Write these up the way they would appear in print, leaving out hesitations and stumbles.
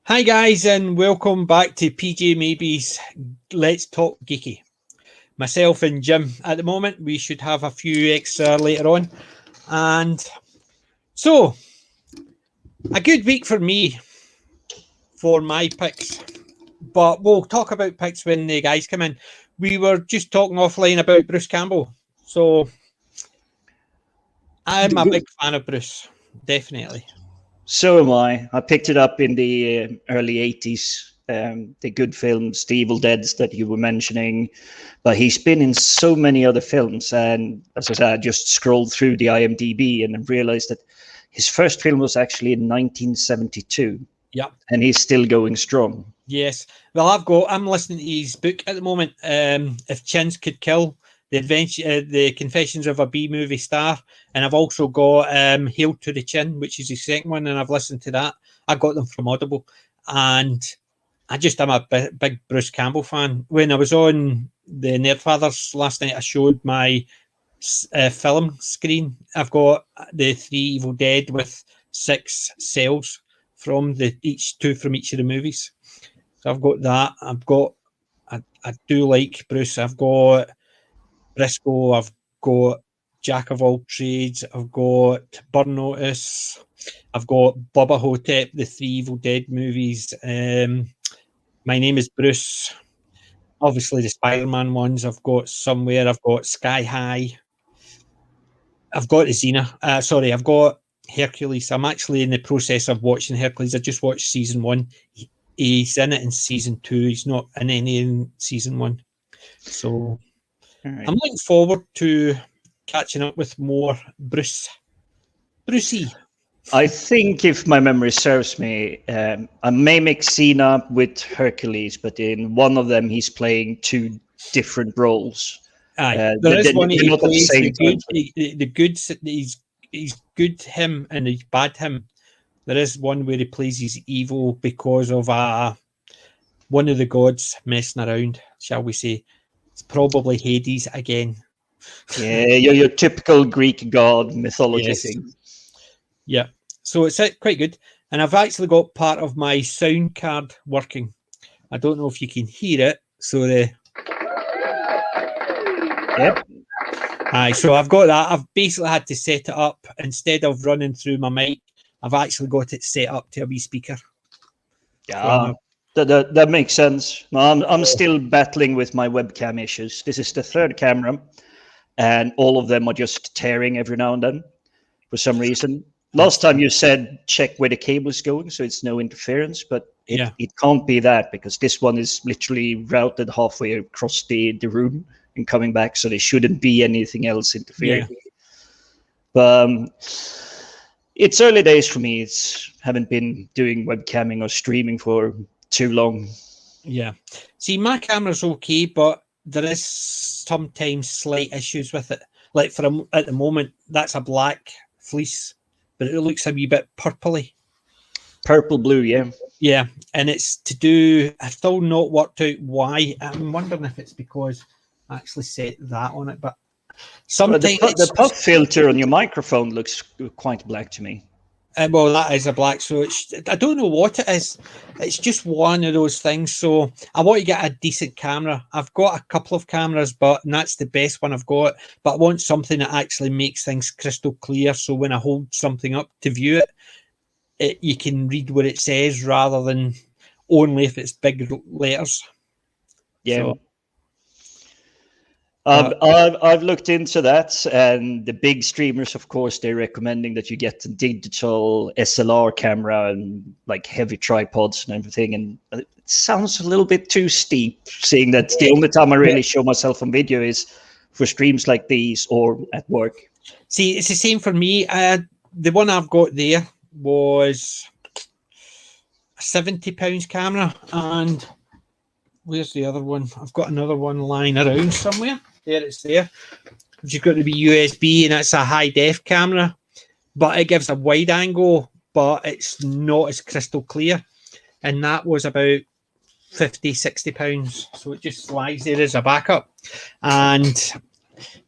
Hi guys, and welcome back to PJ Maybe's Let's Talk Geeky. Myself and Jim at the moment. We should have a few extra later on. And so, a good week for me for my picks. But we'll talk about picks when the guys come in. We were just talking offline about Bruce Campbell. So, I'm a big fan of Bruce, definitely. So am I. I picked it up in the early 80s, the good films, the Evil Deads that you were mentioning. But he's been in so many other films. And as I said, I just scrolled through the IMDb and realized that his first film was actually in 1972. Yeah. And he's still going strong. Yes. Well, I'm listening to his book at the moment, If Chins Could Kill. The Confessions of a B-movie star, and I've also got Hail to the Chin, which is the second one, and I've listened to that. I got them from Audible, and I'm a big Bruce Campbell fan. When I was on the Nerdfathers last night, I showed my film screen. I've got the 3 Evil Dead with 6 cells from two from each of the movies. So I've got that. I do like Bruce. I've got Briscoe, I've got Jack of All Trades, I've got Burn Notice, I've got Bubba Hotep, the 3 Evil Dead movies. My Name is Bruce. Obviously, the Spider-Man ones I've got somewhere. I've got Sky High. I've got the Xena. I've got Hercules. I'm actually in the process of watching Hercules. I just watched season 1. He's in it in season 2. He's not in any in season 1. So... Right. I'm looking forward to catching up with more Brucey. I think, if my memory serves me, I may mix Xena with Hercules, but in one of them he's playing 2 different roles. There is one he plays the good. He's good him and he's bad him. There is one where he plays his evil because of one of the gods messing around, shall we say. Probably Hades again. Yeah, your typical Greek god mythology thing. Yeah, so it's quite good. And I've actually got part of my sound card working. I don't know if you can hear it. So Yep. So I've got that. I've basically had to set it up. Instead of running through my mic, I've actually got it set up to a wee speaker. Yeah. That makes sense. I'm still battling with my webcam issues. This is the 3rd camera, and all of them are just tearing every now and then for some reason. Last time you said check where the cable is going, so it's no interference, but it can't be that, because this one is literally routed halfway across the room and coming back, so there shouldn't be anything else interfering. Yeah. But it's early days for me. Haven't been doing webcamming or streaming for too long. Yeah. See, my camera's okay, but there is sometimes slight issues with it. Like at the moment, that's a black fleece, but it looks a wee bit purpley. Purple blue, yeah. Yeah, and it's to do. I've still not worked out why. I'm wondering if it's because I actually set that on it, but sometimes the puff filter on your microphone looks quite black to me. Well, that is a black, so I don't know what it is. It's just one of those things. So I want to get a decent camera. I've got a couple of cameras, and that's the best one I've got. But I want something that actually makes things crystal clear. So when I hold something up to view it, you can read what it says rather than only if it's big letters. Yeah. I've looked into that, and the big streamers, of course, they're recommending that you get a digital SLR camera and like heavy tripods and everything. And it sounds a little bit too steep, seeing that the only time I really show myself on video is for streams like these or at work. See, it's the same for me. The one I've got there was a £70 camera, and where's the other one? I've got another one lying around somewhere. There, it's there. Which has got to be USB, and it's a high def camera, but it gives a wide angle, but it's not as crystal clear. And that was about £50, £60. So it just lies there as a backup. And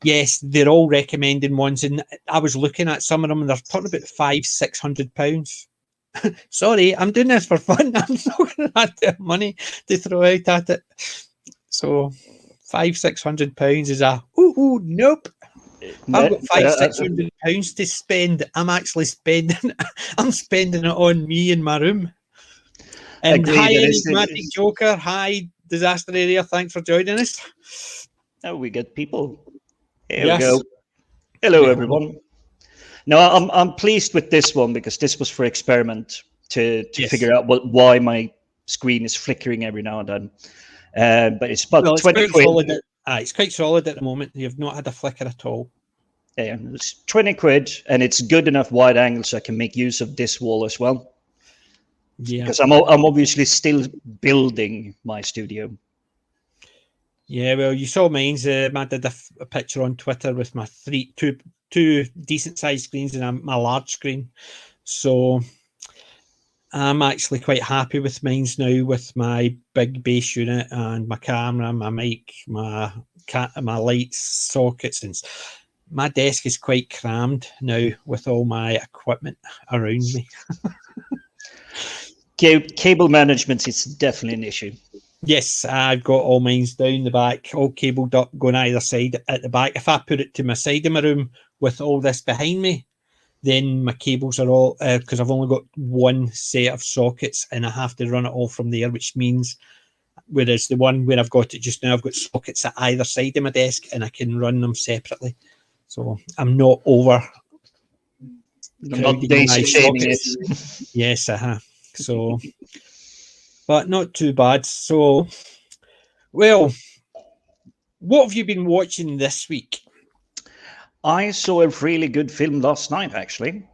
Yes, they're all recommending ones, and I was looking at some of them, and they're talking about £500-600. Sorry, I'm doing this for fun. I'm not going to have that money to throw out at it. So £500-600 is nope. I've got £500-600 to spend. I'm actually spending. I'm spending it on me in my room. And hi, Enigmatic Joker. Hi, Disaster Area. Thanks for joining us. Oh, we get people. Here we go. Hello, everyone. No, I'm pleased with this one because this was for experiment to figure out why my screen is flickering every now and then. But it's about 20 quid. It's quite solid at the moment. You've not had a flicker at all. Yeah, it's 20 quid, and it's good enough wide angle so I can make use of this wall as well. Yeah, because I'm obviously still building my studio. Yeah, well, you saw mine's. I did a picture on Twitter with my two decent sized screens and my large screen. So I'm actually quite happy with mine's now, with my big bass unit and my camera, my mic, my lights, sockets, and my desk is quite crammed now with all my equipment around me. Cable management is definitely an issue. Yes, I've got all mine's down the back, all cabled up, going either side at the back. If I put it to my side of my room with all this behind me, then my cables are all, because I've only got one set of sockets and I have to run it all from there, which means, whereas the one where I've got it just now, I've got sockets at either side of my desk and I can run them separately. So I'm not over. Not daisy chaining it. Yes, So, but not too bad. So, well, what have you been watching this week? I saw a really good film last night, actually,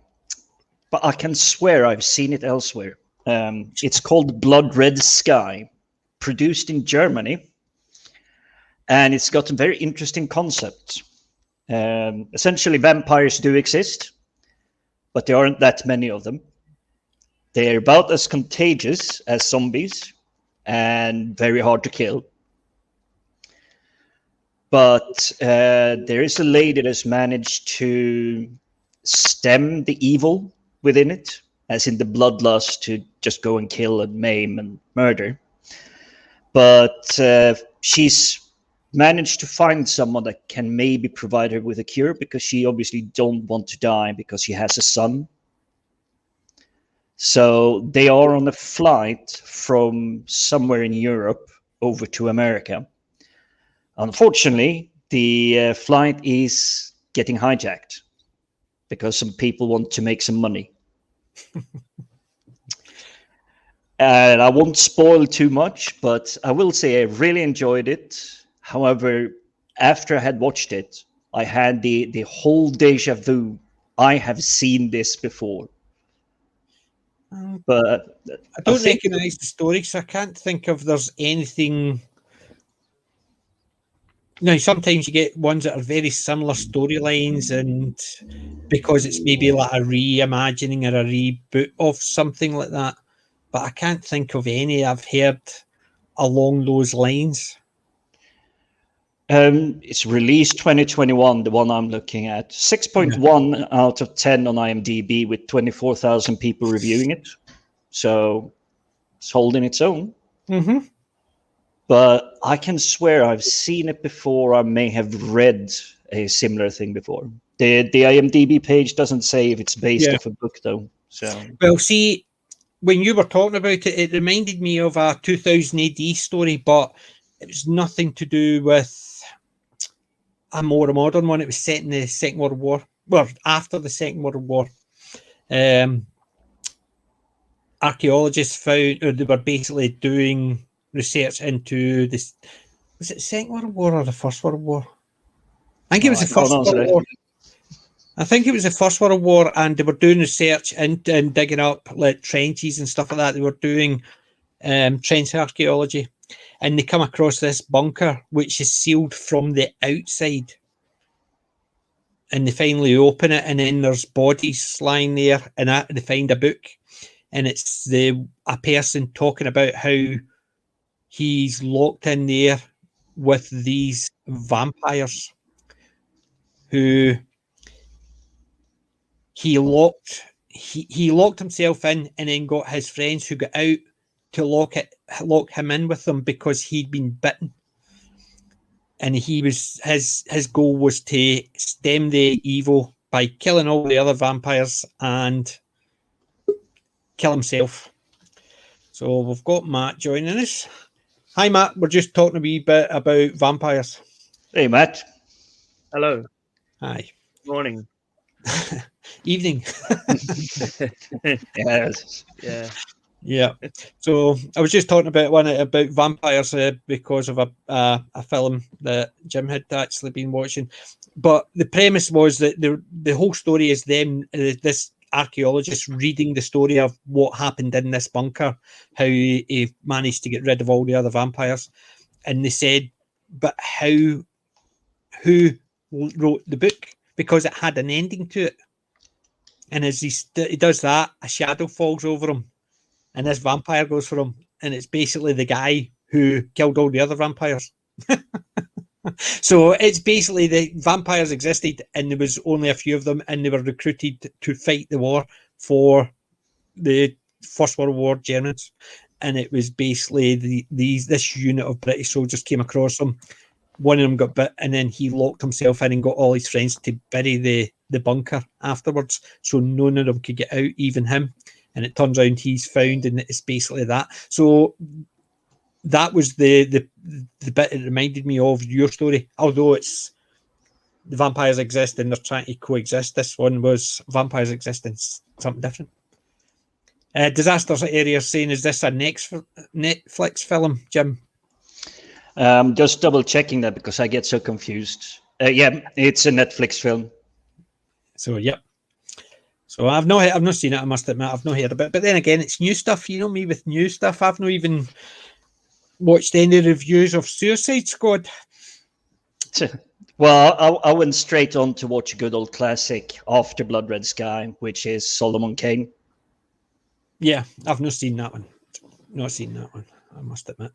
but I can swear I've seen it elsewhere. It's called Blood Red Sky, produced in Germany, and it's got a very interesting concept. Essentially, vampires do exist, but there aren't that many of them. They're about as contagious as zombies and very hard to kill. But there is a lady that's managed to stem the evil within it, as in the bloodlust to just go and kill and maim and murder. But she's managed to find someone that can maybe provide her with a cure, because she obviously don't want to die because she has a son. So they are on a flight from somewhere in Europe over to America. Unfortunately, the flight is getting hijacked because some people want to make some money. And I won't spoil too much, but I will say I really enjoyed it. However, after I had watched it, I had the whole deja vu. I have seen this before. But I don't recognise the story, so I can't think of there's anything. Now, sometimes you get ones that are very similar storylines, and because it's maybe like a reimagining or a reboot of something like that. But I can't think of any I've heard along those lines. It's released 2021, the one I'm looking at. 6.1 out of 10 on IMDb with 24,000 people reviewing it. So it's holding its own. Mm-hmm. But I can swear I've seen it before. I may have read a similar thing before. The IMDb page doesn't say if it's based off a book, though. So, well, see, when you were talking about it, it reminded me of a 2000 AD story, but it was nothing to do with a more modern one. It was set in the Second World War. Well, after the Second World War. Archaeologists found, or they were basically doing research into this. Was it the Second World War or the First World War? I think it was the First World War. I think it was the First World War, and they were doing research and digging up like trenches and stuff like that. They were doing trench archaeology, and they come across this bunker which is sealed from the outside. And they finally open it, and then there's bodies lying there, and they find a book, and it's a person talking about how he's locked in there with these vampires. who he locked himself in, and then got his friends who got out to lock him in with them because he'd been bitten. And his goal was to stem the evil by killing all the other vampires and kill himself. So we've got Matt joining us. Hi, Matt. We're just talking a wee bit about vampires. Hey, Matt. Hello. Hi. Morning. Evening. Yes. Yeah. Yeah. So I was just talking about vampires because of a film that Jim had actually been watching. But the premise was that the whole story is them, this archaeologist reading the story of what happened in this bunker, how he managed to get rid of all the other vampires. And they said, but who wrote the book? Because it had an ending to it. And as he does that, a shadow falls over him. And this vampire goes for him. And it's basically the guy who killed all the other vampires. So it's basically the vampires existed and there was only a few of them, and they were recruited to fight the war for the First World War Germans. And it was basically this unit of British soldiers came across them. One of them got bit, and then he locked himself in and got all his friends to bury the bunker afterwards, so none of them could get out, even him. And it turns out he's found, and it's basically that. So that was the bit it reminded me of your story. Although it's the vampires exist and they're trying to coexist, this one was vampires exist and something different. Disasters Area saying, is this a Netflix film, Jim? Just double checking that because I get so confused. Yeah, it's a Netflix film. So yep. So I've not seen it. I must admit, I've not heard about it. But then again, it's new stuff. You know me with new stuff. I've not even watched any reviews of Suicide Squad. Well, I went straight on to watch a good old classic, After Blood Red Sky, which is Solomon Kane. Yeah, I've not seen that one. Not seen that one, I must admit.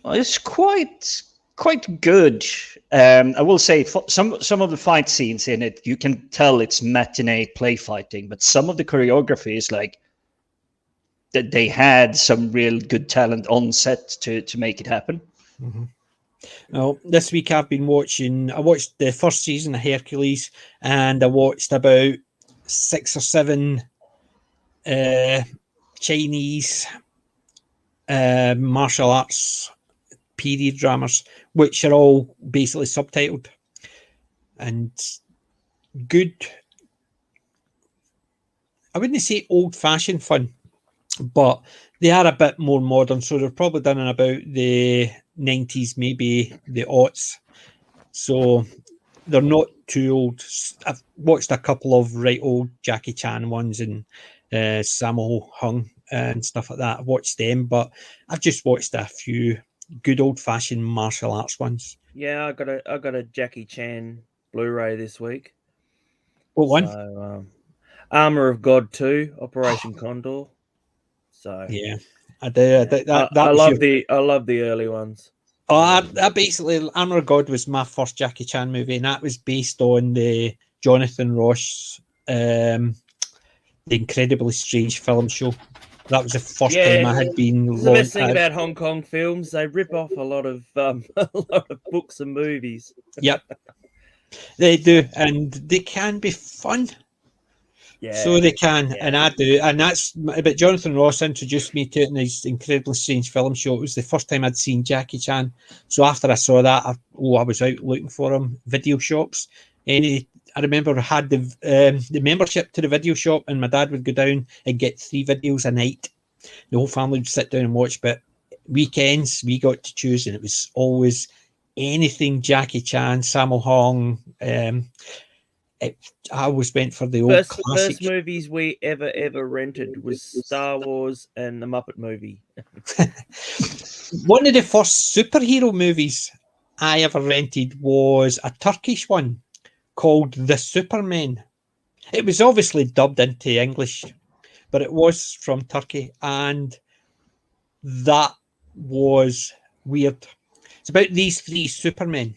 Well, it's quite good. I will say some of the fight scenes in it, you can tell it's matinee play fighting, but some of the choreography is like that they had some real good talent on set to make it happen. Mm-hmm. Well, this week I watched the first season of Hercules, and I watched about 6 or 7 Chinese martial arts period dramas, which are all basically subtitled and good. I wouldn't say old-fashioned fun, but they are a bit more modern, so they're probably done in about the 90s, maybe the aughts. So they're not too old. I've watched a couple of right old Jackie Chan ones and Sammo Hung and stuff like that. I've watched them, but I've just watched a few good old-fashioned martial arts ones. Yeah, I got a Jackie Chan Blu-ray this week. What one? So, Armor of God 2, Operation Condor. So yeah, I do. I love the early ones. I basically, Armor of God was my first Jackie Chan movie, and that was based on the Jonathan Ross, The Incredibly Strange Film Show. That was the first time I had been. The best thing about Hong Kong films, they rip off a lot of books and movies. Yep, they do, and they can be fun. Yeah, so they can, and I do, and that's. But Jonathan Ross introduced me to it in his Incredibly Strange Film Show. It was the first time I'd seen Jackie Chan. So after I saw that, I was out looking for him, video shops. I remember I had the membership to the video shop, and my dad would go down and get 3 videos a night. The whole family would sit down and watch, but weekends we got to choose, and it was always anything Jackie Chan, Sammo Hung. I always went for the old classics. First movies we ever rented was Star Wars and the Muppet movie. One of the first superhero movies I ever rented was a Turkish one called The Supermen. It was obviously dubbed into English, but it was from Turkey, and that was weird. It's about these 3 supermen,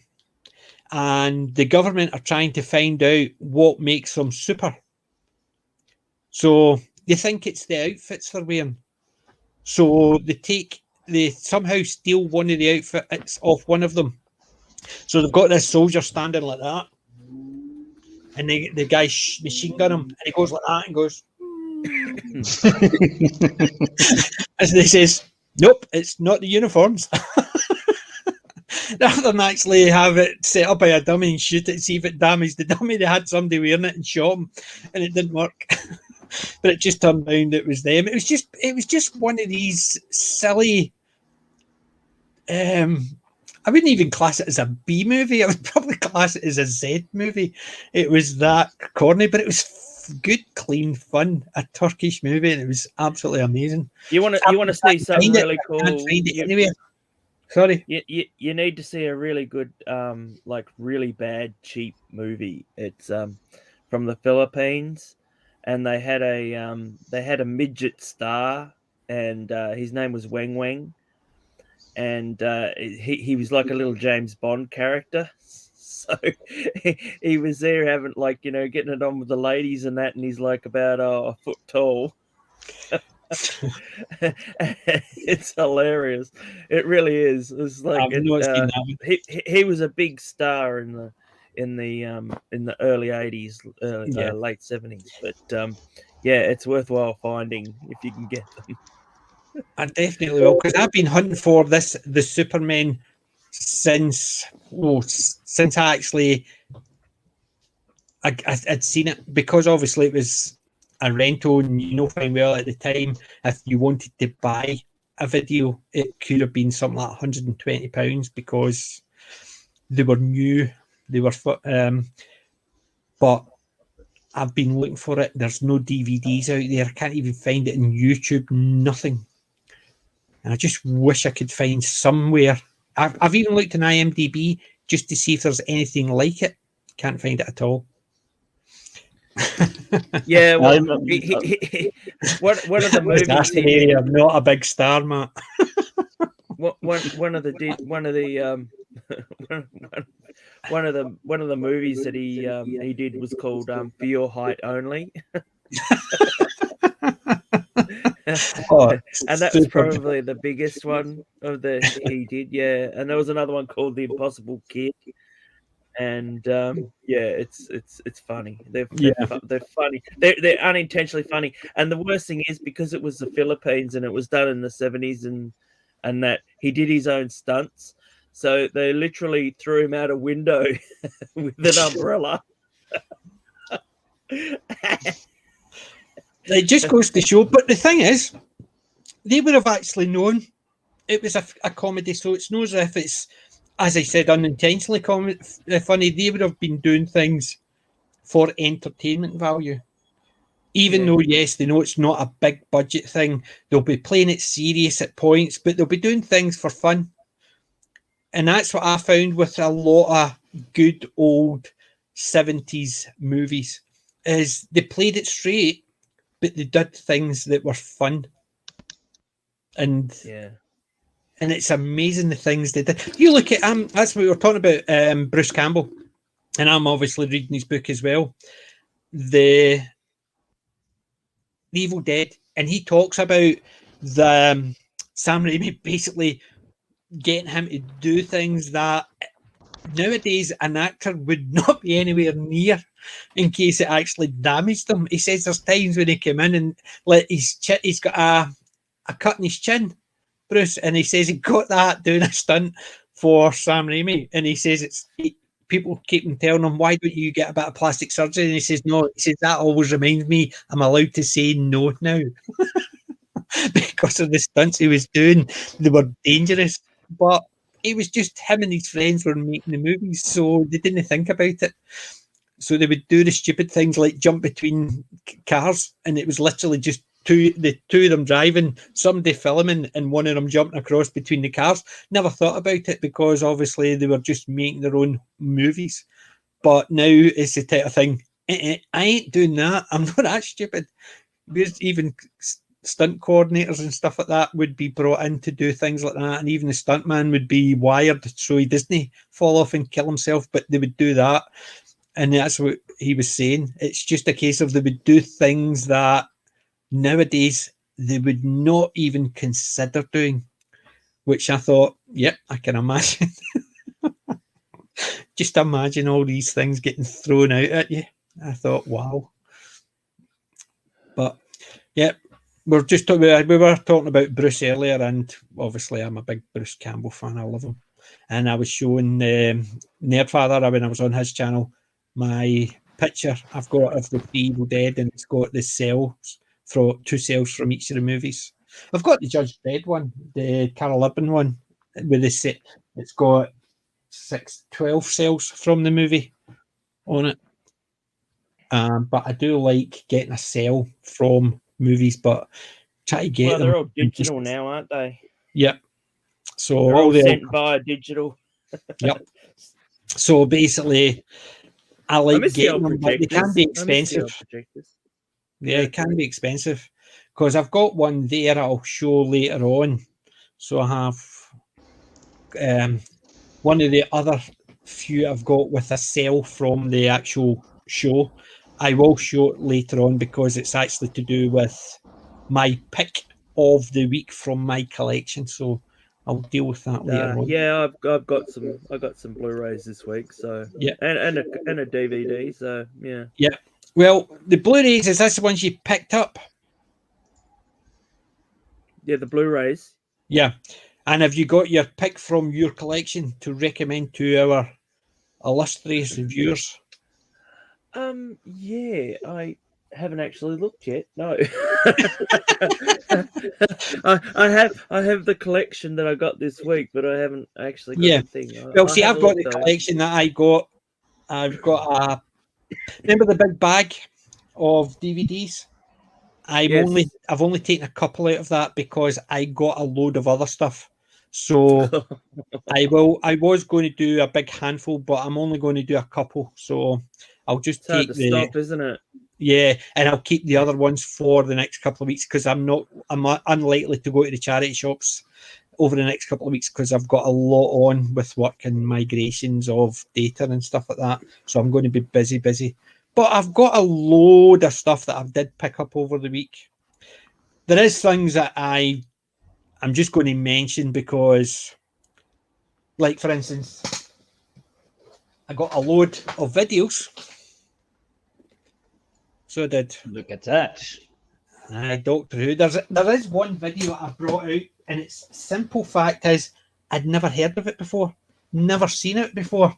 and the government are trying to find out what makes them super. So they think it's the outfits they're wearing. So they somehow steal one of the outfits off one of them. So they've got this soldier standing like that, and the guy machine gun him, and he goes like that and goes, as they says, nope, it's not the uniforms. Rather than actually have it set up by a dummy and shoot it, see if it damaged the dummy, they had somebody wearing it and shot him, and it didn't work. But it just turned around it was them. It was just one of these silly. I wouldn't even class it as a B movie. I would probably class it as a Z movie. It was that corny, but it was good, clean fun. A Turkish movie, and it was absolutely amazing. You want to see something really cool? I can't find it anywhere. Sorry. You need to see a really good, like really bad cheap movie. It's from the Philippines, and they had a midget star, and his name was Weng Weng, and he was like a little James Bond character. So he was there having getting it on with the ladies and that, and he's like about a foot tall. It's hilarious. It really is. It's like he was a big star in the early 80s, late 70s. But yeah, it's worthwhile finding if you can get them. I definitely will, because I've been hunting for the Superman since I actually I'd seen it, because obviously it was a rental, and you know fine well at the time if you wanted to buy a video it could have been something like £120 because they were new, but I've been looking for it. There's no DVDs out there. I can't even find it in YouTube, nothing. And I just wish I could find somewhere. I've even looked in IMDb just to see if there's anything like it. Can't find it at all. Yeah, well, one of the movies. I'm not a big star, Matt. One of the movies that he did was called For Your Height Only. And that was probably the biggest one of he did, yeah. And there was another one called The Impossible Kid. And it's funny. They're funny. They're unintentionally funny. And the worst thing is, because it was the Philippines and it was done in the 70s and that he did his own stunts, so they literally threw him out a window with an umbrella. It just goes to show. But the thing is, they would have actually known it was a comedy, so it's not as if it's, as I said, unintentionally funny. They would have been doing things for entertainment value. Even though, yes, they know it's not a big budget thing, they'll be playing it serious at points, but they'll be doing things for fun. And that's what I found with a lot of good old 70s movies, is they played it straight, but they did things that were fun. And it's amazing the things they did. You look at that's what we were talking about, Bruce Campbell, and I'm obviously reading his book as well, the Evil Dead, and he talks about the Sam Raimi basically getting him to do things that nowadays an actor would not be anywhere near in case it actually damaged them. He says there's times when he came in and let he's got a cut in his chin, Bruce, and he says he got that doing a stunt for Sam Raimi, and he says people keep telling him, why don't you get a bit of plastic surgery? And he says no. He says that always reminds me I'm allowed to say no now because of the stunts he was doing. They were dangerous, but it was just him and his friends were making the movies, so they didn't think about it. So they would do the stupid things like jump between cars, and it was literally just the two of them driving, somebody filming, and one of them jumping across between the cars. Never thought about it because obviously they were just making their own movies. But now it's the type of thing, I ain't doing that. I'm not that stupid. We're even stunt coordinators and stuff like that would be brought in to do things like that, and even the stuntman would be wired so he doesn't fall off and kill himself, but they would do that. And that's what he was saying. It's just a case of they would do things that nowadays they would not even consider doing, which I thought, yep, I can imagine. Just imagine all these things getting thrown out at you. I thought, wow. But yeah, we were talking about Bruce earlier, and obviously I'm a big Bruce Campbell fan. I love him. And I was showing Nerdfather when I was on his channel my picture I've got of the 3 Evil Dead, and it's got the cells from 2 cells from each of the movies. I've got the Judge Dredd one, the Carol Urban one, with the set. It's got 12 cells from the movie on it. But I do like getting a cell from movies, but try to get Well, them. they're all digital now, aren't they? Yep. So They're all sent via digital. Yep. So basically, I like getting them, but they can be expensive. Yeah, it can be expensive because I've got one there I'll show later on. So I have one of the other few I've got with a cell from the actual show. I will show it later on because it's actually to do with my pick of the week from my collection. So I'll deal with that later on. Yeah, I've got some Blu-rays this week, so yeah, and a DVD, so yeah. Yeah. Well, the Blu-rays, is this the ones you picked up? Yeah, the Blu-rays. Yeah. And have you got your pick from your collection to recommend to our illustrious viewers? Yeah, I haven't actually looked yet. No. I have the collection that I got this week, but I haven't actually got the thing. Well, see, I've got the collection that I got. I've got remember the big bag of DVDs? I've only taken a couple out of that because I got a load of other stuff. So I was going to do a big handful, but I'm only going to do a couple. So I'll just take the stock, isn't it? Yeah, and I'll keep the other ones for the next couple of weeks because I'm unlikely to go to the charity shops over the next couple of weeks because I've got a lot on with work and migrations of data and stuff like that. So I'm going to be busy. But I've got a load of stuff that I did pick up over the week. There is things that I'm just going to mention because, like for instance, I got a load of videos. So I did. Look at that. Doctor Who. There is one video I brought out, and its simple fact is I'd never heard of it before, never seen it before.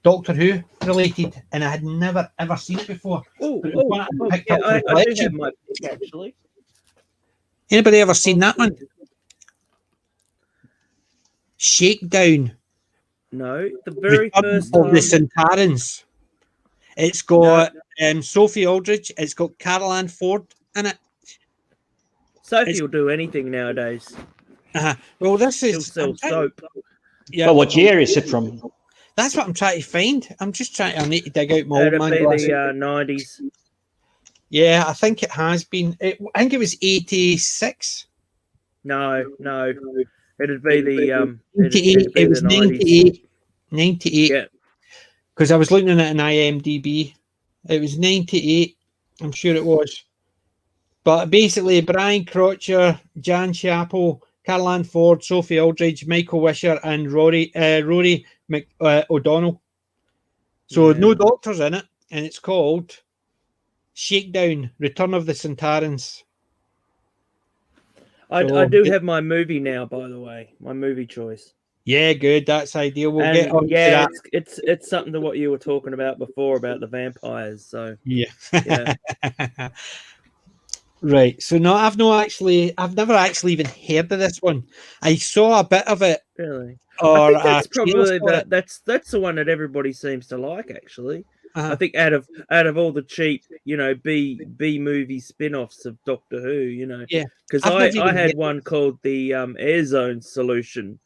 Doctor Who related, and I had never ever seen it before. I do have my pick actually. Anybody ever seen that one? Shakedown. No, the very first of the Centarans. It's got Sophie Aldridge. It's got Carol Ann Ford in it. Sophie will do anything nowadays. Well, this is She'll sell soap. Yeah. But what year is it from? That's what I'm trying to find. I need to dig out my old man glasses. The 90s. Yeah, I think it has been. I think it was 86. No. It'd be the 98. It was 98. 98. Yeah. Because I was looking at it in IMDb. It was 98. I'm sure it was. But basically, Brian Crotcher, Jan Chappell, Carol Ann Ford, Sophie Aldridge, Michael Wisher, and Rory O'Donnell. So no doctors in it, and it's called Shakedown: Return of the Centarans. I do have my movie now, by the way. My movie choice. Yeah, good. That's ideal. We'll get on to that. It's something to what you were talking about before about the vampires. So yeah. Right. So no, I've never actually even heard of this one. I saw a bit of it. Really? Or I think that's probably that's the one that everybody seems to like. Actually, I think out of all the cheap, B movie spin-offs of Doctor Who, because I had one called the Air Zone Solution.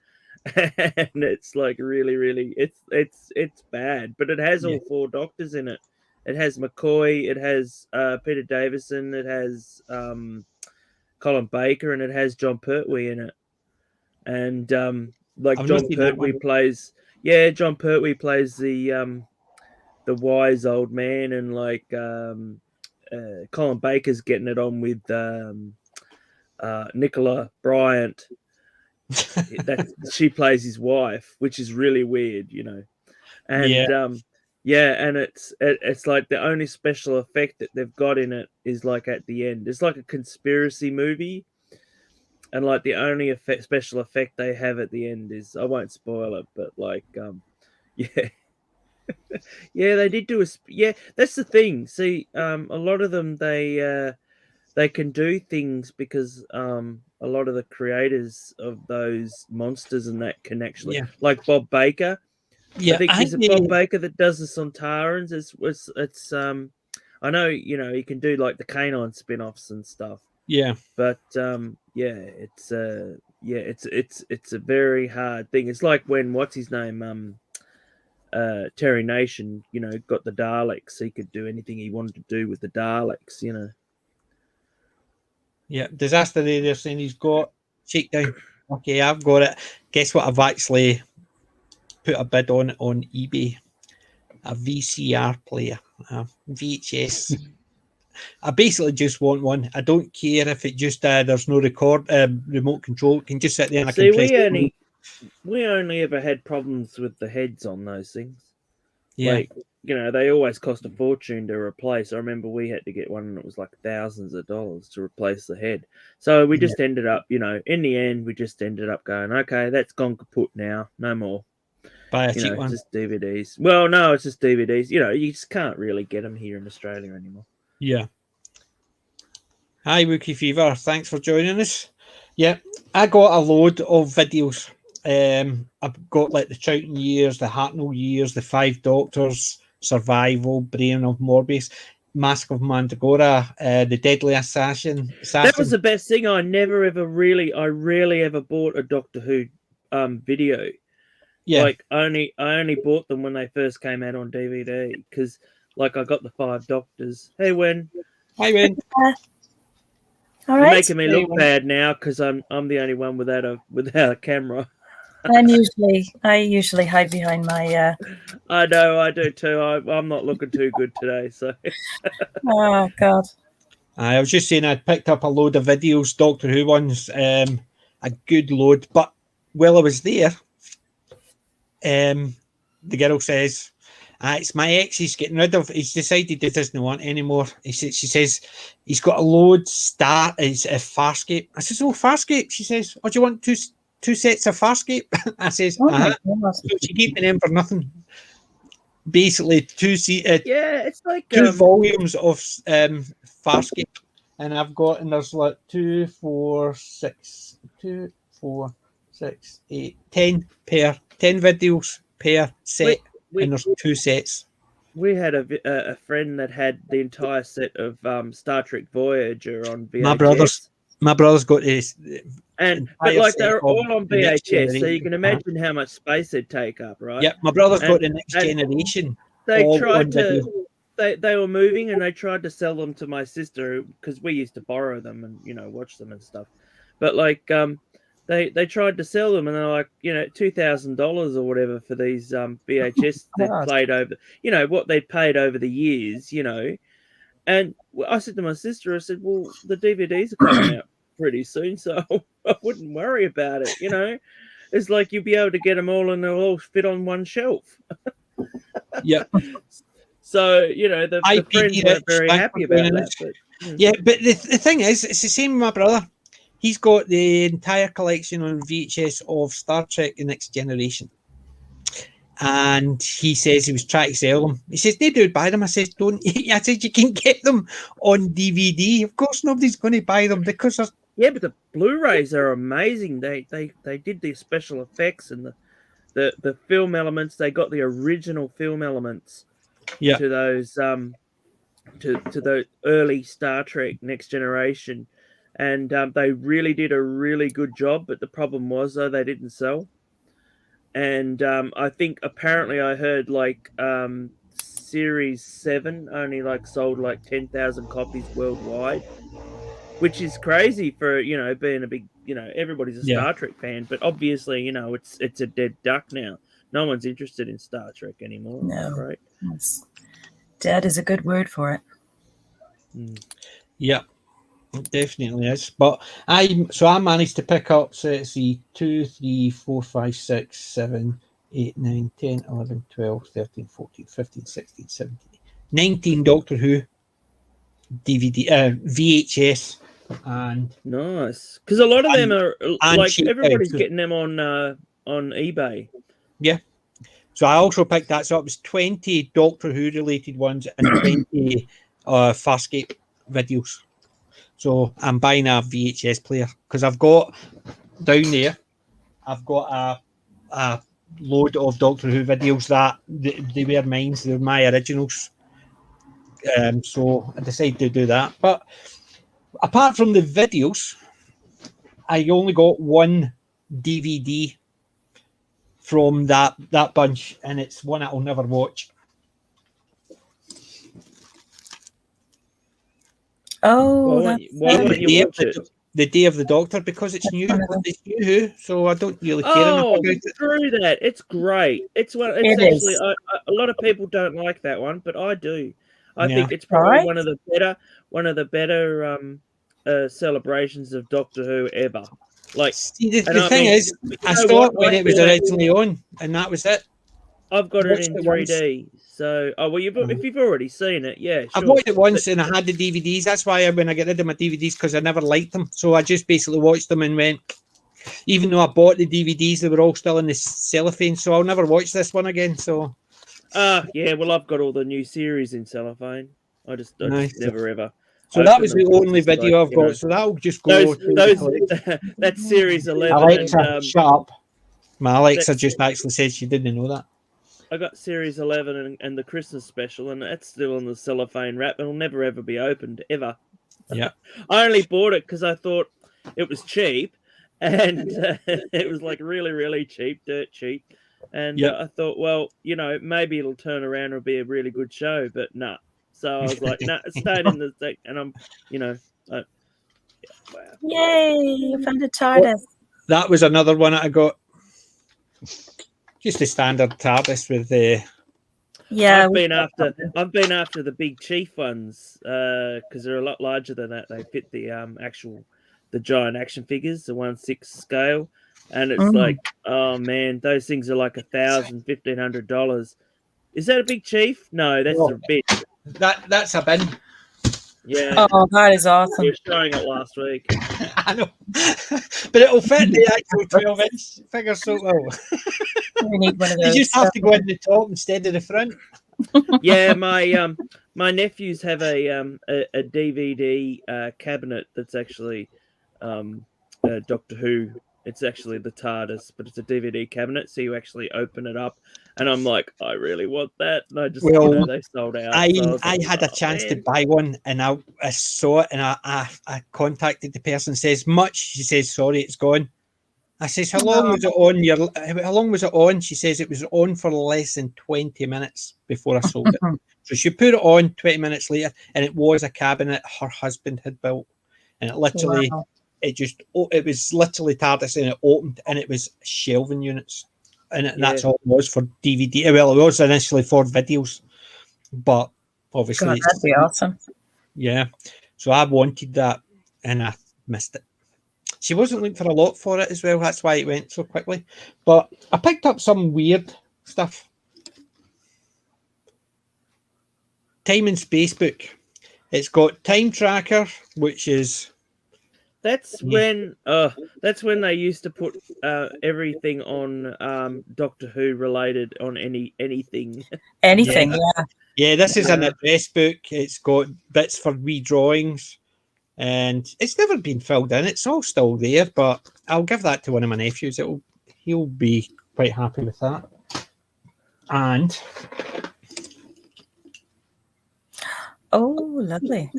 And it's like really it's bad, but it has all 4 doctors in it. It has McCoy, it has Peter Davison, it has Colin Baker, and it has John Pertwee in it. And like I've John not seen that Pertwee one. plays, John Pertwee plays the wise old man, and like Colin Baker's getting it on with Nicola Bryant. She plays his wife, which is really weird, you know. And and it's like the only special effect that they've got in it is like at the end. It's like a conspiracy movie, and like the only special effect they have at the end is, I won't spoil it, but like yeah. Yeah, they did do that's the thing. See, a lot of them they can do things because a lot of the creators of those monsters and that can actually, like Bob Baker. I think is it Bob Baker that does the Sontarans? It's I know, you know, he can do like the canine spin-offs and stuff. Yeah. But it's a very hard thing. It's like when what's his name? Terry Nation, you know, got the Daleks. He could do anything he wanted to do with the Daleks, you know. Yeah, Disaster Day, they're saying he's got Shakedown. Okay, I've got it. Guess what? I've actually put a bid on eBay. A VCR player, a VHS. I basically just want one. I don't care if it just there's no remote control. It can just sit there and I can press. We only ever had problems with the heads on those things. Yeah. Like, you know, they always cost a fortune to replace. I remember we had to get one and it was like thousands of dollars to replace the head. So we just ended up, you know, in the end, we just ended up going, okay, that's gone kaput now. No more. Buy a cheap one. Just DVDs. Well, no, it's just DVDs. You know, you just can't really get them here in Australia anymore. Yeah. Hi, Wookie Fever. Thanks for joining us. Yeah, I got a load of videos. I've got like the Troughton years, the Hartnell years, the Five Doctors, Survival, Brain of Morbius, Mask of Mandragora, the Deadly Assassin. That was the best thing. I rarely ever bought a Doctor Who video. Yeah. Like I only bought them when they first came out on DVD because like I got the Five Doctors. Hey, Wen. Hi, Wen. All You're right. making me look bad now because I'm the only one without a camera. I usually hide behind my. I know, I do too. I'm not looking too good today, so. Oh God. I was just saying I'd picked up a load of videos, Doctor Who ones, a good load. But while I was there, the girl says, it's my ex he's getting rid of. He's decided he doesn't want anymore. She says he's got a load start. It's a Farscape. I says, oh, Farscape. She says, oh, do you want two sets of Farscape? I says, So she gave me them for nothing. Basically, it's like two volumes of Farscape, and I've got, and there's like 2, 4, 6, 2, 4, 6, 8, 10 videos per set. And there's 2 sets. We had a friend that had the entire set of Star Trek Voyager on VHS. My brother's got this. But like they're all on VHS, so you can imagine how much space they'd take up, right? Yeah, my brother's got the Next Generation. They tried to. They were moving, and they tried to sell them to my sister because we used to borrow them and, you know, watch them and stuff. But like they tried to sell them, and they're like, you know, $2,000 or whatever for these VHS that played over, you know, what they paid over the years, you know. And I said to my sister, I said, well, the DVDs are coming out pretty soon, so I wouldn't worry about it, you know. It's like you'll be able to get them all, and they'll all fit on one shelf. Yeah. So, you know, the friends weren't very happy about that. But the thing is, it's the same with my brother. He's got the entire collection on VHS of Star Trek The Next Generation. And he says he was trying to sell them. He says, they do buy them. I said, don't. I said, you can get them on DVD. Of course, nobody's going to buy them because there's... Yeah, but the Blu-rays are amazing. They did the special effects and the film elements. They got the original film elements to those to the early Star Trek Next Generation. And they really did a really good job, but the problem was, though, they didn't sell. And I think apparently I heard like Series 7 only like sold like 10,000 copies worldwide. which is crazy for being a big everybody's a Star Trek fan, but obviously it's a dead duck now. No one's interested in Star Trek anymore. No, right? Yes. Dead is a good word for it. Yeah, it definitely is. But I managed to pick up, so let's see, 2, 3, 4, 5, 6, 7, 8, 9, 10, 11, 12, 13, 14, 15, 16, 17, 19 Doctor Who DVD, VHS, and nice, because a lot of them are like everybody's out. getting them on eBay. Yeah. So I also picked that. So it was 20 Doctor Who related ones and 20 Farscape videos. So I'm buying a VHS player because I've got down there, I've got a load of Doctor Who videos that they were mine. They're my originals. So I decided to do that. But apart from the videos, I only got one DVD from that bunch, and it's one I'll never watch. Oh, why won't you watch it? The Day of the Doctor, because it's new. It's new Who, so I don't really care enough about it. Screw that! It's great. It's actually a lot of people don't like that one, but I do. I think it's probably one of the better celebrations of Doctor Who ever. Like, see, the thing is, I saw it when it was originally on, and that was it. I've got it in 3D. So, if you've already seen it, yeah, sure. I've watched it once, and I had the DVDs. That's why when I get rid of my DVDs, because I never liked them. So I just basically watched them and went. Even though I bought the DVDs, they were all still in the cellophane. So I'll never watch this one again. So. Yeah. Well, I've got all the new series in cellophane. I just never ever. So that was the only video I've got. So that'll just go. That's series 11. Alexa, shut up. My Alexa just actually said she didn't know that. I got series 11 and the Christmas special, and that's still on the cellophane wrap. It'll never ever be opened ever. Yeah. I only bought it because I thought it was cheap, and it was like really, really cheap, dirt cheap. And I thought, well, maybe it'll turn around and it'll be a really good show, but nah. So I was like, nah, it stayed in the deck, and I'm, wow. Yay! You found a TARDIS. That was another one I got. Just the standard TARDIS with the. Yeah, I've been after the big chief ones because they're a lot larger than that. They fit the the giant action figures, the 1/6 scale, and it's like, oh man, those things are like $1,000, $1,500. Is that a big chief? No, that's a bit. That's a bin. Yeah. Oh, that is awesome. You were showing it last week. I know, but it'll fit the actual 12-inch figure so well. We need one of those. You just have to go in the top instead of the front. Yeah, my nephews have a DVD cabinet that's actually Doctor Who. It's actually the TARDIS, but it's a DVD cabinet, so you actually open it up. And I'm like, I really want that. And I just, they sold out. I had a chance to buy one, and I saw it, and I contacted the person. Says much. She says, sorry, it's gone. I says, how long was it on? How long was it on? She says it was on for less than 20 minutes before I sold it. So she put it on 20 minutes later, and it was a cabinet her husband had built, and it literally. Wow. It was literally TARDIS, and it opened, and it was shelving units, and that's all it was for DVD. Well, it was initially for videos, but obviously that'd be awesome. Yeah, so I wanted that, and I missed it. She wasn't looking for a lot for it as well. That's why it went so quickly. But I picked up some weird stuff. Time and Space book. It's got Time Tracker, which is. That's when they used to put everything on Doctor Who related on anything. Anything, yeah. Yeah, this is an address book. It's got bits for redrawings, and it's never been filled in. It's all still there, but I'll give that to one of my nephews. He'll be quite happy with that. And lovely.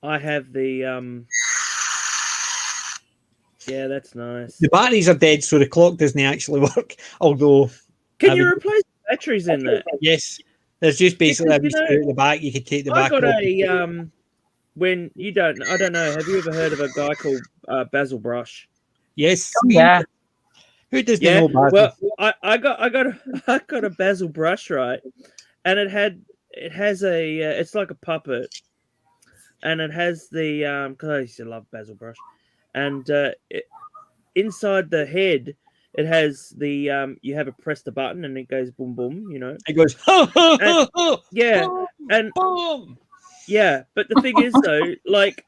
I have the yeah, that's nice. The batteries are dead, so the clock doesn't actually work. Although, can you replace the batteries in that? Yes, there's just basically a screw at the back. You could take the back off. when you don't, I don't know. Have you ever heard of a guy called Basil Brush? Yes. Yeah. Who doesn't Yeah. know Basil? Well, I got a Basil Brush, right, and it has a it's like a puppet, and it has the because I used to love Basil Brush, and inside the head it has the you have to press the button and it goes boom boom, you know. It goes, Yeah, boom, and boom. yeah, but the thing is though, like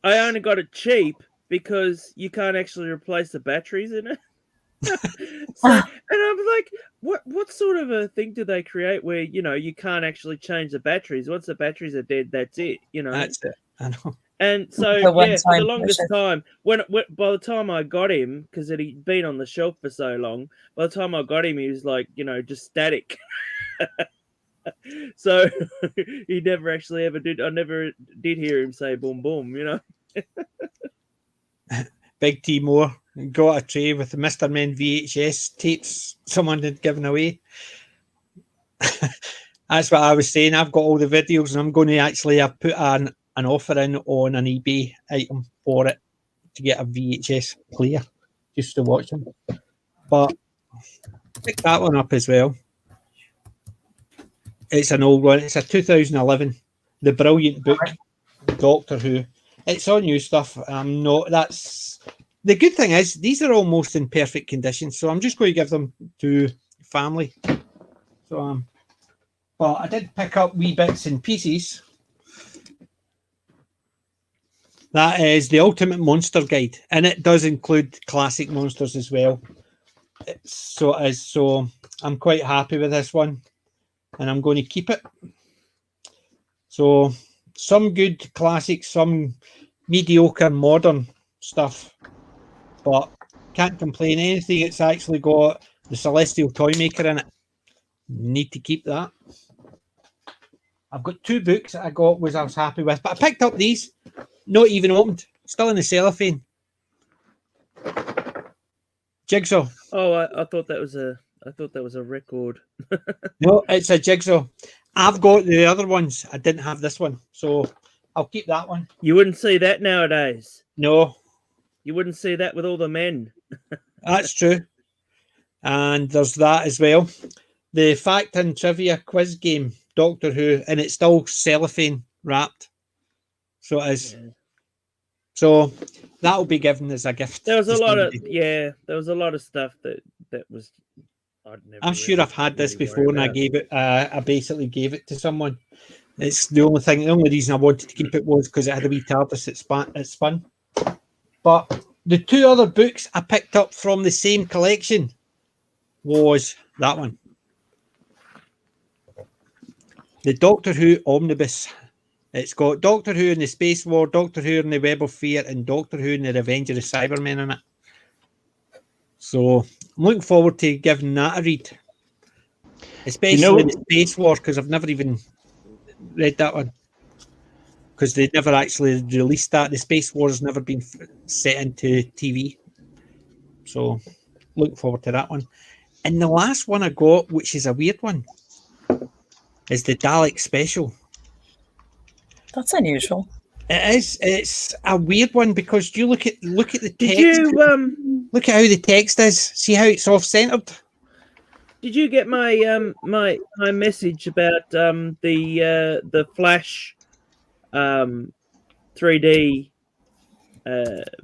I only got it cheap because you can't actually replace the batteries in it. So, and I was like, what sort of a thing do they create where you can't actually change the batteries? Once the batteries are dead, that's it, That's it. I know. And so The yeah, for the one-time longest purchase. time, when by the time I got him, because he'd been on the shelf for so long, by the time I got him, he was like just static. So he never actually ever did. I never did hear him say boom boom, you know. Big T Moore got a tray with the Mr. Men VHS tapes someone had given away. That's what I was saying. I've got all the videos and I'm going to actually have put an offer in on an eBay item for it to get a VHS player just to watch them. But pick that one up as well. It's an old one. It's a 2011. The brilliant book, Doctor Who. It's all new stuff. I'm not. That's the good thing is these are almost in perfect condition. So I'm just going to give them to family. So but I did pick up wee bits and pieces. That is the Ultimate Monster Guide, and it does include classic monsters as well. So I'm quite happy with this one, and I'm going to keep it. So some good classics, some mediocre modern stuff, but can't complain. Anything that's actually got the Celestial Toymaker in it, need to keep that. I've got 2 books that I was happy with, but I picked up these, not even opened, still in the cellophane. Jigsaw. Oh, I thought that was a record. No, it's a jigsaw. I've got the other ones. I didn't have this one, so I'll keep that one. You wouldn't see that nowadays. No, You wouldn't see that with all the men. that's true. And there's that as well. The fact and trivia quiz game, Doctor Who, and it's still cellophane wrapped. So it is. Yeah. So that'll be given as a gift. There was to a lot of somebody. there was a lot of stuff that was. I'm sure I've had this before, and I gave it. I basically gave it to someone. It's the only thing. The only reason I wanted to keep it was because it had a wee TARDIS. It spun. But the 2 other books I picked up from the same collection was that one, the Doctor Who Omnibus. It's got Doctor Who in the Space War, Doctor Who in the Web of Fear, and Doctor Who in the Revenge of the Cybermen in it. So I'm looking forward to giving that a read, especially the Space War, because I've never even read that one, because they never actually released that. The Space War has never been set into TV, so looking forward to that one. And the last one I got, which is a weird one, is the Dalek Special. That's unusual. It is. It's a weird one because you look at the text. Did you Look at how the text is. See how it's off centered. Did you get my my message about the Flash 3D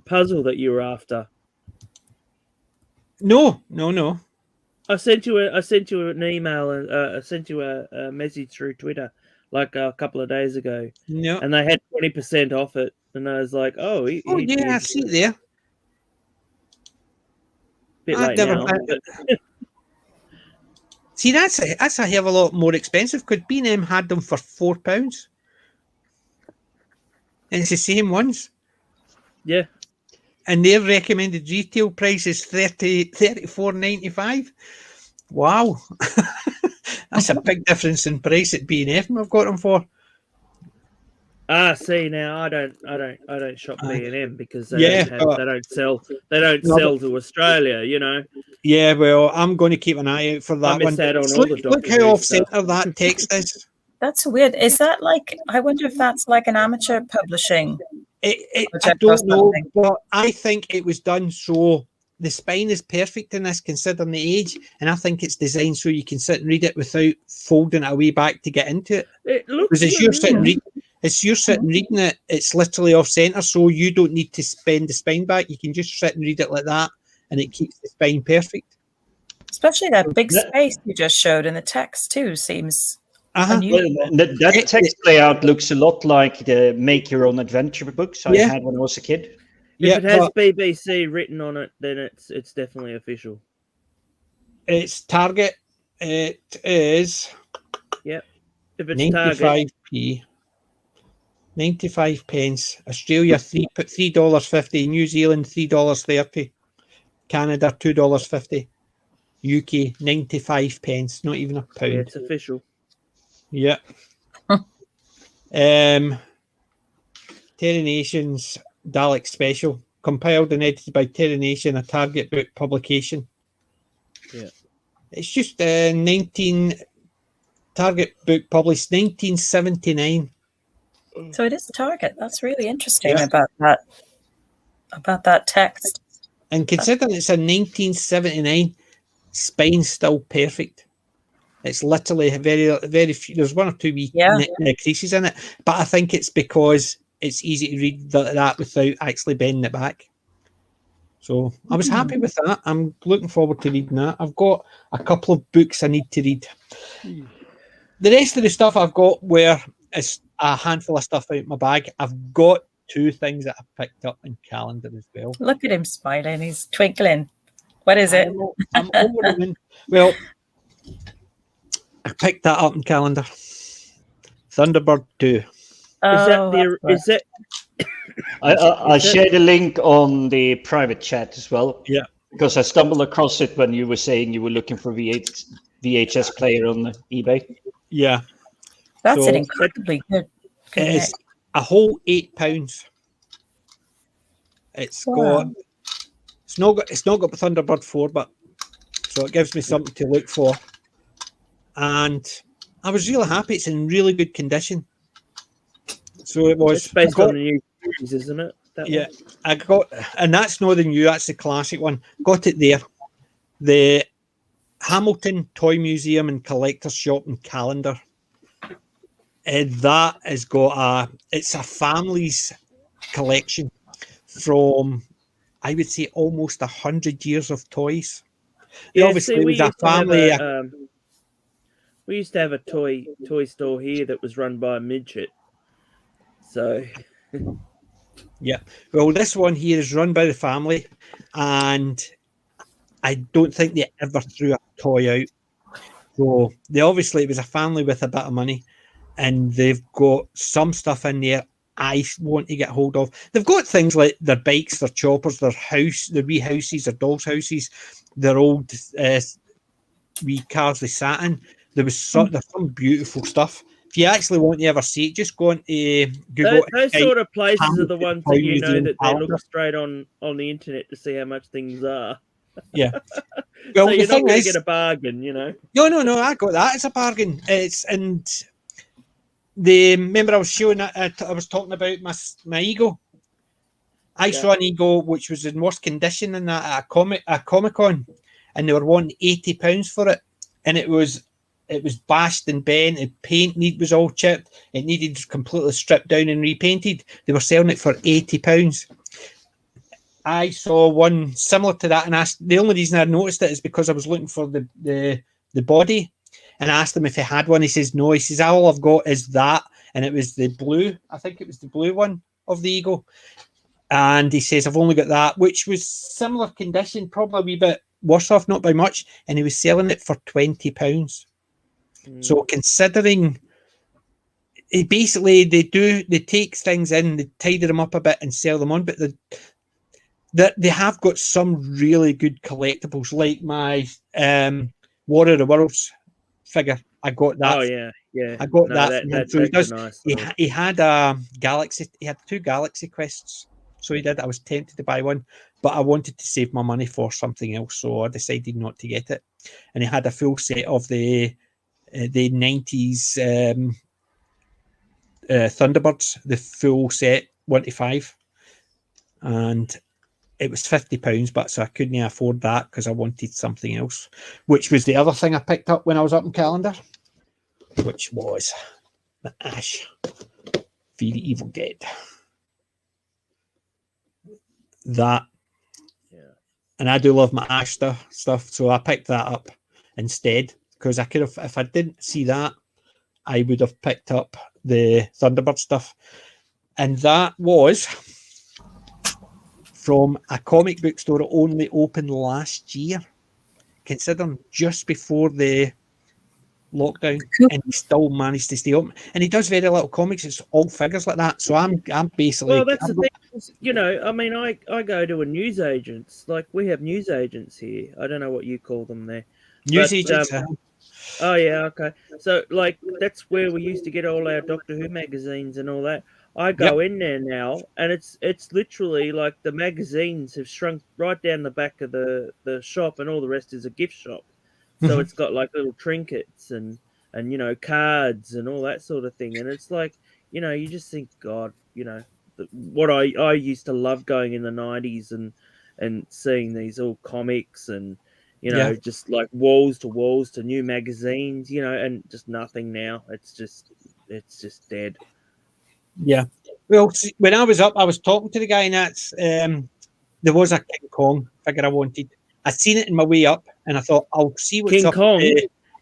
puzzle that you were after? No. I sent you an email and I sent you a message through Twitter like a couple of days ago. No. And they had 20% off it, and I was like, "Oh, I see it there. Bit late now." See, that's a hell of a lot more expensive. Because B&M had them for £4, and it's the same ones. Yeah. And their recommended retail price is $34.95. Wow, that's a big difference in price at B&M. I've got them for. See, now I don't shop B&M because they don't sell to Australia, you know. Yeah, well, I'm going to keep an eye out for that one. On all the look how off centre that text is. That's weird. Is that like? I wonder if that's like an amateur publishing. I project or don't know, something. but I think it was done so the spine is perfect in this, considering the age, and I think it's designed so you can sit and read it without folding it away back to get into it. It looks Because as you're sitting reading it, it's literally off center, so you don't need to bend the spine back. You can just sit and read it like that, and it keeps the spine perfect. Especially that big space you just showed in the text too seems unusual. That text layout looks a lot like the Make Your Own Adventure books I had when I was a kid. If it has BBC written on it, then it's definitely official. It's Target. It is. Yep. If it's 95p. 95 pence. Australia $3.50. New Zealand $3.30. Canada $2.50. UK 95 pence. Not even a pound. Yeah, it's official. Yeah. Terry Nation's Dalek Special, compiled and edited by Terry Nation, a Target book publication. Yeah. It's just 19 Target book published 1979. So it is Target. That's really interesting about that text. And considering it's a 1979, spine's still perfect. It's literally very few. There's one or two wee creases in it, but I think it's because it's easy to read that without actually bending it back. So I was happy with that. I'm looking forward to reading that. I've got a couple of books I need to read. The rest of the stuff I've got is a handful of stuff out in my bag. I've got 2 things that I've picked up in calendar as well. Look at him smiling. He's twinkling. What is it? I'm over the moon. Well, I picked that up in calendar. Thunderbird 2. Is it? I shared a link on the private chat as well. Yeah. Because I stumbled across it when you were saying you were looking for VHS player on eBay. Yeah. That's an incredibly good. It's a whole £8. It's got. It's not got Thunderbird 4, but so it gives me something to look for. And I was really happy. It's in really good condition. So it was. It's based on the new series, isn't it? One? I got, and that's not the new. That's the classic one. Got it there. The Hamilton Toy Museum and Collector's Shop and Calendar. That has got it's a family's collection from, I would say, almost 100 years of toys. Yeah, obviously, it was a family. We used to have a toy store here that was run by a midget. So, yeah. Well, this one here is run by the family, and I don't think they ever threw a toy out. So it was a family with a bit of money, and they've got some stuff in there I want to get hold of. They've got things like their bikes, their choppers, their wee houses, their dolls' houses, their old wee cars they sat in. There's some beautiful stuff. If you actually want to ever see it, just go into Google. Those sort of places are the ones that you know that they look straight on the internet to see how much things are. Yeah. Well, so you're not going to get a bargain, you know. No, I got that. It's a bargain. Remember I was showing. I was talking about my Ego. I saw an Ego which was in worse condition than that at a Comic-Con, and they were wanting £80 for it, and it was bashed and bent. The paint was all chipped. It needed completely stripped down and repainted. They were selling it for £80. I saw one similar to that, and the only reason I noticed it is because I was looking for the body, and I asked him if he had one. He says no. He says all I've got is that, and it was the blue. I think it was the blue one of the Eagle, and he says I've only got that, which was similar condition, probably a wee bit worse off, not by much, and he was selling it for £20. So considering, basically they take things in, they tidy them up a bit and sell them on, but they have got some really good collectibles, like my War of the Worlds figure. I got that. Oh yeah. I got that. So nice. He had a Galaxy. He had 2 Galaxy Quests. So he did. I was tempted to buy one, but I wanted to save my money for something else, so I decided not to get it. And he had a full set of the 90s Thunderbirds, the full set 1 to 5, and it was £50, but so I couldn't afford that because I wanted something else, which was the other thing I picked up when I was up in Calendar, which was the Ash for the Evil Dead. That, and I do love my Ash stuff, so I picked that up instead because I could have, if I didn't see that, I would have picked up the Thunderbird stuff, and that was from a comic book store that only opened last year, considering just before the lockdown, and he still managed to stay open. And he does very little comics; it's all figures like that. So I'm basically. Well, that's the thing. You know, I mean, I go to a newsagents. Like we have newsagents here. I don't know what you call them there. Newsagents. Oh yeah, okay. So like that's where we used to get all our Doctor Who magazines and all that. I go in there now, and it's literally like the magazines have shrunk right down the back of the shop, and all the rest is a gift shop. So it's got like little trinkets and you know cards and all that sort of thing. And it's like, you know, you just think, God, you know, what I used to love going in the 90s and seeing these all comics and you know just like walls to new magazines, you know, and just nothing now. It's just dead. Yeah. Well, see, when I was up, I was talking to the guy, and that's there was a King Kong figure I wanted. I seen it in my way up, and I thought I'll see what's up.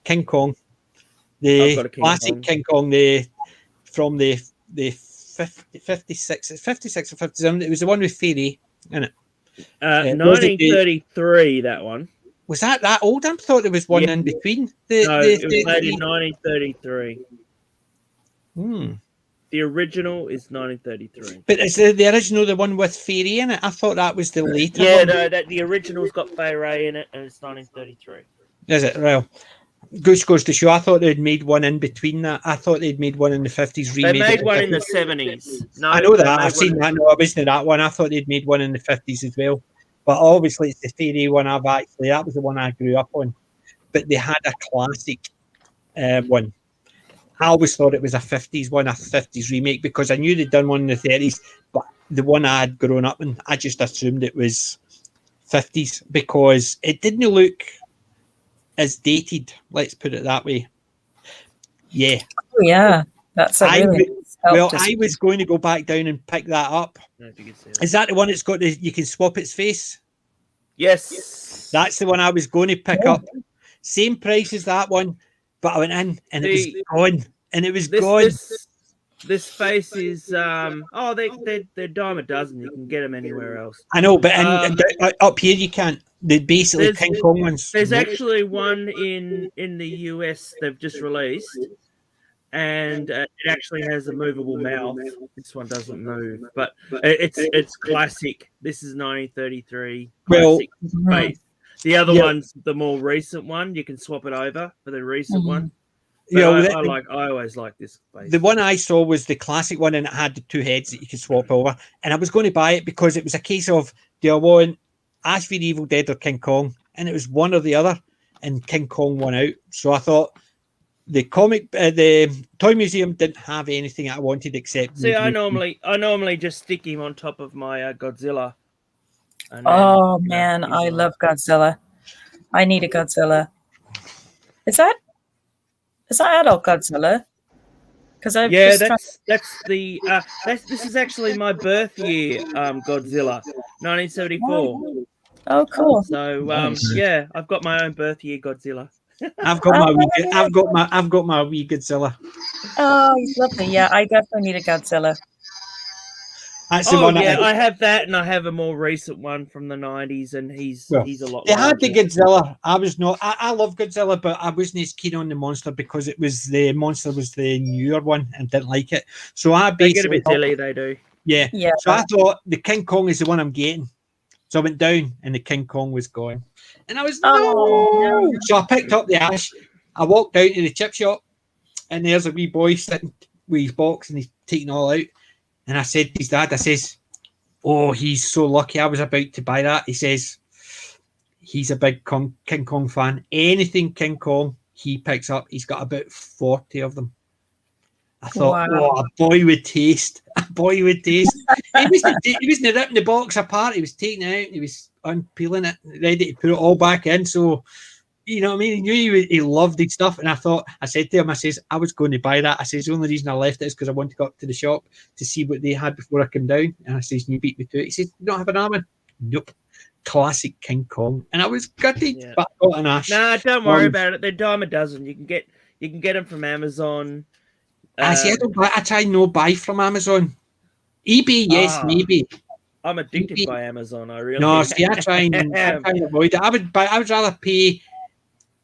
King Kong, the classic King Kong, from the 56 or 57. It was the one with Fairy in it. 1933. That one was that old. I thought there was one in between. It was made in 1933. The original is 1933. But is the original the one with Fairy in it? I thought that was the later one. No, the original's got Fairy in it, and it's 1933. Is it? Well, Goose goes to show. I thought they'd made one in between that. I thought they'd made one in the 50s. They made one in the 70s. No, I know that. I've seen that. No, I wasn't that one. I thought they'd made one in the 50s as well. But obviously, it's the Fairy one that was the one I grew up on. But they had a classic one. I always thought it was a 50s one, a 50s remake, because I knew they'd done one in the 30s, but the one I had grown up in, I just assumed it was 50s because it didn't look as dated, let's put it that way. Yeah. Oh, yeah. That's I was going to go back down and pick that up. Is that the one that's got you can swap its face? Yes. That's the one I was going to pick up. Same price as that one. But I went in and it was gone. And it was gone. This face is they're dime a dozen. You can get them anywhere else. I know, but up here you can't. They're basically King Kong ones. There's actually one in the US they've just released, and it actually has a movable mouth. This one doesn't move, but it's classic. This is 1933. Classic face. The other one's the more recent one. You can swap it over for the recent one. But I always like this face. The one I saw was the classic one, and it had the two heads that you could swap over. And I was going to buy it because it was a case of, do I want Ash v Evil Dead or King Kong? And it was one or the other, and King Kong won out. So I thought the Toy Museum didn't have anything I wanted except. See, I normally just stick him on top of my Godzilla. Oh man, I love Godzilla. I need a Godzilla. Is that adult Godzilla? Because this is actually my birth year. Godzilla, 1974. Oh, cool. So I've got my own birth year Godzilla. I've got my wee Godzilla. Oh, he's lovely. Yeah, I definitely need a Godzilla. That's the one I have that, and I have a more recent one from the 90s, and he's a lot. They had the Godzilla. I was not. I love Godzilla, but I wasn't as keen on the monster because the monster was the newer one and didn't like it. So they get a bit silly. They do. Yeah. So I thought the King Kong is the one I'm getting. So I went down, and the King Kong was gone, and I was no. So I picked up the Ash. I walked out to the chip shop, and there's a wee boy sitting with his box, and he's taking all out. And I said to his dad, I says, oh, he's so lucky I was about to buy that. He says, he's a big King Kong fan. Anything King Kong, he picks up. He's got about 40 of them. I thought, Wow. a boy would taste. A boy would taste. He wasn't ripping the box apart. He was taking it out. He was unpeeling it, ready to put it all back in. So, you know what I mean? He knew he loved his stuff. And I said to him, I says, I was going to buy that. I says, the only reason I left it is because I wanted to go up to the shop to see what they had before I came down. And I says, you beat me to it. He says, you don't have an arm? Nope. Classic King Kong. And I was gutted, but I got an ash. Nah, don't worry about it. They're dime a dozen. You can get them from Amazon. I try no buy from Amazon. eBay, yes, maybe. I'm addicted by Amazon. I really see. I try and avoid it. I would rather pay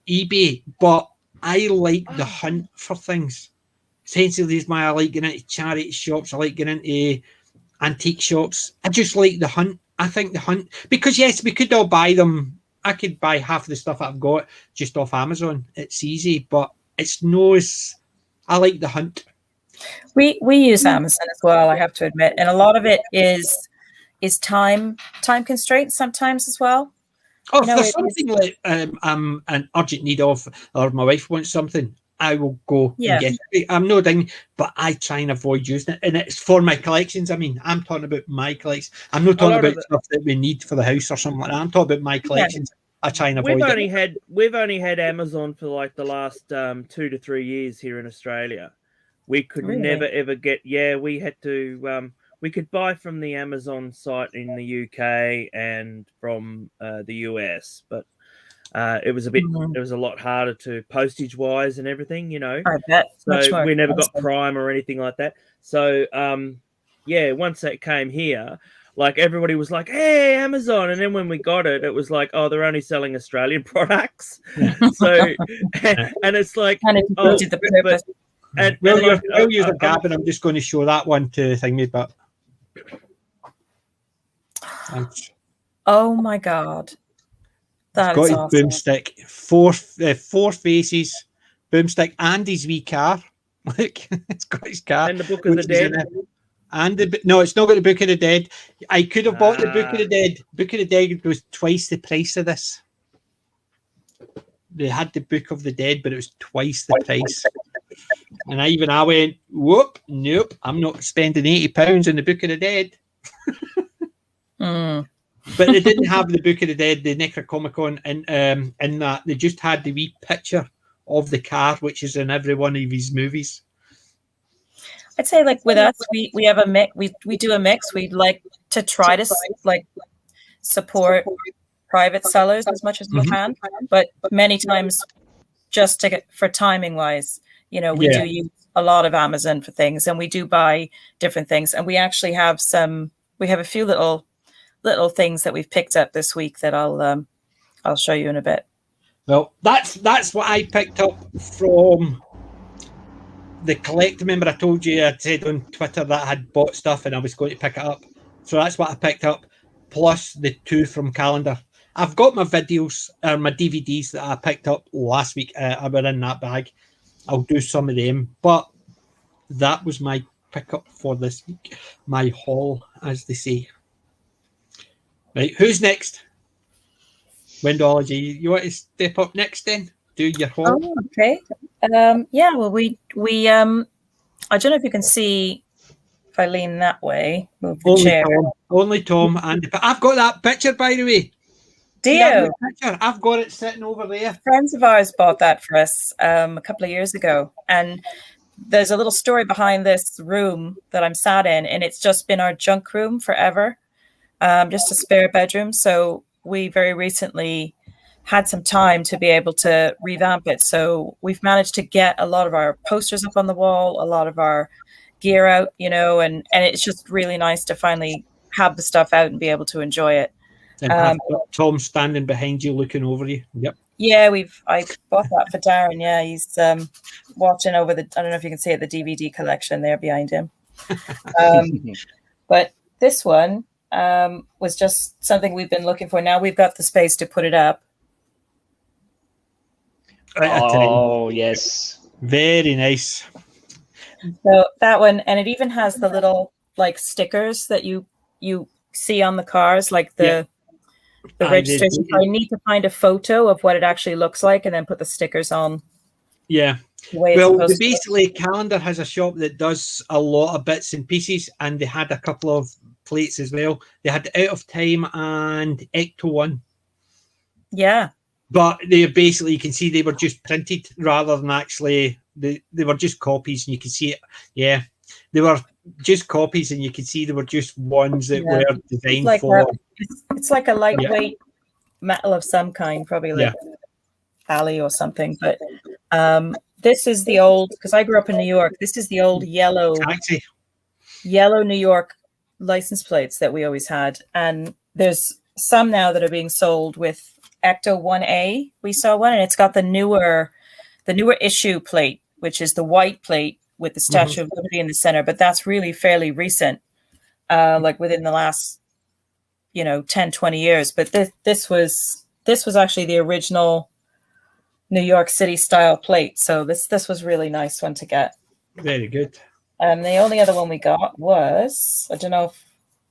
eBay, but I like the hunt for things. Essentially, is why I like getting into charity shops. I like getting into antique shops. I just like the hunt. I think the hunt, because yes, we could all buy them. I could buy half of the stuff I've got just off Amazon. It's easy, but it's no. I like the hunt. We use Amazon as well, I have to admit, and a lot of it is time constraints sometimes as well. Oh, if there's something like I'm an urgent need of, or my wife wants something, I will go and get it. I'm no ding, but I try and avoid using it, and it's for my collections. I mean, I'm talking about my collections. I'm not talking about stuff that we need for the house or something like that. I'm talking about my collections. I try and avoid it. We've only had Amazon for like the last 2 to 3 years here in Australia. We could never ever get. Yeah, we had to. We could buy from the Amazon site in the UK and from the US, but it was a lot harder to postage wise and everything, you know. I bet. So we never got Prime or anything like that. So once that came here, like everybody was like, "Hey, Amazon!" And then when we got it, it was like, "Oh, they're only selling Australian products." So and it's like, the purpose. And you're gabbing. I'm just going to show that one to thingy, but. Oh my god, that's got his awesome. Boomstick, four faces, boomstick, and his wee car. Look, it's got his car and the Book of the Dead. No, it's not got the Book of the Dead. I could have bought the Book of the Dead. Book of the Dead was twice the price of this. They had the Book of the Dead, but it was twice the price. And I went, whoop, nope, I'm not spending £80 on the Book of the Dead. But they didn't have the Book of the Dead, the Necronomicon, in that. They just had the wee picture of the car, which is in every one of his movies. I'd say, like, with us, we have a mix. We do a mix. We'd like to try to support private sellers as much as we can, but many times just for timing wise, you know, we do use a lot of Amazon for things, and we do buy different things, and we actually have a few little things that we've picked up this week that I'll show you in a bit. Well, that's what I picked up from the collect. Remember, I told you, I said on Twitter that I had bought stuff and I was going to pick it up. So that's what I picked up, plus the 2 from Calendar. I've got my videos, my DVDs that I picked up last week. I were in that bag. I'll do some of them, but that was my pickup for this week. My haul, as they say. Right, who's next? Windology, you want to step up next then? Do your haul? Oh, okay. Well, we I don't know if you can see if I lean that way, move the chair. Only Tom, and I've got that picture, by the way. Do you? I've got it sitting over there. Friends of ours bought that for us a couple of years ago, and there's a little story behind this room that I'm sat in, and it's just been our junk room forever, just a spare bedroom. So we very recently had some time to be able to revamp it. So we've managed to get a lot of our posters up on the wall, a lot of our gear out, you know, and it's just really nice to finally have the stuff out and be able to enjoy it. And Tom standing behind you, looking over you. Yep. Yeah, I bought that for Darren. Yeah, he's watching over I don't know if you can see it, the DVD collection there behind him. But this one was just something we've been looking for. Now we've got the space to put it up. Oh, yes. Very nice. So that one, and it even has the little like stickers that you see on the cars, like the registration. I need to find a photo of what it actually looks like and then put the stickers on. Yeah. the way it's Well, supposed to. basically, Calendar has a shop that does a lot of bits and pieces, and they had a couple of plates as well. They had Out of Time and Ecto One. Yeah. But they basically, you can see they were just printed rather than actually, they were just copies, and you can see it. Yeah, they were just copies, and you can see they were just ones that were designed for. It's like a lightweight metal of some kind, probably like Ali or something. But this is the old, because I grew up in New York. This is the old yellow New York license plates that we always had, and there's some now that are being sold with Ecto 1A. We saw one, and it's got the newer issue plate, which is the white plate with the Statue of Liberty in the center. But that's really fairly recent, like within the last 10, 20 years. But this was actually the original New York City style plate. So this was really nice one to get. Very good. The only other one we got was, I don't know if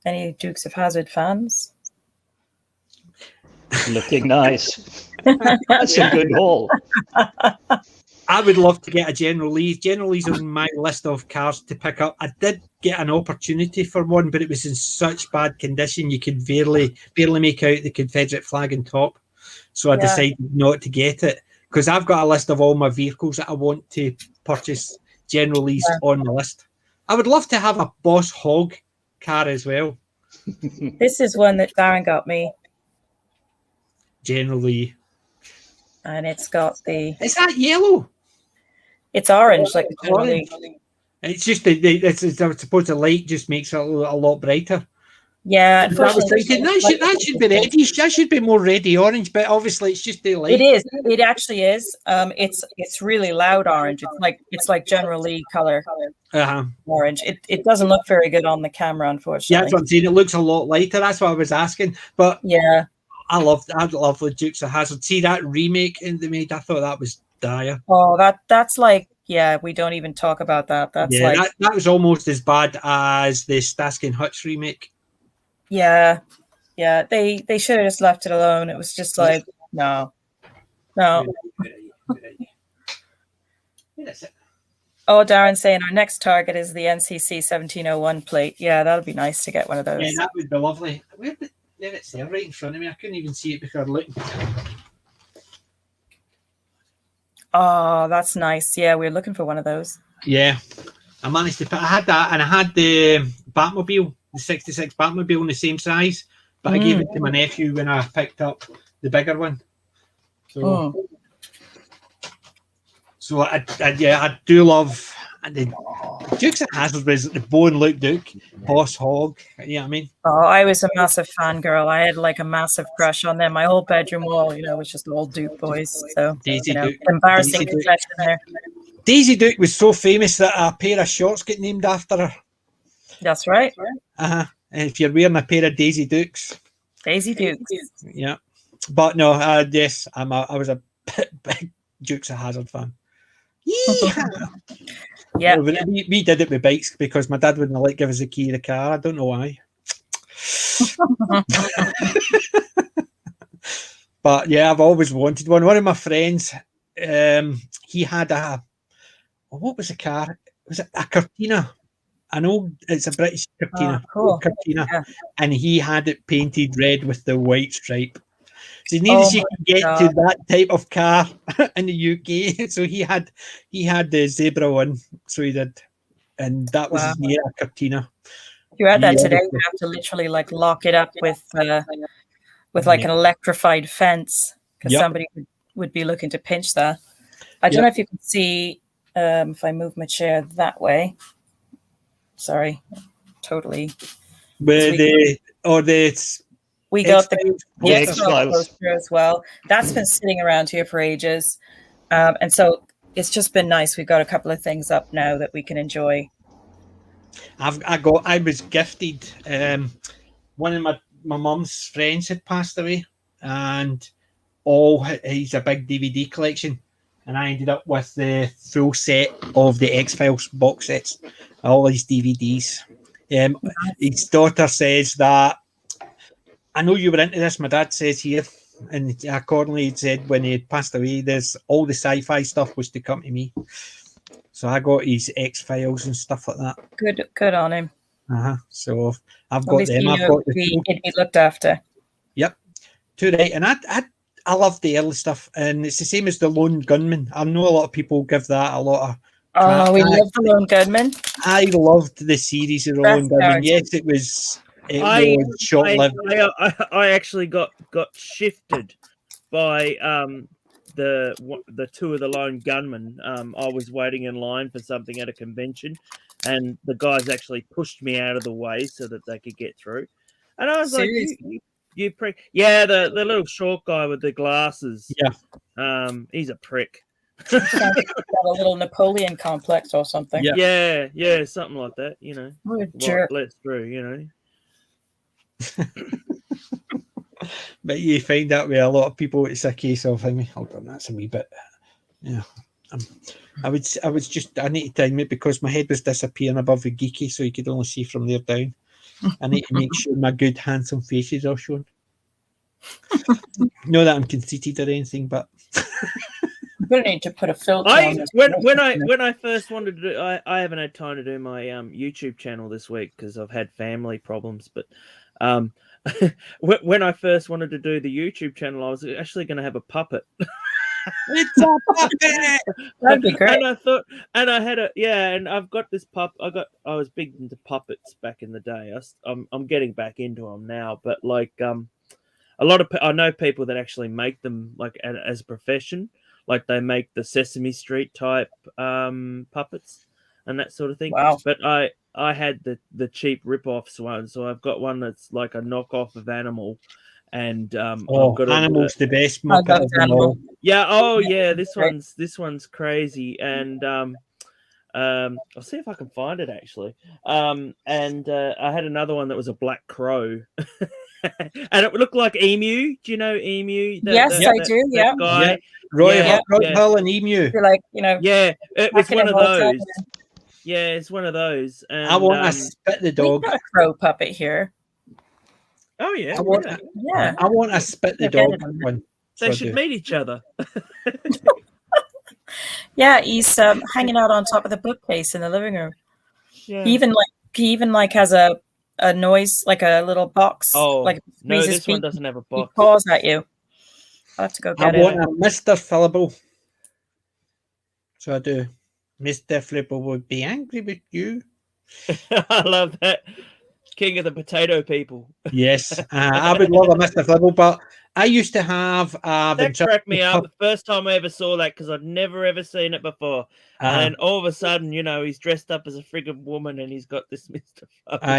any Dukes of Hazzard fans. Looking nice. That's a good haul. I would love to get a General Lee. General Lee's on my list of cars to pick up. I did get an opportunity for one, but it was in such bad condition you could barely make out the Confederate flag on top. So I decided not to get it, because I've got a list of all my vehicles that I want to purchase. General Lee's on the list. I would love to have a Boss Hog car as well. This is one that Darren got me. General Lee. And it's got the... Is that yellow? It's orange, like the General Lee. It's just, I suppose the light just makes it a lot brighter. Yeah, I was thinking that should be reddish. That should be more reddy orange, but obviously it's just the light. It is. It actually is. It's really loud orange. It's like GeneralLee color orange. It doesn't look very good on the camera, unfortunately. Yeah, that's what I'm saying. It looks a lot lighter. That's what I was asking. But yeah, I love the Dukes of Hazzard. See that remake they made? I thought that was dire. Oh, that's like, yeah, we don't even talk about that. That's that was almost as bad as the Starsky and Hutch remake. Yeah, they should have just left it alone. It was just like, no. Oh, Darren's saying our next target is the NCC 1701 plate. Yeah, that would be nice to get one of those. Yeah, that would be lovely. There it's there, right in front of me. I couldn't even see it before looking. Oh, that's nice. Yeah, we were looking for one of those. Yeah, I managed to. I had that, and I had the Batmobile. The 66 Batmobile in the same size, but I gave it to my nephew when I picked up the bigger one. So I do love the Dukes of Hazzard was the Bone Luke Duke, Boss Hog. You know what I mean? Oh, I was a massive fangirl. I had like a massive crush on them. My whole bedroom wall, was just all Duke boys. So Duke, embarrassing confession there. Daisy Duke was so famous that a pair of shorts get named after her. That's right. And if you're wearing a pair of Daisy Dukes. Yeah. But no, yes, I was a big Dukes of Hazzard fan. Yeah. We did it with bikes because my dad wouldn't give us the key of the car. I don't know why. But yeah, I've always wanted one. One of my friends, he had what was the car? Was it a Cortina? I know it's a British Cortina, and he had it painted red with the white stripe. So near as you can get to that type of car in the UK. So he had the zebra one, so he did, and that was near a Cortina. If you had that today, you have to literally lock it up with an electrified fence because somebody would be looking to pinch that. I don't know if you can see if I move my chair that way. Sorry, totally. We got the X-Files poster as well. That's been sitting around here for ages, and so it's just been nice. We've got a couple of things up now that we can enjoy. I was gifted. One of my mum's friends had passed away, and he's a big DVD collection, and I ended up with the full set of the X-Files box sets. All these DVDs. His daughter says that, I know you were into this, my dad says here, And accordingly, he said when he had passed away, there's all the sci-fi stuff was to come to me. So I got his X-Files and stuff like that. Good on him. So I've At got least them. you I've know got the it'd be looked after. Yep. Too right. And I love the early stuff. And it's the same as the Lone Gunman. I know a lot of people give that a lot of crap. We love the Lone Gunman. I loved the series of the Lone Gunman. Yes, it was short-lived. I actually got shifted by the two of the Lone Gunmen. I was waiting in line for something at a convention, and the guys actually pushed me out of the way so that they could get through. And I was Seriously? like, "You prick!" Yeah, the little short guy with the glasses. Yeah, he's a prick. Got a little Napoleon complex or something. Yeah, something like that. You know, What a jerk. Let's through. You know. But you find that with a lot of people, it's a case of, hold on, that's a wee bit, yeah. I need to time it because my head was disappearing above the geeky, so you could only see from there down. I need to make sure my good, handsome faces are shown. Not that I'm conceited or anything, but I'm gonna need to put a filter on this. When I first wanted to do, I haven't had time to do my YouTube channel this week because I've had family problems. But when I first wanted to do the YouTube channel, I was actually going to have a puppet. It's a puppet. That'd be great. And I thought, and I had and I've got this I was big into puppets back in the day. I'm getting back into them now, but like a lot of I know people that actually make them like as a profession. Like they make the Sesame Street type puppets and that sort of thing. Wow. But I had the cheap rip-offs one, so I've got one that's like a knockoff of Animal, and I've got Animal's the best Muppet of them all. Yeah, this one's crazy, and I'll see if I can find it actually. And I had another one that was a black crow. And it looked like Emu. Do you know Emu? Yes, I do. Yeah. Guy. Roy Hull and Emu. You're like, Yeah, it was one of those. Yeah, it's one of those. And, I want to spit the dog. We've got a crow puppet here. Oh yeah. I want to spit the dog one. They should meet each other. Yeah, he's hanging out on top of the bookcase in the living room. Yeah. He even has a noise, like a little box. Oh, like no, this one doesn't have a box. He paws at you. I'll have to go get I want it. a Mr. Phillipple. So I do. Mr. Phillipple would be angry with you. I love that. King of the potato people. Yes, I would love a Mr. Phillipple, but I used to have that cracked me up the first time I ever saw that because I'd never ever seen it before. And then all of a sudden, he's dressed up as a friggin' woman and he's got this Mr.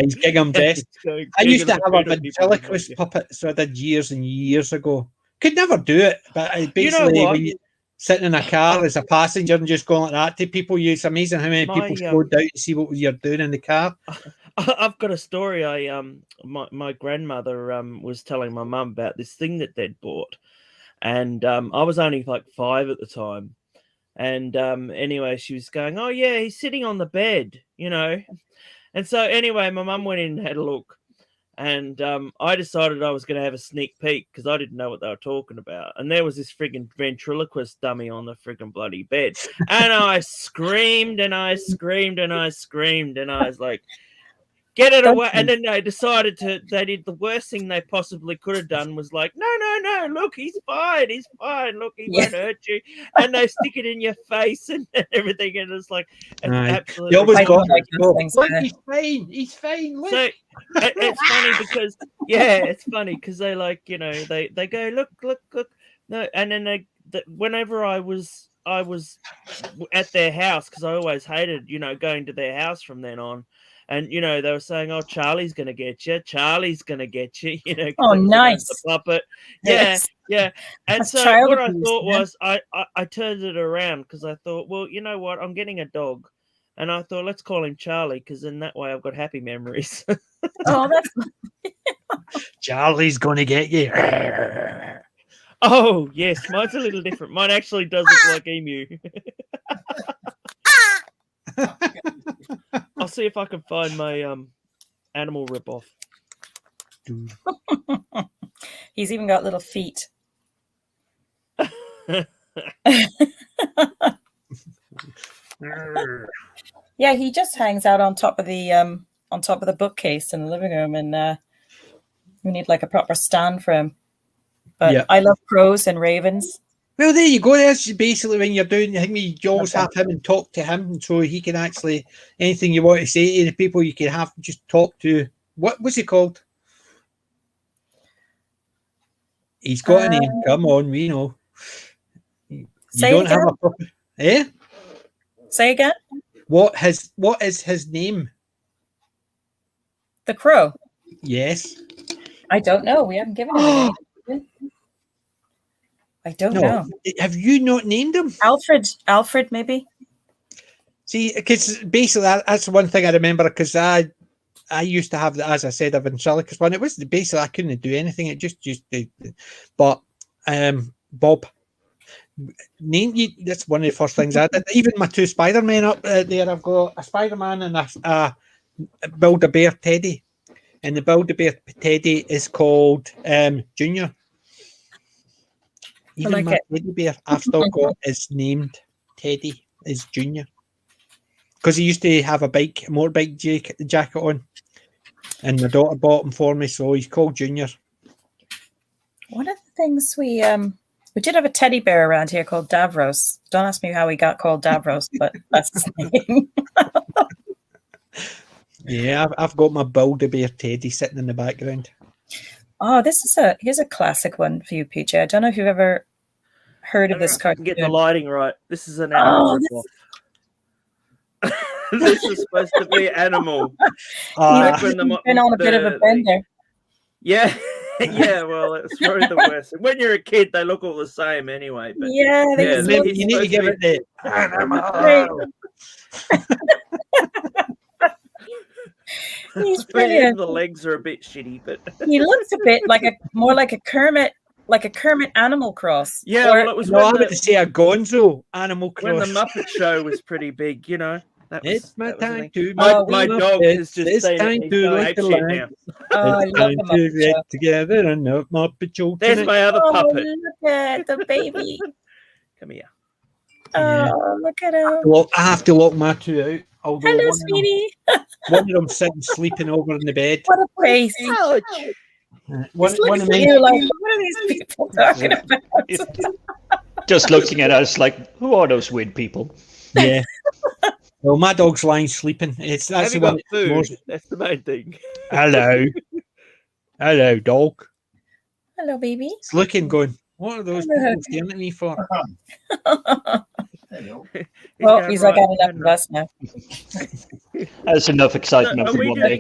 He's gingham dressed. I used to have a ventriloquist puppet, so I did years and years ago. Could never do it, but basically when you're sitting in a car as a passenger and just going like that to people, it's amazing how many people slowed down to see what you're doing in the car. I've got a story. My grandmother was telling my mum about this thing that they'd bought, and I was only like 5 at the time. And anyway, she was going, "Oh yeah, he's sitting on the bed," And so anyway, my mum went in and had a look, and I decided I was going to have a sneak peek because I didn't know what they were talking about. And there was this friggin' ventriloquist dummy on the friggin' bloody bed, and I screamed and I screamed and I screamed, and I was like, get it away. And then they decided they did the worst thing they possibly could have done was like, no, look, he's fine. Look, he won't hurt you. And they stick it in your face and everything. And it's like, absolutely. You always got look, he's fine. Look. So it's funny because they like, they go, look. No, and then whenever I was at their house, because I always hated, going to their house from then on. And, they were saying, oh, Charlie's going to get you. Charlie's going to get you. Oh, nice. The puppet. Yeah. And That's so what I thought was I turned it around because I thought, well, you know what? I'm getting a dog. And I thought, let's call him Charlie because in that way I've got happy memories. Oh, that's Charlie's going to get you. Oh, yes. Mine's a little different. Mine actually does look like Emu. I'll see if I can find my animal ripoff. He's even got little feet. Yeah, he just hangs out on top of the bookcase in the living room, and we need like a proper stand for him. But I love crows and ravens. Well, there you go. That's basically when you're doing. I think you always have him and talk to him, so he can actually anything you want to say to the people, you can have just talk to. What's he called? He's got a name. Come on, we know. You don't have a proper. Say again. What is his name? The crow. Yes. I don't know. We haven't given him a name. I don't know. Have you not named him? Alfred, maybe. See, because basically that's one thing I remember, because I used to have, as I said, a ventriloquist one. It was basically I couldn't do anything. It just but Bob. That's one of the first things I did. Even my two Spider-Men up there, I've got a Spider-Man and a Build-A-Bear Teddy. And the Build-A-Bear Teddy is called Junior. Even like my teddy bear I've still got is named Teddy, is Junior. Because he used to have a motorbike jacket on. And my daughter bought him for me, so he's called Junior. One of the things we did have a teddy bear around here called Davros. Don't ask me how he got called Davros, but that's his name. Yeah, I've got my Build-A-Bear Teddy sitting in the background. Oh, here's a classic one for you, PJ. I don't know if you've ever heard of this cartoon. Get the lighting right. This is an animal. This is supposed to be animal. He's been on a bit of a bender. Yeah. Yeah, well, it's probably the worst. When you're a kid, they look all the same anyway. But you need to give it the animal. He's brilliant. The legs are a bit shitty, but he looks a bit more like a Kermit Animal Cross. Yeah, well, it was. I would say a Gonzo Animal Cross. When the Muppet Show was pretty big, you know. It's my time to. My dog has just it's time to let the line. I love the Muppet Show. Together and the Muppet Show. There's my other puppet. Look at the baby. Come here. Oh, look at him. Well, I have to lock my two out. Hello, sweetie. One of them sitting sleeping over in the bed. What a face. One of you like, what are these people talking about? Just looking at us like, who are those weird people? Yeah. Well, my dog's lying sleeping. That's the one. Food. That's the main thing. Hello, dog. Hello, baby. It's looking, going, what are those people staring at me for? Well, he's like, got enough of us now. That's enough excitement for one day.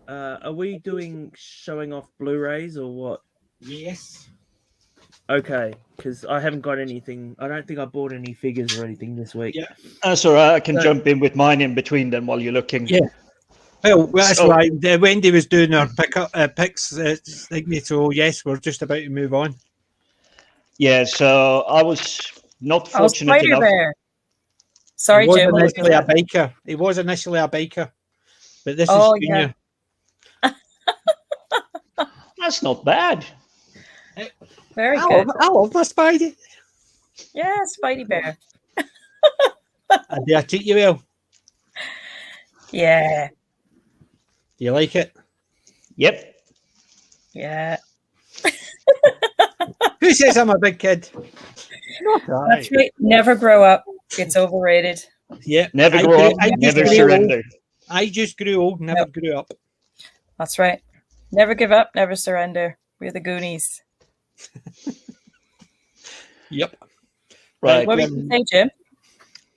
Are we doing showing off Blu-rays or what? Yes. Okay, because I haven't got anything. I don't think I bought any figures or anything this week. Yeah. That's all right. I can jump in with mine in between them while you're looking. Yeah. Well, that's right. Wendy was doing her picks. So yes, we're just about to move on. Yeah. So I was not fortunate enough. Bear. Sorry, Jim. He was initially a biker, but this is Junior. Yeah. That's not bad. Very good. I love my Spidey. Yeah, Spidey Bear. Did I treat you well? Yeah. Do you like it? Yep. Yeah. Who says I'm a big kid? That's right. Never grow up. It's overrated. Yeah. Never grow up. Never surrender. I just grew old, never grew up. That's right. Never give up, never surrender. We're the Goonies. Yep. Right. What were you saying, Jim?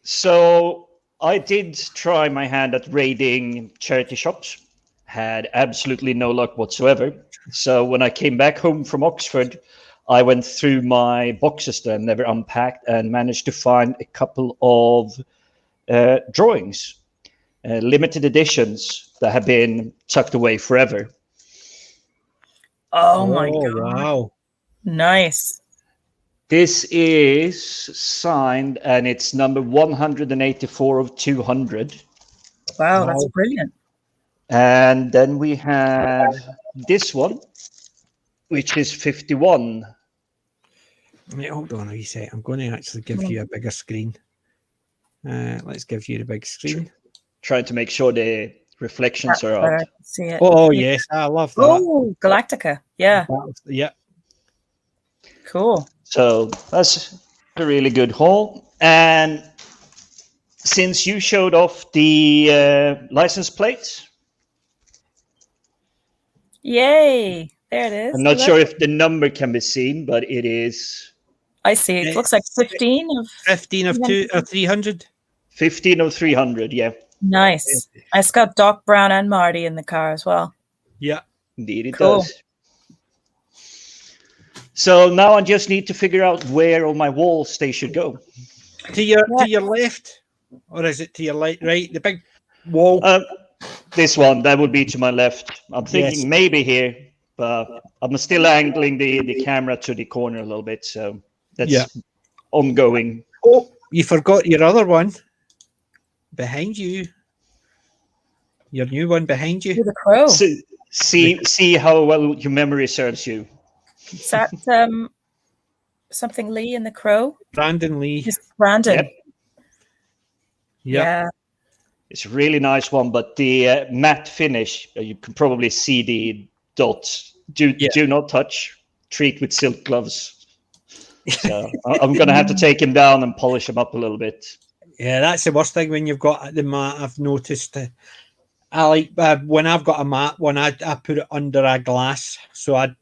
So I did try my hand at raiding charity shops. Had absolutely no luck whatsoever. So when I came back home from Oxford, I went through my boxes that I never unpacked and managed to find a couple of drawings, limited editions that have been tucked away forever. Oh my God. Wow. Nice. This is signed and it's number 184 of 200. Wow, that's brilliant. And then we have this one, which is 51 Wait, hold on a sec. I'm going to actually give you a bigger screen. Let's give you the big screen. Trying to make sure the reflections are Better out. see it. Oh, yes. I love that. Oh, Galactica. Yeah. Yeah. Cool. So that's a really good haul. And since you showed off the license plates, Yay. There it is. I'm not Look. sure if the number can be seen, but it is I see. It looks like 15 of 15 of 300. 15 of 300. Yeah, Nice. It's got Doc Brown and Marty in the car as well. Yeah. indeed it Cool. does. So now I just need to figure out where on my walls they should go. To your left, or is it to your right? The big wall. This one, that would be to my left. I'm thinking maybe here, but I'm still angling the camera to the corner a little bit, so that's ongoing. Oh, you forgot your other one behind you. Your new one behind you. The Crow. See how well your memory serves you. Is that something Lee in the Crow? Brandon Lee. It's Brandon. Yep. Yeah. It's a really nice one, but the matte finish, you can probably see the dots. Do not touch. Treat with silk gloves. So I'm going to have to take him down and polish him up a little bit. Yeah, that's the worst thing when you've got the matte. I've noticed. I like when I've got a matte one, I put it under a glass, so I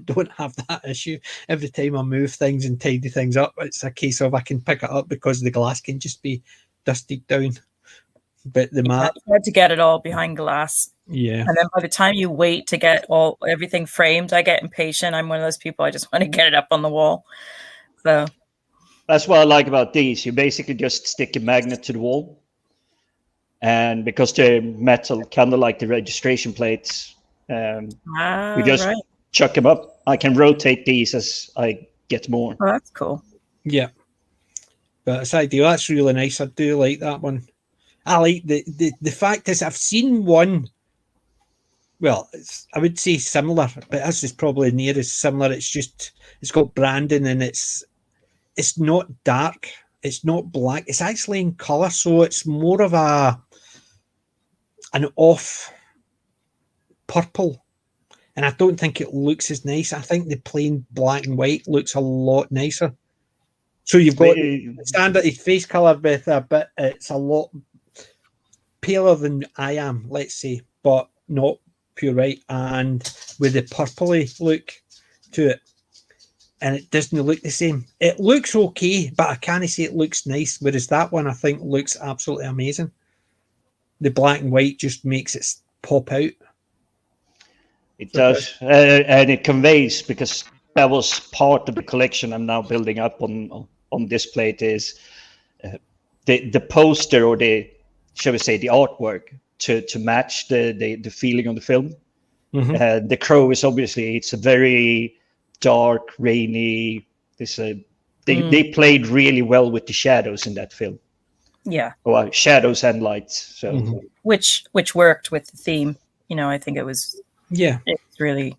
don't have that issue. Every time I move things and tidy things up, it's a case of I can pick it up because the glass can just be dusted down. But the matte, it's hard to get it all behind glass. Yeah. And then by the time you wait to get everything framed, I get impatient. I'm one of those people, I just want to get it up on the wall. So that's what I like about these. You basically just stick a magnet to the wall. And because they're metal, kind of like the registration plates, we just chuck them up. I can rotate these as I get more. Oh, that's cool. Yeah. But it's ideal. That's really nice. I do like that one. I like the fact is I've seen one. Well, I would say similar, but this is probably near as similar. It's got branding and it's not dark. It's not black. It's actually in color, so it's more of an off purple. And I don't think it looks as nice. I think the plain black and white looks a lot nicer. So you've got standard face color with a bit. It's a lot paler than I am, let's say, but not pure white, and with the purpley look to it. And it doesn't look the same. It looks okay, but I can't say it looks nice. Whereas that one, I think, looks absolutely amazing. The black and white just makes it pop out. It does, and it conveys, because that was part of the collection I'm now building up on this plate, is the poster, or shall we say, the artwork to match the feeling of the film. Mm-hmm. The Crow is obviously, it's a very dark, rainy. They played really well with the shadows in that film. Yeah. Well, shadows and lights. So which worked with the theme. You know, I think it was. Yeah. It's really.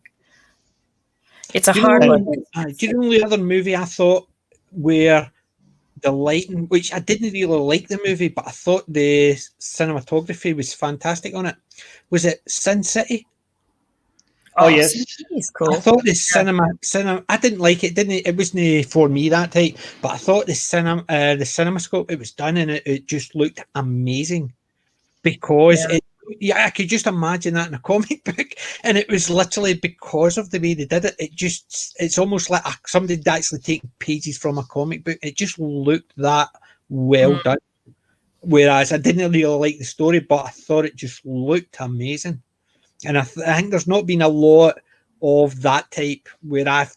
It's a hard one. Do you know the other movie I thought where the lighting, which I didn't really like the movie, but I thought the cinematography was fantastic on it. Was it Sin City? Oh yes, it's cool. I thought the cinema. I didn't like it. It wasn't for me that type. But I thought the CinemaScope it was done, and it just looked amazing because I could just imagine that in a comic book, and it was literally because of the way they did it. It's almost like somebody had actually taken pages from a comic book. It just looked that well done. Whereas I didn't really like the story, but I thought it just looked amazing. And I think there's not been a lot of that type where I've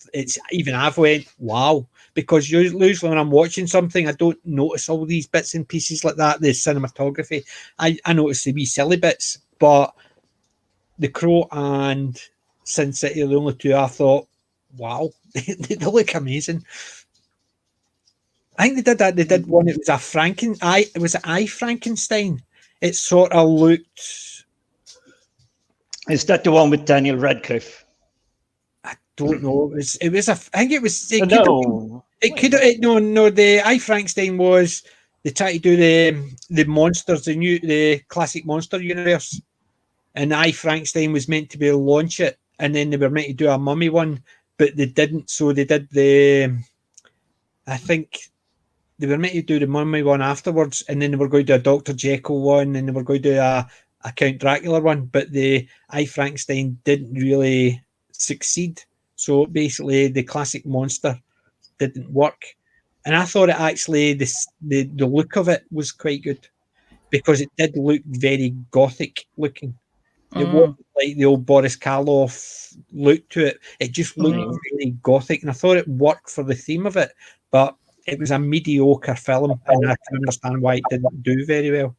went, wow, because usually when I'm watching something, I don't notice all these bits and pieces like that. The cinematography, I notice the wee silly bits, but The Crow and Sin City are the only two I thought, wow, they look amazing. I think they did that. They did one. It was a Frankenstein. It sort of looked. Is that the one with Daniel Radcliffe? don't know. It was I think it was. It could. No. The I Frankenstein was they tried to do the monsters, the classic monster universe, and I Frankenstein was meant to be launch it, and then they were meant to do a mummy one, but they didn't. So they did I think they were meant to do the mummy one afterwards, and then they were going to do a Dr. Jekyll one, and they were going to do a Count Dracula one, but the I Frankenstein didn't really succeed. So basically, the classic monster didn't work, and I thought it actually the look of it was quite good because it did look very gothic looking. It wasn't like the old Boris Karloff look to it. It just looked really gothic, and I thought it worked for the theme of it, but it was a mediocre film, and I can understand why it didn't do very well.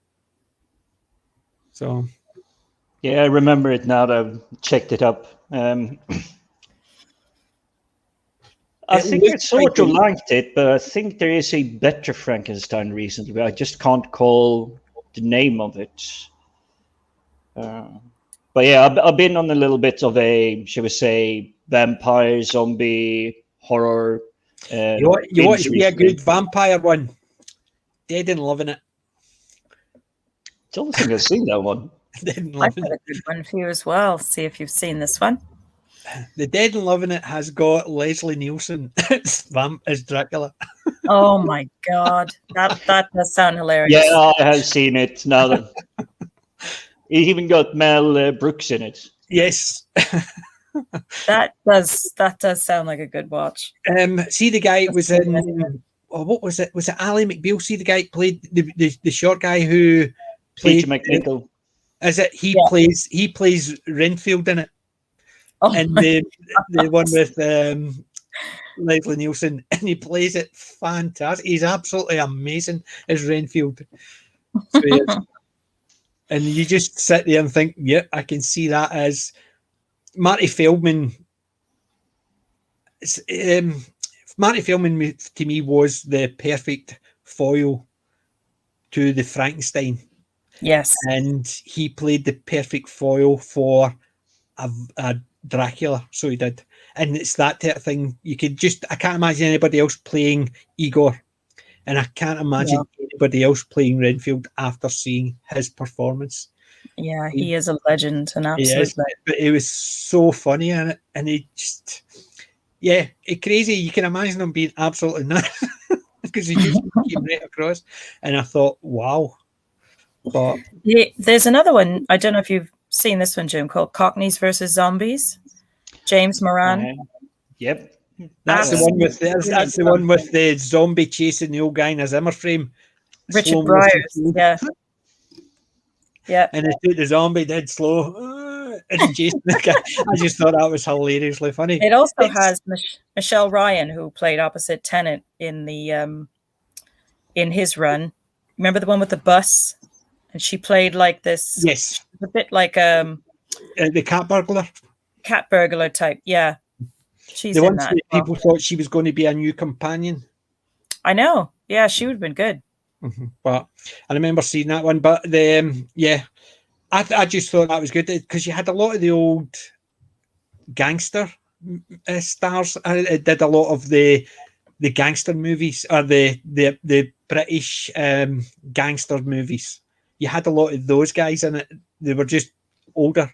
So, yeah, I remember it now that I've checked it up. I think I sort of liked it, but I think there is a better Frankenstein recently, but I just can't call the name of it. But yeah, I've been on a little bit of a, shall we say, vampire, zombie, horror. You want to see a good vampire one? Dead and Loving It. I don't think I've seen that one. I've got a good one for you as well. See if you've seen this one. The Dead and Loving It has got Leslie Nielsen as Dracula. Oh my God, that does sound hilarious. Yeah, I have seen it now. That it even got Mel Brooks in it. Yes. That does sound like a good watch. See the guy was in. Oh, what was it? Was it Ally McBeal? See the guy played the short guy who played Peter McNichol. Is it he plays Renfield in it? Oh, and the one with Leslie Nielsen, and he plays it fantastic. He's absolutely amazing as Renfield. So and you just sit there and think, yeah, I can see that as Marty Feldman. Marty Feldman to me was the perfect foil to the Frankenstein. Yes, and he played the perfect foil for a Dracula, so he did. And it's that type of thing. I can't imagine anybody else playing Igor, and I can't imagine anybody else playing Renfield after seeing his performance. Yeah, he is a legend, an absolute legend. But it was so funny in it, and he just, it's crazy. You can imagine him being absolutely nuts because he just came right across, and I thought, wow. But there's another one. I don't know if you've seen this one, Jim, called Cockneys versus Zombies. James Moran. Yep. That's the one with the one with the zombie chasing the old guy in a Zimmer frame. Richard Briers. Yeah. Yeah. And the zombie dead slow. And chasing the guy. I just thought that was hilariously funny. It also has Michelle Ryan, who played opposite Tennant in the in his run. Remember the one with the bus? And she played like this. Yes. A bit like the cat burglar. Cat burglar type, yeah. She's the in ones that. that people thought she was going to be a new companion. I know. Yeah, she would have been good. Mm-hmm. But I remember seeing that one. But I just thought that was good because you had a lot of the old gangster stars. It did a lot of the gangster movies or the British gangster movies. You had a lot of those guys in it. They were just older,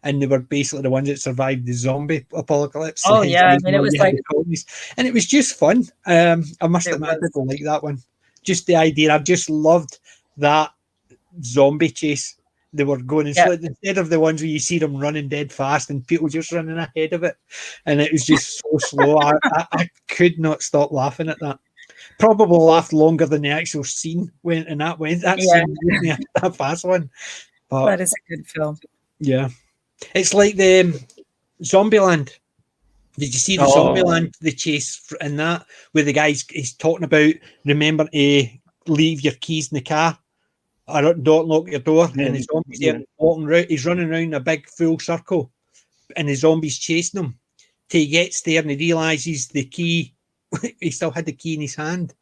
and they were basically the ones that survived the zombie apocalypse. Oh yeah, I mean it was like, and it was just fun. I must admit, I didn't like that one. Just the idea. I just loved that zombie chase. They were going instead of the ones where you see them running dead fast and people just running ahead of it, and it was just so slow. I could not stop laughing at that. Probably laughed longer than the actual scene went, and that scene that fast one. But that is a good film. Yeah, it's like the Zombieland. Did you see the Zombieland, the chase in that, where the guy's he's talking about remember to leave your keys in the car, or don't lock your door, and the zombies there walking around. He's running around a big full circle, and the zombies chasing him. Till he gets there and he realizes the key. He still had the key in his hand,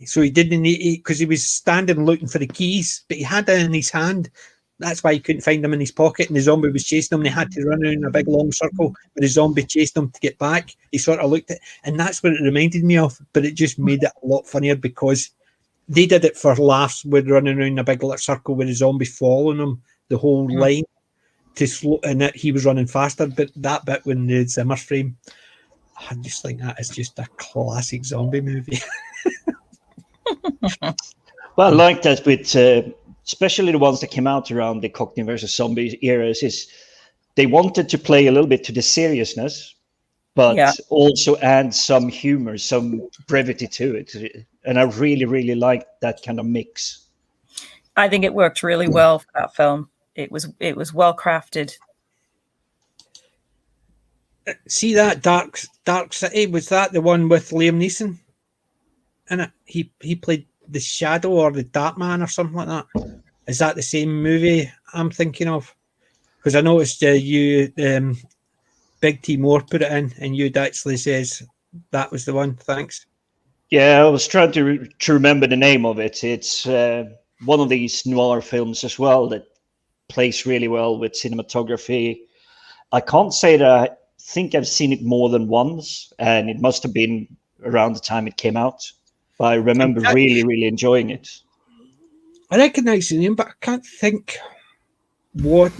so he didn't need because he was standing looking for the keys, but he had it in his hand. That's why he couldn't find them in his pocket, and the zombie was chasing him. And he had to run around in a big long circle, but the zombie chased him to get back. He sort of looked at, and that's what it reminded me of. But it just made it a lot funnier because they did it for laughs, with running around in a big circle with the zombie following him the whole line to slow, and that he was running faster. But that bit when the Zimmer frame, I just think that is just a classic zombie movie. Well, I like that with especially the ones that came out around the Cockney versus Zombie eras, is they wanted to play a little bit to the seriousness, but also add some humor, some brevity to it. And I really, really liked that kind of mix. I think it worked really well for that film. It was well crafted. See that Dark City, was that the one with Liam Neeson in it? He played the Shadow or the Dark Man or something like that. Is that the same movie I'm thinking of? Because I noticed you, Big T Moore put it in, and you'd actually says that was the one. Thanks. Yeah, I was trying to remember the name of it. It's one of these noir films as well that plays really well with cinematography. I can't say that I think I've seen it more than once, and it must have been around the time it came out. But I remember really, really enjoying it. I recognise the name, but I can't think what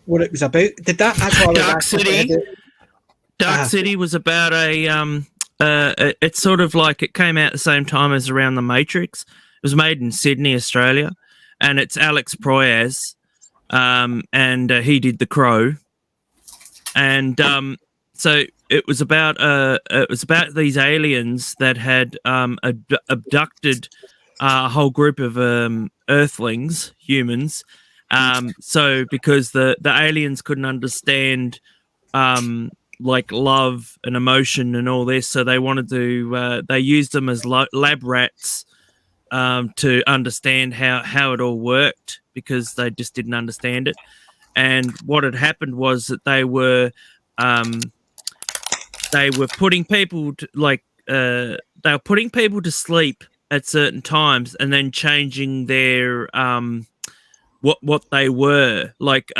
it was about. Did that actually Dark City? Dark City was about a it's sort of like it came out at the same time as around The Matrix. It was made in Sydney, Australia, and it's Alex Proyas, and he did The Crow, and so it was about these aliens that had abducted a whole group of Earthlings, humans. So because the aliens couldn't understand like love and emotion and all this, so they wanted to they used them as lab rats to understand how it all worked, because they just didn't understand it. And what had happened was that they were putting people to, they were putting people to sleep at certain times and then changing their what they were like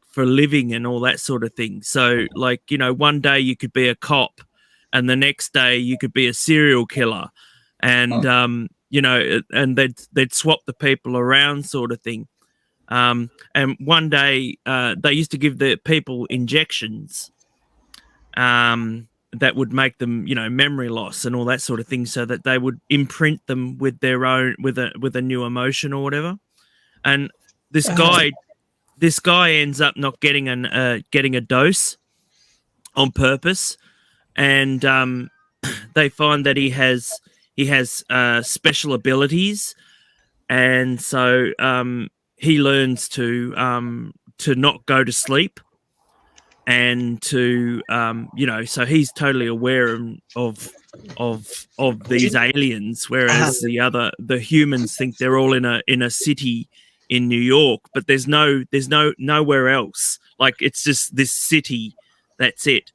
for living and all that sort of thing. So like, you know, one day you could be a cop and the next day you could be a serial killer, and you know, and they'd swap the people around, sort of thing. And one day they used to give the people injections that would make them, you know, memory loss and all that sort of thing, so that they would imprint them with their own with a new emotion or whatever. And this guy ends up not getting a dose on purpose, and they find that he has special abilities, and so he learns to not go to sleep, and to you know, so he's totally aware of these aliens, whereas the humans think they're all in a city in New York, but there's nowhere else. Like, it's just this city, that's it.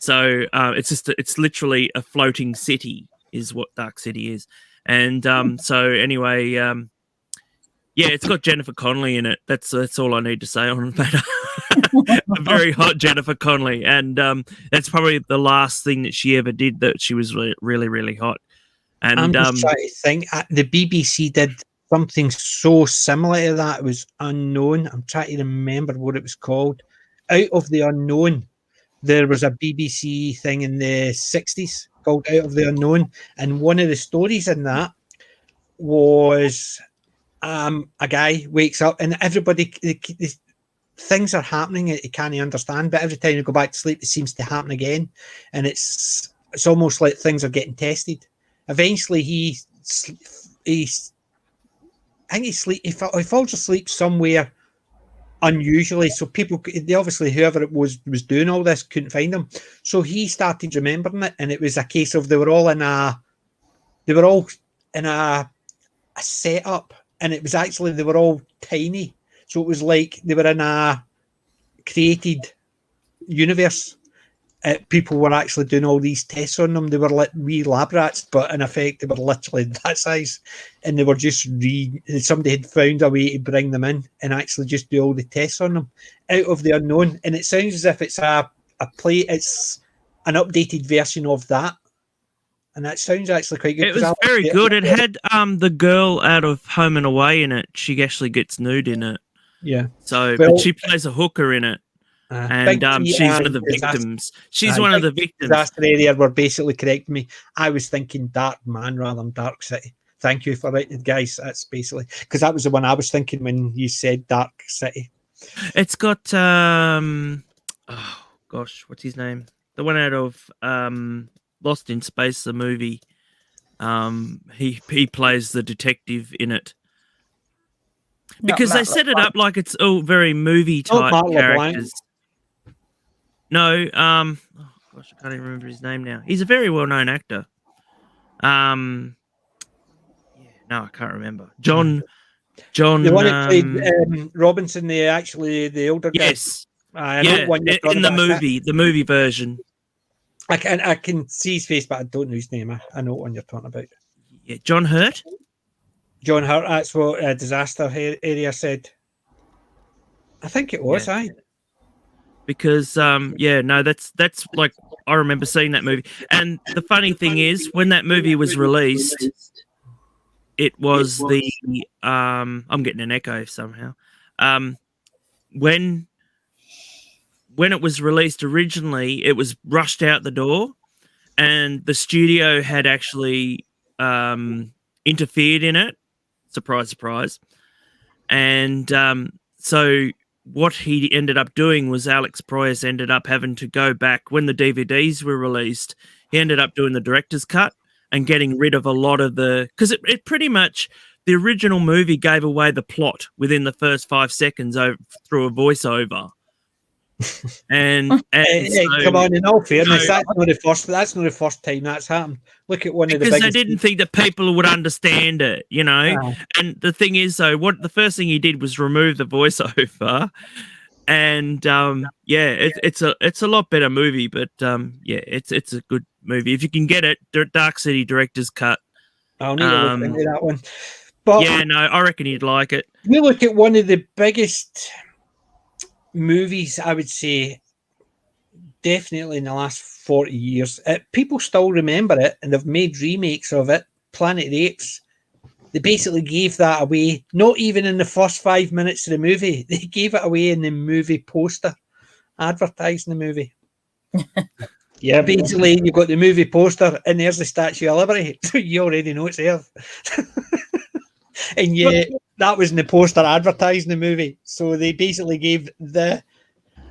So it's literally a floating city is what Dark City is. And so anyway, yeah, it's got Jennifer Connelly in it. That's all I need to say on that. A very hot Jennifer Connelly, and that's probably the last thing that she ever did that she was really, really hot. And I'm just trying to think. The BBC did something so similar to that. It was Unknown. I'm trying to remember what it was called. Out of the Unknown. There was a BBC thing in the 60s called Out of the Unknown, and one of the stories in that was a guy wakes up and everybody, things are happening he can't understand, but every time you go back to sleep it seems to happen again, and it's almost like things are getting tested. Eventually he falls asleep somewhere unusually, so people, obviously whoever it was doing all this couldn't find him, so he started remembering it, and it was a case of they were all in a setup, and it was actually they were all tiny, so it was like they were in a created universe, people were actually doing all these tests on them. They were like wee lab rats, but in effect they were literally that size, and they were just somebody had found a way to bring them in and actually just do all the tests on them out of the unknown. And it sounds as if it's it's an updated version of that, and that sounds actually quite good. It was very good. It had the girl out of Home and Away in it. She actually gets nude in it. Yeah. So, but she plays a hooker in it. And she's one of the victims. She's one of the victims. Disaster Area were basically correcting me. I was thinking Dark Man rather than Dark City. Thank you for it, guys. That's basically because that was the one I was thinking when you said Dark City. It's got oh gosh, what's his name? The one out of Lost in Space, the movie. He plays the detective in it. Because they set it up like it's all very movie type characters. No, oh gosh, I can't even remember his name now. He's a very well-known actor. No, I can't remember. John. The one that played Robinson, the older guy. Yes. In the movie version. I can see his face, but I don't know his name. I know what one you're talking about. Yeah, John Hurt. John Hurt. That's what Disaster Area said. I think it was. Because that's like I remember seeing that movie. And the funny thing is, when that movie was released, it was the I'm getting an echo somehow. When it was released originally, it was rushed out the door, and the studio had actually interfered in it. Surprise, surprise. And so what he ended up doing was Alex Proyas ended up having to go back when the DVDs were released. He ended up doing the director's cut and getting rid of a lot of because it pretty much, the original movie gave away the plot within the first 5 seconds through a voiceover. And so, come on, in all fairness, that's not the first time that's happened. Look at one of the biggest. Because they didn't think that people would understand it, you know. Wow. And the thing is, though, the first thing he did was remove the voiceover, and it's a lot better movie, but it's a good movie if you can get it. Dark City director's cut. I'll need to look into that one. But I reckon you'd like it. We look at one of the biggest movies, I would say, definitely in the last 40 years. People still remember it, and they've made remakes of it. Planet of the Apes. They basically gave that away, not even in the first 5 minutes of the movie. They gave it away in the movie poster, advertising the movie. Yeah, basically, you've got the movie poster, and there's the Statue of Liberty. So you already know it's there. And that was in the poster advertising the movie. So they basically gave the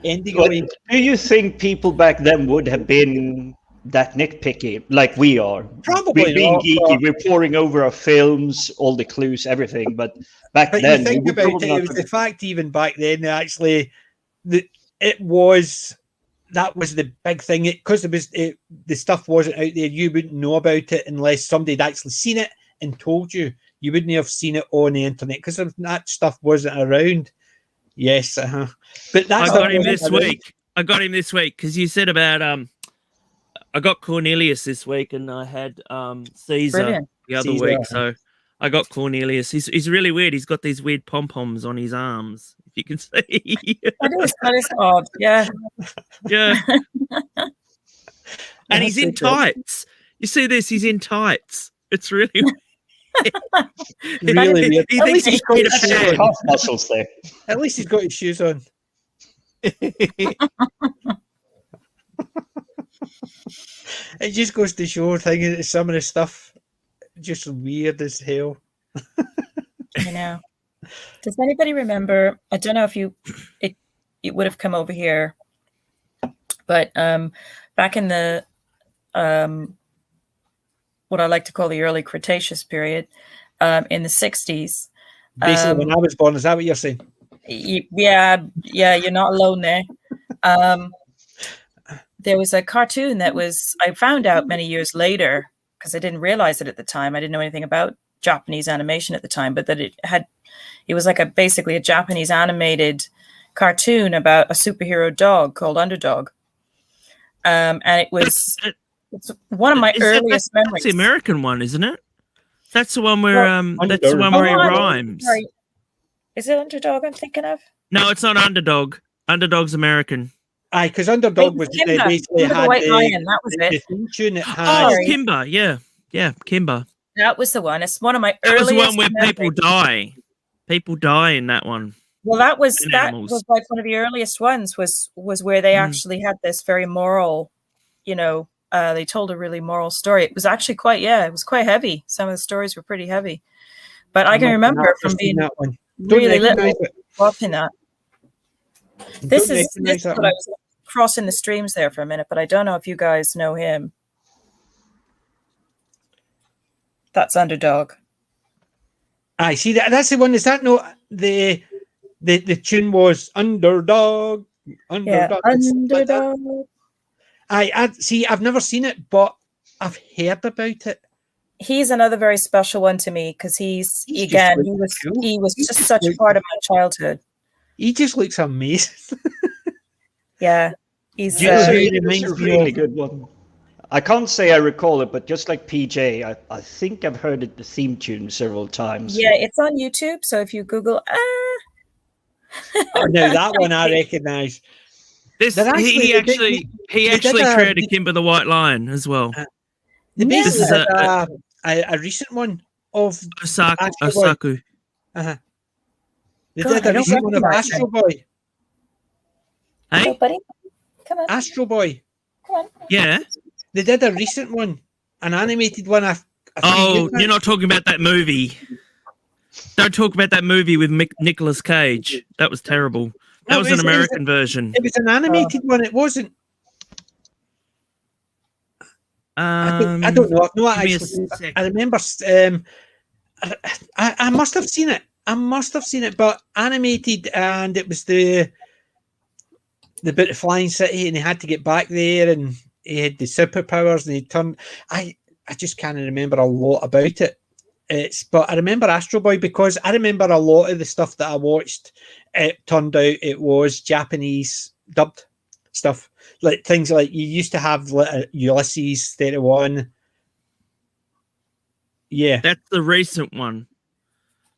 ending away. Do you think people back then would have been that nitpicky like we are? Probably being not, geeky, we're poring over our films, all the clues, everything. But then, you think about it, it was the fact even back then, actually, that was the big thing. Because the stuff wasn't out there, you wouldn't know about it unless somebody had actually seen it and told you. You wouldn't have seen it on the internet because that stuff wasn't around. Yes, but that's I got him this week. I got him this week because you said about I got Cornelius this week, and I had Caesar the other week. So I got Cornelius. He's really weird. He's got these weird pom poms on his arms. If you can see, that is odd. Yeah. And he's in tights. You see this? He's in tights. It's really weird. Really weird. He thinks he's got his calf muscles there. At least he's got his shoes on. It just goes to show some of the stuff just weird as hell. I know. Does anybody remember? I don't know if it would have come over here, but back in the what I like to call the early Cretaceous period, in the 60s. Basically, when I was born, is that what you're saying? Yeah, you're not alone there. There was a cartoon that I found out many years later, because I didn't realize it at the time. I didn't know anything about Japanese animation at the time, but that it was like basically a Japanese animated cartoon about a superhero dog called Underdog. and it was it's one of my earliest memories. That's the American one, isn't it? That's the one where that's the one Underdog. where he Oh, rhymes. Sorry. Is it Underdog I'm thinking of? No, it's not Underdog. Underdog's American. Aye, because Underdog was Kimber. they basically Kimber the had White Lion, that was the it. theme tune. It Oh, had Sorry. Kimber. Yeah, Kimber. That was the one. It's one of my That was earliest the one where people memories. die. People die in that one. Well, that was And animals. like one of the earliest ones was where they Mm. actually had this very moral, they told a really moral story. It was actually it was quite heavy. Some of the stories were pretty heavy. But I can remember from being that one. Don't really little recognise it. watching that. This Don't is recognise that what I one. was crossing the streams there for a minute, but I don't know if you guys know him. That's Underdog. Aye, see that's the one. Is that not the tune was Underdog? Yeah, Underdog. and stuff like that. Underdog. I see. I've never seen it, but I've heard about it. He's another very special one to me because he's He's again just he was cool. he was He's just just such a really part of my childhood. He just looks amazing. Yeah, he's Yeah, It's so a, it it's reminds a me really of- good one. I can't say I recall it, but just like PJ, I think I've heard it, the theme tune several times. yeah, it's on YouTube. So if you Google Oh, no, that one I recognise. This They're he actually- actually they did a- created Kimber the White Lion as well. They Yeah. basically This is did a recent one of Osaku. Astro Boy. Osaku. uh-huh. They God, did I a don't recent one of recognise Astro Boy. hello, Hey, buddy, come on, Astro Boy. come on. yeah. They did a recent one, an animated one. Oh, you're not talking about that movie. Don't talk about that movie with Nicolas Cage. That was terrible. That No, was it an was- American version. It was an animated one. It wasn't. I don't know. I've not give me a actually. second. I remember. I must have seen it. But animated, and it was the bit of Flying City, and he had to get back there, and he had the superpowers, and he turned. I just can't remember a lot about it. But I remember Astro Boy because I remember a lot of the stuff that I watched. It turned out it was Japanese dubbed stuff, like things like you used to have Ulysses 31. Yeah, That's the recent one.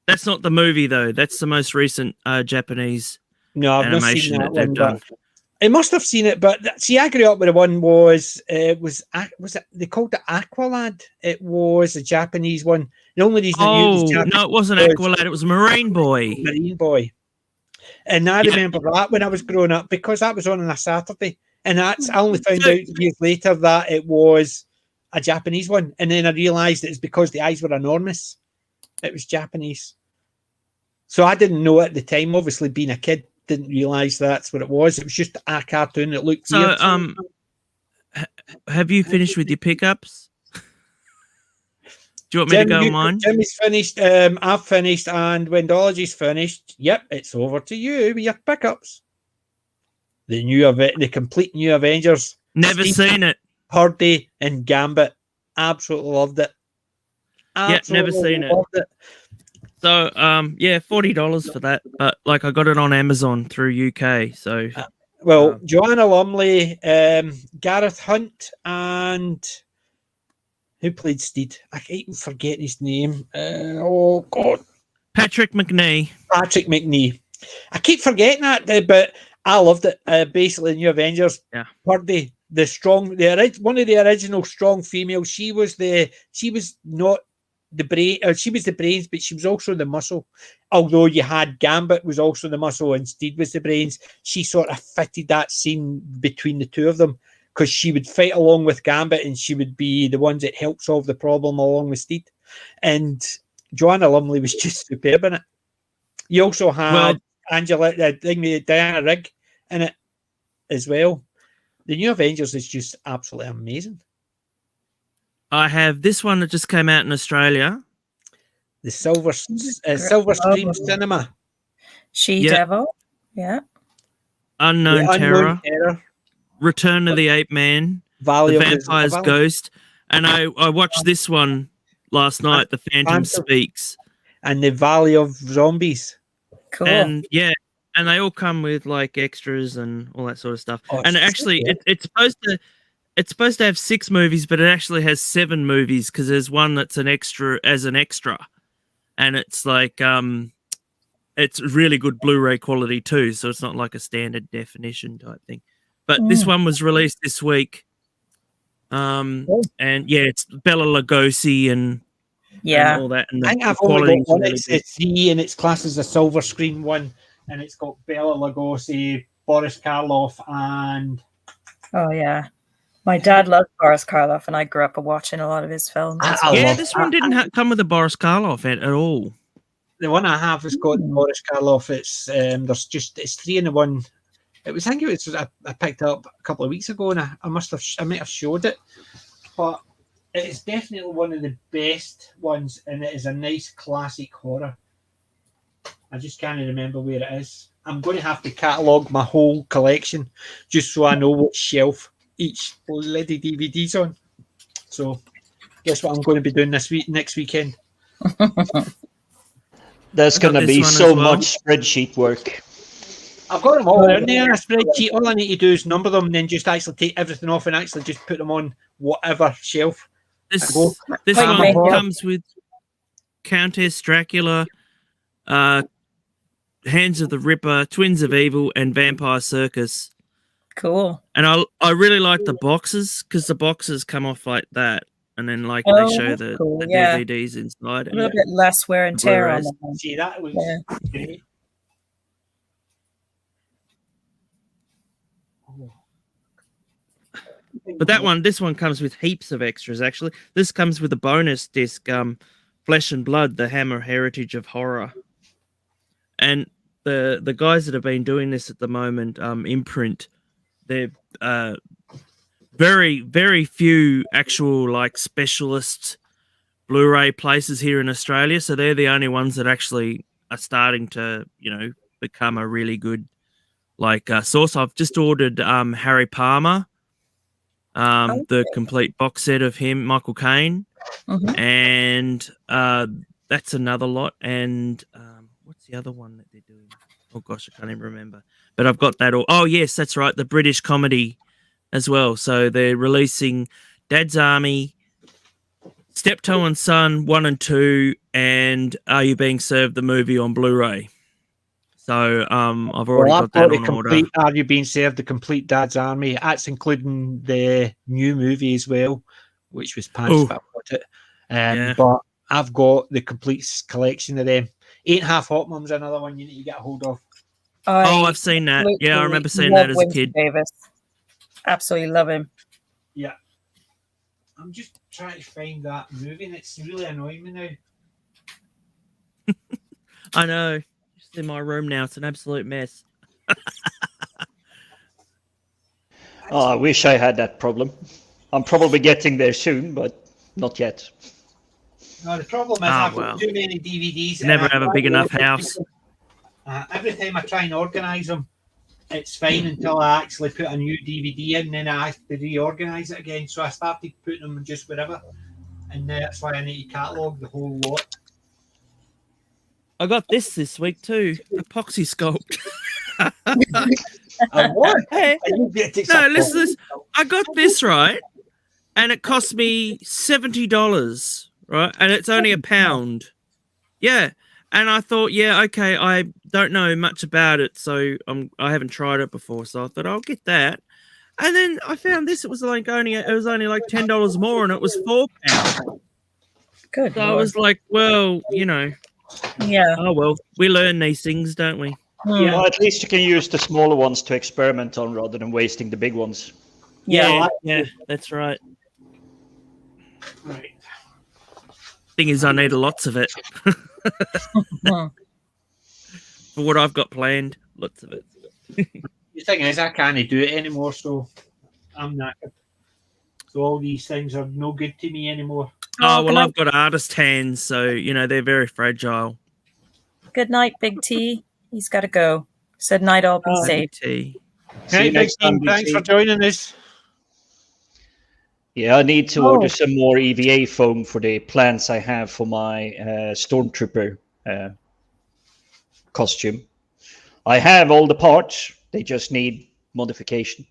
That's not the movie though. That's the most recent Japanese no, I've not seen animation that that they've one. done. But I must have seen it, but see, I grew up with the one was it they called it Aqualad? It was a Japanese one. The only reason I knew it was Oh Japanese no, it wasn't was Aqualad. It was Marine Boy. Marine Boy. And I Yeah. remember that when I was growing up because that was on a Saturday. And I only found out years later that it was a Japanese one. And then I realised it's because the eyes were enormous. It was Japanese. So I didn't know at the time, obviously being a kid, didn't realise that's what it was. It was just a cartoon that looked So weird. have you finished with your pickups? Do you want me to go on mine? Jimmy's finished. I've finished, and when Dology's finished, yep, it's over to you with your pickups. The complete new Avengers. Never Steve seen it. Hardy and Gambit. Absolutely loved it. Yeah, never seen it. Loved it. So yeah, $40 for that. But like I got it on Amazon through UK. So Well, Joanna Lumley, Gareth Hunt, and who played Steed? I keep forgetting his name. Oh God, Patrick McNee. Patrick McNee. I keep forgetting that, but I loved it. Basically, New Avengers. Yeah. Hardy, one of the original strong females. She was not the brain. She was the brains, but she was also the muscle. Although you had Gambit was also the muscle and Steed was the brains. She sort of fitted that scene between the two of them because she would fight along with Gambit and she would be the ones that helped solve the problem along with Steed. And Joanna Lumley was just superb in it. You also had Diana Rigg in it as well. The New Avengers is just absolutely amazing. I have this one that just came out in Australia. The Silver Stream Cinema. She-Devil. Yeah. Unknown The Terror. Terror. Return of the Ape Man. Valley The of Vampire's Valley. Ghost. And I watched this one last night, The Phantom Speaks. And the Valley of Zombies. Cool. And yeah, and they all come with like extras and all that sort of stuff. Oh, And it's actually, super. it's supposed to. it's supposed to have 6 movies, but it actually has 7 movies because there's one that's an extra, and it's like it's really good Blu-ray quality too, so it's not like a standard definition type thing. But this one was released this week, and yeah, it's Bela Lugosi and all that. And I think the I've only quality got one. really It's good. a 3, and it's classed as a silver screen one, and it's got Bela Lugosi, Boris Karloff, and Oh yeah, my dad loved Boris Karloff, and I grew up watching a lot of his films. Yeah, this one didn't come with a Boris Karloff at all. the one I have has got Boris Karloff. It's it's 3 in the one. I think it was I picked up a couple of weeks ago, and I might have showed it, but it is definitely one of the best ones, and it is a nice classic horror. I just can't remember where it is. I'm going to have to catalogue my whole collection just so I know what shelf each bloody DVD's on. So, guess what I'm going to be doing next weekend? There's going to be so much spreadsheet work. I've got them all in there in a spreadsheet. All I need to do is number them and then just actually take everything off and actually just put them on whatever shelf. This Quite one amazing. comes with Countess Dracula, Hands of the Ripper, Twins of Evil, and Vampire Circus. Cool. And I really like the boxes because the boxes come off like that, and then like they show that's the cool, yeah. DVDs inside. A little bit less wear and tear on Blu-rays. them. See, that was Yeah. great. But this one comes with heaps of extras. Actually, this comes with a bonus disc, Flesh and Blood: The Hammer Heritage of Horror. And the guys that have been doing this at the moment, Imprint, they're very, very few actual like specialist Blu-ray places here in Australia. So they're the only ones that actually are starting to, become a really good source. I've just ordered Harry Palmer, the complete box set of him, Michael Caine, and that's another lot. And what's the other one that they're doing? Oh gosh, I can't even remember. But I've got that all. Oh yes, that's right, the British comedy as well. So they're releasing Dad's Army, Steptoe and Son 1 and 2, and Are You Being Served, the movie on Blu-ray. So I've already got that on order. Are You Being Served, the complete Dad's Army. That's including the new movie as well, which was pants, but I've got it. But I've got the complete collection of them. 8.5 Hot Mum's another one you need to get a hold of. I've seen that. Yeah, I remember seeing that as a kid. Davis. Absolutely love him. Yeah. I'm just trying to find that movie, and it's really annoying me now. I know. Just in my room now. It's an absolute mess. I wish I had that problem. I'm probably getting there soon, but not yet. No, the problem is I've got too many DVDs. You never have a big enough house. Every time I try and organise them, it's fine until I actually put a new DVD in, then I have to reorganise it again. So I started putting them just wherever, and that's why I need to catalogue the whole lot. I got this week too, Epoxy Sculpt. What? Hey, no, listen to this. I got this, right, and it cost me $70, right, and it's only £1. Yeah. And I thought, okay, I don't know much about it, so I haven't tried it before, so I thought I'll get that. And then I found this; it was only like $10 more, and it was £4. Good. So I was like, well, yeah. Oh well, we learn these things, don't we? Yeah. Well, at least you can use the smaller ones to experiment on rather than wasting the big ones. Yeah, that's right. Right. Thing is, I need lots of it. For what I've got planned, lots of it. The thing is, I can't do it anymore, so I'm knackered. So all these things are no good to me anymore. Oh, well, I've got artist hands, so, they're very fragile. Good night, Big T. He's got to go. Said night, all be safe. T. Hey, Big T, thanks for joining us. Yeah, I need to order some more EVA foam for the plans I have for my Stormtrooper costume. I have all the parts. They just need modification.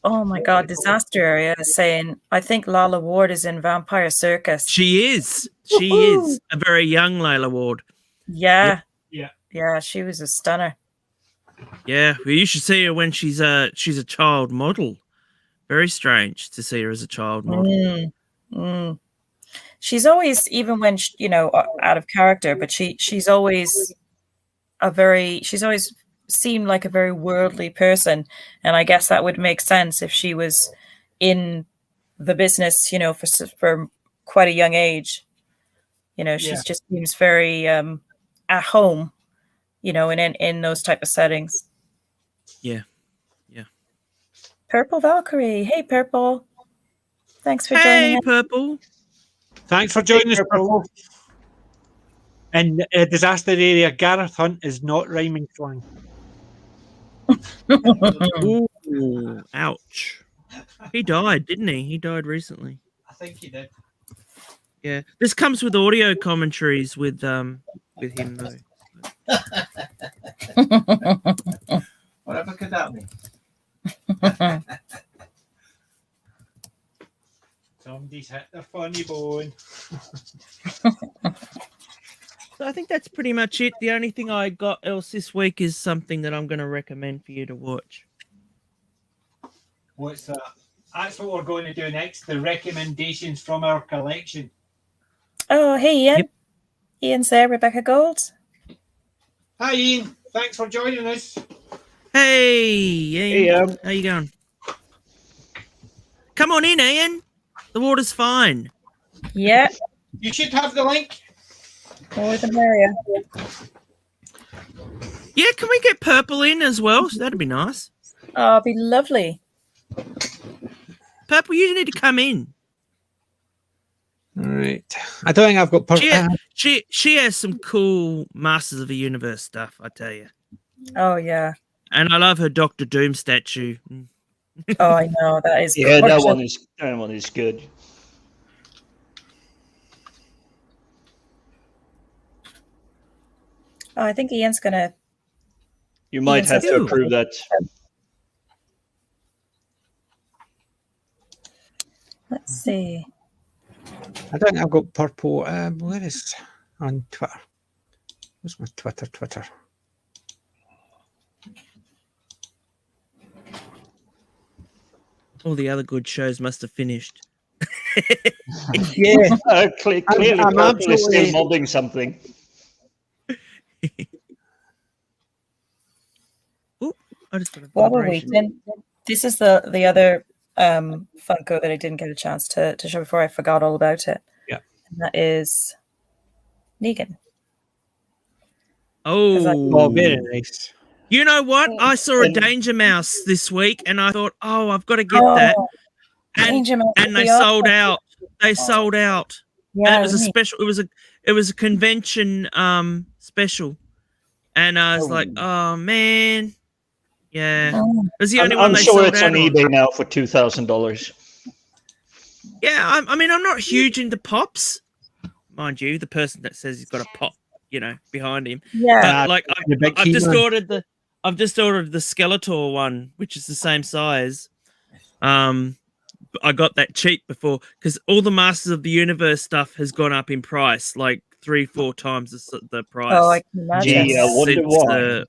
oh my God, Disaster Area is saying, I think Lala Ward is in Vampire Circus. She is. She is a very young Layla Ward. Yeah. Yeah. Yeah, she was a stunner. Yeah, well, you should see her when she's a child model. Very strange to see her as a child model. She's always, even when out of character, but she's always seemed like a very worldly person, and I guess that would make sense if she was in the business, for quite a young age. She just seems very at home, in those type of settings. Yeah. Purple Valkyrie. Hey, Purple. Thanks for joining Hey, us. Purple. Thanks for joining us, Purple. And Disaster Area, Gareth Hunt is not rhyming slang. Ooh, ouch. He died, didn't he? He died recently. I think he did. Yeah. This comes with audio commentaries with him though. Whatever could that mean? Somebody's hit their funny bone. So I think that's pretty much it. The only thing I got else this week is something that I'm going to recommend for you to watch. What's that? That's what we're going to do next. The recommendations from our collection. Oh, hey, Ian. Yep. Ian's there, Rebecca Gold. Hi, Ian. Thanks for joining us. Hey, Ian. Hey, How you going? Come on in, Ian. The water's fine. Yeah, You should have the link. more the merrier. Yeah, can we get Purple in as well? That'd be nice. Oh, it'd be lovely. Purple, you need to come in. All right. I don't think I've got. She has some cool Masters of the Universe stuff, I tell you. Oh, yeah. And I love her Doctor Doom statue. Oh, I know. That is Yeah, that gorgeous. one is good. Oh, I think Ian's going to... You might have to approve that. Let's see. I don't think I've got Purple. Where is on Twitter? Where's my Twitter? All the other good shows must have finished. Yeah. Clearly, I'm Purple is still absolutely- modding something. I just got a While we're vibration. waiting, this is the other Funko that I didn't get a chance to show before. I forgot all about it. Yeah. And that is Negan. Oh, very nice. You know what? I saw a And- Danger Mouse this week, and I thought, oh, I've got to get that. And Danger Mouse and would they be sold awesome. out. They sold out. Yeah, And it was a isn't he? special. It was a convention special, and I was like, oh man, yeah. Oh. It was the only one I'm they sure sold it's out on eBay now for $2,000. Yeah, I mean, I'm not huge into pops, mind you. The person that says he's got a pop, behind him. Yeah. But like, the big I've just He-Man. ordered the Skeletor one, which is the same size. I got that cheap before because all the Masters of the Universe stuff has gone up in price, like 3-4 times the price. Oh, I can imagine. Gee, I wonder why.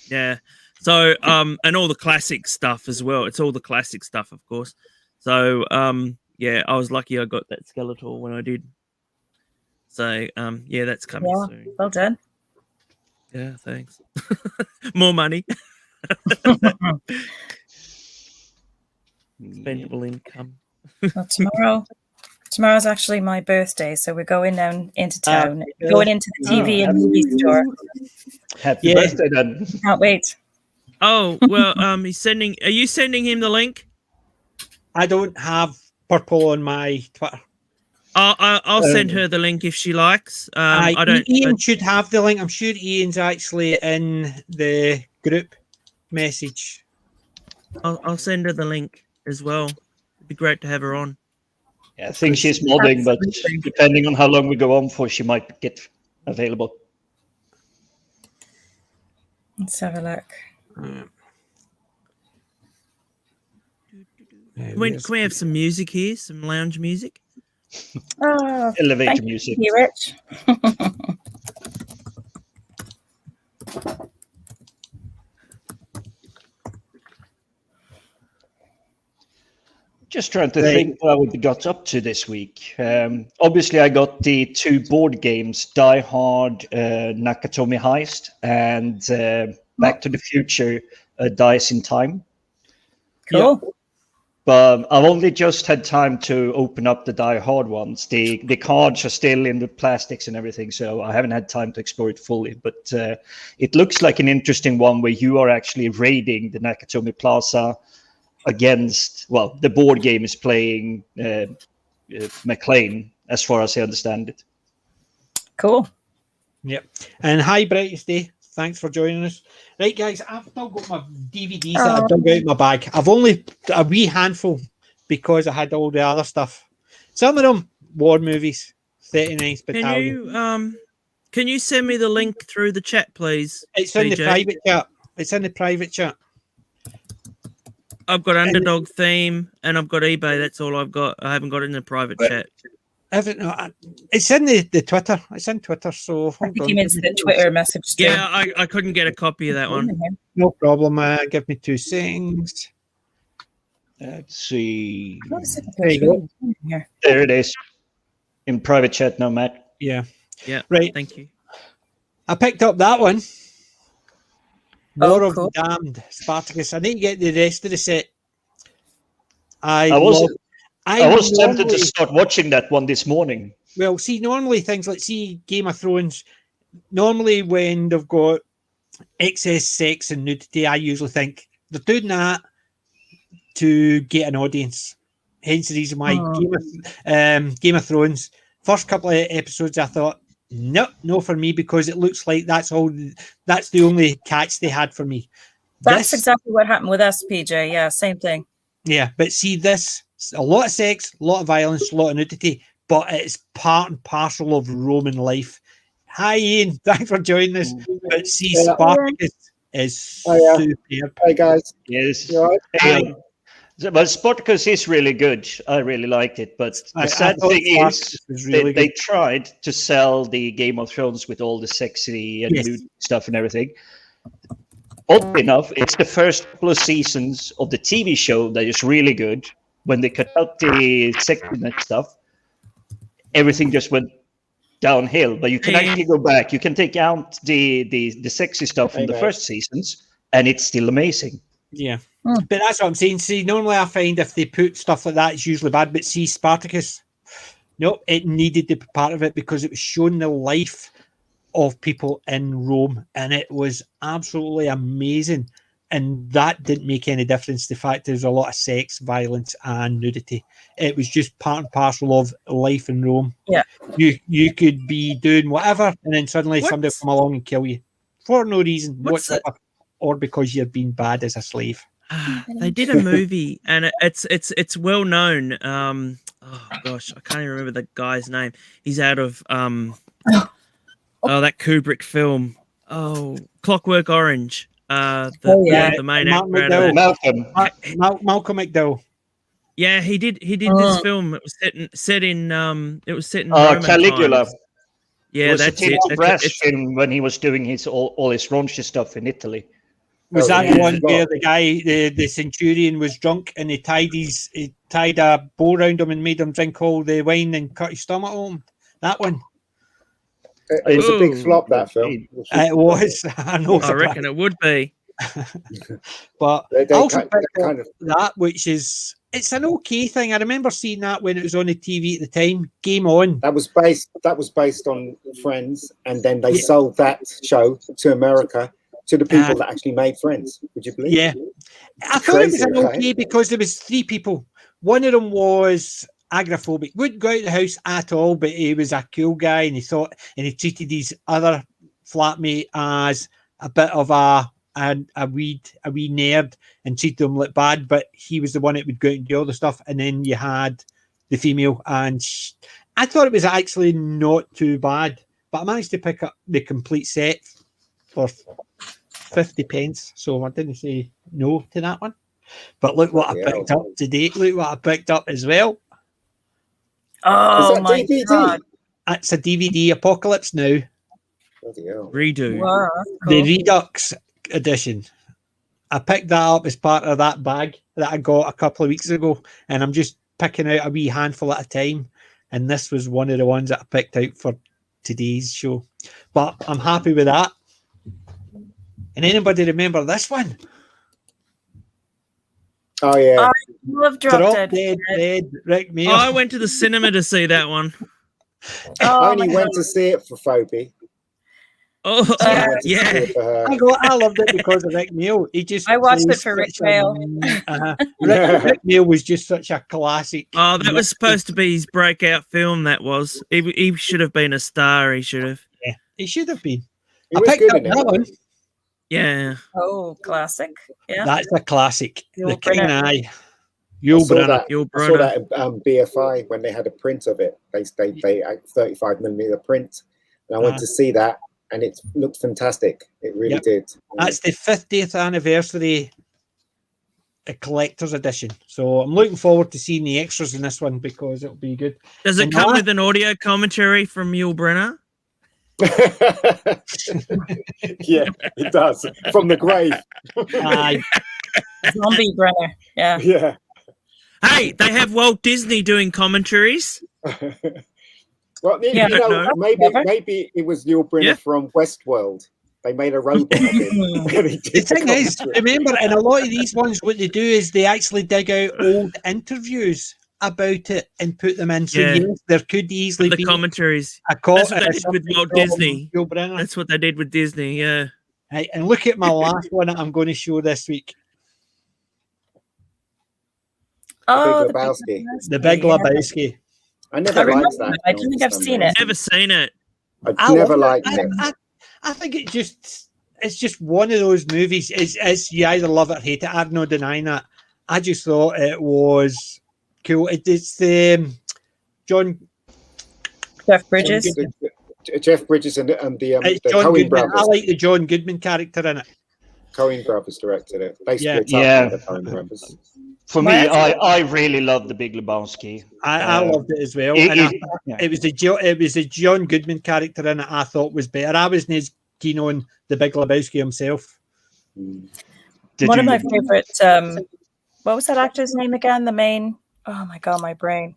Yeah. So, and all the classic stuff as well. It's all the classic stuff, of course. So, yeah, I was lucky I got that Skeletor when I did. So, yeah, that's coming Yeah, soon. well done. Yeah, thanks. More money, spendable income. Well, tomorrow's actually my birthday, so we're going down into town, going into the TV and movie store. Happy Yeah. birthday, then. Can't wait. Oh well, he's sending. Are you sending him the link? I don't have Purple on my Twitter. I'll send her the link if she likes. I don't. Ian should have the link. I'm sure Ian's actually in the group message. I'll send her the link as well. It'd be great to have her on. Yeah, I think she's modding, but Absolutely. depending on how long we go on for, she might get available. Let's have a look. Can we have some music here? Some lounge music? Oh, Elevator thank music. you, Rich. Just trying to think what we got up to this week. Obviously, I got the 2 board games, Die Hard, Nakatomi Heist, and Back to the Future, Dice in Time. Cool. But I've only just had time to open up the Die Hard ones. The cards are still in the plastics and everything, so I haven't had time to explore it fully. But it looks like an interesting one where you are actually raiding the Nakatomi Plaza against, well, the board game is playing McLean, as far as I understand it. Cool. Yep. And hi, Brightest Day. Thanks for joining us. Right, guys, I've still got my DVDs that I dug out of my bag. I've only a wee handful because I had all the other stuff. Some of them war movies, 39th Battalion. Can you send me the link through the chat, please? It's in the private chat. It's in the private chat. I've got Underdog Theme and I've got eBay. That's all I've got. I haven't got it in the private chat. It's in the Twitter. It's in Twitter. So I think he means the Twitter message. Yeah, I couldn't get a copy of that one. No problem. Give me 2 seconds. Let's see. There you go. There it is. In private chat now, Matt. Yeah. Right. Thank you. I picked up that one. War of cool. the Damned, Spartacus. I didn't get the rest of the set. I was tempted to start watching that one this morning. Well, see, normally things like, Game of Thrones, normally when they've got excess sex and nudity, I usually think they're doing that to get an audience. Hence the reason why Game of Thrones, first couple of episodes, I thought, no for me, because it looks like that's the only catch they had for me. That's exactly what happened with us, PJ. Yeah, same thing. Yeah, but see, this, a lot of sex, a lot of violence, a lot of nudity, but it's part and parcel of Roman life. Hi, Ian. Thanks for joining us. But see, Spartacus is superb. Hey, guys. Yes. You all right? But Spartacus is really good. I really liked it. But the sad thing is, really they tried to sell the Game of Thrones with all the sexy and nude stuff and everything. Oddly enough, it's the first couple of seasons of the TV show that is really good. When they cut out the sexiness stuff, everything just went downhill. But you can actually go back. You can take out the sexy stuff from the first seasons, and it's still amazing. Yeah. But that's what I'm saying. See, normally I find if they put stuff like that, it's usually bad. But see, Spartacus, no, it needed to be part of it because it was showing the life of people in Rome, and it was absolutely amazing. And that didn't make any difference. The fact there's a lot of sex, violence, and nudity. It was just part and parcel of life in Rome. Yeah. You could be doing whatever, and then suddenly somebody will come along and kill you for no reason whatsoever, or because you've been bad as a slave. They did a movie, and it's well known. Oh gosh, I can't even remember the guy's name. He's out of that Kubrick film. Oh, Clockwork Orange. The main actor. Malcolm McDowell. Yeah, he did this film. It was set in Roman Caligula. times. Yeah, that's it. Brass film when he was doing all his raunchy stuff in Italy. Was that the one where the guy, the centurion, was drunk and he tied a bow around him and made him drink all the wine and cut his stomach open? That one. It's a big flop, that film. It was. I know. I reckon it would be. But I also that, which is, it's an okay thing. I remember seeing that when it was on the TV at the time. Game On. That was based on Friends, and then they sold that show to America, to the people that actually made Friends. Would you believe? Yeah. I thought it was an okay because there was 3 people. One of them was agoraphobic, wouldn't go out of the house at all, but he was a cool guy, and he treated his other flatmate as a bit of a wee nerd and treated him like bad, but he was the one that would go out and do all the stuff. And then you had the female, and I thought it was actually not too bad, but I managed to pick up the complete set for 50 pence, so I didn't say no to that one. But look what I Yeah. picked up today. Look what I picked up as well. Oh that my DVD? god! It's a DVD Apocalypse Now, Bloody hell. Redo. Wow, the cool. Redux edition. I picked that up as part of that bag that I got a couple of weeks ago, and I'm just picking out a wee handful at a time. And this was one of the ones that I picked out for today's show. But I'm happy with that. And anybody remember this one? Oh yeah. I love Drop Drop Dead. Dead Fred, Rick Mayer. I went to the cinema to see that one. I Oh only my went god! to see it for Phoebe. Oh, I went to see yeah. it for her. I loved it because of Rick Mail. He just I watched plays it for Rick such a- Mail. Rick Mail was just such a classic. Oh, that was supposed to be his breakout film. That was. He should have been a star. He should have. Yeah, he should have been. He I was picked good up in it. that one. Yeah. Oh, classic. Yeah. That's a classic. Yul The King and Brynner. I. Yul I saw Brynner. that. Yul I saw Brynner. that at BFI when they had a print of it. They 35mm print, and I went to see that, and it looked fantastic. It really Yep. did. That's the 50th anniversary collector's edition. So I'm looking forward to seeing the extras in this one because it'll be good. Does it And come that- with an audio commentary from Yul Brynner? Yeah, it does. From the grave. Aye. Zombie Brenner. Yeah. Yeah. Hey, they have Walt Disney doing commentaries. Well, Yeah. you know, No. maybe it was Yul Brynner Yeah. from Westworld. They made a robot of him. And he The did thing is, commentary. remember, in a lot of these ones, what they do is they actually dig out old interviews about it and put them in. So Yeah. yes, there could easily The be commentaries. a call. That's what they did with Walt Disney. Yul Brynner. That's what they did with Disney. Yeah. Right, and look at my last one that I'm going to show this week. Oh, Big Lebowski. The Big Yeah. Lebowski. I I never remember liked that. it. I don't film think for I've some seen it. reason. Never seen it. I never love liked it. it. I think it's just one of those movies. It's you either love it or hate it. I'm not denying that. I just thought it was cool. It's the John Jeff Bridges. Jeff Bridges and the it's the John Coen Goodman. brothers. I like the John Goodman character in it. Coen brothers directed it. They Yeah. split up Yeah. the Coen brothers. For me, I really love the Big Lebowski. I loved it as well. It- And it- it was the John Goodman character in it I thought was better. I wasn't as keen on the Big Lebowski himself. Did One of you- my favorite. What was that actor's name again? The main. Oh my god, my brain.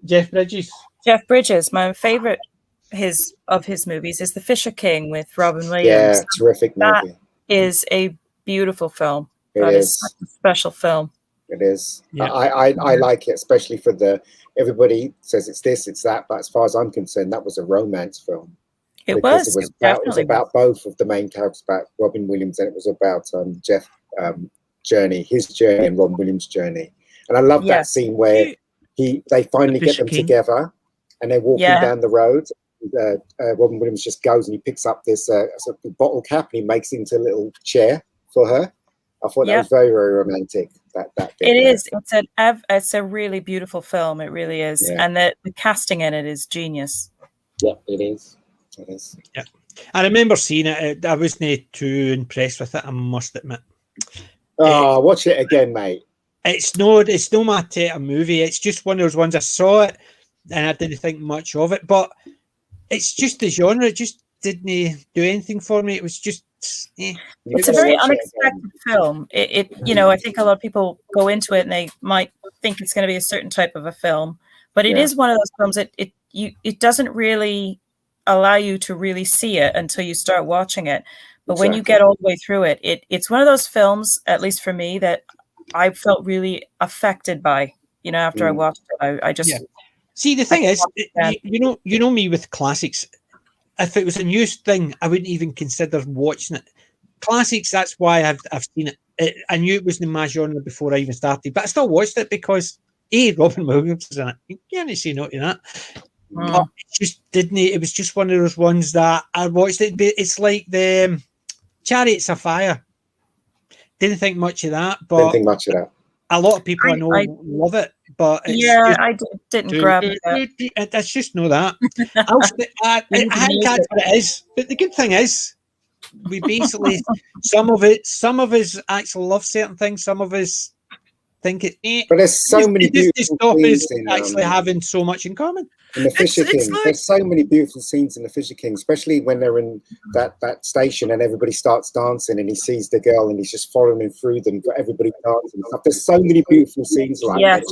Jeff Bridges. Jeff Bridges. My favorite of his movies is The Fisher King with Robin Williams. Yeah, terrific That- movie. Is a beautiful film. It That is is. such a special film. It is. Yeah. I like it, especially for everybody says it's this, it's that, but as far as I'm concerned, that was a romance film. It Because was. it was Definitely. about both of the main characters, about Robin Williams, and it was about Jeff journey, his journey, and Robin Williams' journey. And I love that Yes. scene where they finally get Fisher them King. together, and they're walking Yeah. down the road. Robin Williams just goes and he picks up this sort of bottle cap and he makes it into a little chair for her. I thought that Yeah. was very, very romantic. That bit It there. is. It's a really beautiful film. It really is. Yeah. And the casting in it is genius. Yeah, it is. It is. I remember seeing it. I wasn't too impressed with it, I must admit. Oh, watch it again, mate. It's no my type of movie. It's just one of those ones I saw it and I didn't think much of it. But it's just the genre. It just didn't do anything for me. It was just It's a very unexpected film. I think a lot of people go into it and they might think it's going to be a certain type of a film, but it Yeah. is one of those films that it doesn't really allow you to really see it until you start watching it. But when you Exactly. get all the way through it, it's one of those films, at least for me, that I felt really affected by. After I watched it, I just Yeah. See, the thing is, Yeah. you know me with classics. If it was a new thing, I wouldn't even consider watching it. Classics, that's why I've seen it. I knew it wasn't my genre before I even started, but I still watched it because Robin Williams is in it. You can't say no to that. But it just didn't. It was just one of those ones that I watched it. It's like the Chariots of Fire. Didn't think much of that, Didn't but think much of that. a lot of people I know I- love it. But it's yeah, just, I didn't grab it. It's just know that. I think that's what it is. But the good thing is, we basically some of us actually love certain things. Some of us think it. But there's so many beautiful scenes in actually having so much in common. In the Fisher King, like... there's so many beautiful scenes in the Fisher King, especially when they're in that station and everybody starts dancing and he sees the girl and he's just following through them, but everybody dancing and stuff. There's so many beautiful scenes like that.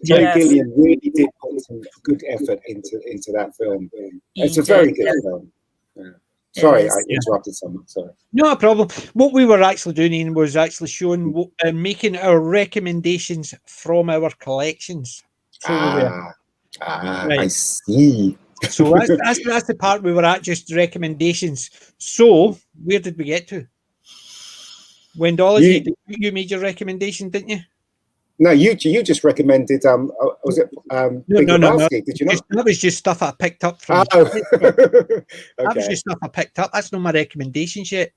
Joe Gilliam really did put some good effort into that film. It's a very good film. Yeah. Sorry, I interrupted someone. Sorry. No problem. What we were actually doing, Ian, was actually showing, making our recommendations from our collections. Right. I see. So that's the part we were at, just recommendations. So where did we get to? Wendology, you made your recommendation, didn't you? No, you just recommended. Was it? No. Did you not? That was just stuff I picked up from. Oh. That was just stuff I picked up. That's not my recommendations yet.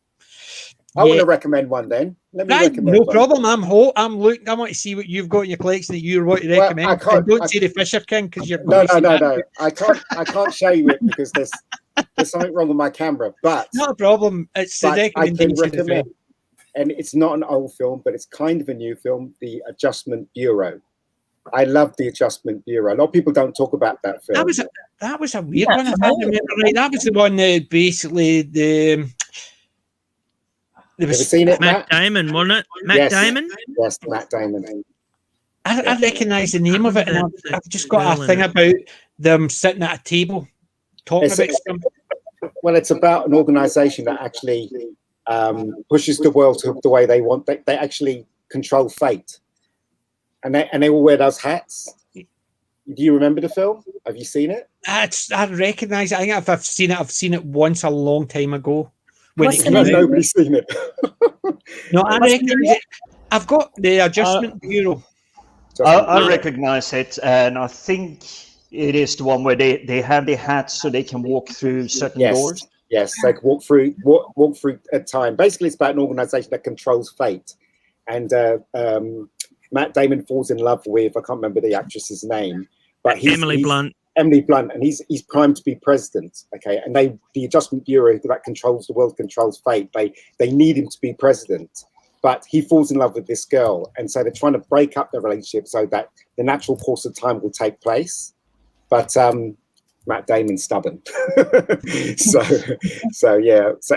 I want to recommend one then. Let me recommend no one. problem. I'm looking. I want to see what you've got in your collection that you want to recommend. I can't. Don't say the Fisher King because you're no. I can't show you it because there's something wrong with my camera. But not a problem. It's the recommendation. I can recommend. And it's not an old film, but it's kind of a new film, The Adjustment Bureau. I love The Adjustment Bureau. A lot of people don't talk about that film. That was a weird one. If I remember right, that was the one that basically Have you seen it, Matt Damon, wasn't it? Matt Damon? Yes, Matt Damon. I recognise the name of it, and I've just got a thing about them sitting at a table talking about something. Well, it's about an organisation that actually pushes the world to the way they want. They actually control fate, and they all wear those hats. Do you remember the film? Have you seen it? I recognise it. I think if I've seen it once a long time ago. Nobody's seen it. No, I recognise it. I've got The Adjustment Bureau. I recognise it, and I think it is the one where they have their hats so they can walk through certain doors. Yes, they can walk through at time. Basically, it's about an organisation that controls fate. And Matt Damon falls in love with, I can't remember the actress's name, but Emily Blunt. Emily Blunt, and he's primed to be president. Okay, and the Adjustment Bureau that controls the world, controls fate. They need him to be president, but he falls in love with this girl, and so they're trying to break up the relationship so that the natural course of time will take place. But Matt Damon's stubborn, so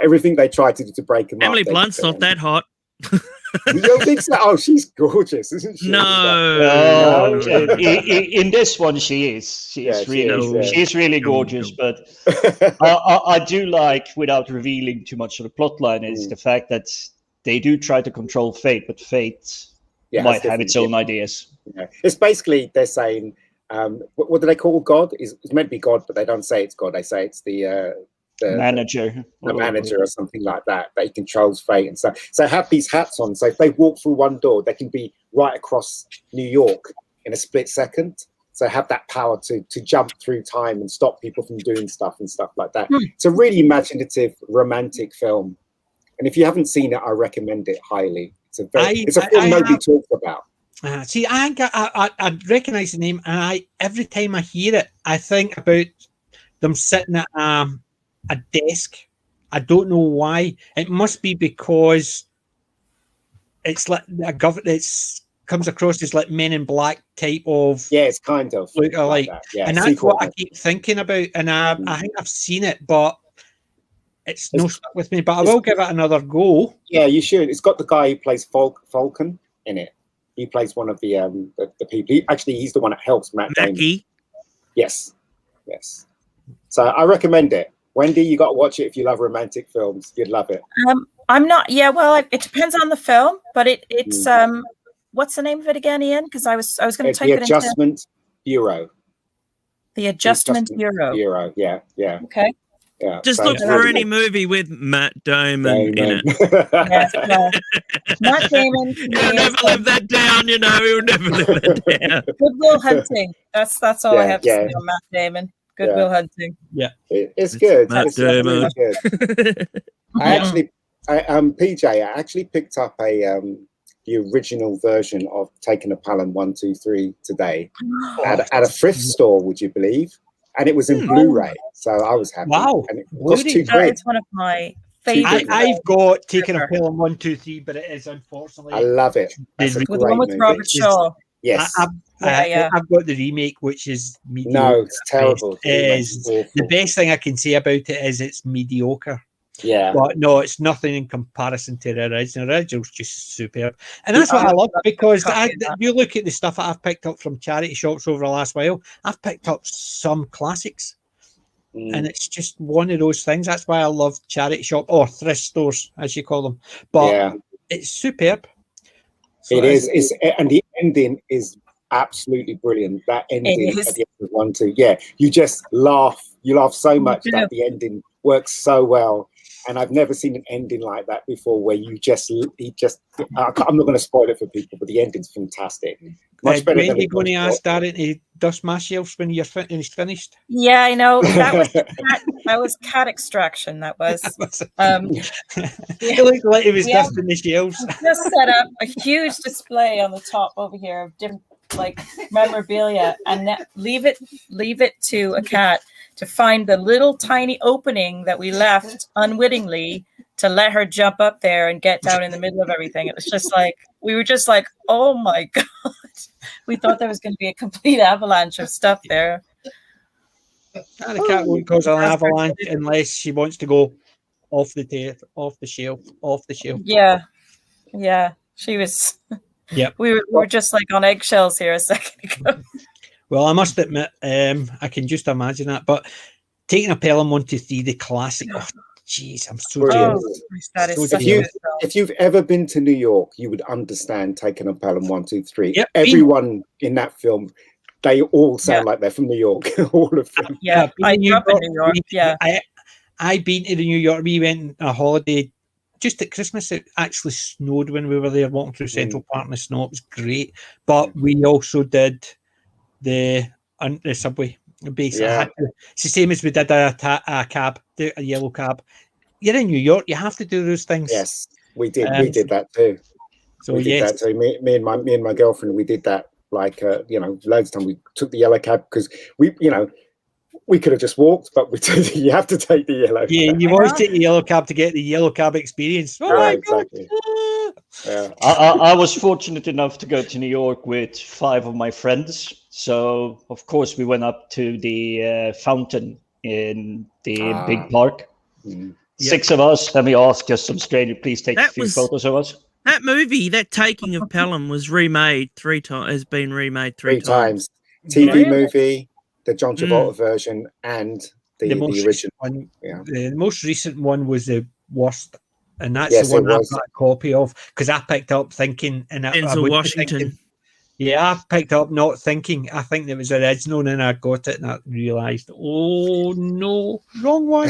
everything they try to do to break him up. Emily Blunt's not that hot. You don't think so? Oh, she's gorgeous, isn't she? No. In this one, she is. She's really gorgeous. But I do like, without revealing too much of the plot line, is the fact that they do try to control fate, but fate might have its own ideas. Yeah. It's basically they're saying, what do they call God? It's meant to be God, but they don't say it's God. They say it's the manager or something like that. They controls fate and so have these hats on. So if they walk through one door, they can be right across New York in a split second. So have that power to jump through time and stop people from doing stuff and stuff like that. It's a really imaginative, romantic film. And if you haven't seen it, I recommend it highly. It's a film nobody talks about. See, I recognise the name, and every time I hear it, I think about them sitting at a desk. I don't know why. It must be because it's like it's comes across as like Men in Black type of. Yeah, it's kind of like that. Yeah, and that's what I keep thinking about. And I think I've seen it, but it's no stuck with me. But I will give it another go. Yeah, you should. It's got the guy who plays Falcon in it. He plays one of the people. He's the one that helps Matt Damon. Yes. So I recommend it. Wendy, you got to watch it if you love romantic films. You'd love it. I'm not. Yeah, well, it depends on the film, but it's what's the name of it again, Ian? Because I was going to type it into The Adjustment Bureau. The Adjustment Bureau. Yeah. Okay. Yeah. Just look for any movie with Matt Damon in it. Matt Damon. He'll never live that down, you know. He'll never live that down. Good Will Hunting. That's all I have to say on Matt Damon. Good Will Hunting. Yeah, it's good. Matt Damon. Really good. PJ, I actually picked up the original version of Taking a Pelham 1, 2, 3 today at a thrift store. Would you believe? And it was in Blu-ray, so I was happy. Wow! And it cost £2. It's one of my favorite. I've got Taken of Pelham 1, 2, 3, but it is unfortunately. I love it. That's a the great the one with movie. Robert Shaw. Yes. I've got the remake, which is mediocre. No, it's terrible. Is the awful. best thing I can say about it is it's mediocre. Yeah. But no, it's nothing in comparison to the original. The original's just superb. And that's what I love, because you look at the stuff that I've picked up from charity shops over the last while, I've picked up some classics. And it's just one of those things. That's why I love charity shop or thrift stores, as you call them. But it's superb. So it is. And the ending is absolutely brilliant. That ending at the end of 1, 2. Yeah, you just laugh. You laugh so much that the ending works so well. And I've never seen an ending like that before, where I'm not going to spoil it for people, but the ending's fantastic. Much better than you're going to ask Darren to dust my shelves when he's finished. Yeah, I know. That was cat extraction. That was. It looked like he was dusting the shelves. Just set up a huge display on the top over here of different memorabilia, and leave it to a cat to find the little tiny opening that we left unwittingly to let her jump up there and get down in the middle of everything. It was just like, we were just like, oh my God. We thought there was going to be a complete avalanche of stuff there. And the cat won't cause an avalanche unless she wants to go off the shelf. Yeah. She was. Yeah. We were just like on eggshells here a second ago. Well, I must admit, I can just imagine that. But Taking a Pelham 1, 2, 3, the classic. Oh, jeez, I'm so jealous. If you've ever been to New York, you would understand Taking a Pelham 1, 2, 3. Yep. Everyone in that film, they all sound like they're from New York. All of them. Yeah, I grew up in New York. Yeah, I've been to New York. We went on a holiday just at Christmas. It actually snowed when we were there, walking through Central Park in the snow. It was great. But we also did the subway. Basically, it's the same as we did a cab, a yellow cab. You're in New York, you have to do those things. Yes, we did. We did that too. So we did that too. Me and my girlfriend, we did that. Loads of time. We took the yellow cab because we could have just walked, but you have to take the yellow. Yeah, you always take the yellow cab to get the yellow cab experience. Exactly. Yeah. I was fortunate enough to go to New York with 5 of my friends. So, of course, we went up to the fountain in the big park. 6 of us, and we asked just some stranger, please take a few photos of us. That movie, that Taking of Pelham, was remade 3 times. Has been remade three times. TV movie, the John Travolta version, and the original one. Yeah. The most recent one was the worst, and that's the one I've got a copy of because I picked up thinking, and Denzel Washington. I picked up not thinking. I think it was original, and then I got it, and I realised, oh no, wrong one.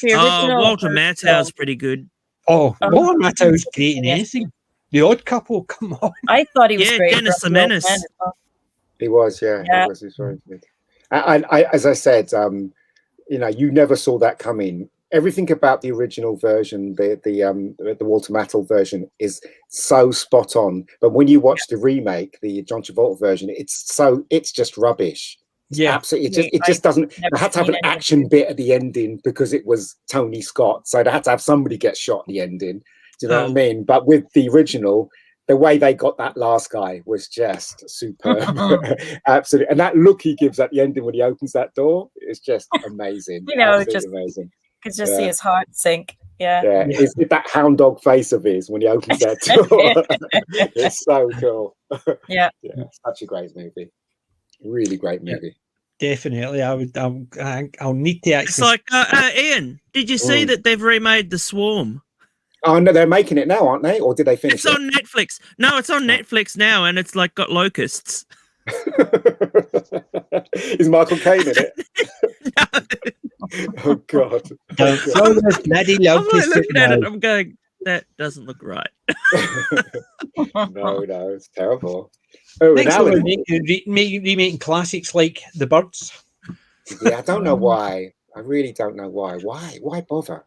Walter Mattau's pretty good. Oh, Walter Mattau's great in anything. The Odd Couple, come on. I thought he was great. Dennis the Menace. He was, He was. He's very good. I as I said, you never saw that coming. Everything about the original version, the Walter Matthau version, is so spot on. But when you watch the remake, the John Travolta version, it's just rubbish. Yeah, absolutely. It just doesn't. They had to have an action bit at the ending because it was Tony Scott, so they had to have somebody get shot at the ending. Do you know what I mean? But with the original, the way they got that last guy was just superb. Absolutely. And that look he gives at the ending when he opens that door is just amazing. Just amazing. You could just see his heart sink. Yeah. It's that hound dog face of his when he opens that door. It's so cool. Yeah. Such a great movie. Really great movie. Definitely. I'll need to actually. It's like, Ian, did you see that they've remade The Swarm? Oh no, they're making it now, aren't they? Or did they finish it? It's on Netflix. No, it's on Netflix now, and it's like got locusts. Is Michael Caine in it? Oh God! I'm like looking at it. I'm going, that doesn't look right. No, it's terrible. Oh, next one, remaking classics like The Birds. Yeah, I don't know why. I really don't know why. Why bother?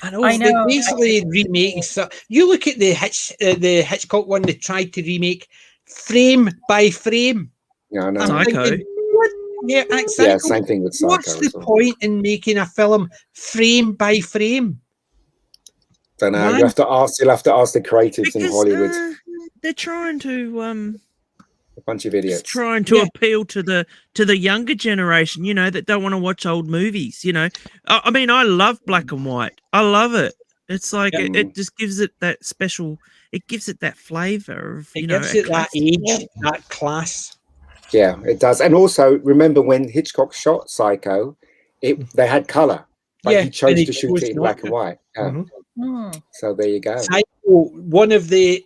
I know. They're basically remaking stuff. You look at the Hitchcock one. They tried to remake frame by frame. Yeah, I know. Psycho. Same thing with Psycho. What's the point in making a film frame by frame? Don't know. Man. You'll have to ask the creatives in Hollywood. They're trying to A bunch of idiots. just trying to appeal to the younger generation, you know, that don't want to watch old movies. You know, I mean, I love black and white. I love it. It's like it just gives it that special. It gives it that flavor of It gives it that age, that class. Yeah, it does. And also, remember when Hitchcock shot Psycho, they had color. Like he chose to shoot it in black and white. Yeah. So there you go. Psycho, one of the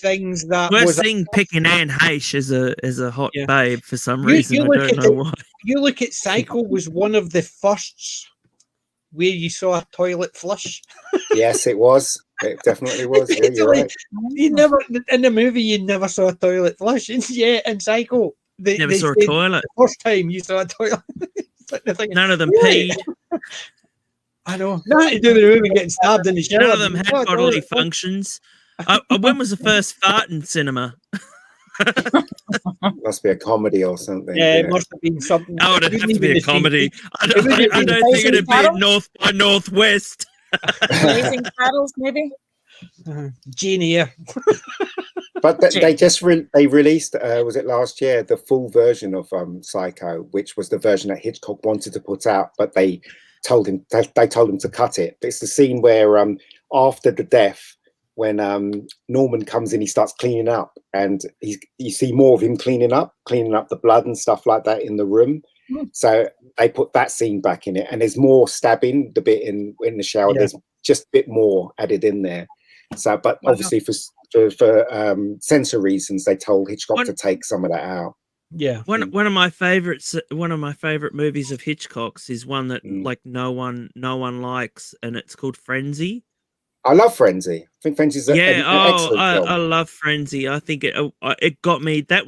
things that we're was seeing picking Anne Heche as a hot babe for some reason. I don't know why. You look at Psycho was one of the firsts where you saw a toilet flush. Yes, it was. It definitely was. Yeah, you're right. You never in the movie you never saw a toilet flush. Yeah, in Psycho, never saw a toilet. The first time you saw a toilet. None of them peed. I know. Nothing to do with the movie getting stabbed in the shower. None of them had bodily functions. When was the first fart in cinema? Must be a comedy or something. Yeah, it must have been something. Oh, it'd have to be a comedy. I don't think it'd be North by Northwest. Blazing Saddles, maybe. Genie. But they just released, was it last year, the full version of Psycho, which was the version that Hitchcock wanted to put out, but they told him to cut it. It's the scene where after the death, when Norman comes in, he starts cleaning up, and you see more of him cleaning up the blood and stuff like that in the room. So they put that scene back in it, and there's more stabbing, the bit in the shower. There's just a bit more added in there. So, but obviously for censor reasons, they told Hitchcock to take some of that out. Yeah. One of my favorite movies of Hitchcock's is one that like no one likes, and it's called Frenzy. I love Frenzy. I think Frenzy's an excellent film. I love Frenzy. I think it got me. That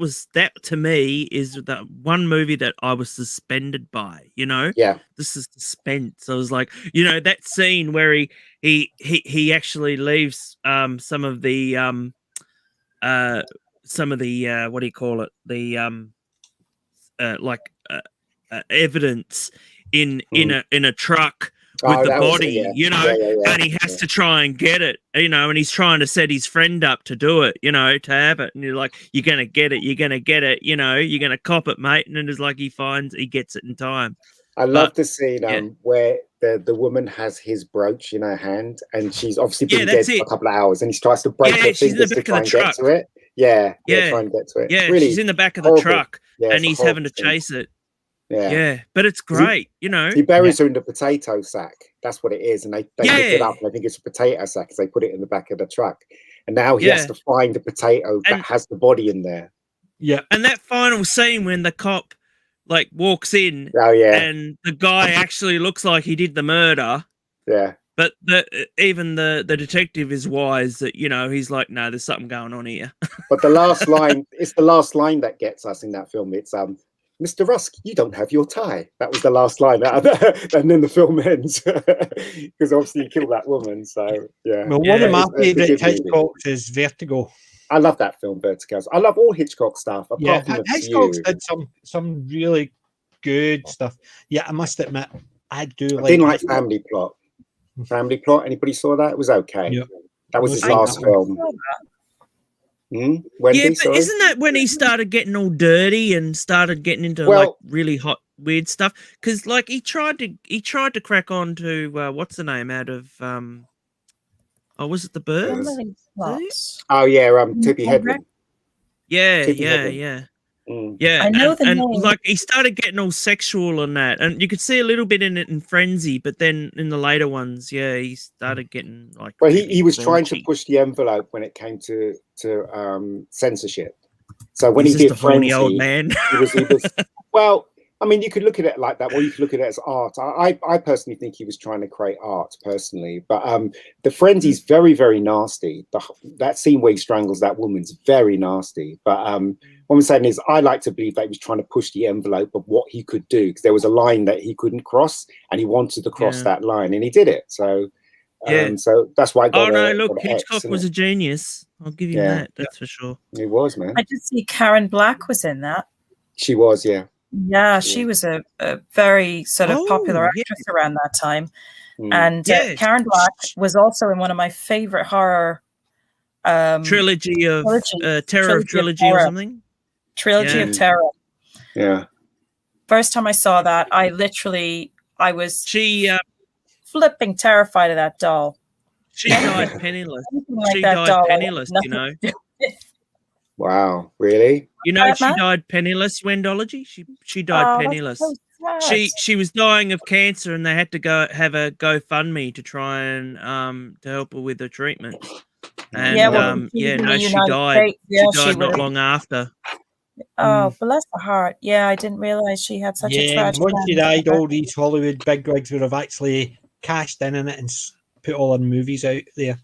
to me is the one movie that I was suspended by. You know, this is suspense. I was like, you know, that scene where he actually leaves some of the what do you call it, the evidence in a truck with the body, you know, and he has to try and get it, you know, and he's trying to set his friend up to do it, you know, to have it. And you're like, you're going to get it, you know, you're going to cop it, mate. And then it's like he gets it in time. I love the scene where the woman has his brooch in her hand, and she's obviously been dead for a couple of hours, and he tries to break her fingers to try and get to it. Try and get to it. Yeah, really she's in the back of the truck, and he's having to chase it. Yeah, but it's great, you know. He buries her in the potato sack. That's what it is, and they pick it up, and I think it's a potato sack because they put it in the back of the truck. And now he has to find the potato that has the body in there. Yeah, and that final scene when the cop like walks in, and the guy actually looks like he did the murder. Yeah, but even the detective is wise that, you know, he's like, no, there's something going on here. But the last line, it's the last line that gets us in that film. It's Mr. Rusk, you don't have your tie. That was the last line, and then the film ends because obviously you kill that woman. So Well, one of my favourite Hitchcocks is Vertigo. I love that film, Vertigo. I love all Hitchcock stuff. Hitchcock did some really good stuff. Yeah, I must admit, I didn't like Family Plot. Family Plot. Anybody saw that? It was okay. Yep. That was his last film. Wendy, but isn't that when he started getting all dirty and started getting into like really hot, weird stuff? Because like he tried to crack on to what's the name out of was it The Birds? Oh yeah, Tippi Hedren. Yeah. Yeah, I know the name. Like he started getting all sexual on that, and you could see a little bit in it in Frenzy, but then in the later ones, he started getting like. Well, he was trying to push the envelope when it came to censorship. So when he did Frenzy, old man. he was well. I mean, you could look at it like that, or you could look at it as art. I personally think he was trying to create art personally, but the Frenzy's very, very nasty. That scene where he strangles that woman's very nasty. But what I'm saying is, I like to believe that he was trying to push the envelope of what he could do, because there was a line that he couldn't cross, and he wanted to cross that line, and he did it. So, so that's why. Hitchcock was a genius. I'll give you that. That's for sure. He was, man. I did see Karen Black was in that. She was, yeah. Yeah, she was a very sort of popular yeah. actress around that time. Mm. And Yes. Karen Black was also in one of my favorite horror Trilogy of Terror of Trilogy or Terror. something. Trilogy Yeah. of Terror. Yeah. First time I saw that, I was She flipping terrified of that doll. died penniless. Anything like She that died doll, I had penniless, nothing you know. to do with. Wow. Really? You know, That she man? died penniless, Wendology. She died Oh, that's penniless. so sad. She was dying of cancer, and they had to go have a GoFundMe to try and to help her with her treatment. And Yeah, well, when she was in the she United died. States, yeah, she died not would've- long after. Oh, bless her heart. Yeah, I didn't realize she had such a Yeah, tragic once she end. died, all these Hollywood bigwigs would have actually cashed in it and put all her movies out there.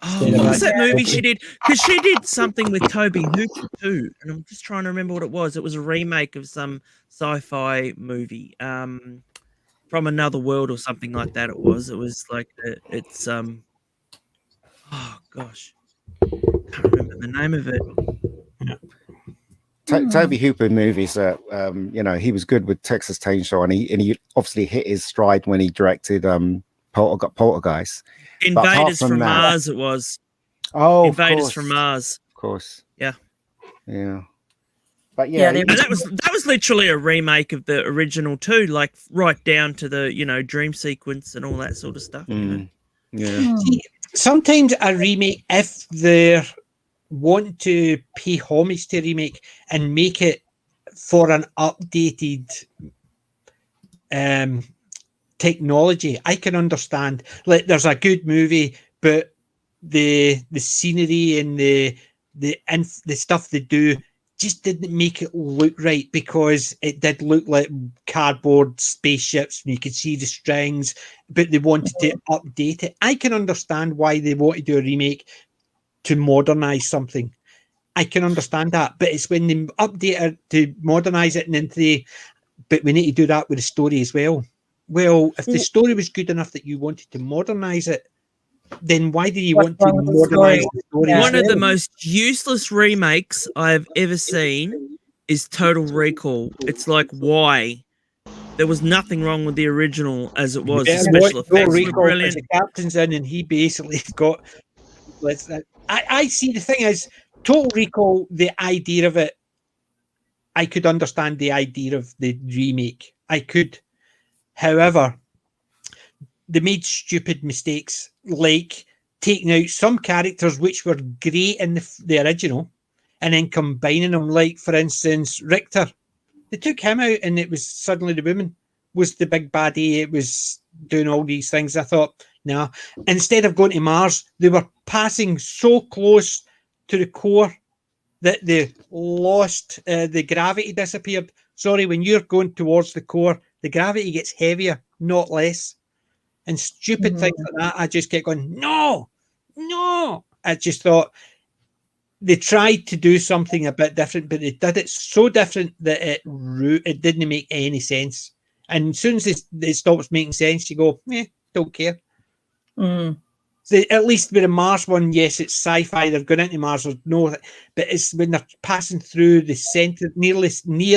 Oh, what was that movie she did? Because she did something with Toby Hooper too, and I'm just trying to remember what it was. It was a remake of some sci-fi movie, from another world or something like that. It was like it's oh gosh, can't remember the name of it. Toby Hooper movies that he was good with Texas Chainsaw, and he obviously hit his stride when he directed Poltergeist. Invaders from Mars. It was Invaders from Mars. Of course. Yeah. But yeah, and that was literally a remake of the original too, like right down to the dream sequence and all that sort of stuff. You know? Yeah. See, sometimes a remake, if they're wanting to pay homage to a remake and make it for an updated technology, I can understand. Like, there's a good movie, but the scenery and the stuff they do just didn't make it look right, because it did look like cardboard spaceships and you could see the strings, but they wanted to update it. I can understand why they want to do a remake to modernize something. I can understand that, but it's when they update it to modernize it and but we need to do that with the story as well. Well, if the story was good enough that you wanted to modernize it, then why do you want to modernize the story? Yeah. One of the most useless remakes I've ever seen is Total Recall. It's like, why? There was nothing wrong with the original as it was. The special effects were brilliant. The captain's in, and he basically got. I see. The thing is, Total Recall, the idea of it, I could understand the idea of the remake. I could. However, they made stupid mistakes, like taking out some characters which were great in the original and then combining them. Like, for instance, Richter. They took him out and it was suddenly the woman was the big baddie. It was doing all these things. I thought, no. Instead of going to Mars, they were passing so close to the core that they lost, the gravity disappeared. Sorry, when you're going towards the core, the gravity gets heavier, not less. And stupid things like that, I just kept going, no. I just thought they tried to do something a bit different, but they did it so different that it didn't make any sense. And as soon as it stops making sense, you go, don't care. So at least with the Mars one, yes, it's sci-fi. They're going into Mars, but it's when they're passing through the center, near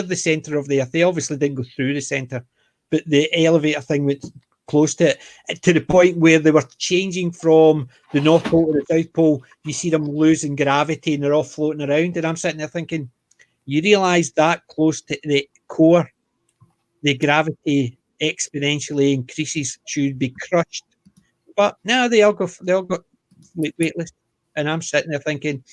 the center of the Earth. They obviously didn't go through the center, but the elevator thing went close to it, to the point where they were changing from the North Pole to the South Pole. You see them losing gravity and they're all floating around. And I'm sitting there thinking, you realise that close to the core, the gravity exponentially increases, should be crushed. But now they all got weightless. And I'm sitting there thinking,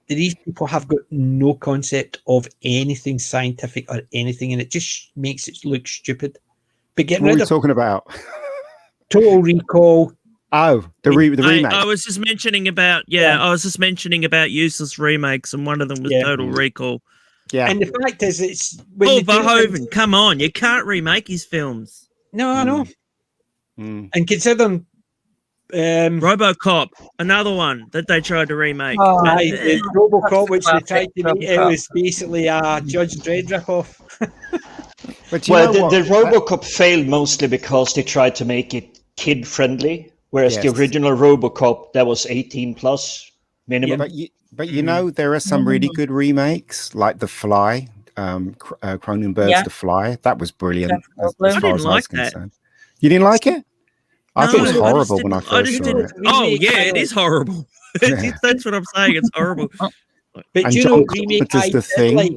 these people have got no concept of anything scientific or anything, and it just makes it look stupid. But getting what rid are we of talking about? Total Recall. Oh, the remake. I was just mentioning about useless remakes, and one of them was Total Recall. Yeah. And the fact is, it's Paul Verhoeven. Come on, you can't remake his films. No, I know. And considering RoboCop, another one that they tried to remake. The RoboCop, which they tried to make, it was basically a Judge Dredd ripoff. But the RoboCop failed mostly because they tried to make it kid-friendly, whereas the original RoboCop, that was 18 plus minimum. But you know, there are some really good remakes, like The Fly. Cronenberg's Yeah. The Fly. That was brilliant as I far didn't as I was like that. concerned. You didn't like it? I thought it was No, horrible when I first saw it. Oh yeah, it is horrible. Yeah. That's what I'm saying. It's horrible. But And do you John know remake Carpenter's I The did Thing. like?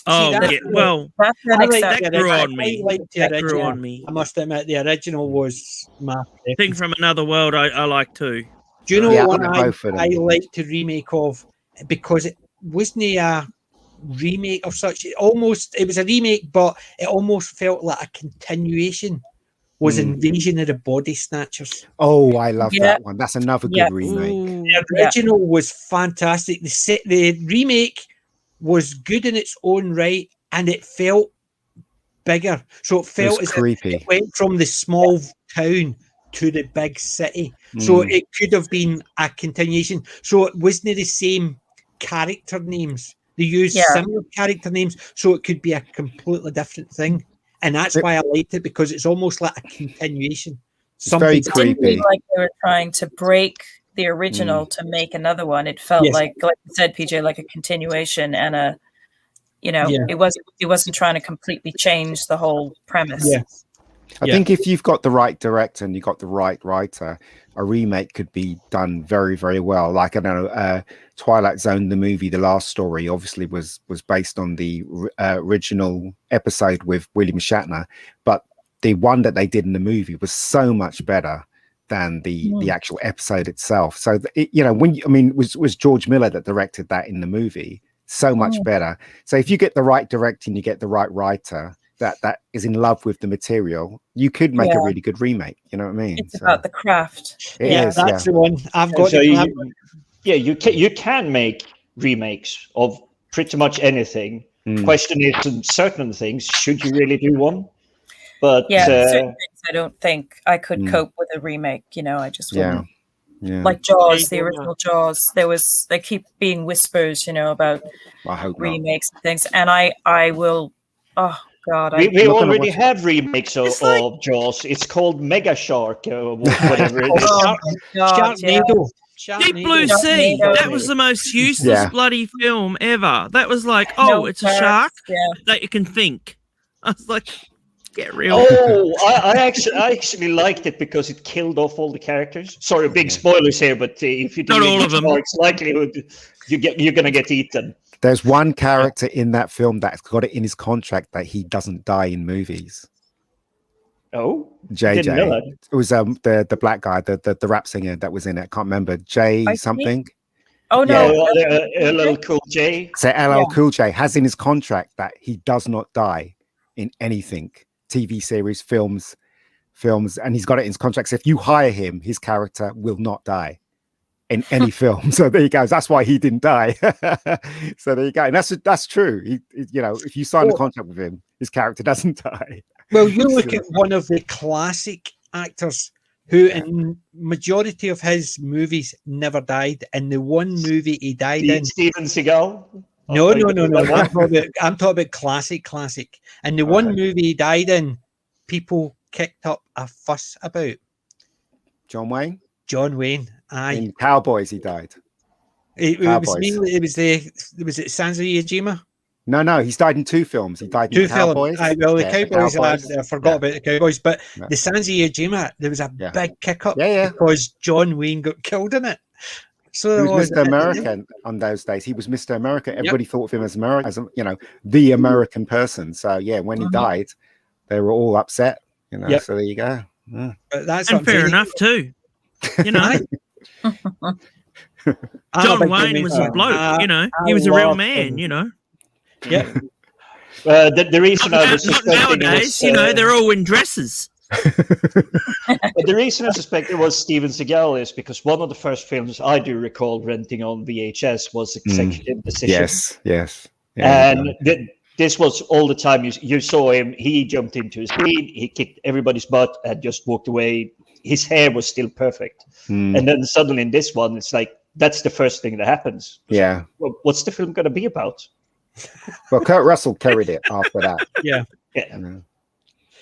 Oh that's yeah, the- well, That's an I like exception. that grew I on me. liked the That grew original. on me. I must admit, the original was my Thing preference. from Another World, I like too. Do you know Yeah, I what like both of them. I liked to remake of? Because it wasn't a remake of such. It was a remake, but it almost felt like a continuation. Was Invasion of the Body Snatchers. Oh, I love Yeah. that one. That's another good remake. Ooh. The original was fantastic. The remake was good in its own right, and it felt bigger. So it felt was as creepy. if it went from the small town to the big city. So it could have been a continuation. So it wasn't the same character names. They used similar character names, so it could be a completely different thing. And that's why I liked it, because it's almost like a continuation. very It didn't creepy. feel like they were trying to break the original to make another one. It felt like you said, PJ, like a continuation and a, it wasn't trying to completely change the whole premise. Yeah. I think if you've got the right director and you've got the right writer, a remake could be done very, very well. Like, I don't know, Twilight Zone, the movie, The Last Story, obviously was based on the original episode with William Shatner, but the one that they did in the movie was so much better than the actual episode itself. So, it was George Miller that directed that in the movie. So much better. So if you get the right director and you get the right writer that is in love with the material, you could make a really good remake. You know what I mean? It's about the craft. That's the one. I've got. So you can make remakes of pretty much anything. Question is, in certain things, should you really do one? But certain things I don't think I could cope with a remake. I just wouldn't. Yeah. Like Jaws, the original Jaws, they keep being whispers, about I hope remakes and things, and I will. Oh God, we already have remakes of Jaws. It's called Mega Shark or whatever it is. Oh my God, Sharknado. Deep Blue Sea. That was the most useless bloody film ever. That was like, it's a shark that you can think. I was like, get real. Oh, I actually liked it because it killed off all the characters. Sorry, big spoilers here, but if you Not all of them, it's likelihood you're gonna get eaten. There's one character in that film that's got it in his contract that he doesn't die in movies. Oh, JJ. It was the black guy, the rap singer that was in it. I can't remember. Something. Oh no, LL Cool J. So LL Cool J has in his contract that he does not die in anything, TV series, films, and he's got it in his contract. So if you hire him, his character will not die in any film. So there you go. That's why he didn't die. So there you go. And that's true. If you sign a contract with him, his character doesn't die. Well, you look at one of the classic actors who in majority of his movies never died. And the one movie he died in, Steven Seagal. No. I'm talking about classic. And the one movie he died in, people kicked up a fuss about. John Wayne. Aye. In Cowboys, he died. It was Sansa Yojima. No, he's died in two films. He died in Cowboys. The Cowboys. I forgot about the Cowboys, but the Sansa Yojima, there was a big kick up because John Wayne got killed in it. So he was Mr. America on those days. He was Mr. America. Everybody thought of him as America, as the American person. So when he died, they were all upset. So there you go. Yeah. But that's fair enough too. John Wayne was a bloke. He was a real man. Yeah. The reason I was suspecting nowadays, they're all in dresses. But the reason I suspect it was Steven Seagal is because one of the first films I do recall renting on VHS was Executive Decision. Yes. And this was all the time you saw him. He jumped into his speed, he kicked everybody's butt, and just walked away. His hair was still perfect. And then suddenly in this one, it's like that's the first thing that happens. Yeah. Well, what's the film going to be about? Well, Kurt Russell carried it after that. Yeah.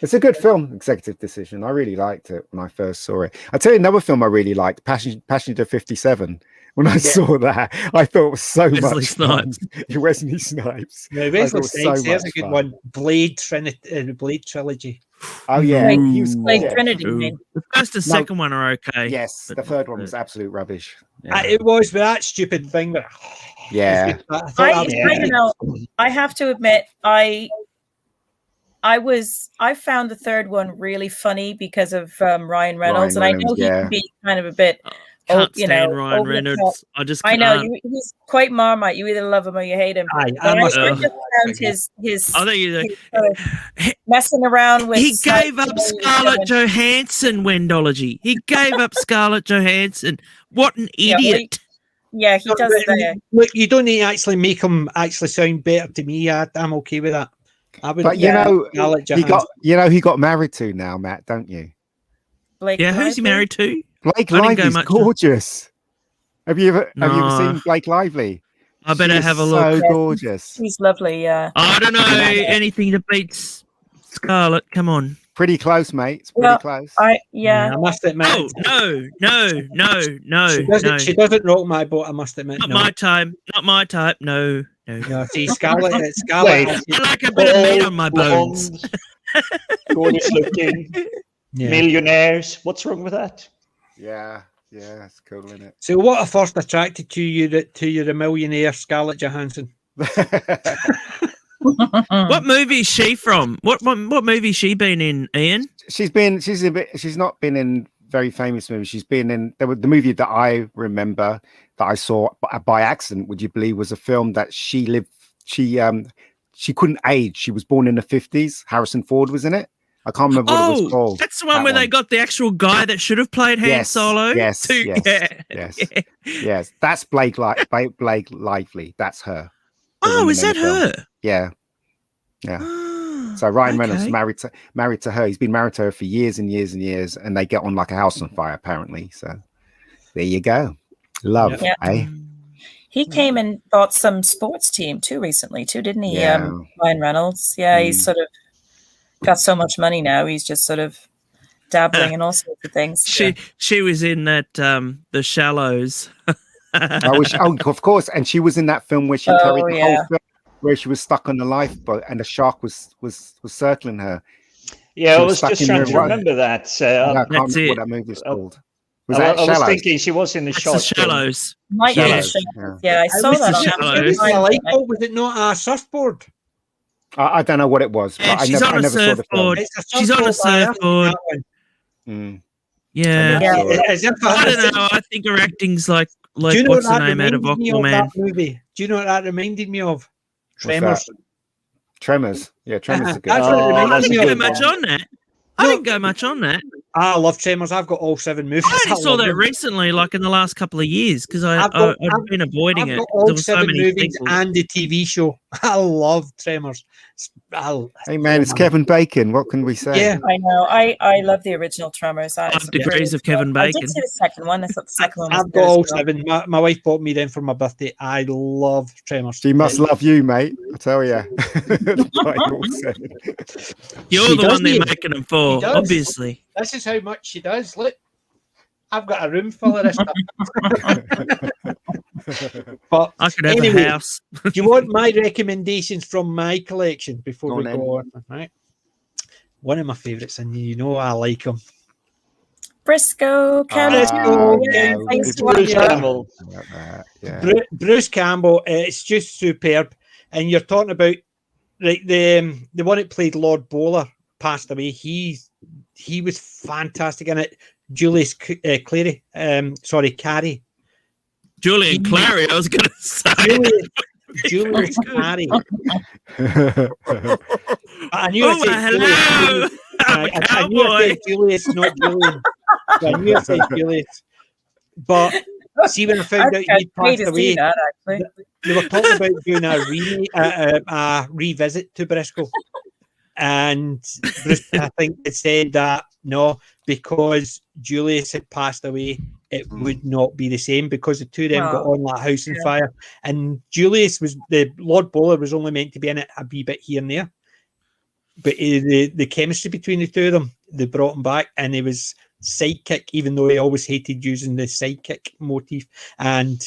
It's a good film, Executive Decision. I really liked it when I first saw it. I'll tell you another film I really liked, Passenger 57. When I saw that, I thought it was so Wesley much fun. Snipes. Wesley Snipes. No, I Wesley thought it was Snipes, there's a much good fun. one. Blade trilogy. Oh yeah, Blade- he was. Blade yeah. Trinity, you mean? The first and No. second one are okay. Yes, but the not third one the- was absolute rubbish. Yeah. It was with that stupid thing. But Yeah. I thought I that was you know, I have to admit, I found the third one really funny because of Ryan Reynolds, and I know he can be kind of a bit. Can't you stand know, Ryan over the top. Reynolds. I just I can't. know he's quite Marmite. You either love him or you hate him. I But must I Ugh. just found his I think he's his sort of messing around with. he gave up Snipes Scarlett and- Johansson, Wendology. He gave up Scarlett Johansson. What an Yeah, well, idiot. Yeah, he does that. Look, you don't need to actually make him actually sound better to me. I'm okay with that. I would. But you know, Scarlett he Johansson. he got married to now, Matt, don't you? Blake Yeah, who's he Lively? married to? Blake I didn't go Lively's much- gorgeous. Have you ever No. seen Blake Lively? I better She is have a look. So Yeah. gorgeous. He's lovely. Yeah. I don't know anything that beats Scarlett. Come on. Pretty close, mate. It's pretty Well, close. I Yeah. must admit. Oh no! She doesn't rock my boat. I must admit. Not No. my type. Not my type. No. No, see, Scarlett. Wait. Scarlett. I like a bit of meat on my bones. Blonde, gorgeous looking, Yeah. millionaires. What's wrong with that? Yeah, it's cool, isn't it? So, what first attracted to you the millionaire Scarlett Johansson? What movie is she from? What movie has she been in, Ian? She's not been in very famous movies. She's been in the movie that I remember that I saw by accident, would you believe, was a film that she couldn't age. She was born in the 50s. Harrison Ford was in it. I can't remember what it was called. That's the one where they got the actual guy that should have played Han Solo. Yes. Yeah. That's Blake Lively. That's her. The Oh, woman is in that the film. her? Yeah. Ah, So Ryan Reynolds okay. married to her. He's been married to her for years and years and years, and they get on like a house on fire, apparently. So there you go. Love, Yeah. eh? He came and bought some sports team too recently, didn't he? Yeah. Ryan Reynolds. Yeah, he's sort of got so much money now. He's just sort of dabbling in all sorts of things. She was in that The Shallows. Of course. And she was in that film where she carried the whole film, where she was stuck on the lifeboat and the shark was circling her. Yeah, She I was was stuck just in trying the to remember that. I can't That's remember it. what that movie is called. Was I that was Shallows? thinking she was in the That's The short film. Shallows. Might be Shallows, Shallows. yeah. Yeah, I saw was that the on Shallows. Amazon It was Prime. a lifeboat, was it not a surfboard? I don't know what it was, but Yeah, I she's never, on I a never saw the film. surfboard. It's a She's on a surfboard, I surfboard. that one. Mm. Yeah. Yeah. As if I don't know. I think her acting's like Do you know what's what the that name out of reminded me of, Aquaman? that movie? Do you know what that reminded me of? Tremors. Tremors. Yeah, Tremors is a good. That's what it Oh, reminded that's me a I of. didn't good go much on that. I didn't go much on that. I love Tremors. I've got all 7 movies. I only saw love that them. recently, like in the last couple of years, because I've got- been avoiding I've it. got 'cause all there was so 7 many movies sequels. and the TV show. I love Tremors. Hey man, it's Kevin Bacon. What can we say? Yeah. I know. I love the original Tremors. 5 degrees of Kevin I did Bacon. see the second one. I thought the second one was I've good got as all well. 7. My wife bought me them for my birthday. I love Tremors. She must love you, mate. I tell you. You're She the does one they're need- making them for, does. obviously. This is how much she does. Look, I've got a room full of this stuff. But I could have anyway, a house. do you want my recommendations from my collection before Go we on then. go on? Right. One of my favourites, and you know I like them. Briscoe Campbell. Briscoe, Yeah, yeah, thanks it's for Bruce Yeah. Campbell. Yeah. Bruce Campbell, it's just superb. And you're talking about like the one that played Lord Bowler passed away. He was fantastic in it. Julius Carey. Julian Clary, I was going to say. Julius Carey. I knew Oh, hello. I'm a I knew I cowboy. said Julius, not Julian. So I knew I said Julius. But see, when I found out he'd Great passed to see away, that, actually. they were talking about doing a revisit to Briscoe. And Bruce, I think it said that no, because Julius had passed away, it would not be the same because the two of them got on like house and fire. And Julius the Lord Bowler was only meant to be in it a wee bit here and there. But the chemistry between the two of them, they brought him back, and he was sidekick, even though he always hated using the sidekick motif. And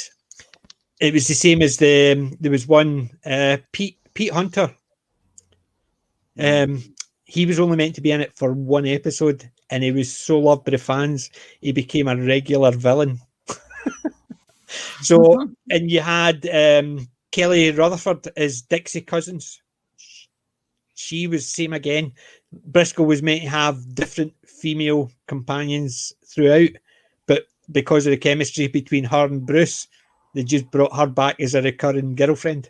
it was the same as there was one Pete Hunter. He was only meant to be in it for one episode, and he was so loved by the fans, he became a regular villain. So, and you had Kelly Rutherford as Dixie Cousins. She was same again. Briscoe was meant to have different female companions throughout, but because of the chemistry between her and Bruce, they just brought her back as a recurring girlfriend.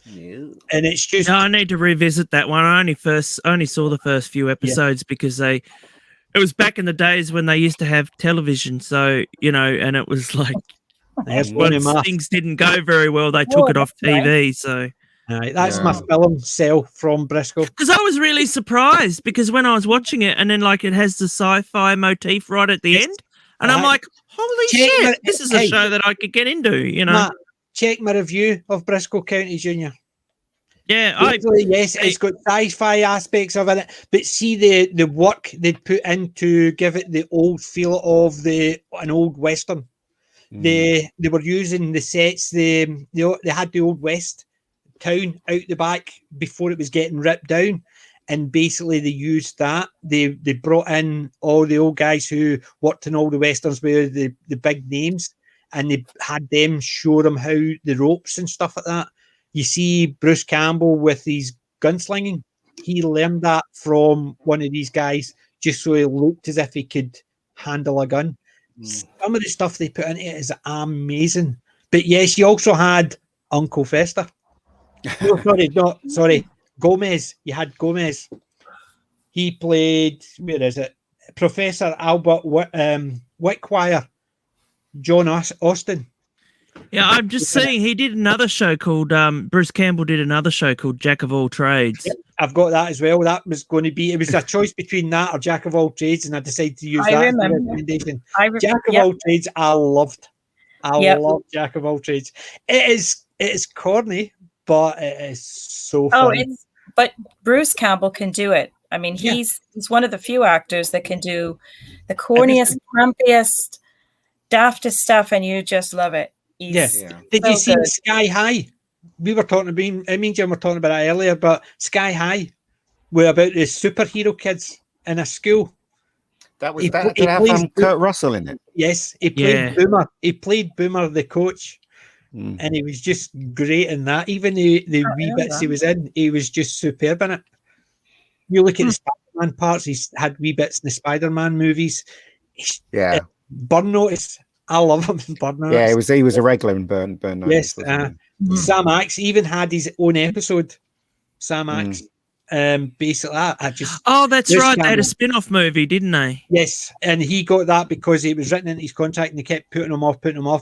No. And it's just No, I need to revisit that one. I only saw the first few episodes because it was back in the days when they used to have television. So, and it was like once things didn't go very well, they took it off TV. So that's my film sell from Briscoe. Because I was really surprised because when I was watching it and then like it has the sci-fi motif right at the end. And I'm like, holy shit, this is a show that I could get into, Matt, check my review of Briscoe County Jr. Yeah, yes, it's got sci-fi aspects of it, but see the work they'd put in to give it the old feel of an old western. They were using the sets. They had the old west town out the back before it was getting ripped down, and basically they used that. They brought in all the old guys who worked in all the westerns with the big names, and they had them show them how the ropes and stuff like that. You see Bruce Campbell with his gunslinging. He learned that from one of these guys just so he looked as if he could handle a gun. Some of the stuff they put into it is amazing. But yes, you also had Uncle Fester. Sorry. Gomez. You had Gomez. He played, where is it? Professor Albert Wickwire, John Austin. Yeah, I'm just saying he did another show called Bruce Campbell did another show called Jack of All Trades. Yep, I've got that as well. That was going to be, it was a choice between that or Jack of All Trades, and I decided to use that as a recommendation. Jack of All Trades, I loved. I love Jack of All Trades. It is corny, but it is so fun. But Bruce Campbell can do it. I mean, he's one of the few actors that can do the corniest, crumpiest, daftest stuff, and you just love it. Did you see Sky High? We were talking about, me and Jim were talking about that earlier, but Sky High were about the superhero kids in a school. That was that. Did it have Kurt Russell in it? Yes, he played Boomer. He played Boomer, the coach, and he was just great in that. Even the wee bits he was in, he was just superb in it. You look at the Spider-Man parts; he's had wee bits in the Spider-Man movies. Burn Notice. I love him in Burn Notice. Yeah, he was a regular in Burn Notice. Yes, Sam Axe even had his own episode. Sam Axe. Basically, that's right. They had a spin-off movie, didn't they? Yes, and he got that because it was written into his contract, and they kept putting him off.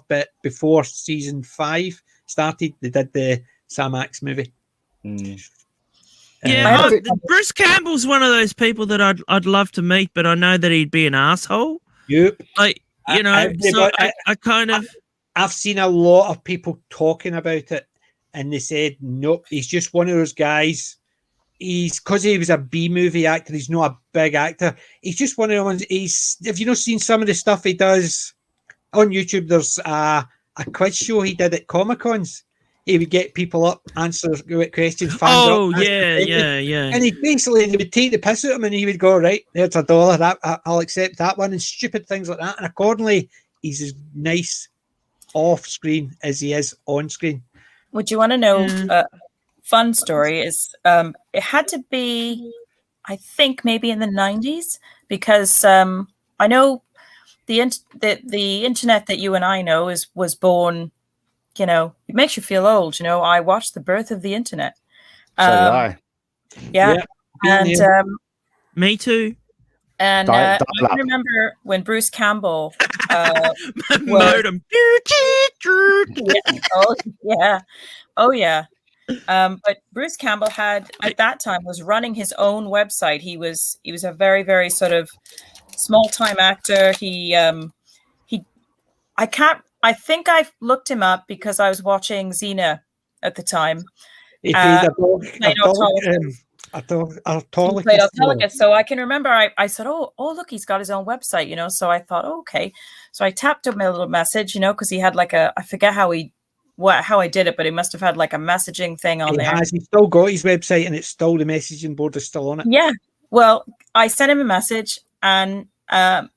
But before season 5 started, they did the Sam Axe movie. Bruce Campbell's one of those people that I'd love to meet, but I know that he'd be an asshole. Yep. Like, I kind of... I've seen a lot of people talking about it, and they said, nope, he's just one of those guys. Because he was a B-movie actor, he's not a big actor. He's just one of the ones. Have you not seen some of the stuff he does on YouTube? There's a quiz show he did at Comic-Cons. He would get people up, answer questions. Yeah. And they would take the piss out of him, and he would go, right, there's $1. I'll accept that one, and stupid things like that. And accordingly, he's as nice off screen as he is on screen. Would you want to know? Fun story is it had to be, I think, maybe in the 90s, because I know the internet that you and I know was born. It makes you feel old. I watched the birth of the internet. So did I. Yeah. And me too. And I remember when Bruce Campbell modem. Oh yeah. But Bruce Campbell had at that time was running his own website. He was a very, very sort of small time actor. I think I looked him up because I was watching Xena at the time. He played Autolycus. So I can remember I said, oh, look, he's got his own website, you know. So I thought, okay. So I tapped him a little message, you know, because he had like I forget how I did it, but he must have had like a messaging thing on there. He's still got his website, and it's still the messaging board is still on it. Yeah. Well, I sent him a message, and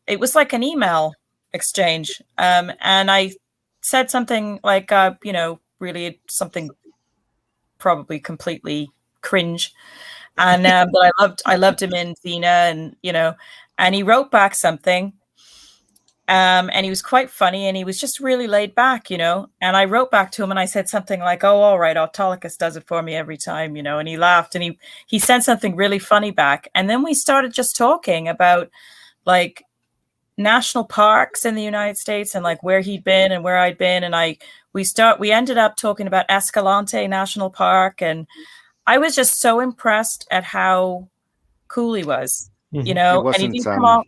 it was like an email exchange, and I said something like, you know, really something probably completely cringe, and but I loved him in Xena, and you know, and he wrote back something, and he was quite funny, and he was just really laid back, you know. And I wrote back to him, and I said something like, "Oh, all right, Autolycus does it for me every time," you know. And he laughed, and he sent something really funny back, and then we started just talking about like national parks in the United States and like where he'd been and where I'd been, and we ended up talking about Escalante National Park, and I was just so impressed at how cool he was, you know. And he didn't come off.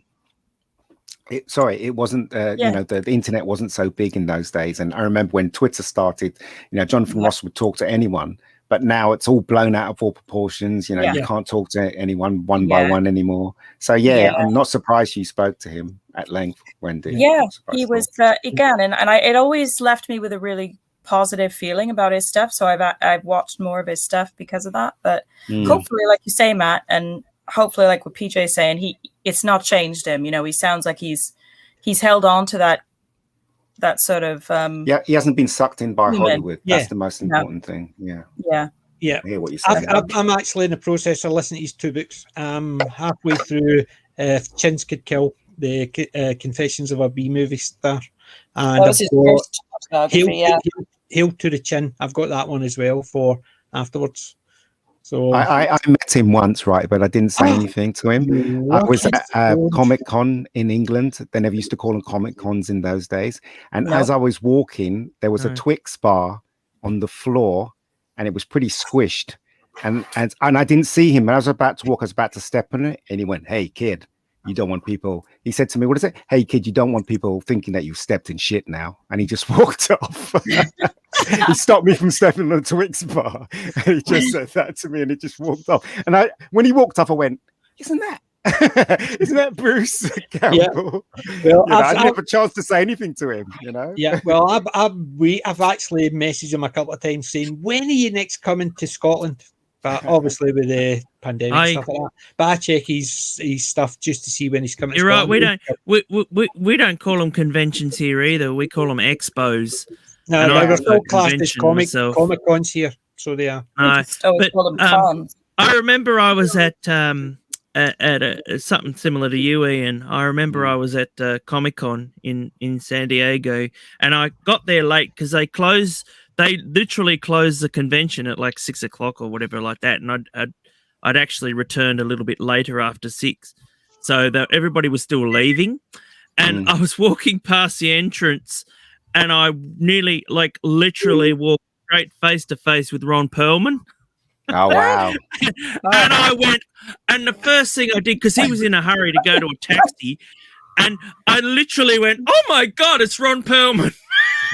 It wasn't, you know, the internet wasn't so big in those days. And I remember when Twitter started, you know, Jonathan Ross would talk to anyone, but now it's all blown out of all proportions. You know, you can't talk to anyone one by one anymore. So, I'm not surprised you spoke to him at length, Wendy. Yeah, he was, again, and it always left me with a really positive feeling about his stuff. So I've watched more of his stuff because of that. But hopefully, like you say, Matt, and hopefully, like what PJ's saying, it's not changed him. You know, he sounds like he's held on to that sort of he hasn't been sucked in by Hollywood. That's the most important thing. Yeah. I hear what you're saying. I'm actually in the process of listening to his 2 books. Halfway through If Chins Could Kill, the Confessions of a B-movie Star, and that was his first Hail to the Chin. I've got that one as well for afterwards. So I met him once, right, but I didn't say anything to him. I was at Comic-Con in England. They never used to call them Comic-Cons in those days. And as I was walking, there was a Twix bar on the floor, and it was pretty squished. And I didn't see him. I was about to walk. I was about to step on it, and he went, "Hey, kid, you don't want people." He said to me, "What is it? Hey, kid, you don't want people thinking that you've stepped in shit now." And he just walked off. He stopped me from stepping on the Twix bar. And he just said that to me, and he just walked off. And when he walked off, I went, "Isn't that Bruce Campbell?" Yeah. Well, I didn't have a chance to say anything to him, you know. Yeah, well, I've actually messaged him a couple of times saying, "When are you next coming to Scotland?" But obviously with the pandemic and stuff like that. But I check his stuff just to see when he's coming. You're right. We don't call them conventions here either. We call them expos. No, they're still classed as comic cons here, so they are. I remember I was at something similar to you, Ian. I remember I was at Comic-Con in San Diego, and I got there late because they literally closed the convention at like 6 o'clock or whatever like that, and I'd actually returned a little bit later after 6, so everybody was still leaving, and I was walking past the entrance, and I nearly, like, literally walked straight face to face with Ron Perlman. Oh, wow. And I went, and the first thing I did, because he was in a hurry to go to a taxi, and I literally went, "Oh my God, it's Ron Perlman."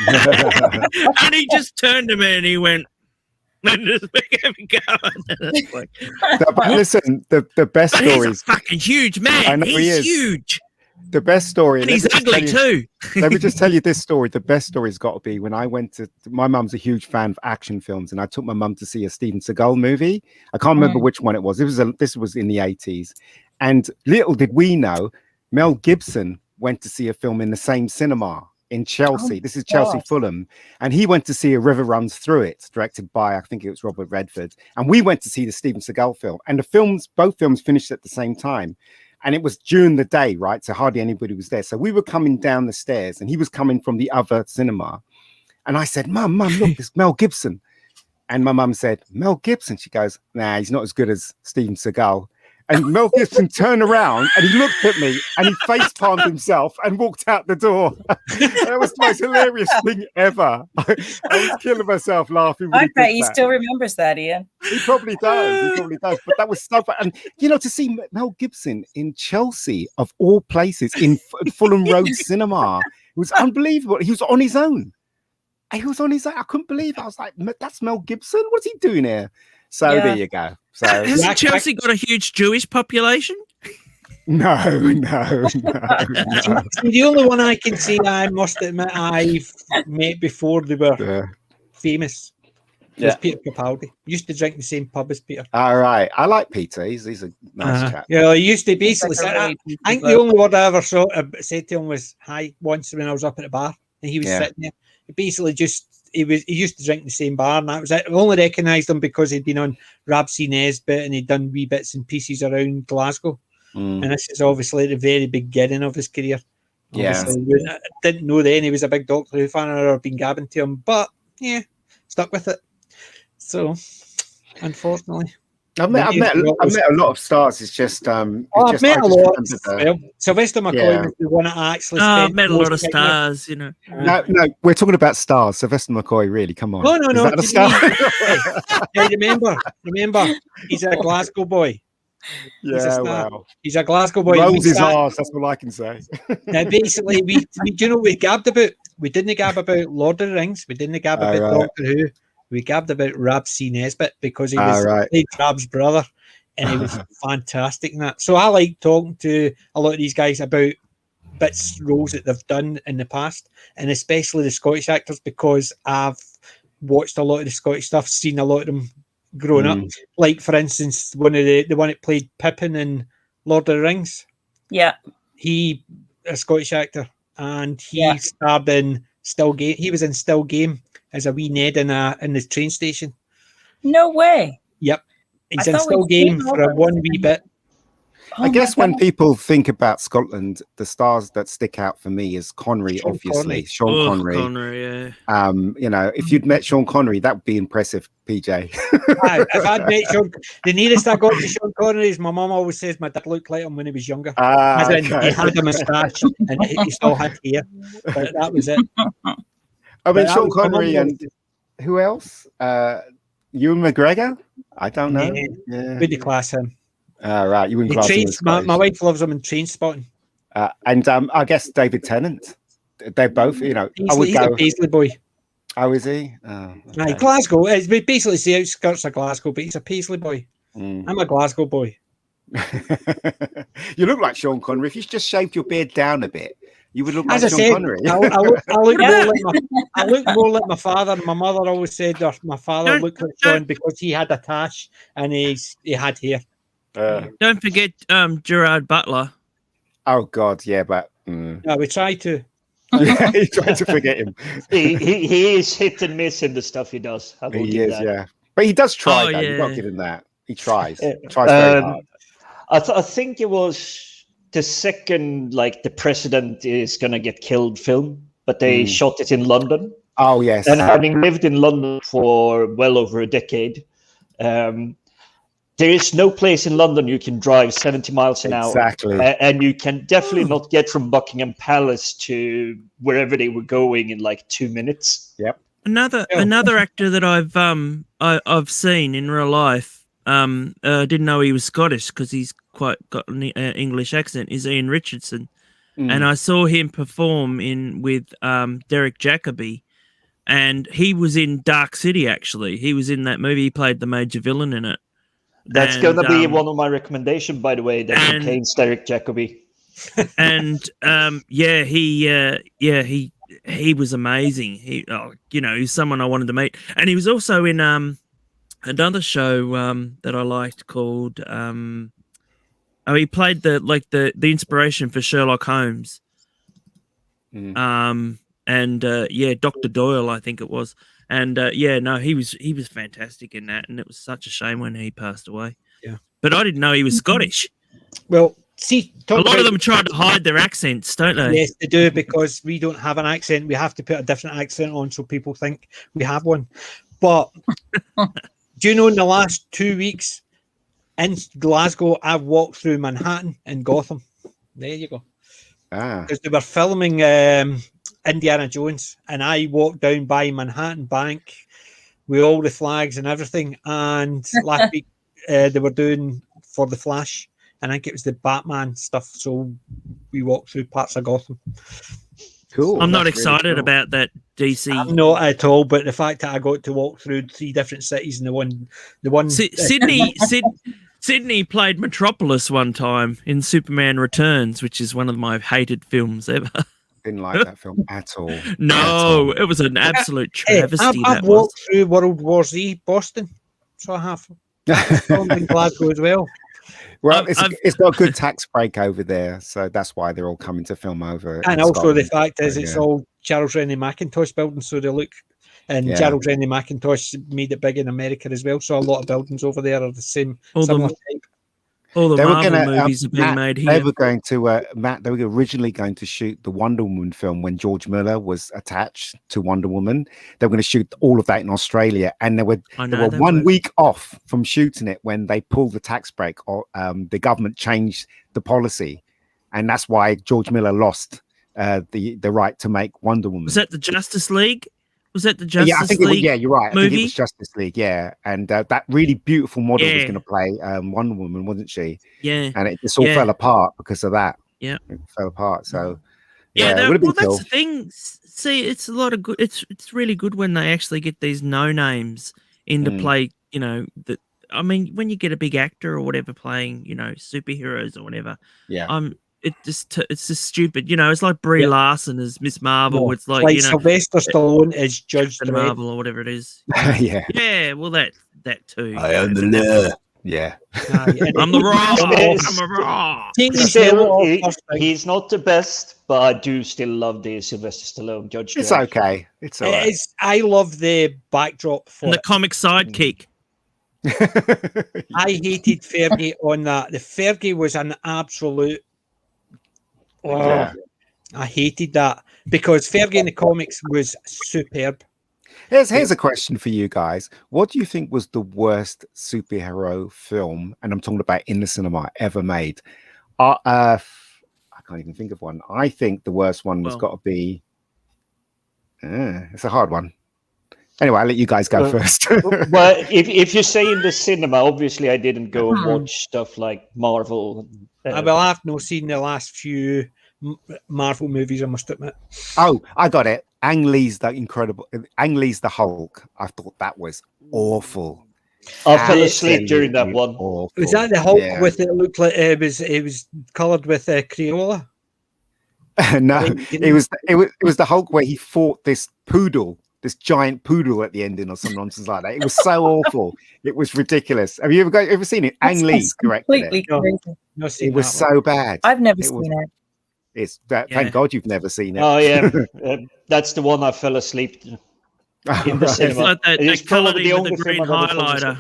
And he just turned to me and he went, and just began going. Like, listen, the best story is fucking huge, man. I know he's huge. The best story, and he's ugly too. Let me just tell you this story. The best story's got to be when I went to. My mum's a huge fan of action films, and I took my mum to see a Steven Seagal movie. I can't remember which one it was. This was in the 80s, and little did we know, Mel Gibson went to see a film in the same cinema in Chelsea. This is Chelsea Fulham, and he went to see A River Runs Through It, directed by, I think it was Robert Redford, and we went to see the Steven Seagal film. And both films finished at the same time. And it was during the day, right? So hardly anybody was there. So we were coming down the stairs, and he was coming from the other cinema. And I said, Mum, look, this Mel Gibson. And my mum said, Mel Gibson? She goes, nah, he's not as good as Steven Seagal. And Mel Gibson turned around and he looked at me and he face palmed himself and walked out the door. That was the most hilarious thing ever. I was killing myself laughing. I bet he still remembers that, Ian. He probably does. But that was so fun. And, to see Mel Gibson in Chelsea, of all places, in Fulham Road Cinema, it was unbelievable. He was on his own. I couldn't believe it. I was like, that's Mel Gibson? What's he doing here? So there you go. So Hasn't Chelsea got a huge Jewish population? no. The only one I can say I must admit I've met before they were famous was Peter Capaldi. Used to drink the same pub as Peter. All right. I like Peter. He's a nice chap. Yeah, he used to basically say, I think the only word I ever said to him was hi once when I was up at the bar and he was sitting there. He basically he used to drink the same bar and that was it. I only recognised him because he'd been on Rab C. Nesbitt and he'd done wee bits and pieces around Glasgow. And this is obviously the very beginning of his career. Obviously, I didn't know then he was a big Doctor Who fan or I've been gabbing to him, but yeah, stuck with it. So, unfortunately, I've met a lot of stars. It's just I've met a lot. Sylvester McCoy was the one that actually. I've met a lot of stars. You know. No, we're talking about stars. Sylvester McCoy, really? Come on. No. Is that a star? Hey, remember, he's a Glasgow boy. He's a Glasgow boy. Rolls his arse. That's all I can say. Now, basically, we do you know what we gabbed about? We didn't gab about Lord of the Rings. We didn't gab about Doctor Who. We gabbed about Rab C. Nesbitt because he was played Rab's brother, and he was fantastic in that. So I like talking to a lot of these guys about roles that they've done in the past, and especially the Scottish actors because I've watched a lot of the Scottish stuff, seen a lot of them growing up. Like for instance, the one that played Pippin in Lord of the Rings. Yeah, he a Scottish actor, and he starred in Still Game. He was in Still Game as a wee Ned in the train station. No way. Yep, he's in Still Game for a one wee bit. I guess when people think about Scotland, the stars that stick out for me is Connery, obviously. Sean Connery. You know, if you'd met Sean Connery, that would be impressive, PJ. If I'd met Sean, the nearest I got to Sean Connery is my mum always says my dad looked like him when he was younger. As in, he had a moustache and he still had hair. But that was it. I mean, Sean Connery and who else? Ewan McGregor? I don't know. Would you class him? Right, you wouldn't class him as my wife loves him in Trainspotting. And I guess David Tennant. They're both, you know. He's a Paisley boy. Oh, is he? Okay. Glasgow. It's basically the outskirts of Glasgow, but he's a Paisley boy. I'm a Glasgow boy. You look like Sean Connery. If you just shaved your beard down a bit, you would look like Sean Connery. I look more like my father. My mother always said my father looked like Sean because he had a tash and he had hair. Don't forget Gerard Butler. Oh God, yeah, but yeah, we try to. Yeah, he tried to forget him. he is hit and miss in the stuff he does. He is, but he does try. Though. You've got to give him that. He tries. Tries very hard. I think it was the second, like the president is gonna get killed film, but they shot it in London. Oh yes, and having lived in London for well over a decade. There is no place in London you can drive 70 miles an hour. And you can definitely not get from Buckingham Palace to wherever they were going in like 2 minutes. Yep. Another actor that I've seen in real life, didn't know he was Scottish because he's quite got an English accent, is Ian Richardson. And I saw him perform with Derek Jacobi. And he was in Dark City, actually. He was in that movie. He played the major villain in it. That's going to be one of my recommendations, by the way, that contains Derek Jacobi. And he was amazing. He's someone I wanted to meet. And he was also in another show that I liked called he played the inspiration for Sherlock Holmes. Dr. Doyle, I think it was. And he was fantastic in that, and it was such a shame when he passed away. Yeah, but I didn't know he was Scottish. Well, see, a lot of them try to hide their accents, don't they? Yes, they do, because we don't have an accent. We have to put a different accent on so people think we have one. But do you know, in the last 2 weeks in Glasgow, I've walked through Manhattan and Gotham. There you go. Because they were filming Indiana Jones, and I walked down by Manhattan Bank with all the flags and everything. And last week they were doing for the Flash, and I think it was the Batman stuff. So we walked through parts of Gotham. Cool. I'm not That's really excited cool. about that DC. I'm not at all, but the fact that I got to walk through 3 different cities and the one Sydney played Metropolis one time in Superman Returns, which is one of my hated films ever. Didn't like that film at all. No, it was an absolute travesty. I've walked through World War Z Boston, so I have. That was filmed in Glasgow as well. Well, it's got a good tax break over there, so that's why they're all coming to film over. And in also the Scotland. fact is it's all Charles Rennie Mackintosh buildings, so they look. And Charles Rennie Mackintosh made it big in America as well, so a lot of buildings over there are the same. Similar type. All the They were Marvel gonna, movies are being Matt, made here. They were going to Matt. They were originally going to shoot the Wonder Woman film when George Miller was attached to Wonder Woman. They were going to shoot all of that in Australia, and they were 1 week off from shooting it when they pulled the tax break. Or the government changed the policy, and that's why George Miller lost the right to make Wonder Woman. Was that the Justice League? Was that the Justice I think League? you're right. I movie? think it was Justice League. Yeah, and that really beautiful model was going to play Wonder Woman, wasn't she? Yeah, and it just all fell apart because of that. Yeah, it fell apart. So that's the thing. See, it's a lot of good. It's really good when they actually get these no names into play. You know that. I mean, when you get a big actor or whatever playing, superheroes or whatever. Yeah. It's just stupid. It's like Brie Larson as Miss Marvel. No, it's like Sylvester Stallone is Judge Dredd. Marvel or whatever it is. Yeah. Yeah. Well, that too. I am the law. Yeah. I'm the raw. I'm a raw. He's not the best, but I do still love the Sylvester Stallone Judge Dredd. It's okay. It's all right. I love the backdrop for and the comic sidekick. I hated Fergie on that. The Fergie was an absolute. I hated that because Fergie in the comics was superb. Here's a question for you guys. What do you think was the worst superhero film, and I'm talking about in the cinema, ever made? I can't even think of one. I think the worst one has got to be... it's a hard one. Anyway, I'll let you guys go first. Well, if you say in the cinema, obviously I didn't go and watch stuff like Marvel. I've not seen the last few Marvel movies, I must admit. Oh, I got it. Ang Lee's the Hulk. I thought that was awful. I fell asleep during that one. Awful. Was that the Hulk with it looked like it was coloured with Crayola? No, it was the Hulk where he fought this giant poodle at the ending or some nonsense like that. It was so awful. It was ridiculous. Have you ever seen it? Ang Lee directed it. No, it was so bad. I've never seen it. Thank God you've never seen it. Oh yeah, that's the one I fell asleep in the cinema. It's probably the only green highlighter.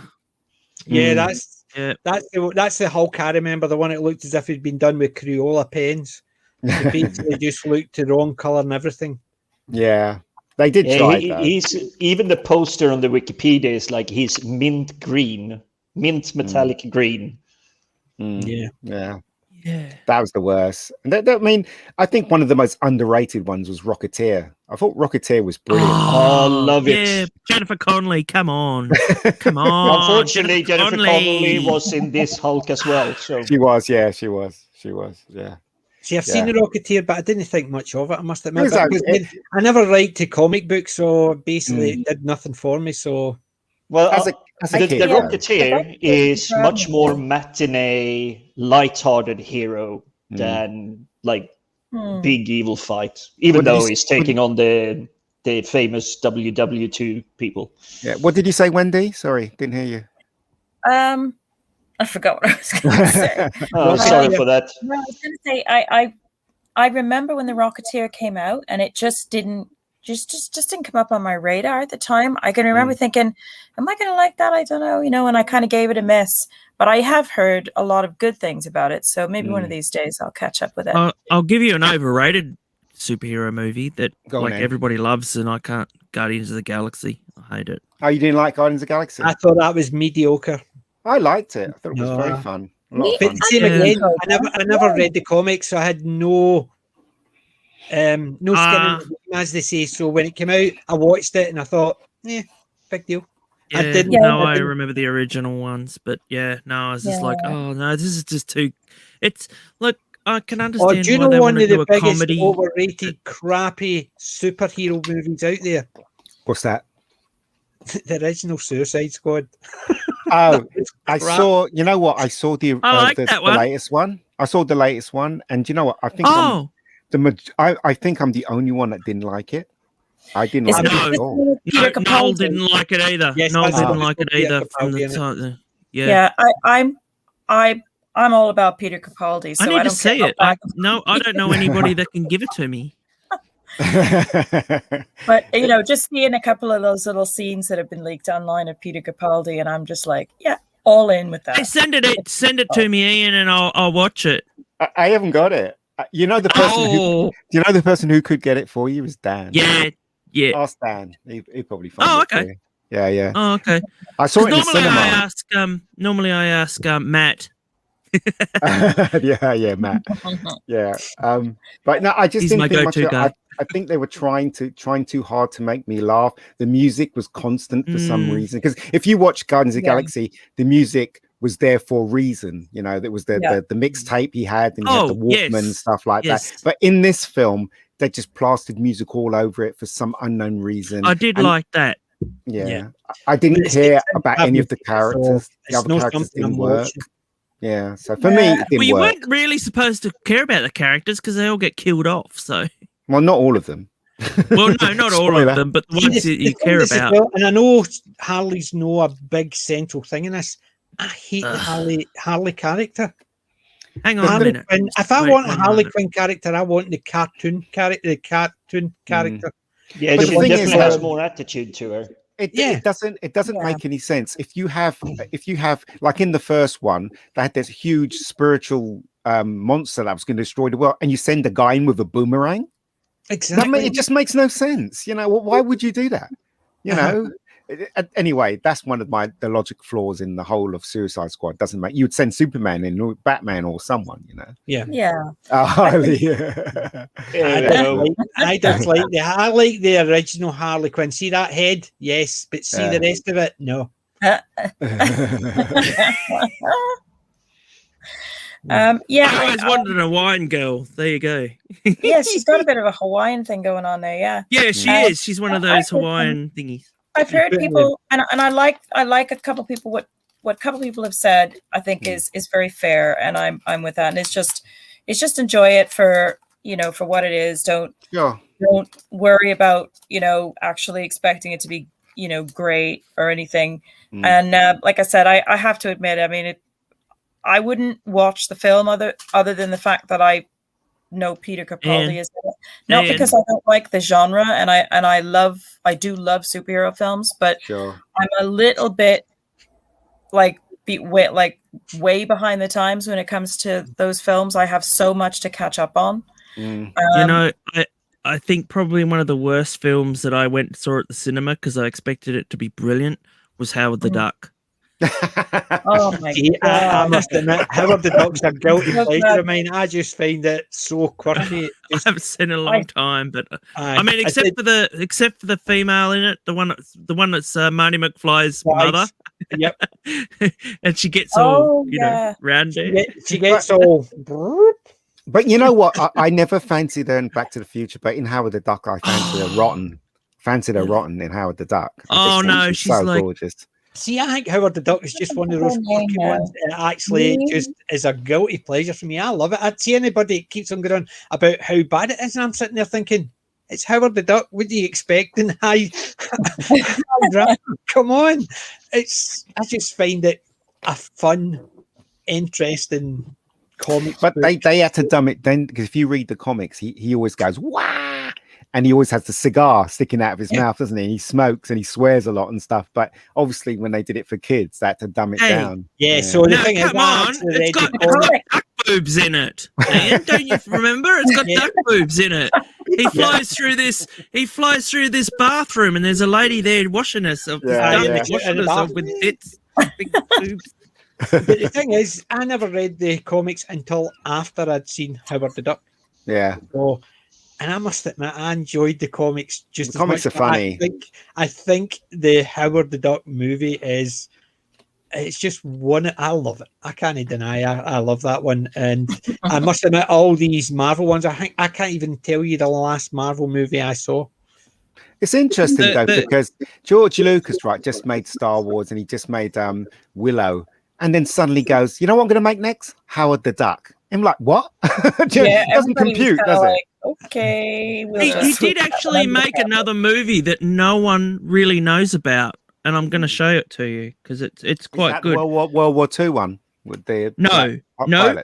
Yeah, that's the Hulk I remember. The one that looked as if it'd been done with Crayola pens. It basically just looked the wrong colour and everything. Yeah. They did try that. He's even the poster on the Wikipedia is like he's mint green, mint metallic green. Yeah. That was the worst. And I think one of the most underrated ones was Rocketeer. I thought Rocketeer was brilliant. Oh, love it. Yeah, Jennifer Connelly, come on. Come on. Unfortunately, Jennifer Connelly was in this Hulk as well. So she was, yeah. See, I've seen the Rocketeer, but I didn't think much of it, I must admit. I never write to comic books, so basically it did nothing for me. So, well, the Rocketeer is much more matinee, light-hearted hero than like big evil fight. Even though he's taking on the famous WW2 people. Yeah. What did you say, Wendy? Sorry, didn't hear you. I forgot what I was going to say. Sorry for that. No, I was going to say I remember when the Rocketeer came out, and it just didn't come up on my radar at the time. I can remember thinking, "Am I going to like that? I don't know," and I kind of gave it a miss. But I have heard a lot of good things about it, so maybe one of these days I'll catch up with it. I'll give you an overrated superhero movie that everybody loves, and I can't. Guardians of the Galaxy. I hate it. Oh, you didn't like Guardians of the Galaxy? I thought that was mediocre. I liked it. I thought it was very fun. But same again, I never read the comics, so I had no skin in the game, as they say. So when it came out, I watched it and I thought, big deal. Yeah, I remember the original ones, but I was just like, oh no, this is just too. It's like I can Oh, understand do you why know they one want to of do the a biggest comedy. overrated, crappy superhero movies out there? What's that? The original Suicide Squad. Oh, I crap. saw. You know what? I saw the I like that the one. latest one. I saw the latest one, and you know what? I think Oh, I think I'm the only one that didn't like it. I didn't Is like it it at this all. one with Peter no, Noel Capaldi? didn't like it either. Yes, Noel that's didn't the like it Peter either from the Capaldi in it. time. Yeah. Yeah, I'm all about Peter Capaldi, so I need to don't care see how it. bad- I don't know anybody that can give it to me. But just seeing a couple of those little scenes that have been leaked online of Peter Capaldi, and I'm just like, yeah, all in with that. Hey, send it to me, Ian, and I'll watch it. I haven't got it. You know the person Oh, you know the person who could get it for you is Dan. yeah. Ask Dan. He probably find Oh, it for okay. you. Yeah. Oh, okay. I saw it in the Normally cinema. normally I ask Matt. yeah, Matt. Yeah. But no, I just He's didn't my think much go-to of guy. I think they were trying too hard to make me laugh. The music was constant for some reason. Because if you watch Guardians of the Galaxy, the music was there for a reason. You know, there was the mixtape he had, and he had the Walkman and stuff like that. But in this film, they just plastered music all over it for some unknown reason. I did like that. Yeah. I didn't care about any of the characters. The other characters didn't work. Yeah, so for me, it didn't you work. weren't really supposed to care about the characters because they all get killed off. So, well, not all of them. Well, no, not all of them, but the ones that you care about. And I know Harley's no a big central thing in this. I hate the Harley character. Hang on a minute. If I want a Harley Quinn character, I want the cartoon character. Yeah, but she the thing definitely is, has more attitude to her. It doesn't make any sense. If you have like in the first one, they had this huge spiritual monster that was going to destroy the world, and you send a guy in with a boomerang. Exactly. It just makes no sense. You know, why would you do that? You know. Anyway, that's one of the logic flaws in the whole of Suicide Squad. Doesn't make you'd send Superman in or Batman or someone, you know. Yeah. Harley. I don't like I like the original Harley Quinn. See that head? Yes, but see the rest of it? No. I always wanted a Hawaiian girl. There you go. Yeah, she's got a bit of a Hawaiian thing going on there. Yeah, she is. She's one of those Hawaiian thingies. I've heard people, and I like a couple people what a couple people have said. I think is very fair, and I'm with that. And it's just enjoy it for for what it is. Don't worry about actually expecting it to be great or anything. And like I said, I have to admit, I mean, I wouldn't watch the film other than the fact that I know Peter Capaldi is in it. Not because I don't like the genre, and I do love superhero films, but I'm a little bit way behind the times when it comes to those films. I have so much to catch up on. I think probably one of the worst films that I went and saw at the cinema because I expected it to be brilliant was Howard the Duck. Oh my God. I must admit, Howard the Duck's a guilty pleasure of mine. I just find it so quirky. I haven't seen it in a long time, but I mean, except for the female in it, the one that's Marty McFly's mother. Yep, and she gets all rounded. She gets all. But you know what? I never fancied her in Back to the Future, but in Howard the Duck, I fancied her rotten. Fancied her rotten in Howard the Duck. Oh no, she's so like gorgeous. See, I think Howard the Duck is just one of those quirky ones that actually just is a guilty pleasure for me. I love it. I'd see anybody that keeps on going on about how bad it is, and I'm sitting there thinking, it's Howard the Duck. What do you expect? And come on. I just find it a fun, interesting comic. But they had to dumb it then, because if you read the comics, he always goes, wah! And he always has the cigar sticking out of his mouth, doesn't he? And he smokes and he swears a lot and stuff. But obviously, when they did it for kids, they had to dumb it down. Yeah, so the thing is, it's got duck boobs in it. Don't you remember? It's got duck boobs in it. He flies through this. He flies through this bathroom, and there's a lady there washing herself. Washing herself with bits, big boobs. But the thing is, I never read the comics until after I'd seen Howard the Duck. Yeah. So, and I must admit, I enjoyed the comics just the comics as much. are funny. I think the Howard the Duck movie is it's just one. I love it. I can't deny. I love that one, and I must admit, all these Marvel ones. I think I can't even tell you the last Marvel movie I saw. It's interesting though, because George Lucas, right, just made Star Wars, and he just made Willow, and then suddenly goes, you know what I'm going to make next? Howard the Duck. I'm like, what? Yeah, it doesn't compute, does it? Okay, He did actually make another movie that no one really knows about, and I'm going to show it to you because it's quite good. World War II one with the No, pilot? No,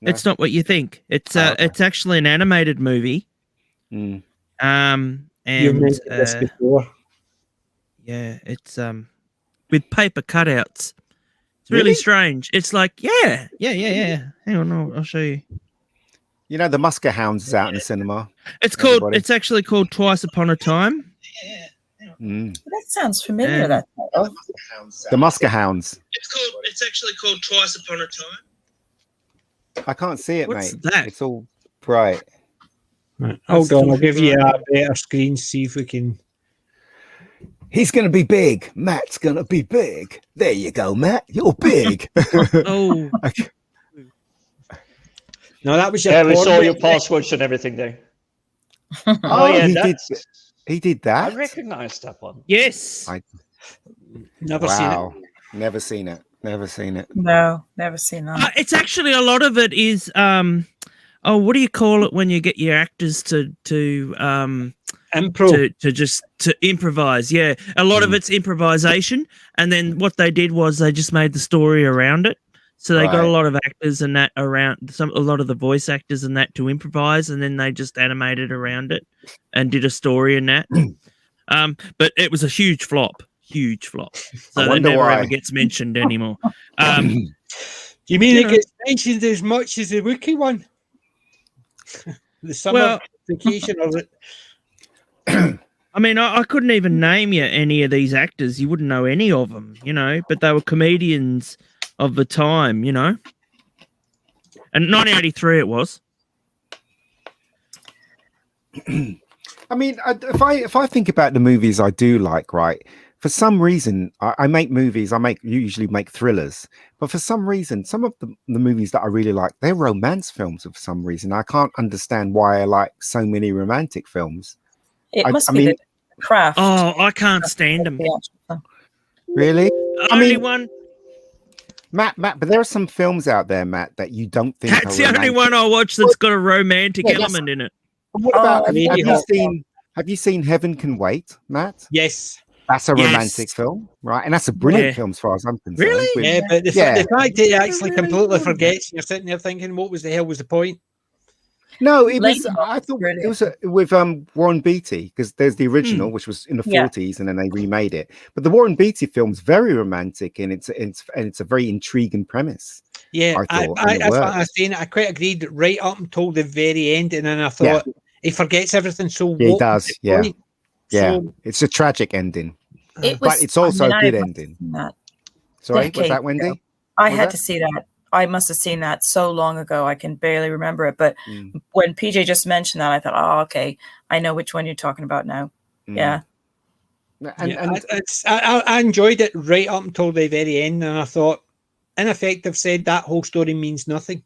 it's not what you think. It's it's actually an animated movie. Mm. And You mentioned this before. yeah, it's with paper cutouts. It's really strange. It's like yeah. Hang on, I'll show you. You know, the Musker Hounds is out in the cinema. It's called. It's actually called Twice Upon a Time. Mm. That sounds familiar. That title. The Musker Hounds. It's actually called Twice Upon a Time. I can't see it, What's mate. that? It's all bright. Right. Hold on, I'll give you a better screen. See if we can. He's going to be big. Matt's going to be big. There you go, Matt. You're big. Oh. No, that was your. Yeah, we saw your passwords and everything there. Oh, yeah, he did that. I recognize that one. Yes. Never seen it. Never seen it. Never seen it. No, never seen that. It's actually a lot of it is what do you call it when you get your actors to Improv. to improvise? Yeah, a lot of it's improvisation, and then what they did was they just made the story around it. So they got a lot of actors and that around a lot of the voice actors and that to improvise, and then they just animated around it and did a story in that. But it was a huge flop. So that never ever gets mentioned anymore. You mean it gets mentioned as much as the Wookiee one? The summer vacation of it. I mean, I couldn't even name you any of these actors. You wouldn't know any of them, but they were comedians of the time, And 1983 it was. I mean, if I think about the movies I do like, right? For some reason, I make movies. Usually make thrillers, but for some reason, some of the movies that I really like, they're romance films. For some reason, I can't understand why I like so many romantic films. It must be the craft. Oh, I can't stand them. Really? Only one. Matt, but there are some films out there, Matt, that you don't think that's the only one I watch that's got a romantic element in it. What about have you seen Heaven Can Wait, Matt? Yes. That's a romantic film, right? And that's a brilliant film as far as I'm concerned. Really? Yeah, but the fact that it actually completely forgets, you're sitting there thinking, what was the hell was the point? No, it was. I thought it was with Warren Beatty, because there's the original, which was in the 40s, and then they remade it. But the Warren Beatty film's very romantic, and it's a very intriguing premise. Yeah, that's what I was saying. I quite agreed right up until the very end, and then I thought he forgets everything. So he does. Yeah, So, it's a tragic ending, but it's also a good ending. Sorry, was that Wendy? I had to see that. I must have seen that so long ago. I can barely remember it. But when PJ just mentioned that, I thought, oh, okay. I know which one you're talking about now. Yeah. I enjoyed it right up until the very end. And I thought, in effect, they've said that whole story means nothing.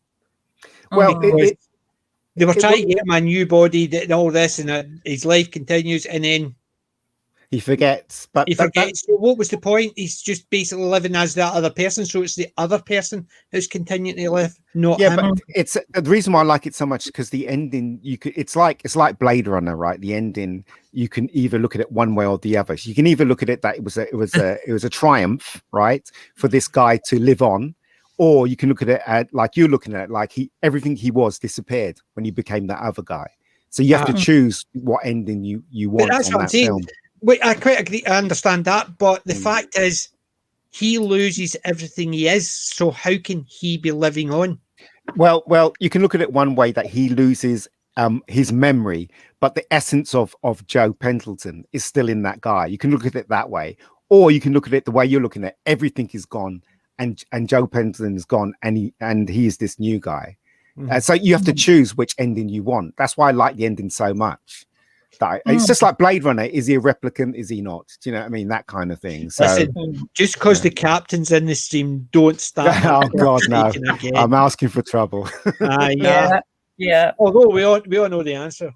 Well, they were trying to get him a new body and all this, and his life continues. And then he forgets. But he forgets. So what was the point? He's just basically living as that other person. So it's the other person who's continuing to live, not him. But it's the reason why I like it so much, because the ending it's like Blade Runner, right? The ending, you can either look at it one way or the other. So you can either look at it that it was a triumph, right, for this guy to live on, or you can look at it like you're looking at it, like everything he was disappeared when he became that other guy. So you have to choose what ending you want on that film. Wait, I quite agree. I understand that, but the fact is, he loses everything he is. So how can he be living on? Well, you can look at it one way, that he loses his memory, but the essence of Joe Pendleton is still in that guy. You can look at it that way, or you can look at it the way you're looking at it. Everything is gone, and Joe Pendleton is gone, and he is this new guy. So you have to choose which ending you want. That's why I like the ending so much. It's just like Blade Runner. Is he a replicant? Is he not? Do you know what I mean? That kind of thing. So listen, just because the captain's in the stream, don't start. oh God, no! I'm asking for trouble. Yeah. Although we all know the answer.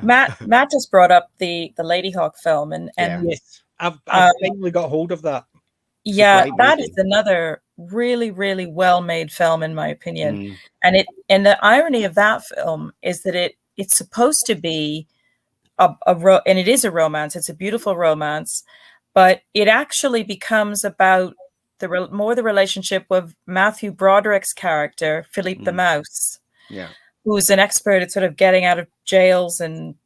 Matt just brought up the Lady Hawk film, and yes, I've finally got hold of that. Yeah, that is another really, really well-made film, in my opinion. And the irony of that film is that it's supposed to be and it is a romance. It's a beautiful romance, but it actually becomes about the relationship of Matthew Broderick's character, Philippe the Mouse, who's an expert at sort of getting out of jails and,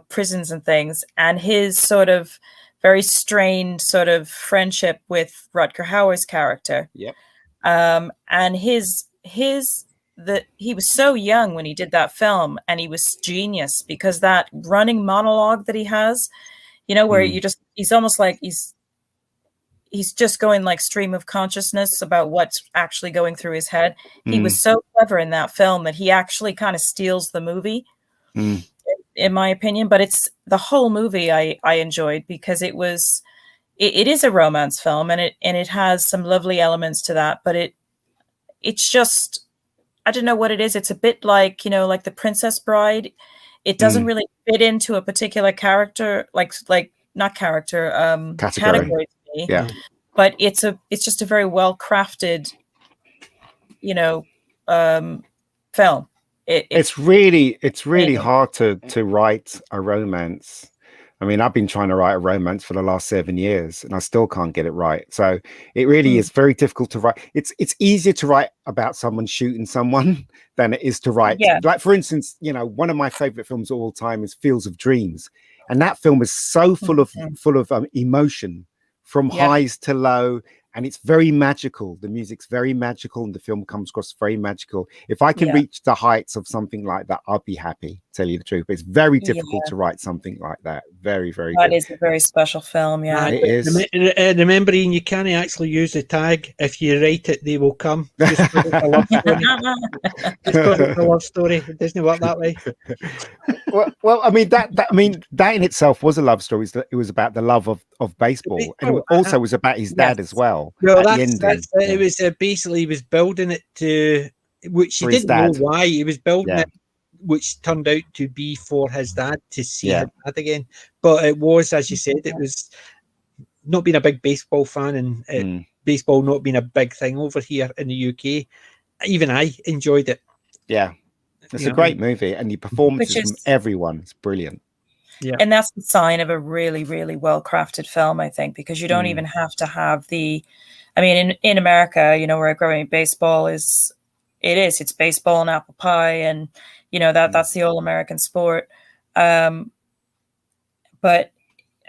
prisons and things, and his sort of very strained sort of friendship with Rutger Hauer's character. Yep. And he was so young when he did that film, and he was genius because that running monologue that he has, where he's almost like he's just going like stream of consciousness about what's actually going through his head. He was so clever in that film that he actually kind of steals the movie. In my opinion, but it's the whole movie I enjoyed because it is a romance film, and it has some lovely elements to that, but it's just, I don't know what it is. It's a bit like, like The Princess Bride. It doesn't really fit into a particular character, not character, category to me. Yeah. But it's just a very well crafted, film. It's really hard to write a romance. I mean, I've been trying to write a romance for the last 7 years, and I still can't get it right. So it really is very difficult to write. It's easier to write about someone shooting someone than it is to write. Like, for instance, one of my favorite films of all time is Fields of Dreams, and that film is so full of emotion from highs to low. And it's very magical. The music's very magical, and the film comes across very magical. If I can reach the heights of something like that, I'll be happy, tell you the truth. But it's very difficult to write something like that. Very, very good. That is a very special film, it is. Remember, Ian, you can't actually use the tag. If you write it, they will come. Just because it's a love story. Just because it's a love story. It doesn't work that way. Well, I mean, that in itself was a love story. It was about the love of baseball, and it also was about his dad as well. No, it was basically he was building it to, which he didn't know why he was building it, which turned out to be for his dad to see his dad again. But it was, as you said, it was not being a big baseball fan, and baseball not being a big thing over here in the UK. Even I enjoyed it. Yeah, it's a great movie, and the performances from everyone is brilliant. Yeah. And that's the sign of a really, really well-crafted film, I think, because you don't even have to have in America, where I grew up, baseball it's baseball and apple pie, and, that's the all-American sport. But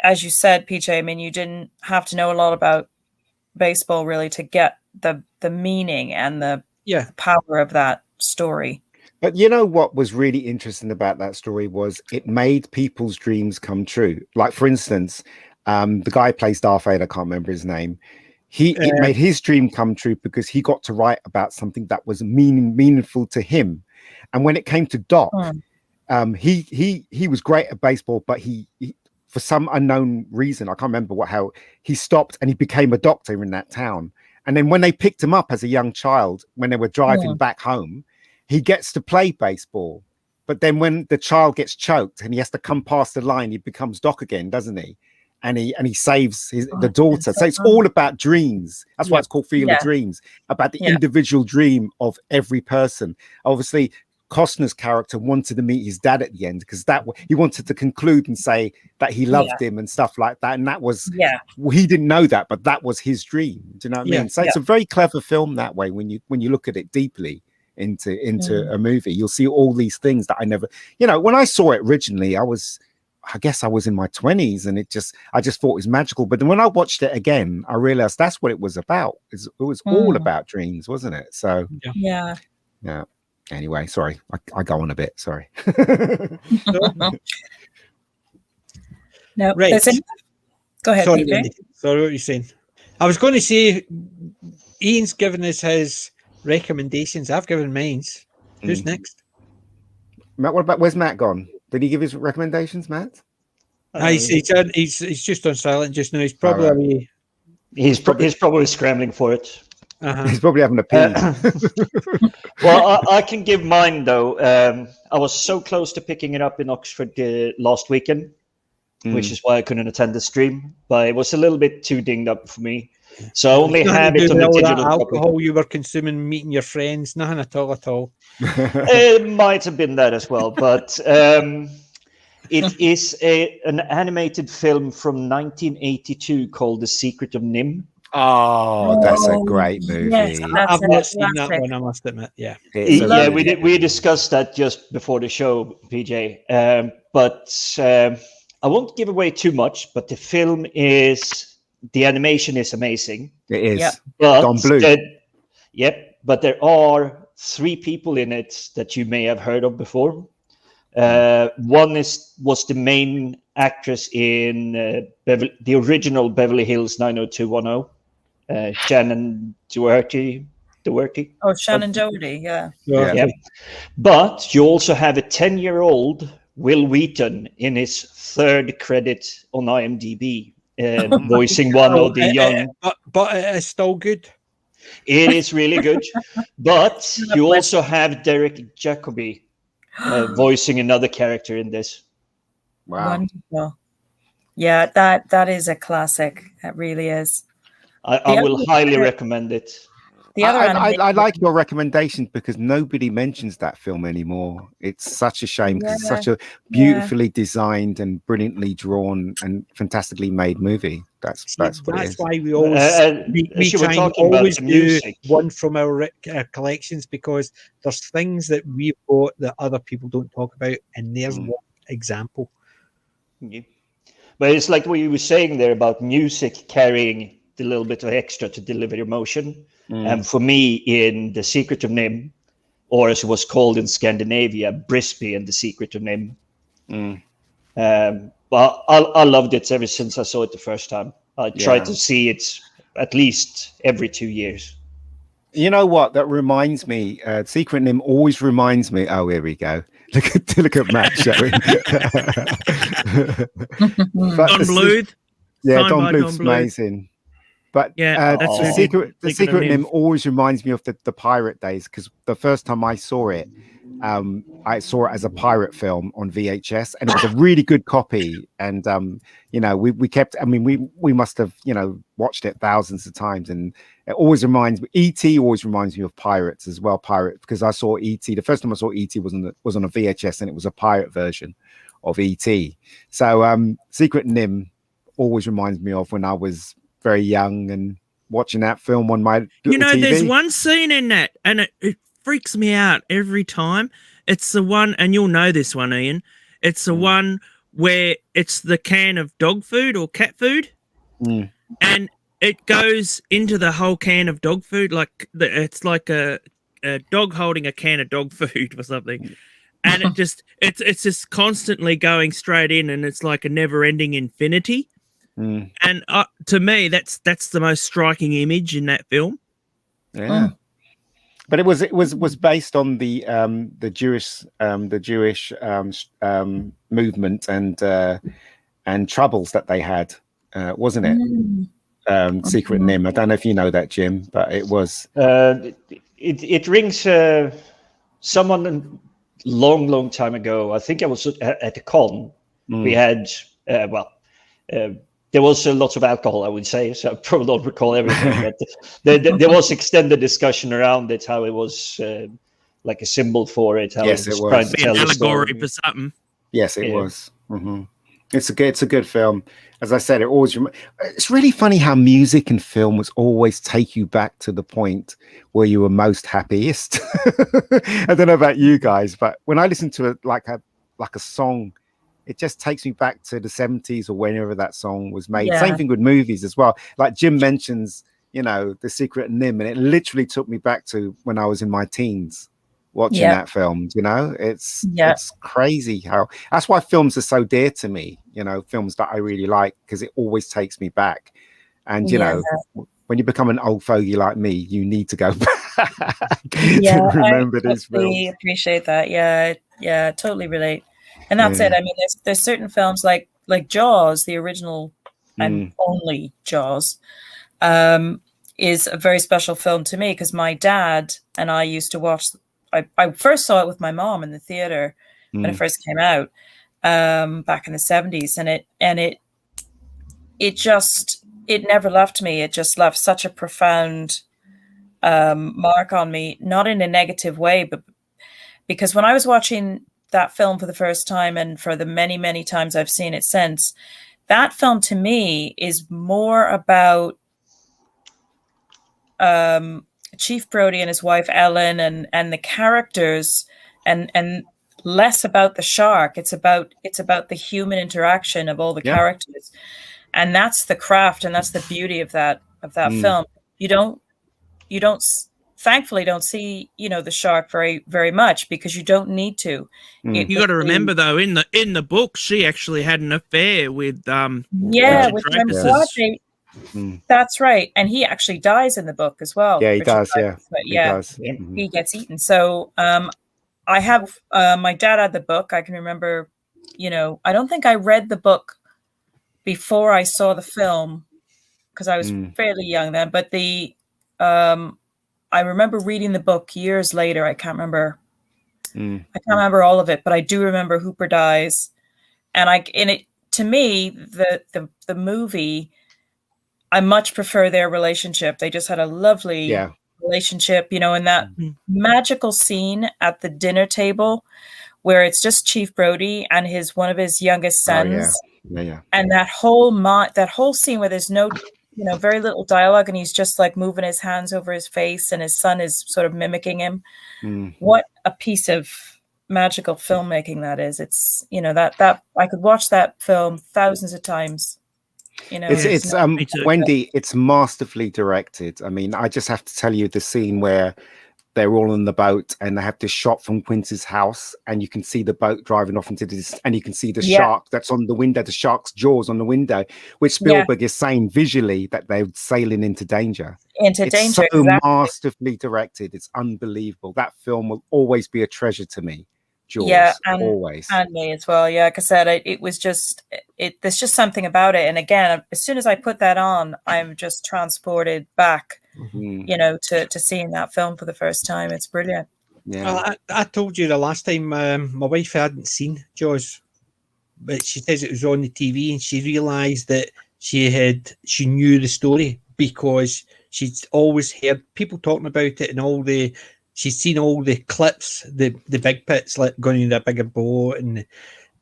as you said, PJ, I mean, you didn't have to know a lot about baseball really to get the meaning and the power of that story. But you know what was really interesting about that story was it made people's dreams come true. Like, for instance, the guy who plays Darth Vader, I can't remember his name. It made his dream come true because he got to write about something that was meaningful to him. And when it came to Doc, he was great at baseball, but he for some unknown reason, I can't remember how he stopped and he became a doctor in that town. And then when they picked him up as a young child, when they were driving back home, he gets to play baseball, but then when the child gets choked and he has to come past the line, he becomes Doc again, doesn't he? And he saves the daughter. So it's all about dreams. That's why it's called Field of Dreams, about the individual dream of every person. Obviously, Costner's character wanted to meet his dad at the end because he wanted to conclude and say that he loved him and stuff like that. And that was he didn't know that, but that was his dream. Do you know what I mean? So it's a very clever film that way when you look at it deeply into a movie. You'll see all these things that I never, when I saw it originally, I guess I was in my 20s, and I just thought it was magical. But then when I watched it again, I realized that's what it was about. It was all about dreams, wasn't it? So yeah. Anyway, sorry, I go on a bit. Sorry. No, right. Go ahead. Sorry, what are you saying? I was going to say, Ian's given us his recommendations. I've given mine. Who's next? Matt, what about where's Matt gone? Did he give his recommendations, Matt? He's just on silent just now. He's probably All right. away. He's probably scrambling for it. He's probably having a pee. Well, I can give mine though. I was so close to picking it up in Oxford last weekend, which is why I couldn't attend the stream. But it was a little bit too dinged up for me, so I only have it on the digital alcohol copy. you were consuming, meeting your friends, nothing at all. It might have been that as well, but it is an animated film from 1982 called The Secret of Nim. Oh, that's a great movie. Yes, I've not seen that one, I must admit. Yeah. Yeah, we discussed that just before the show, PJ. But I won't give away too much. But the animation is amazing. It is. Yep. But Don Bluth. but there are 3 people in it that you may have heard of before. One was the main actress in the original Beverly Hills 90210. Shannon Doherty. Oh, Shannon Doherty, yeah. Yeah. But you also have a 10-year-old Will Wheaton in his 3rd credit on IMDb, voicing one of the young. But it is still good. It is really good. But you also have Derek Jacobi voicing another character in this. Wow. Wonderful. Yeah, that is a classic. It really is. I will highly recommend it. The other I like your recommendations because nobody mentions that film anymore. It's such a shame because it's such a beautifully designed and brilliantly drawn and fantastically made movie. That's what it is. Why we always we try and always do one from our collections, because there's things that we've got that other people don't talk about, and there's one example. Yeah. But it's like what you were saying there about music carrying the little bit of extra to deliver emotion. And for me, in The Secret of Nim, or as it was called in Scandinavia, Brisby and The Secret of Nim. But I loved it ever since I saw it the first time. I tried to see it at least every 2 years. You know what? That reminds me. Secret Nim always reminds me. Oh, here we go. Look at Matt showing. Don Bluth. Yeah, Don Bluth's amazing. But the Secret Nim always reminds me of the pirate days, because the first time I saw it as a pirate film on VHS, and it was a really good copy. And we kept. I mean, we must have watched it thousands of times, and it always reminds me. E.T. always reminds me of pirates as well. Because I saw E.T. The first time I saw E.T. was on a VHS, and it was a pirate version of E.T. So Secret Nim always reminds me of when I was very young and watching that film on my little TV. There's one scene in that, and it freaks me out every time. It's the one, and you'll know this one, Ian. It's the one where it's the can of dog food or cat food, and it goes into the whole can of dog food. It's like a dog holding a can of dog food or something, and it's just constantly going straight in, and it's like a never-ending infinity. And to me, that's the most striking image in that film. Yeah, but it was based on the Jewish movement and troubles that they had, wasn't it? Secret Nim. I don't know if you know that, Jim, but it was. It rings someone long time ago. I think I was at a con. We had there was a lot of alcohol, I would say, so I probably don't recall everything. But there was extended discussion around it, how it was like a symbol for it. How yes, it was trying to tell an allegory the for something. Yes, it was. Mm-hmm. It's a good film. As I said, it's really funny how music and film was always take you back to the point where you were most happiest. I don't know about you guys, but when I listen to it like a song, it just takes me back to the 70s or whenever that song was made. Yeah. Same thing with movies as well. Like Jim mentions, The Secret Nim, and it literally took me back to when I was in my teens watching that film. It's crazy how. That's why films are so dear to me. Films that I really like, because it always takes me back. And when you become an old fogey like me, you need to go back to remember these films. I appreciate that. Yeah. Yeah, totally relate. And that's it. I mean, there's certain films like Jaws, the original and only Jaws, is a very special film to me because my dad and I used to watch. I first saw it with my mom in the theater when it first came out back in the 70s, and it never left me. It just left such a profound mark on me, not in a negative way, but because when I was watching that film for the first time and for the many, many times I've seen it since, that film to me is more about Chief Brody and his wife Ellen and the characters and less about the shark. It's about the human interaction of all the characters. And that's the craft and that's the beauty of that film. You don't thankfully don't see, the shark very, very much because you don't need to. You got to remember though, in the book, she actually had an affair with with that's right, and he actually dies in the book as well. Yeah, he does. He gets eaten. So I have my dad had the book. I can remember, I don't think I read the book before I saw the film because I was fairly young then. But I remember reading the book years later. I can't remember. I can't remember all of it, but I do remember Hooper dies, and to me the movie. I much prefer their relationship. They just had a lovely relationship, and that magical scene at the dinner table where it's just Chief Brody and one of his youngest sons. And that whole scene where there's no, very little dialogue and he's just like moving his hands over his face and his son is sort of mimicking him. What a piece of magical filmmaking that is. It's, that I could watch that film thousands of times. It's Wendy, it's masterfully directed. I mean, I just have to tell you the scene where they're all on the boat and they have this shot from Quincy's house and you can see the boat driving off into this and you can see the shark that's on the window, the shark's jaws on the window, which Spielberg is saying visually that they're sailing into danger. It's so masterfully directed. It's unbelievable. That film will always be a treasure to me. Jaws, always. And me as well. Yeah, like I said, it was just there's just something about it. And again, as soon as I put that on, I'm just transported back, to seeing that film for the first time. It's brilliant. Yeah, well, I told you the last time my wife hadn't seen Jaws, but she says it was on the TV, and she realised that she knew the story because she'd always heard people talking about it and she's seen all the clips, the big pits, like going in a bigger boat and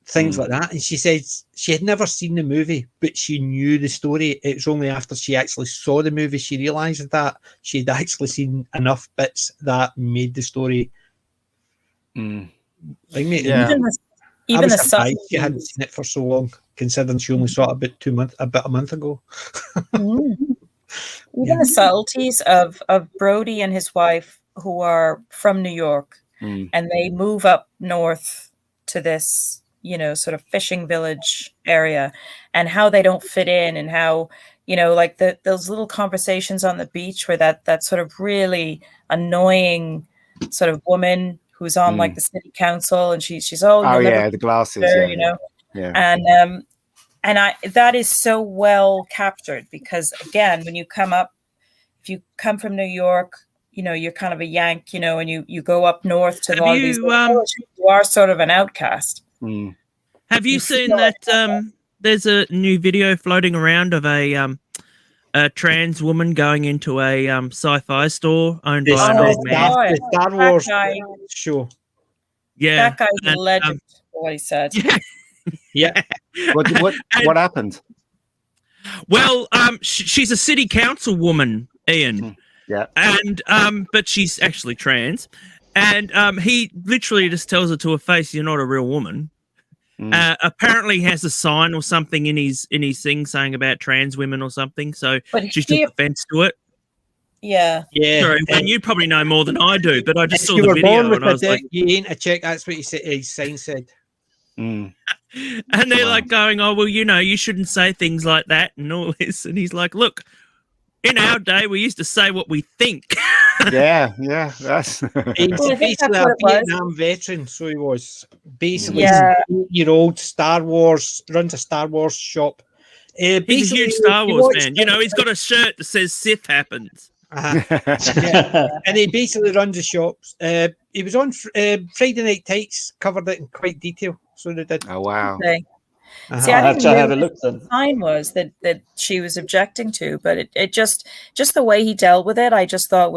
things like that. And she says she had never seen the movie, but she knew the story. It was only after she actually saw the movie she realised that she'd actually seen enough bits that made the story. Even the subtlety. She hadn't seen it for so long, considering she only saw it about a month ago. Even the subtleties of Brody and his wife, who are from New York, and they move up north to this, sort of fishing village area, and how they don't fit in, and how, like those little conversations on the beach where that sort of really annoying sort of woman who's on like the city council, and she's the glasses, and that is so well captured because again, when you if you come from New York, you're kind of a Yank, and you go up north to all these villages, you are sort of an outcast. Have you seen that? There's a new video floating around of a trans woman going into a sci-fi store owned by an old man. The Star Wars show. Yeah, that guy's a legend. What he said. Yeah. What happened? Well, she's a city council woman, Ian. Yeah. And but she's actually trans. And he literally just tells her to her face, "You're not a real woman." Apparently has a sign or something in his thing saying about trans women or something. So she took offense to it. Yeah. Sorry, and you probably know more than I do, but I just saw you the were video born with and I was like, "You ain't a chick." That's what his sign said. And they're like going, "Oh well, you shouldn't say things like that and all this." And he's like, "Look, in our day, we used to say what we think." Yeah, that's He's Well, I think basically that's a what it was. Vietnam veteran, so he was basically Yeah. 8-year-old Star Wars, runs a Star Wars shop. He's a Basically, huge Star he Wars watched- fan. You know, he's got a shirt that says Sith happens. And he basically runs a shop. He was on Friday Night Tights, covered it in quite detail. So they did. Oh wow. Okay. Uh-huh. See, I'll I have didn't to know have a what look the then. sign was that she was objecting to, but it just the way he dealt with it, I just thought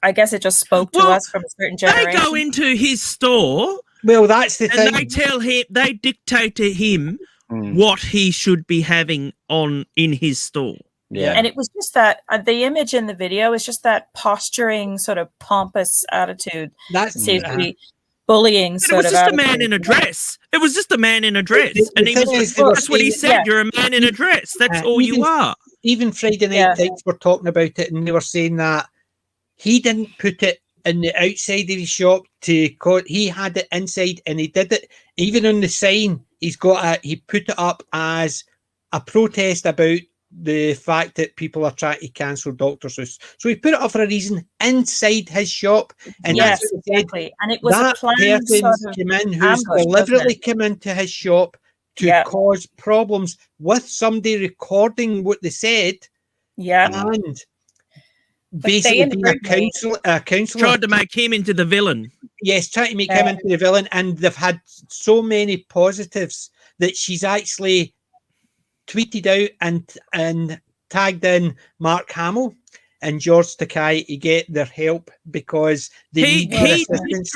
I guess it just spoke to Well, us from a certain They generation. go into his store Well, that's the and thing. they tell him, they dictate to him Mm. what he should be having in his store. Yeah. And it was just that the image in the video is just that posturing, sort of pompous attitude. That's Seems to be bullying. But it Sort was of just a attitude. man in a dress. It was just a man in a dress, The and he thing was. is, they were That's what he saying- said. yeah. You're a man in a dress. That's all you even- are. Even Friday Night Yeah. Tights were talking about it, and they were saying that he didn't put it in the outside of his shop he had it inside, and he did it even on the sign. He put it up as a protest about the fact that people are trying to cancel Dr. Seuss. So he put it up for a reason inside his shop, and Yes, that's what he said. exactly. And it was a That planned person sort of came in who's ambush, wasn't deliberately it? come into his shop to Yeah. cause problems with somebody recording what they said, Yeah. and But they basically being inadvertently- a counselor. Tried to make him into the villain. Yes, trying to make him Yeah. into the villain, and they've had so many positives that she's actually tweeted out and tagged in Mark Hamill and George Takei to get their help because they He need their he assistance.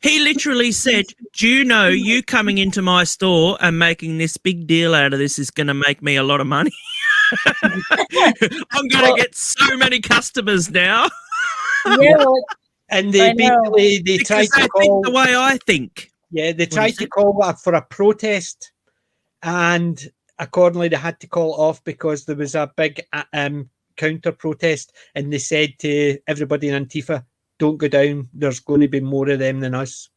literally said, "Do you know you coming into my store and making this big deal out of this is going to make me a lot of money? I'm going to get so many customers now Yeah, well, And I they know. basically they because tried they to call think the way I think." yeah they do tried you to think? call for a protest, and accordingly they had to call it off because there was a big counter protest, and they said to everybody in Antifa, "Don't go down. There's going to be more of them than us."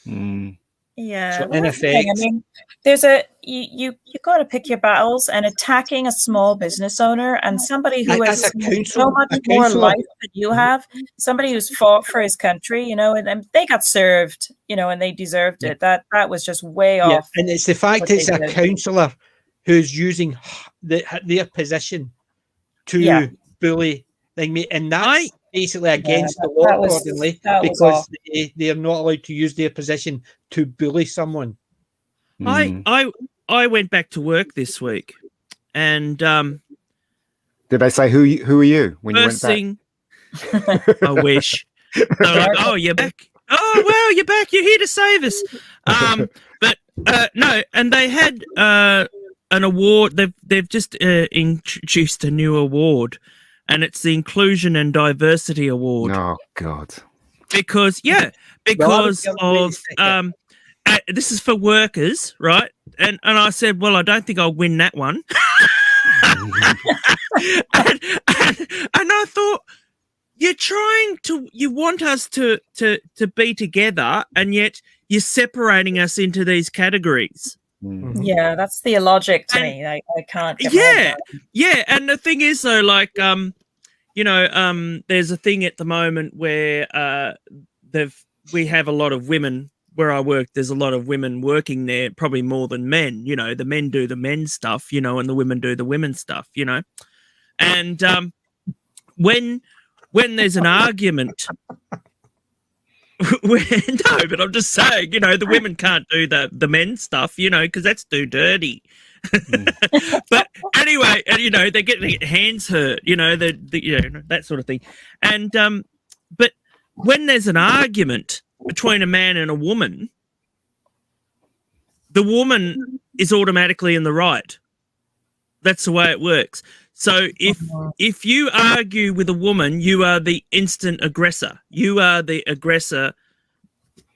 Mm. yeah. So well, in that's the thing. I effect- mean, there's you got to pick your battles, and attacking a small business owner and somebody who That's has a counsel- so much a more counselor. life than you have, somebody who's fought for his country, and they got served, and they deserved it. That was just way Yeah, off. and it's the fact what it's they a did. counsellor who's using their position to Yeah. bully, and that's basically against the that law was- accordingly, that was because off. they are not allowed to use their position to bully someone. Mm. I went back to work this week, and Did they say who are you when you went first back? thing, I wish. They're like, "Oh, you're back. Oh, well, you're back. You're here to save us." But no, and they had an award. They've just introduced a new award, and it's the Inclusion and Diversity Award. Oh God. Because of this is for workers, right? And I said, well, I don't think I'll win that one. and I thought, you want us to be together, and yet you're separating us into these categories. Mm. Yeah, that's the illogic to And- me. I can't get my head around it. Yeah, and the thing is though, like there's a thing at the moment where we have a lot of women where I work. There's a lot of women working there, probably more than men. The men do the men stuff, and the women do the women stuff, And when there's an argument, no, but I'm just saying, the women can't do the men stuff, because that's too dirty. But anyway, and they get their hands hurt, that sort of thing. And but when there's an argument between a man and a woman, the woman is automatically in the right. That's the way it works. So if you argue with a woman, you are the instant aggressor. You are the aggressor,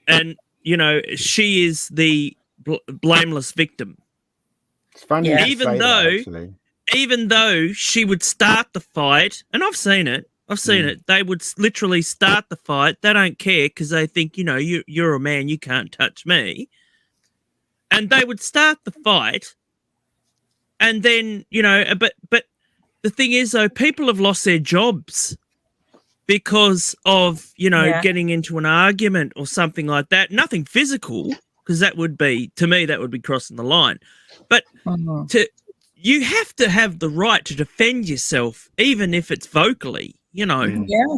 and she is the blameless victim. It's funny Yeah. you say that, actually. Even though she would start the fight, and I've seen it. They would literally start the fight. They don't care because they think, you're a man, you can't touch me. And they would start the fight. And then, but the thing is, though, people have lost their jobs because of, Yeah. getting into an argument or something like that. Nothing physical, because that would be, to me, that would be crossing the line. But you have to have the right to defend yourself, even if it's vocally, Yeah.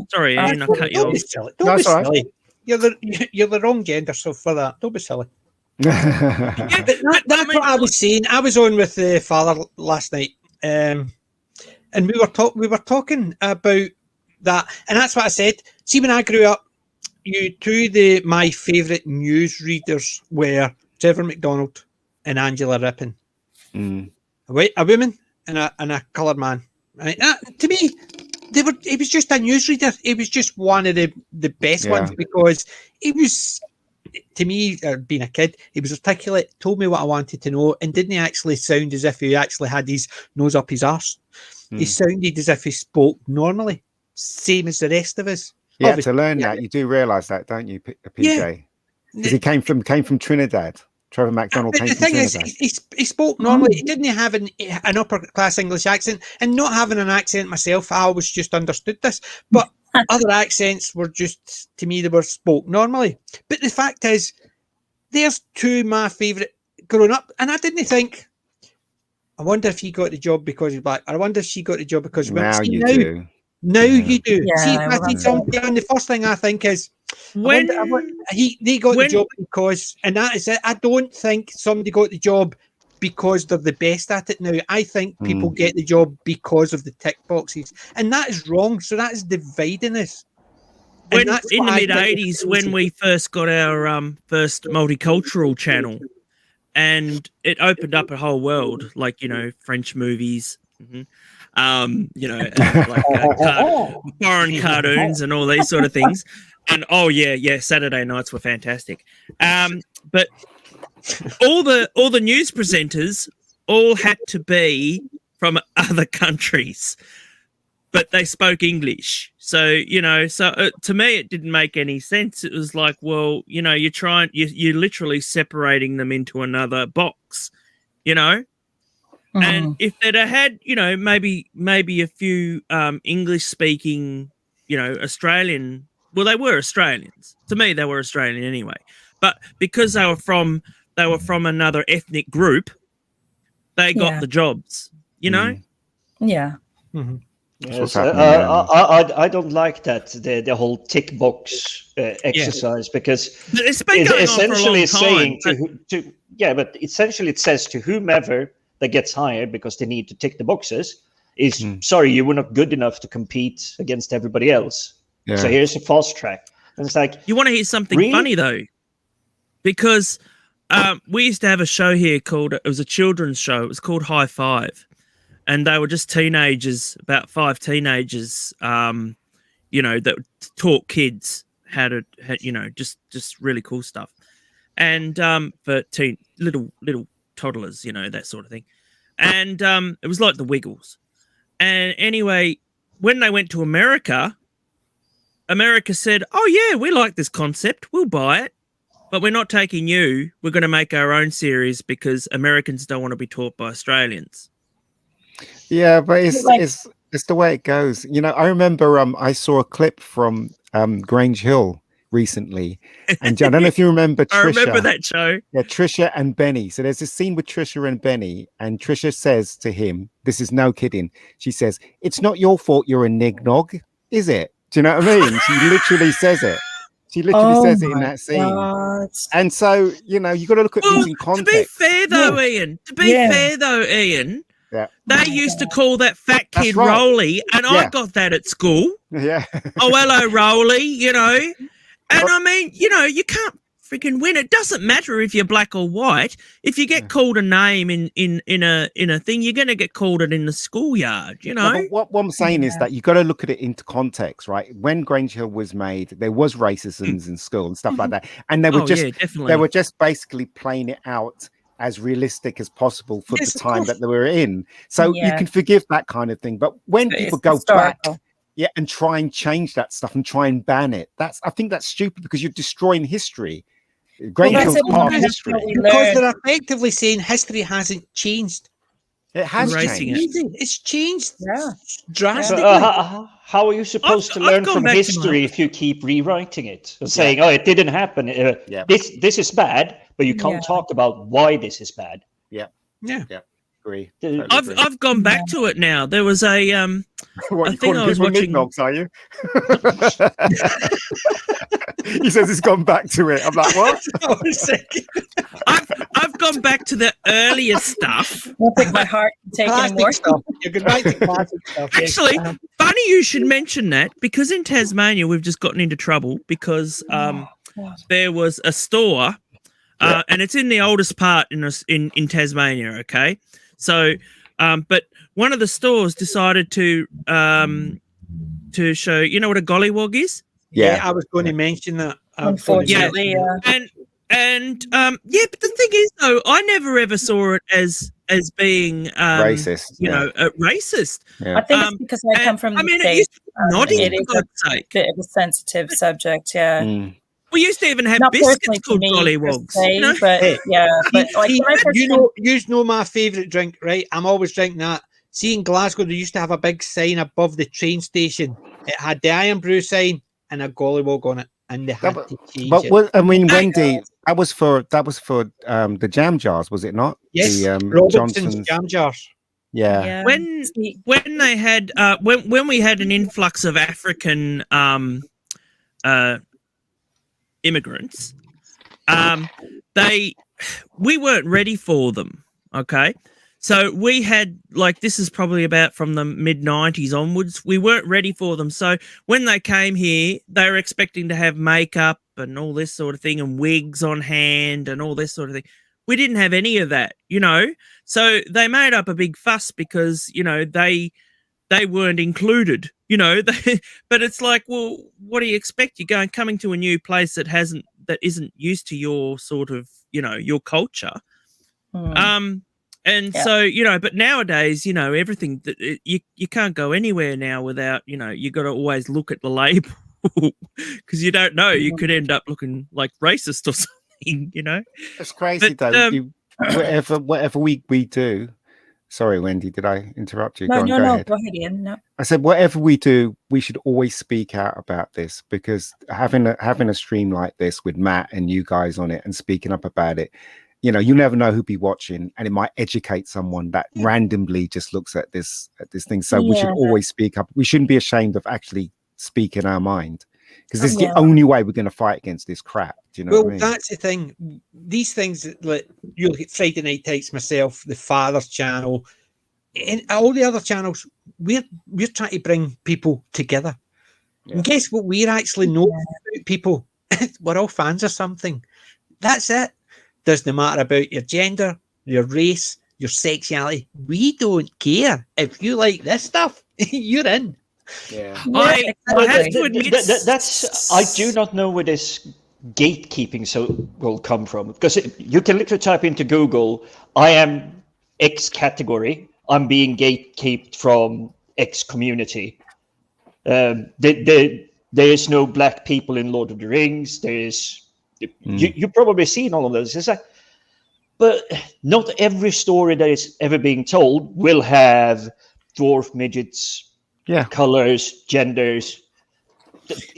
Sorry, Ian, I cut you Don't off. be silly. Don't be silly. You're the wrong gender, so for that, don't be silly. But that's what I was saying. I was on with the father last night, and we were talking about that, and that's what I said. See, when I grew up, my favourite news readers were Trevor McDonald and Angela Rippon. A woman and a coloured man. Right? To me, he was just a newsreader. He was just one of the best ones, because he was, to me, being a kid, he was articulate, told me what I wanted to know, and didn't actually sound as if he actually had his nose up his arse. He sounded as if he spoke normally, same as the rest of us. Yeah, to learn that, you do realise that, don't you, PJ? Because he came from Trinidad. Trevor McDonald came from Trinidad. The thing is, he spoke normally. He didn't have an upper class English accent, and not having an accent myself, I always just understood this. But other accents were just, to me, they were spoke normally. But the fact is, there's two of my favourite growing up, and I didn't think, I wonder if he got the job because he's black, or I wonder if she got the job because he now you do. Now you do. Yeah, see, if I see somebody on, the first thing I think is, they got the job because, and that is it. I don't think somebody got the job because they're the best at it now. I think people get the job because of the tick boxes, and that is wrong. So that is dividing us. In the mid-'80s, when we first got our first multicultural channel, and it opened up a whole world, like, French movies, like foreign cartoons and all these sort of things. And Saturday nights were fantastic. But all the news presenters all had to be from other countries, but they spoke English. So, to me, it didn't make any sense. It was like, well, you're literally separating them into another box, And if they'd have had, maybe a few English speaking, Australian, well, they were Australians. To me, they were Australian anyway. But because they were from another ethnic group, they got the jobs, Yeah. Yes, I don't like that the whole tick box exercise, because it's been going essentially on for a long saying but essentially it says to whomever that gets hired because they need to tick the boxes is sorry, you were not good enough to compete against everybody else. Yeah. So here's a fast track. And it's like, you want to hear something funny though, because we used to have a show here it was a children's show. It was called High Five. And they were just teenagers, about 5 teenagers, that taught kids how to, just really cool stuff. And for little toddlers, that sort of thing. And it was like the Wiggles. And anyway, when they went to America said, oh, yeah, we like this concept. We'll buy it. But we're not taking you. We're going to make our own series because Americans don't want to be taught by Australians. Yeah, but it's the way it goes. I remember I saw a clip from Grange Hill recently, and I don't know if you remember Trisha. I remember that show. Yeah, Trisha and Benny. So there's a scene with Trisha and Benny, and Trisha says to him, this is no kidding, she says, "It's not your fault you're a nignog, is it?" Do you know what I mean? She literally says it. She literally says it in that scene. God. And so, you got to look at things in context. To be fair though, Ian, yeah. They used to call that fat kid Rolly, and I got that at school. Yeah. Oh, hello, Rolly, And I mean, you can't freaking win. It doesn't matter if you're black or white. If you get called a name in a thing, you're going to get called it in the schoolyard, No, but what I'm saying is that you got to look at it into context, right? When Grange Hill was made, there was racisms in school and stuff like that, and they were just basically playing it out as realistic as possible for the time that they were in. So you can forgive that kind of thing. But when people go back and try and change that stuff and try and ban it, I think that's stupid, because you're destroying history. Grange Hill's part of history. Because they're effectively saying history hasn't changed. It has Racing changed. It's changed Yeah. drastically. How are you supposed to learn gone from back to history if you keep rewriting it and saying, "Oh, it didn't happen. Yeah. This is bad," but you can't talk about why this is bad. Yeah. Agree. I've gone back to it now. There was a What, I you think calling I was people watching. nignogs, are you? He says he's gone back to it. I'm like, what? I've gone back to the earlier stuff. Won't take my heart to take anymore. Stuff. You're good back to classic stuff. yes. Actually, funny you should mention that, because in Tasmania we've just gotten into trouble because there was a store, and it's in the oldest part in Tasmania. Okay, so but one of the stores decided to show, you know what a gollywog is? Yeah, I was going to mention that. Unfortunately, And but the thing is, though, I never ever saw it as being Racist. You know, racist. I think it's because I come from the it States. used to be naughty, It for is God's sake. a bit of a sensitive subject, yeah. We used to even have Not biscuits personally for called me, gollywogs. per se, You know? but yeah, but like when I first you know my favourite drink, right? I'm always drinking that. See, in Glasgow, they used to have a big sign above the train station. It had the Iron Brew sign and a gollywog on it, and they had to change it. But I mean, Wendy, that was for the jam jars, was it not? Yes, the, Robinson's jam jars. Yeah. When they had when we had an influx of African immigrants, we weren't ready for them. Okay. So we had, like, this is probably about from the mid-90s onwards. We weren't ready for them. So when they came here, they were expecting to have makeup and all this sort of thing and wigs on hand and all this sort of thing. We didn't have any of that, you know. So they made up a big fuss because, you know, they weren't included, you know. But it's like, well, what do you expect? You're coming to a new place that isn't used to your sort of, you know, your culture. And so, you know, but nowadays, you know, everything that you can't go anywhere now without, you know, you got to always look at the label because you don't know, you could end up looking like racist or something, you know. It's crazy though. Whatever we do. Sorry, Wendy, did I interrupt you? No, go ahead. Go ahead, Ian. No. I said, whatever we do, we should always speak out about this, because having a stream like this with Matt and you guys on it and speaking up about it, you know, you never know who'll be watching, and it might educate someone that randomly just looks at this thing. So we should always speak up. We shouldn't be ashamed of actually speaking our mind, because this is the only way we're going to fight against this crap. Do you know what I mean? That's the thing. These things, like, you look at Friday Night Tights, myself, the Father's channel, and all the other channels, we're trying to bring people together. And guess what? We're actually know about people. We're all fans of something. That's it. Doesn't matter about your gender, your race, your sexuality. We don't care. If you like this stuff, you're in. Yeah. I have to admit, that's I do not know where this gatekeeping will come from, because you can literally type into Google, I am X category, I'm being gatekept from X community. There is no black people in Lord of the Rings. There is you've probably seen all of those. It's like, but not every story that is ever being told will have dwarf, midgets, colors, genders.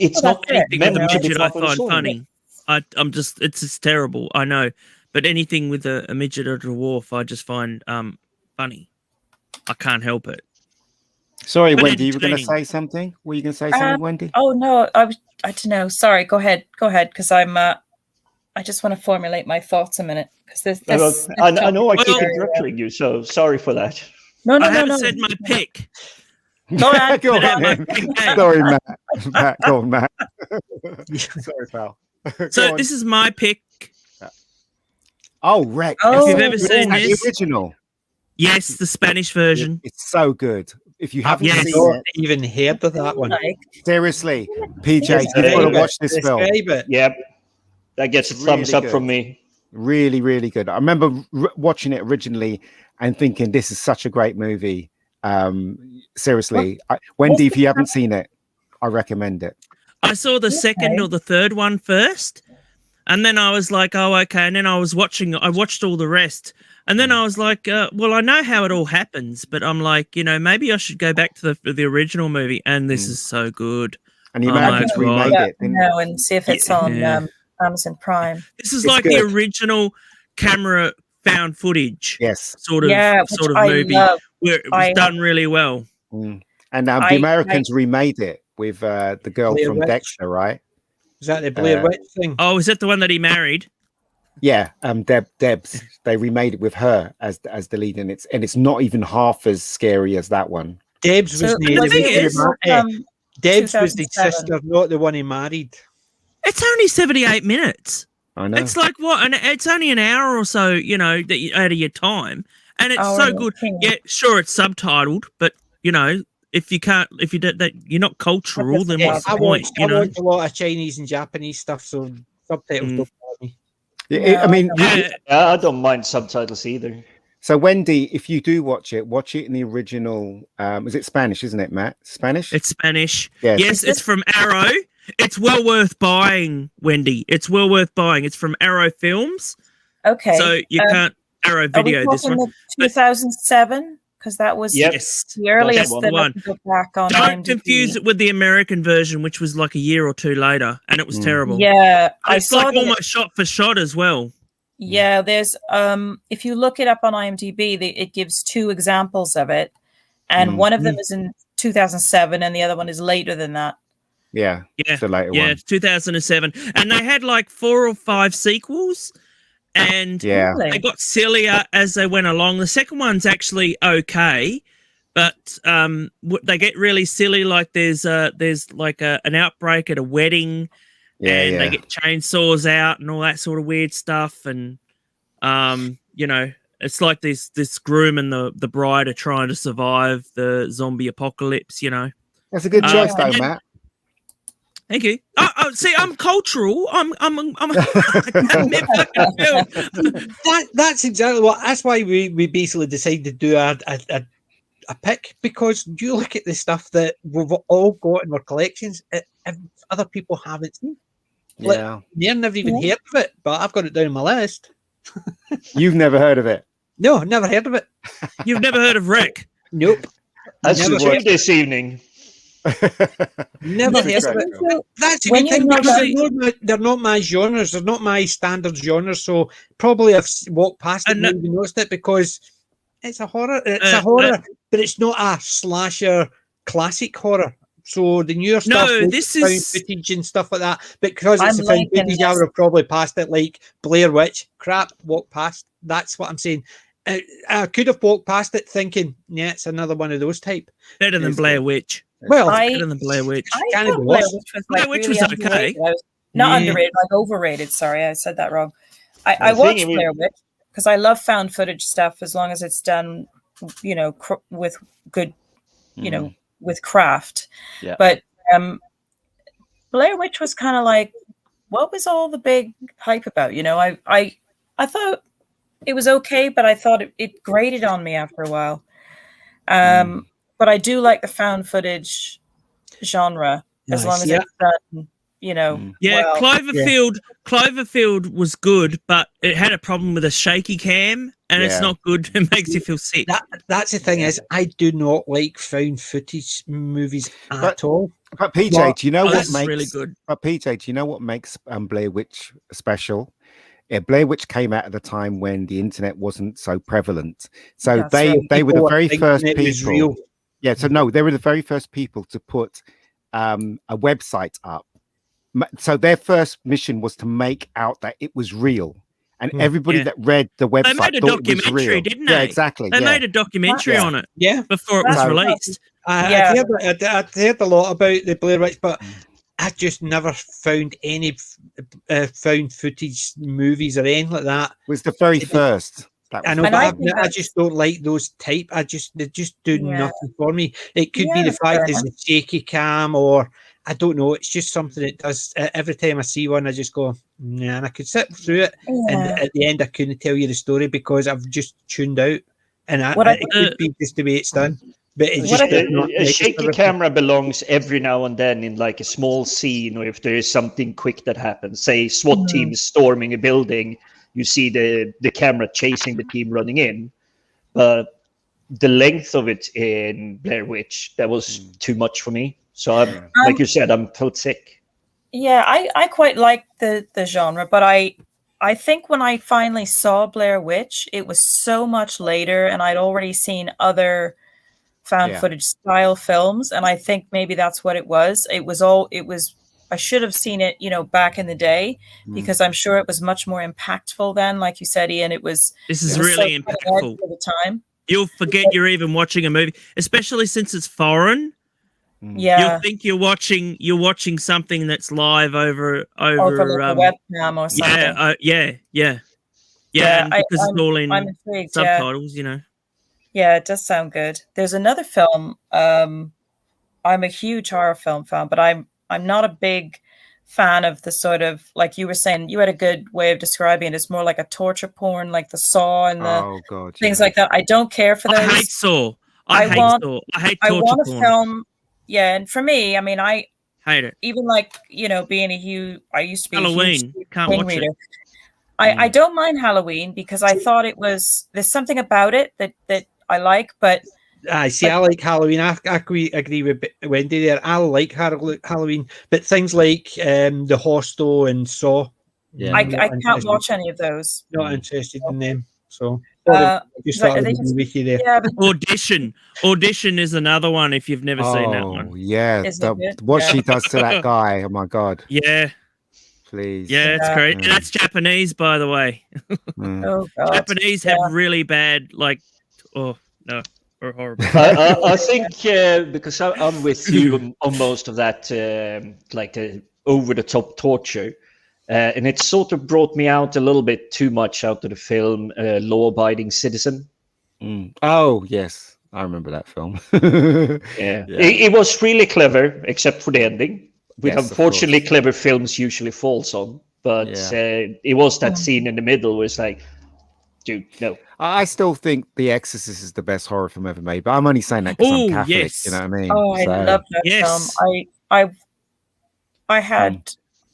It's not anything with a meant to be midget I part of the find story. funny. I'm just, it's just terrible. I know, but anything with a midget or a dwarf, I just find funny. I can't help it. Sorry, But Wendy, you were going to entertaining. say something? Were you going to say something, Wendy? Oh no, I don't know. Sorry, go ahead, because I just want to formulate my thoughts a minute, because I know I keep Well- interrupting you, so sorry for that. No, I haven't no. said my pick. Go on, Go go on, on. then. Sorry, Matt. Matt, go on, Matt. Sorry, pal. So Go this on. is my pick. Oh, Rex. Oh. If you've ever seen The this, original. yes, the Spanish version. It's so good. If you haven't Yes. seen it, Even heard of that one. Like, seriously, PJ, Describe you've got to it. watch this film. Describe it. Yep, that gets a It's thumbs really up good. from me. Really, really good. I remember watching it originally and thinking, this is such a great movie. Seriously, Wendy, if you haven't seen it, I recommend it. I saw the second or the third one first, And then I was like, oh, okay. And then I watched all the rest. And then I was like, well, I know how it all happens, but I'm like, maybe I should go back to the original movie. And this is so good. And the Americans remade it. And see if it's on Amazon Prime. This is like the original camera found footage. Yes. Sort of movie where it was done really well. And the Americans remade it with the girl Blair from Witch. Dexter, right? Is that the Blair Witch thing? Oh, is that the one that he married? Yeah, Debs. They remade it with her as the lead, and it's not even half as scary as that one. Debs was Debs was the 2007. sister, not the one he married. It's only 78 minutes. I know. It's like what? And it's only an hour or so, that out of your time, and it's so good. Yeah, sure, it's subtitled, but if you don't, you're not cultural, then what's the point? I watch a lot of Chinese and Japanese stuff, so subtitles don't bother me. I mean, I don't mind subtitles either. So Wendy, if you do watch it in the original. Is it Spanish, isn't it, Matt? Spanish? It's Spanish. Yes. Yes, it's from Arrow. It's well worth buying, Wendy. It's well worth buying. It's from Arrow Films. Okay. So you can't Arrow Video this one. 2007, because that was the earliest that I could go back on. Don't IMDb. confuse it with the American version, which was like a year or two later, and it was terrible. Yeah, And it's like almost shot for shot as well. Yeah, there's if you look it up on IMDb, it gives two examples of it, and one of them is in 2007, and the other one is later than that. Yeah, the later one. It's 2007, and they had like 4 or 5 sequels, and they got sillier as they went along. The second one's actually okay, but they get really silly. Like there's like an outbreak at a wedding. And they get chainsaws out and all that sort of weird stuff. And, it's like this groom and the bride are trying to survive the zombie apocalypse, That's a good choice, though, Matt. Thank you. See, I'm cultural. I'm That's exactly what. That's why we basically decided to do a pick, because you look at the stuff that we've all got in our collections, other people haven't seen. Yeah, they've never even heard of it, but I've got it down on my list. You've never heard of it? No, never heard of it. You've never heard of Wreck? Nope. That's what this evening. Never heard of it. That's a good thing, because they're not my genres. They're not my standard genres. So probably I've walked past it and maybe noticed it, because it's a horror. It's a horror, but it's not a slasher classic horror. So the newer stuff, this found is footage and stuff like that. Because it's a found footage, I would have probably passed it, like Blair Witch. Crap, walked past. That's what I'm saying. I could have walked past it thinking, yeah, it's another one of those type. Better than Blair Witch. Well, better than Blair Witch. I thought Blair Witch was okay. Not underrated, like overrated. Sorry, I said that wrong. I watched Blair Witch because I love found footage stuff, as long as it's done, with good, with craft. Yeah. But Blair Witch was kind of like, what was all the big hype about? I thought it was okay, but I thought it grated on me after a while. But I do like the found footage genre, as long as it's done, Yeah, well. Cloverfield was good, but it had a problem with a shaky cam, and it's not good. It makes you feel sick. That's the thing, is I do not like found footage movies at all. But PJ, do you know what makes really good? But PJ, do you know what makes Blair Witch special? Blair Witch came out at the time when the internet wasn't so prevalent, so they were the very first people. Yeah, so no, they were the very first people to put a website up. So their first mission was to make out that it was real, and everybody that read the website made a thought it was documentary, real. didn't they? Yeah, exactly. They made a documentary on it. Yeah, before it was released. I'd heard a lot about the Blair Witch, but I just never found any found footage movies or anything like that. It was the very first. I know, but I just don't like those type. They just do nothing for me. It could be the fact it's a shaky cam, or I don't know. It's just something it does. Every time I see one, I just go, nah, and I could sit through it, and at the end, I couldn't tell you the story because I've just tuned out, and it could be just the way it's done. But it's What just I- A shaky camera belongs every now and then in like a small scene, or if there is something quick that happens. Say SWAT team is storming a building, you see the camera chasing the team running in. But the length of it in Blair Witch, that was too much for me. So like you said, I'm felt sick. Yeah, I quite like the genre, but I think when I finally saw Blair Witch, it was so much later, and I'd already seen other found footage style films, and I think maybe that's what it was. I should have seen it, back in the day, because I'm sure it was much more impactful then. Like you said, Ian, This is it was really so cutting edge impactful. for the time. You'll forget you're even watching a movie, especially since it's foreign. Yeah, You'll think you're watching something that's live over over like a webcam or something. yeah, Yeah, and because it's all I'm in intrigued. subtitles, Yeah, it does sound good. There's another film. I'm a huge horror film fan, but I'm not a big fan of the sort of, like you were saying, you had a good way of describing it. It's more like a torture porn, like the Saw and the things like that. I don't care for those. I hate Saw. I hate Saw. I hate I torture want a porn. film. Yeah, and for me, I mean, I Hate it. even like being I used to be Halloween. a huge Can't King watch reader. it. I don't mind Halloween because I thought there's something about it that I like, but I like Halloween. I agree with Wendy there. I like Halloween, but things like the Hostel and Saw, I can't watch any of those. Not interested in them. So Just there. Yeah, but Audition is another one if you've never seen that one. Yeah, what she does to that guy. Oh my god. Yeah. Please. Yeah, it's great. And that's Japanese, by the way. Oh god. Japanese have really bad, or horrible. I think because I'm with you on most of that, like the over-the-top torture. And it sort of brought me out a little bit too much out of the film Law-Abiding Citizen. Oh, yes. I remember that film. Yeah. It was really clever, except for the ending, which unfortunately clever films usually falls on. But it was that scene in the middle where it's like, dude, no. I still think The Exorcist is the best horror film ever made, but I'm only saying that because I'm Catholic. Yes. You know what I mean? Oh, I love that film.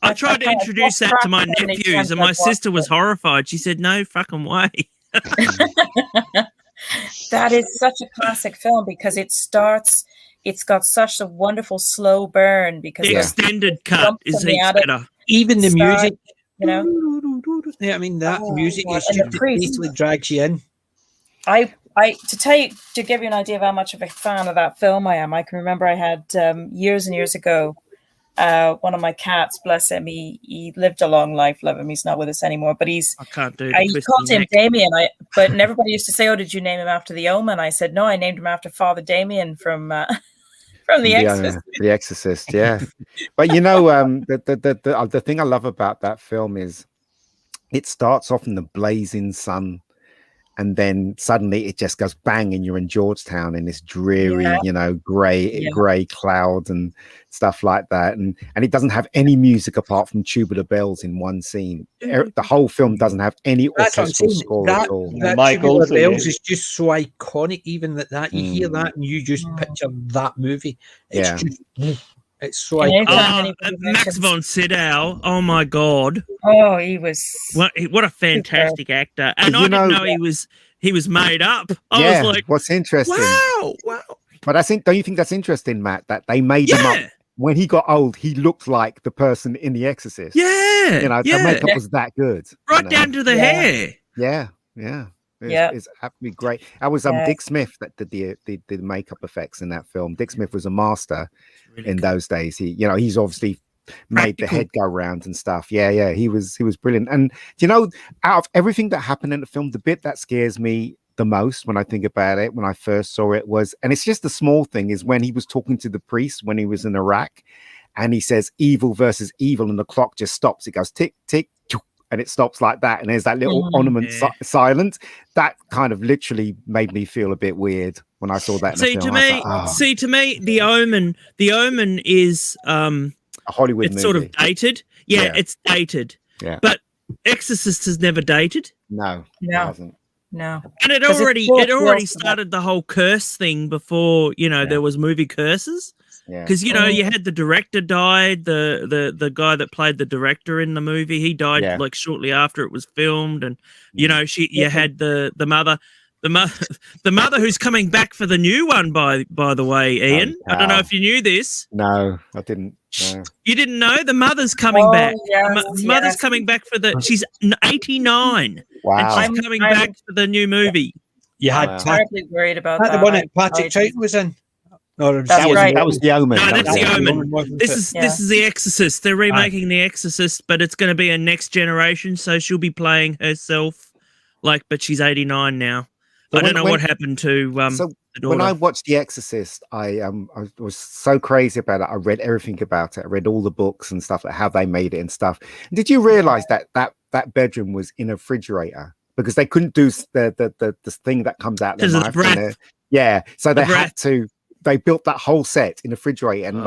I tried to introduce that to my nephews, and my sister was horrified. She said, "No fucking way." That is such a classic film because it's got such a wonderful slow burn because the extended cut is heaps better. Even the music, Yeah, I mean that music is just basically drags you in. To give you an idea of how much of a fan of that film I am, I can remember I had years and years ago. One of my cats, bless him, he lived a long life. Love him. He's not with us anymore, but I called him Damien. And everybody used to say, "Oh, did you name him after the Omen?" I said, "No, I named him after Father Damien from The Exorcist." The Exorcist, yeah. But the thing I love about that film is it starts off in the blazing sun. And then suddenly it just goes bang, and you're in Georgetown in this dreary, grey cloud and stuff like that. And it doesn't have any music apart from Tubular Bells in one scene. The whole film doesn't have any orchestral score at all. That Tubular Bells is just so iconic. Even that you hear that and you just picture that movie. It's just. It's so iconic. Max von Sydow. Oh my god! Oh, he was what a fantastic actor, and I didn't know he was made up. I was like, what's interesting? Wow! But don't you think that's interesting, Matt? That they made him up when he got old. He looked like the person in The Exorcist. Yeah, the makeup was that good, right down to the hair. Yeah. It's absolutely great. That was Dick Smith that did the makeup effects in that film. Dick Smith was a master in those days. He's obviously made the head go round and stuff. Yeah, he was brilliant. And out of everything that happened in the film, the bit that scares me the most when I think about it, when I first saw it, was, and it's just a small thing, is when he was talking to the priest when he was in Iraq, and he says evil versus evil, and the clock just stops. It goes tick tick. And it stops like that, and there's that little ornament silence. That kind of literally made me feel a bit weird when I saw that. To me, The Omen is a Hollywood movie. Sort of dated. Yeah, it's dated. Yeah, but Exorcist is never dated. No, it hasn't. No. And it 'Cause it's already full it already force of it. started the whole curse thing before, you know, Yeah. there was movie curses. Yeah. Because you know, you had the director died, the guy that played the director in the movie, he died Yeah. like shortly after it was filmed, and you know, you had the mother, the mother who's coming back for the new one. By the way, Ian, I don't know cow. if you knew this. No, I didn't. No. You didn't know the mother's coming Oh, back. yes, Mother's yes. coming back for the. She's 89, Wow. and she's I'm- coming I'm- back for the new movie. You had Wow. Pat, Terribly worried about the that. one that Patrick I- Troughton was in. Or That's right. That was The Omen. No, That that's was The The Omen. wasn't This it? is The Exorcist. They're remaking The Exorcist, but it's going to be a next generation, so she'll be playing herself, but she's 89 now. So I don't know what happened to So the daughter. when I watched The Exorcist, I was so crazy about it. I read everything about it. I read all the books and stuff, like how they made it and stuff. Did you realize that bedroom was in a refrigerator because they couldn't do the thing that comes out their 'Cause of mouth? the breath. Yeah, so they The had to. They built that whole set in the refrigerator, and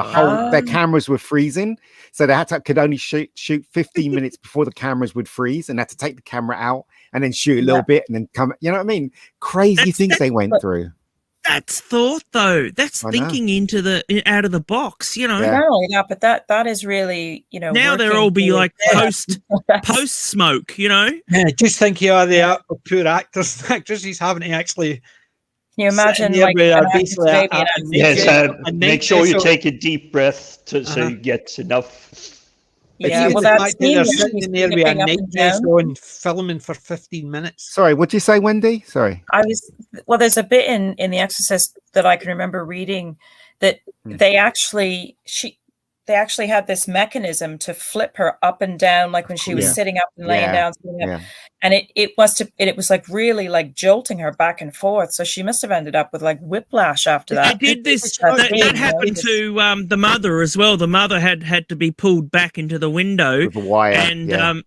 their cameras were freezing, so they could only shoot 15 minutes before the cameras would freeze, and had to take the camera out and then shoot a little bit, and then come. You know what I mean? Crazy things they went through. That's thought, though. That's I know. thinking out of the box. You know. Yeah. Not only that, but that is really, you know. Now they'll working all be to- like post smoke. You know. Yeah, just think you are the poor actors and actresses having to actually. Can you imagine Yeah, like we are an actress basically baby a- and Yes, and make sure you so- take a deep breath so Uh-huh. you get enough. yeah, Even well, the that fact that scene they're where sitting she's in there with a flipping up night and dress down. on, filming for 15 minutes. Sorry, what'd you say, Wendy? Sorry. There's a bit in The Exorcist that I can remember reading that they actually had this mechanism to flip her up and down, like when she was Yeah. sitting up and laying Yeah. down, sitting up. Yeah. And it was like really like jolting her back and forth. So she must have ended up with like whiplash after They that. did this. That That thing, happened to the mother as well. The mother had to be pulled back into the window, With a wire. and and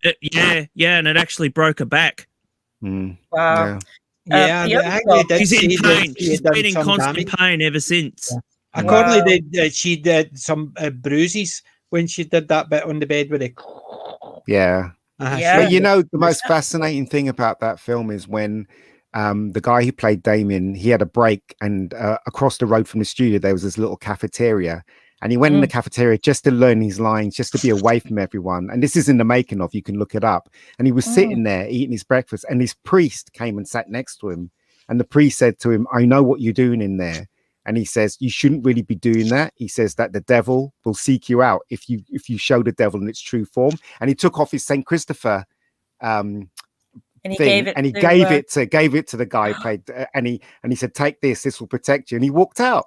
it actually broke her back. Mm, Wow. yeah. Yeah, the they other actually film- did She's in say that pain. she She's had done been in some constant damage. pain ever since. Accordingly, she did some bruises when she did that bit on the bed with it. Yeah. Yeah. But you know, the most fascinating thing about that film is when the guy who played Damien, he had a break, and across the road from the studio, there was this little cafeteria. And he went in the cafeteria just to learn his lines, just to be away from everyone. And this is in the making of, you can look it up. And he was sitting there eating his breakfast, and this priest came and sat next to him. And the priest said to him, "I know what you're doing in there." And he says, "You shouldn't really be doing that." He says that the devil will seek you out if you show the devil in its true form. And he took off his Saint Christopher And he thing, gave it. and he to, gave it to the guy who played, and he said, "Take this will protect you." And he walked out.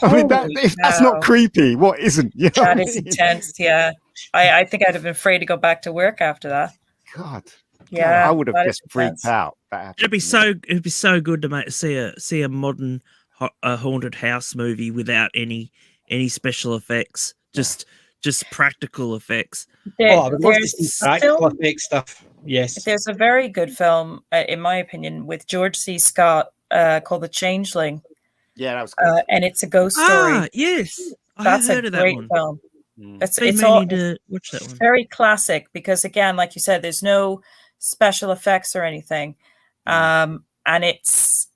I mean, if that's not creepy, what isn't? You know That what I is mean? intense. Yeah, I think I'd have been afraid to go back to work after that. God, Yeah, I would have that is just freaked intense. out. It'd be so good to see a modern haunted house movie without any special effects, just practical effects. I would love to see practical effect stuff. Yes. There's a very good film, in my opinion, with George C. Scott called The Changeling. Yeah, that was good. And it's a ghost story. Ah, yes, I That's heard a of that great one. film. It's It's all all to watch that one. very classic because, again, like you said, there's no special effects or anything, and it's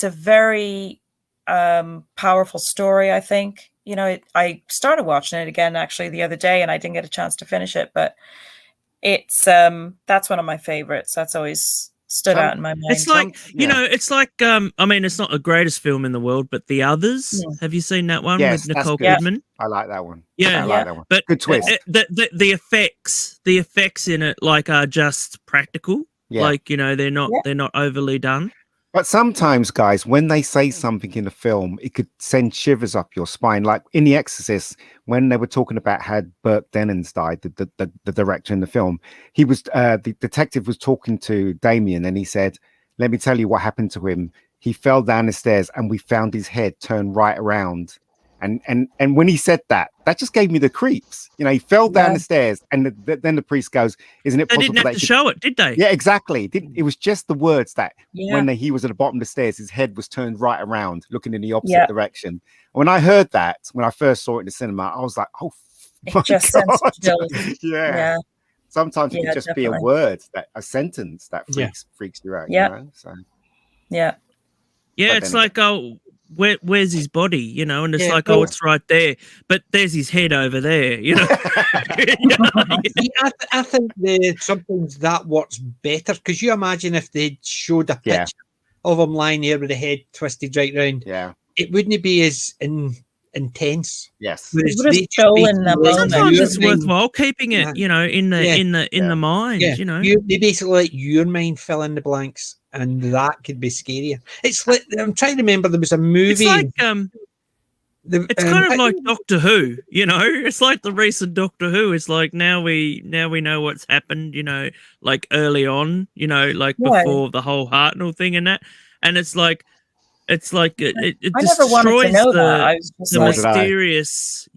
a very powerful story. I think, you know, I started watching it again actually the other day, and I didn't get a chance to finish it, but it's that's one of my favorites. That's always stood out in my mind. It's like it's like I mean, it's not the greatest film in the world, but The Others. Yeah. Have you seen that one Yes, with that's Nicole good. Kidman? I like that one. Yeah, I like that one. But Good twist. The effects in it are just practical. Yeah. Like, you know, they're not overly done. But sometimes, guys, when they say something in a film, it could send shivers up your spine. Like in The Exorcist, when they were talking about how Burke Dennings died, the director in the film, he was the detective was talking to Damien, and he said, "Let me tell you what happened to him. He fell down the stairs, and we found his head turned right around." And when he said that, that just gave me the creeps. You know, he fell down the stairs, and then the priest goes, "Isn't it They possible didn't have that to show it, did they? Yeah, exactly. It was just the words that Yeah. when he was at the bottom of the stairs, his head was turned right around, looking in the opposite direction. When I heard that, when I first saw it in the cinema, I was like, "Oh, It my just God." sends chills. Yeah. Yeah. Sometimes it can just be a word, a sentence that freaks you out. Yeah. You know? So yeah. Yeah, it's like, oh, where's his body? You know, and it's like, oh, it's right there, but there's his head over there. You know. I think sometimes that works better, because you imagine if they showed a picture of him lying there with the head twisted right round. Yeah, it wouldn't be as intense. Yes, it would have stolen the moment. Sometimes it's worthwhile keeping it, you know, in the mind. Yeah. You know, they basically let your mind fill in the blanks, and that could be scarier. It's like, I'm trying to remember, there was a movie. It's like it's kind of like Doctor Who, you know. It's like the recent Doctor Who. It's like now we know what's happened, you know, like early on, you know, like before the whole Hartnell thing and that. And it destroys the mysterious,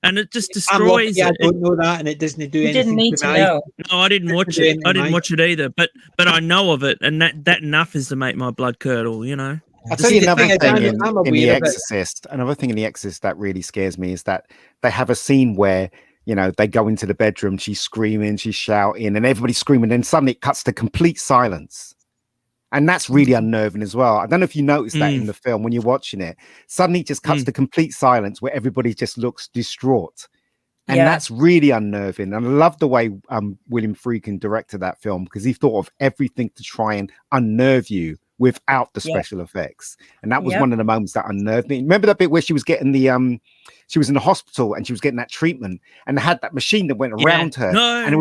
and it just destroys it. I don't know that, and it doesn't do anything. Didn't need to know. No, I didn't watch it. I didn't watch it either. But I know of it, and that enough is to make my blood curdle. You know. I'll tell you another thing in The Exorcist. Another thing in The Exorcist that really scares me is that they have a scene where, you know, they go into the bedroom, she's screaming, she's shouting, and everybody's screaming, and suddenly it cuts to complete silence. And that's really unnerving as well. I don't know if you noticed that in the film when you're watching it. Suddenly it just cuts to complete silence where everybody just looks distraught. And that's really unnerving. And I love the way William Friedkin directed that film, because he thought of everything to try and unnerve you without the special effects. And that was one of the moments that unnerved me. Remember that bit where she was getting she was in the hospital and she was getting that treatment, and they had that machine that went around her. And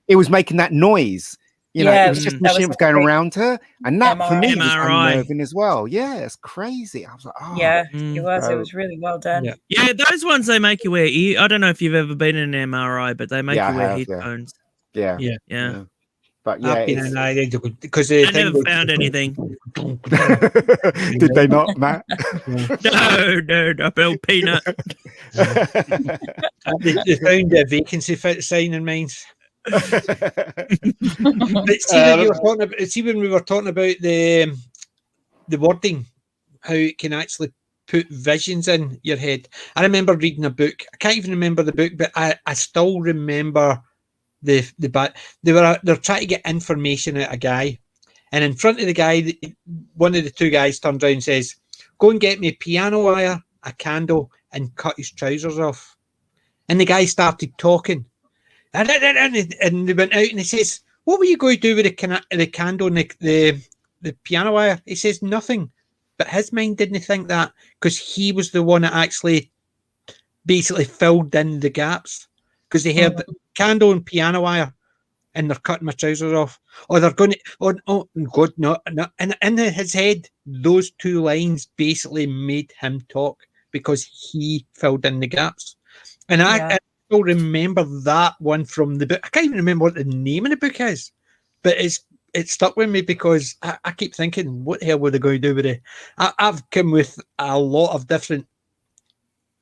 it was making that noise. You know, it was just the machine that was going around her, and that for me was unnerving as well. Yeah, it's crazy. I was like, oh, it was. It was really well done. Yeah, those ones they make you wear. I don't know if you've ever been in an MRI, but they make you wear headphones. Yeah. But because they never found anything. Did they not, Matt? No, I felt peanut. They found a vacancy sign in mine. But see, when we were talking about the wording, how it can actually put visions in your head. I remember reading a book. I can't even remember the book, but I still remember the they're trying to get information out of a guy, and in front of the guy, one of the two guys turns around and says, "Go and get me a piano wire, a candle, and cut his trousers off." And the guy started talking. And they went out, and he says, "What were you going to do with the candle and the piano wire?" He says, "Nothing." But his mind didn't think that, because he was the one that actually basically filled in the gaps. Because they heard candle and piano wire, and they're cutting my trousers off. Or they're going to, oh God, no. And in his head, those two lines basically made him talk, because he filled in the gaps. And I still remember that one from the book. I can't even remember what the name of the book is, but it stuck with me, because I keep thinking, what the hell were they going to do with it? I've come with a lot of different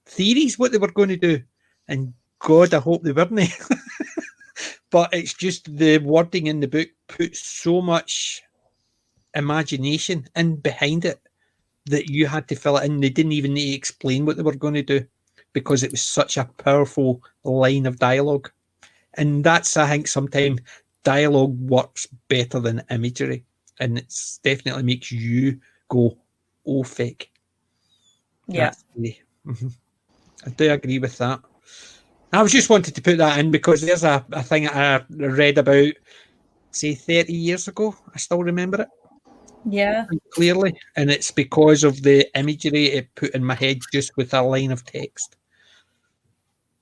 theories what they were going to do, and God, I hope they weren't. But it's just the wording in the book put so much imagination in behind it that you had to fill it in. They didn't even need to explain what they were going to do, because it was such a powerful line of dialogue. And that's, I think, sometimes dialogue works better than imagery, and it's definitely makes you go, "Oh, fake." Yeah. I do agree with that. I was just wanted to put that in, because there's a thing I read about, say, 30 years ago. I still remember it. Yeah. Clearly. And it's because of the imagery it put in my head just with a line of text.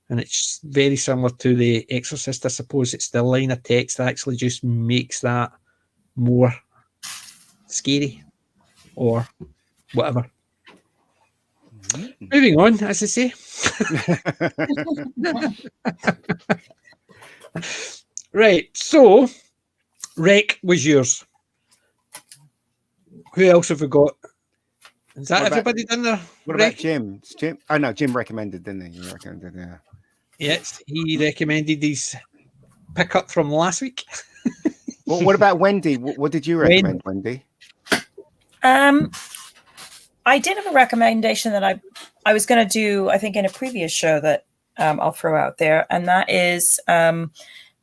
And it's very similar to The Exorcist, I suppose. It's the line of text that actually just makes that more scary or whatever. Moving on, as I say. Right, so Rec was yours. Who else have we got? Is that everybody done there? What about Jim? Jim? Oh no, Jim recommended, didn't he? You recommended, yeah. Yes, he recommended his pickup from last week. Well, what about Wendy? What did you recommend, Wendy? I did have a recommendation that I was going to do, I think, in a previous show that I'll throw out there, and that is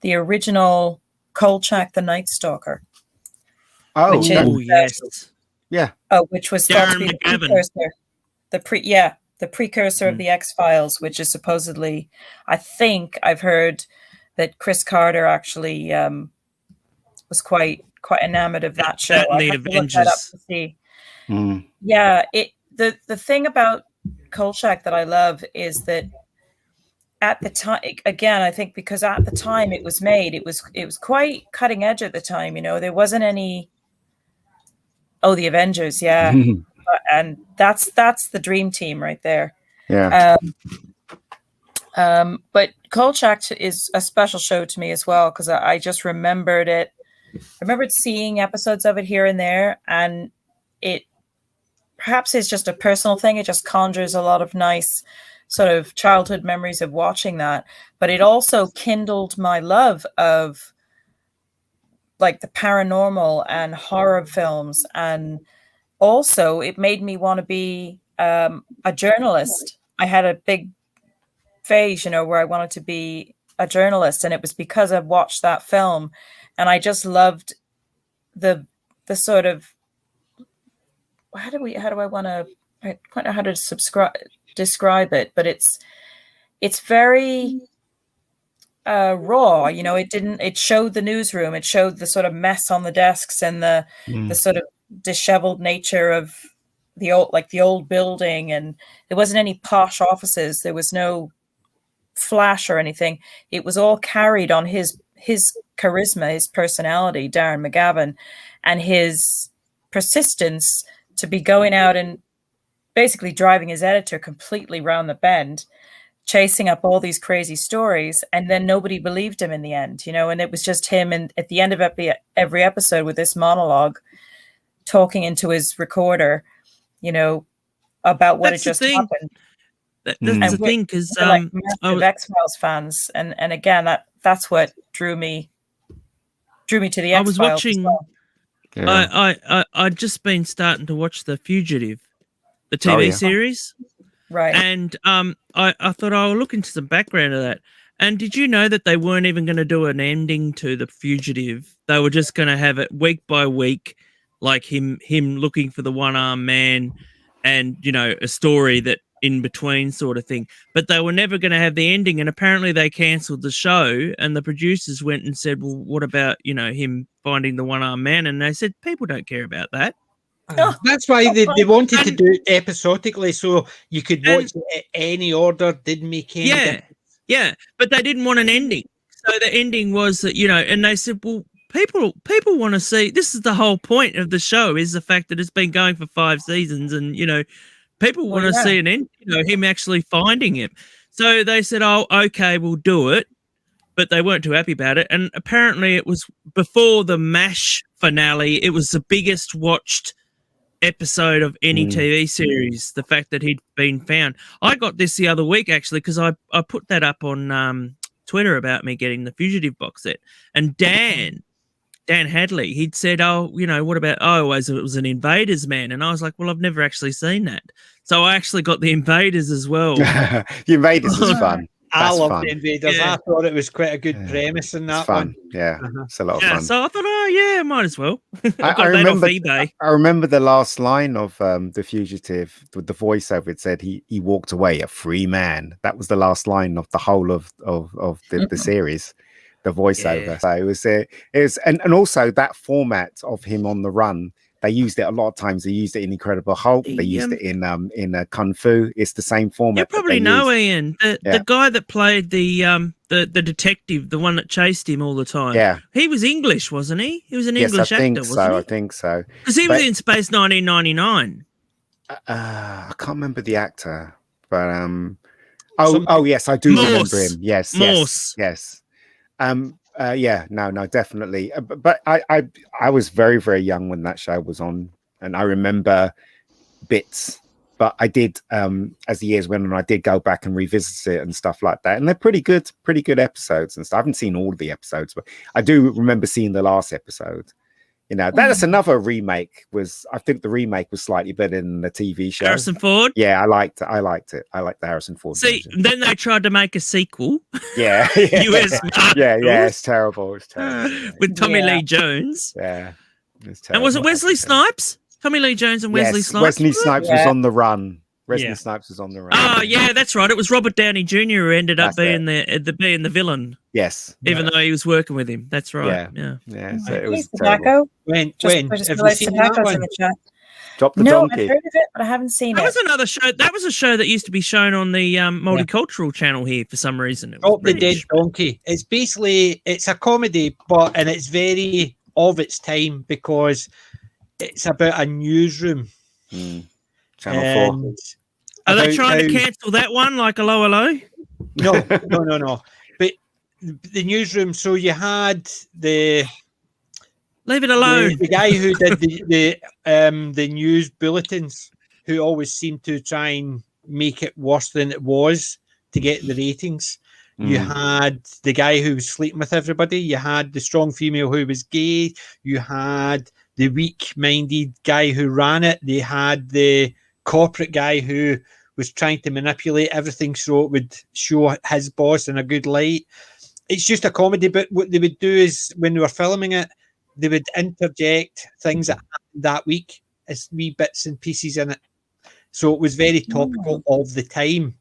the original Kolchak the Night Stalker. Oh, Which that- is, yes. yeah. which was thought to be Darren the McGavin. precursor. The precursor of the X-Files, which is supposedly, I think I've heard that Chris Carter actually was quite enamored of that show. That and I the have to look that up Avengers. to see. Mm. Yeah, the thing about Kolchak that I love is that at the time, again, I think because at the time it was made, it was quite cutting edge at the time. You know, there wasn't any. Oh, the Avengers, yeah, and that's the dream team right there. Yeah. But Kolchak is a special show to me as well because I just remembered it. I remembered seeing episodes of it here and there, and it perhaps is just a personal thing. It just conjures a lot of nice sort of childhood memories of watching that. But it also kindled my love of like the paranormal and horror films, and also it made me want to be a journalist. I had a big phase, you know, where I wanted to be a journalist, and it was because I watched that film, and I just loved the sort of I don't quite know how to describe it, but it's very raw, you know. It showed the newsroom, it showed the sort of mess on the desks and the sort of disheveled nature of the old building, and there wasn't any posh offices, there was no flash or anything. It was all carried on his charisma, his personality, Darren McGavin, and his persistence to be going out and basically driving his editor completely round the bend, chasing up all these crazy stories, and then nobody believed him in the end, you know. And it was just him, and at the end of every episode with this monologue talking into his recorder, you know, about what had just happened. That's the thing, because like massive X-Files fans, and again that's what drew me to the X-Files. I was watching. Well. Yeah. I'd just been starting to watch The Fugitive, the TV series, right? And I thought I'll look into some background of that. And did you know that they weren't even going to do an ending to The Fugitive? They were just going to have it week by week, like him looking for the one-armed man, and you know, a story that in between sort of thing. But they were never going to have the ending, and apparently they cancelled the show, and the producers went and said, well, what about, you know, him finding the one-armed man? And they said, people don't care about that. That's why they wanted to do it episodically, so you could watch it in any order. Didn't make any difference. Yeah, but they didn't want an ending. So the ending was that, you know, and they said, well, people want to see, this is the whole point of the show, is the fact that it's been going for 5 seasons, and, you know, people want to see an end, you know, him actually finding him. So they said, oh, okay, we'll do it. But they weren't too happy about it. And apparently it was before the MASH finale, it was the biggest watched episode of any TV series, the fact that he'd been found. I got this the other week, actually, because I put that up on Twitter about me getting the Fugitive box set. And Dan Hadley, he'd said, oh, you know, what about, it was an Invaders man. And I was like, well, I've never actually seen that. So I actually got the Invaders as well. The Invaders is fun. I love the Invaders. Yeah. I thought it was quite a good premise in that fun. one. Yeah, it's a lot of fun. So I thought, might as well. I remember the last line of The Fugitive with the voiceover. It said he walked away a free man. That was the last line of the whole of the series. The voiceover. Yeah. So it was and also that format of him on the run. They used it a lot of times. They used it in Incredible Hulk. They used it in Kung Fu. It's the same format. You probably know Ian, the guy that played the detective, the one that chased him all the time. Yeah, he was English, wasn't he? He was an English actor, wasn't he? I think so. Because he was in Space 1999. I can't remember the actor, but yes, I do remember him. Yes. No, definitely. But I was very, very young when that show was on, and I remember bits. But I did, as the years went on, I did go back and revisit it and stuff like that. And they're pretty good episodes and stuff. I haven't seen all of the episodes, but I do remember seeing the last episode. You know, that's another remake. I think the remake was slightly better than the TV show. Harrison Ford. Yeah, I liked it. I liked the Harrison Ford See, version. then they tried to make a sequel. Yeah, US yeah, it's terrible. It's terrible. With Tommy Lee Jones. Yeah, it's terrible. And was it Wesley Snipes? Tommy Lee Jones and Wesley Snipes. Wesley Snipes was on the run. Snipes was on the run. Oh yeah, that's right. It was Robert Downey Jr. who ended up being the villain. Yes, even though he was working with him. That's right. Yeah. So it was tobacco. When have you seen that one? In the chat. Drop the no, Donkey. I've heard of it, but I haven't seen that it. Was another show. That was a show that used to be shown on the multicultural channel here for some reason. Drop the Dead Donkey. It's basically it's a comedy, and it's very of its time because it's about a newsroom. Channel 4. Are they trying to cancel that one like Hello Hello? No. But the newsroom, so you had the leave it alone. The guy who did the news bulletins, who always seemed to try and make it worse than it was to get the ratings. You had the guy who was sleeping with everybody. You had the strong female who was gay. You had the weak-minded guy who ran it. They had the corporate guy who was trying to manipulate everything so it would show his boss in a good light. It's just a comedy, but what they would do is when they were filming it, they would interject things that happened that week as wee bits and pieces in it. So it was very topical of the time.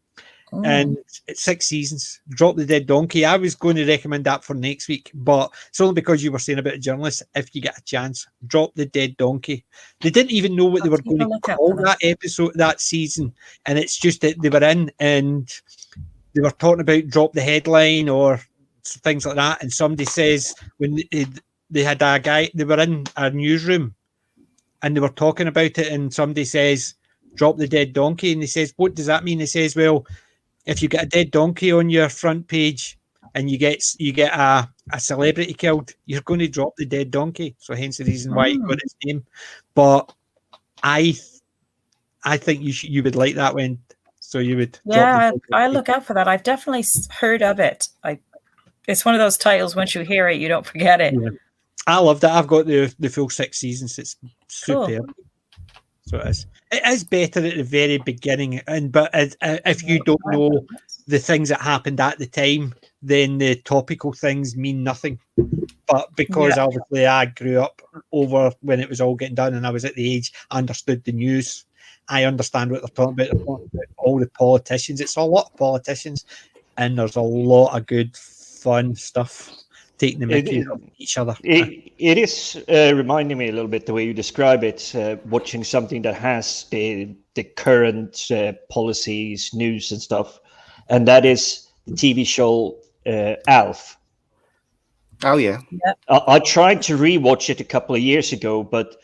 And it's 6 seasons. Drop the Dead Donkey. I was going to recommend that for next week, but it's only because you were saying about a journalist. If you get a chance, Drop the Dead Donkey. They didn't even know what they were going to call that episode, that season, and it's just that they were in and they were talking about drop the headline or things like that. And somebody says when they had a guy, they were in a newsroom and they were talking about it, and somebody says drop the dead donkey, and he says, what does that mean? He says, well, if you get a dead donkey on your front page and you get a celebrity killed, you're going to drop the dead donkey. So hence the reason why it got its name. But I think you would like that one. So you would. Yeah, I look out for that. I've definitely heard of it. It's one of those titles. Once you hear it, you don't forget it. Yeah. I love that. I've got the full 6 seasons. It's superb. Cool. So it is. It is better at the very beginning, but if you don't know the things that happened at the time, then the topical things mean nothing. But because obviously I grew up over when it was all getting done, and I was at the age I understood the news, I understand what they're talking about. They're talking about all the politicians. It's a lot of politicians, and there's a lot of good, fun stuff. Taking the mickey of each other. It is reminding me a little bit the way you describe it, watching something that has the current policies, news and stuff, and that is the TV show Alf. Oh yeah. I tried to rewatch it a couple of years ago, but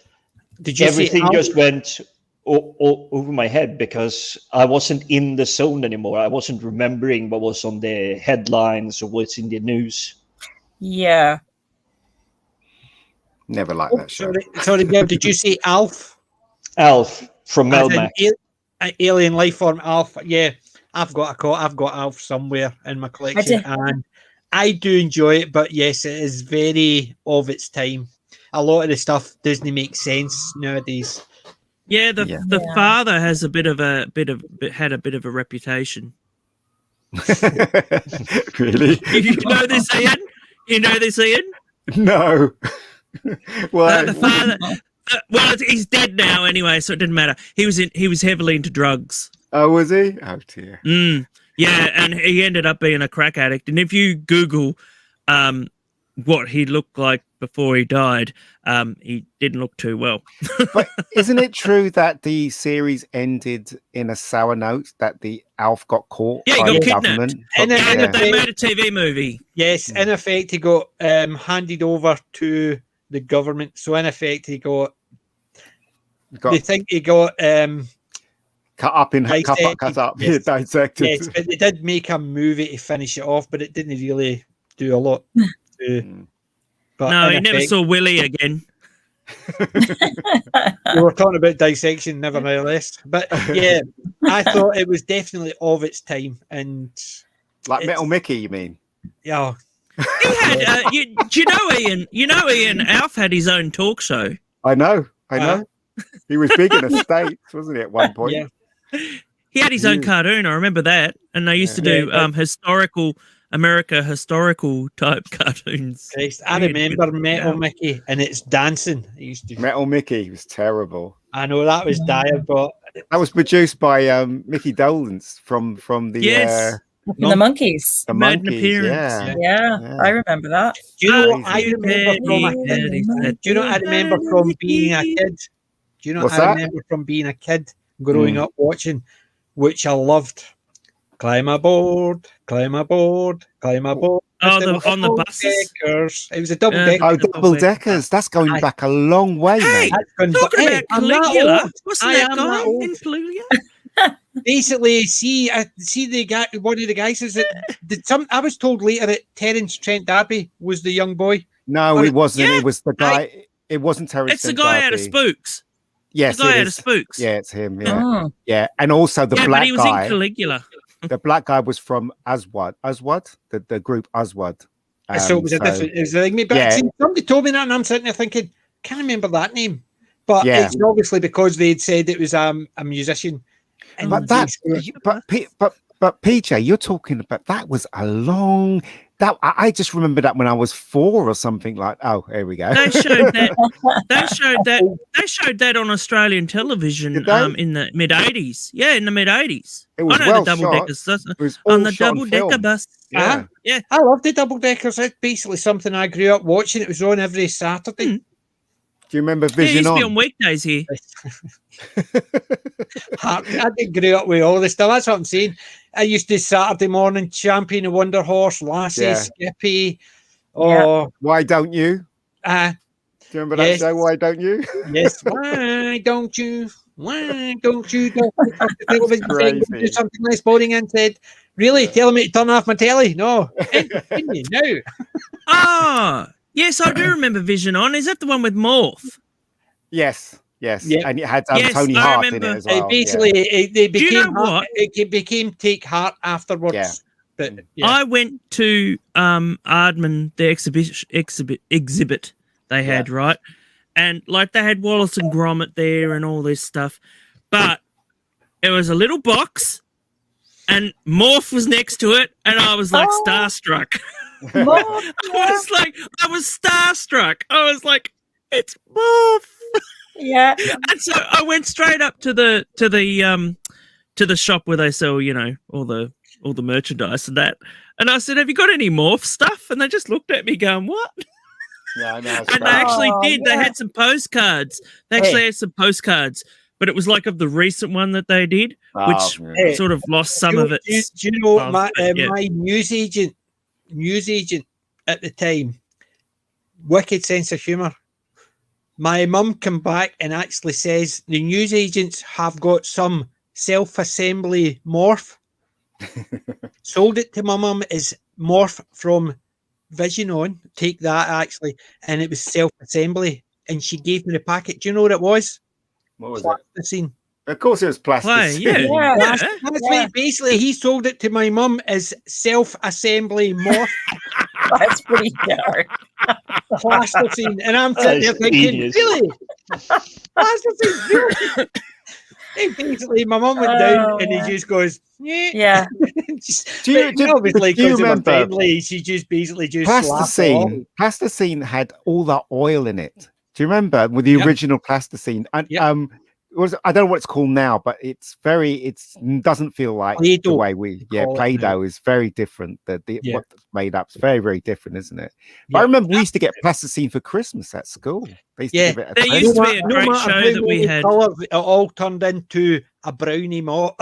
everything just went over my head because I wasn't in the zone anymore. I wasn't remembering what was on the headlines or what's in the news. Yeah. Never liked that show. Sorry, Deb, did you say Alf? Alf from Melmac. An alien life form, Alf. Yeah, I've got Alf somewhere in my collection, and I do enjoy it. But yes, it is very of its time. A lot of the stuff doesn't make sense nowadays. Yeah, the father has had a bit of a reputation. Really? You know this, Ian? You know this, Ian? No. Well, the father. Well, he's dead now anyway, so it didn't matter. He was heavily into drugs. Oh, was he? Oh dear. Yeah, and he ended up being a crack addict. And if you Google what he looked like before he died, he didn't look too well. But isn't it true that the series ended in a sour note, that the Alf got caught by he got the kidnapped. government? They made a TV movie. Yes, in effect, he got handed over to the government. So in effect, he got they think he got cut up, yes. Dissected. Yes, but they did make a movie to finish it off, but it didn't really do a lot. But no, he never saw Willie again. We were talking about dissection, nevertheless. But yeah, I thought it was definitely of its time, and like Metal Mickey, you mean? Yeah. He had. Do you know Ian? You know Ian Alf had his own talk show. I know. He was big in the States, wasn't he, at one point? Yeah. He had his own cartoon. I remember that, and they used to do historical type cartoons. Christ, I remember Metal Mickey, and it's dancing. He used to. Metal Mickey was terrible. I know that was dire, but that was produced by Mickey Dolenz from the the Monkeys. The Made an Monkeys, appearance. Yeah, I remember that. Do you know what I remember from a kid? Do you know what I remember from being a kid? Do you know what I remember from being a kid, growing up watching, which I loved? Climb aboard, climb aboard, climb aboard. Oh, on the buses. Deckers. It was a double decker. Oh, double deckers. That's going back a long way, mate. Talking about Caligula. Wasn't that guy in Caligula? Basically, see the guy. One of the guys is that I was told later that Terence Trent D'Arby was the young boy. No, it wasn't. It was the guy. It wasn't Terence. It's the guy out of Spooks. Yes, the guy out of Spooks. Yeah, it's him. Yeah, yeah, and also the black but he was guy. in Caligula. The black guy was from Aswad, the group Aswad. So it was a different. It was like me, but see, somebody told me that, and I'm sitting there thinking, can't remember that name. But it's obviously because they'd said it was a musician. But but PJ, you're talking about that was a long. That I just remember that when I was 4 or something like. Oh, here we go. They showed that. They showed that on Australian television in the mid '80s. Yeah, in the mid '80s. It was the double deckers on the double decker bus. Yeah, yeah. I love the double deckers. It's basically something I grew up watching. It was on every Saturday. Do you remember Vision it used to On? be on weekdays here. I didn't grow up with all this stuff. That's what I'm saying. I used to Saturday morning Champion of Wonder Horse, Lassie, Skippy. Oh, Why Don't You? Do you remember that show? Why Don't You? Yes. Why don't you? Why don't you do something less boring and said, really? Telling me to turn off my telly? No. No. Ah. Yes, I do remember Vision On. Is that the one with Morph? Yes. Yep. And it had yes, Tony Hart in it as well. Basically, it became, do you know what? It became Take Heart afterwards. Yeah. But, I went to Ardman, the exhibit they had, right? And like they had Wallace and Gromit there and all this stuff. But it was a little box and Morph was next to it. And I was like starstruck. I was starstruck. I was like, it's Morph. Yeah. And so I went straight up to the shop where they sell, all the merchandise and that. And I said, have you got any Morph stuff? And they just looked at me going, what? Yeah, I know. And they actually did. Yeah. They had some postcards. They actually had some postcards. But it was like of the recent one that they did, which sort of lost some of it. Do you know what my news agent at the time, wicked sense of humour. My mum came back and actually says the news agents have got some self-assembly Morph. Sold it to my mum as Morph from Vision On. Take that actually, and it was self-assembly. And she gave me the packet. Do you know what it was? What was Plasticine. Of course, it was plasticine. That's right. Basically, he sold it to my mum as self-assembly Morph. That's pretty dark. Plasticine, and I'm sitting there thinking, really? Plasticine, really? And basically, my mum went down, and he just goes, yeah. Obviously, because of her family, she just basically plasticine. Plasticine had all that oil in it. Do you remember with the original plasticine? And I don't know what it's called now, but it doesn't feel like Play-Doh. the way Play-Doh is very different. What's made up is very, very different, isn't it? But I remember we used to get plasticine for Christmas at school. They used to give it there used to be a great show that we had. It all turned into a brownie malt.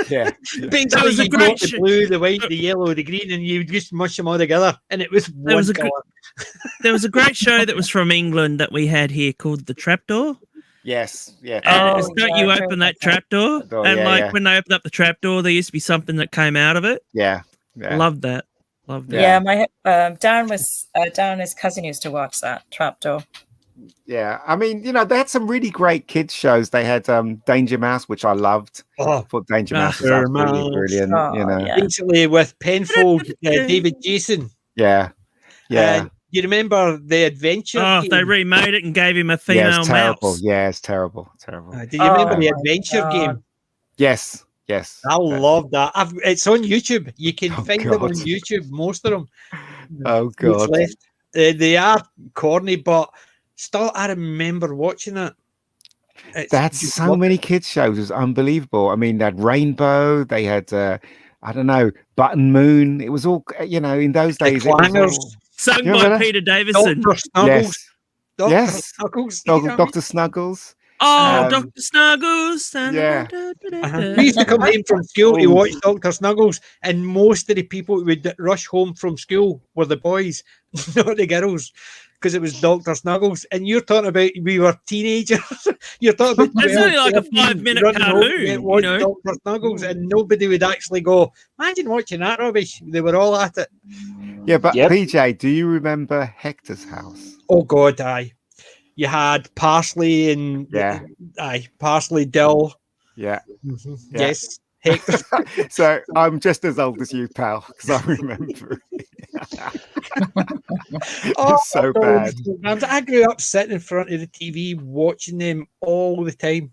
Yeah. Basically, you got the blue, the white, the yellow, the green, and you just mush them all together, and it was one colour. There was a great show that was from England that we had here called The Trapdoor. Yes, yeah. And you open that trapdoor, and when they opened up the trapdoor, there used to be something that came out of it. Yeah. Loved that. Yeah, my Darren, his cousin used to watch that Trapdoor. Yeah, I mean, they had some really great kids shows. They had Danger Mouse, which I loved. I thought Danger Mouse was absolutely brilliant. Basically with Penfold, David Jason. Yeah. Yeah. You remember the adventure? Oh, game? they remade it and gave him a Yeah, female it's terrible. mouse. Yeah, it's terrible. Terrible. Do you remember Oh the my adventure God. game? Yes. Yes. I love that. It's on YouTube. You can Oh, find them on God. YouTube. Most of them. Oh What's God. left. They are corny, but still, I remember watching it. They had so many kids shows. It was unbelievable. I mean, they had Rainbow. They had, I don't know, Button Moon. It was all, in those The days. It was Clangers. all... Sung You by remember that? Peter Davison. Dr. Snuggles. Dr. Yes. Snuggles. You know what I mean? Dr. Snuggles. Oh, Um, Dr. Snuggles. yeah. We used to come home from school to Oh. watch Dr. Snuggles, and most of the people who would rush home from school were the boys, not the girls, because it was Dr. Snuggles. And you're talking about we were teenagers. You're talking about It's 12, only like a 13, 5-minute running home to cartoon, watch you know. Dr. Snuggles, and nobody would actually go, imagine watching that rubbish. They were all at it. Yeah, but Yep. PJ, do you remember Hector's house? Oh, God, aye. You had parsley and Yeah. Parsley, dill. Yeah. Mhm. Yeah. Yes. Hector. So I'm just as old as you, pal, because I remember it. It's so bad. I grew up sitting in front of the TV watching them all the time.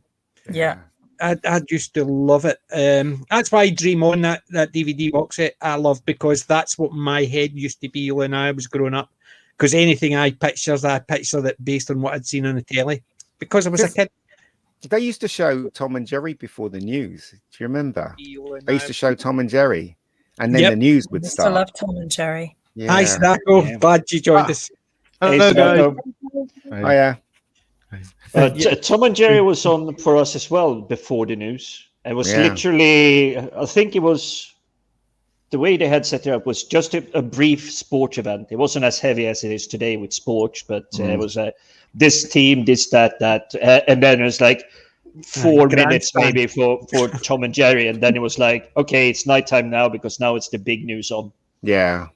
Yeah. I used to love it. That's why Dream On, that DVD box set, I love, because that's what my head used to be when I was growing up. Because anything I pictured it based on what I'd seen on the telly. Because I was a kid. They used to show Tom and Jerry before the news. Do you remember? They used to show Tom and Jerry, and then Yep. the news I would used to start. love Tom and Jerry. Yeah. Hi, Snacko. Yeah. Glad you joined us. Hey, Hello, guys. Snacko. Oh yeah. Tom and Jerry was on for us as well before the news. It was Yeah. literally, I think it was, the way they had set it up was just a brief sports event. It wasn't as heavy as it is today with sports, but it was this team, this, that, and then it was like 4 minutes grandstand. maybe for Tom and Jerry, and then it was like, okay, it's nighttime now because now it's the big news on. Yeah.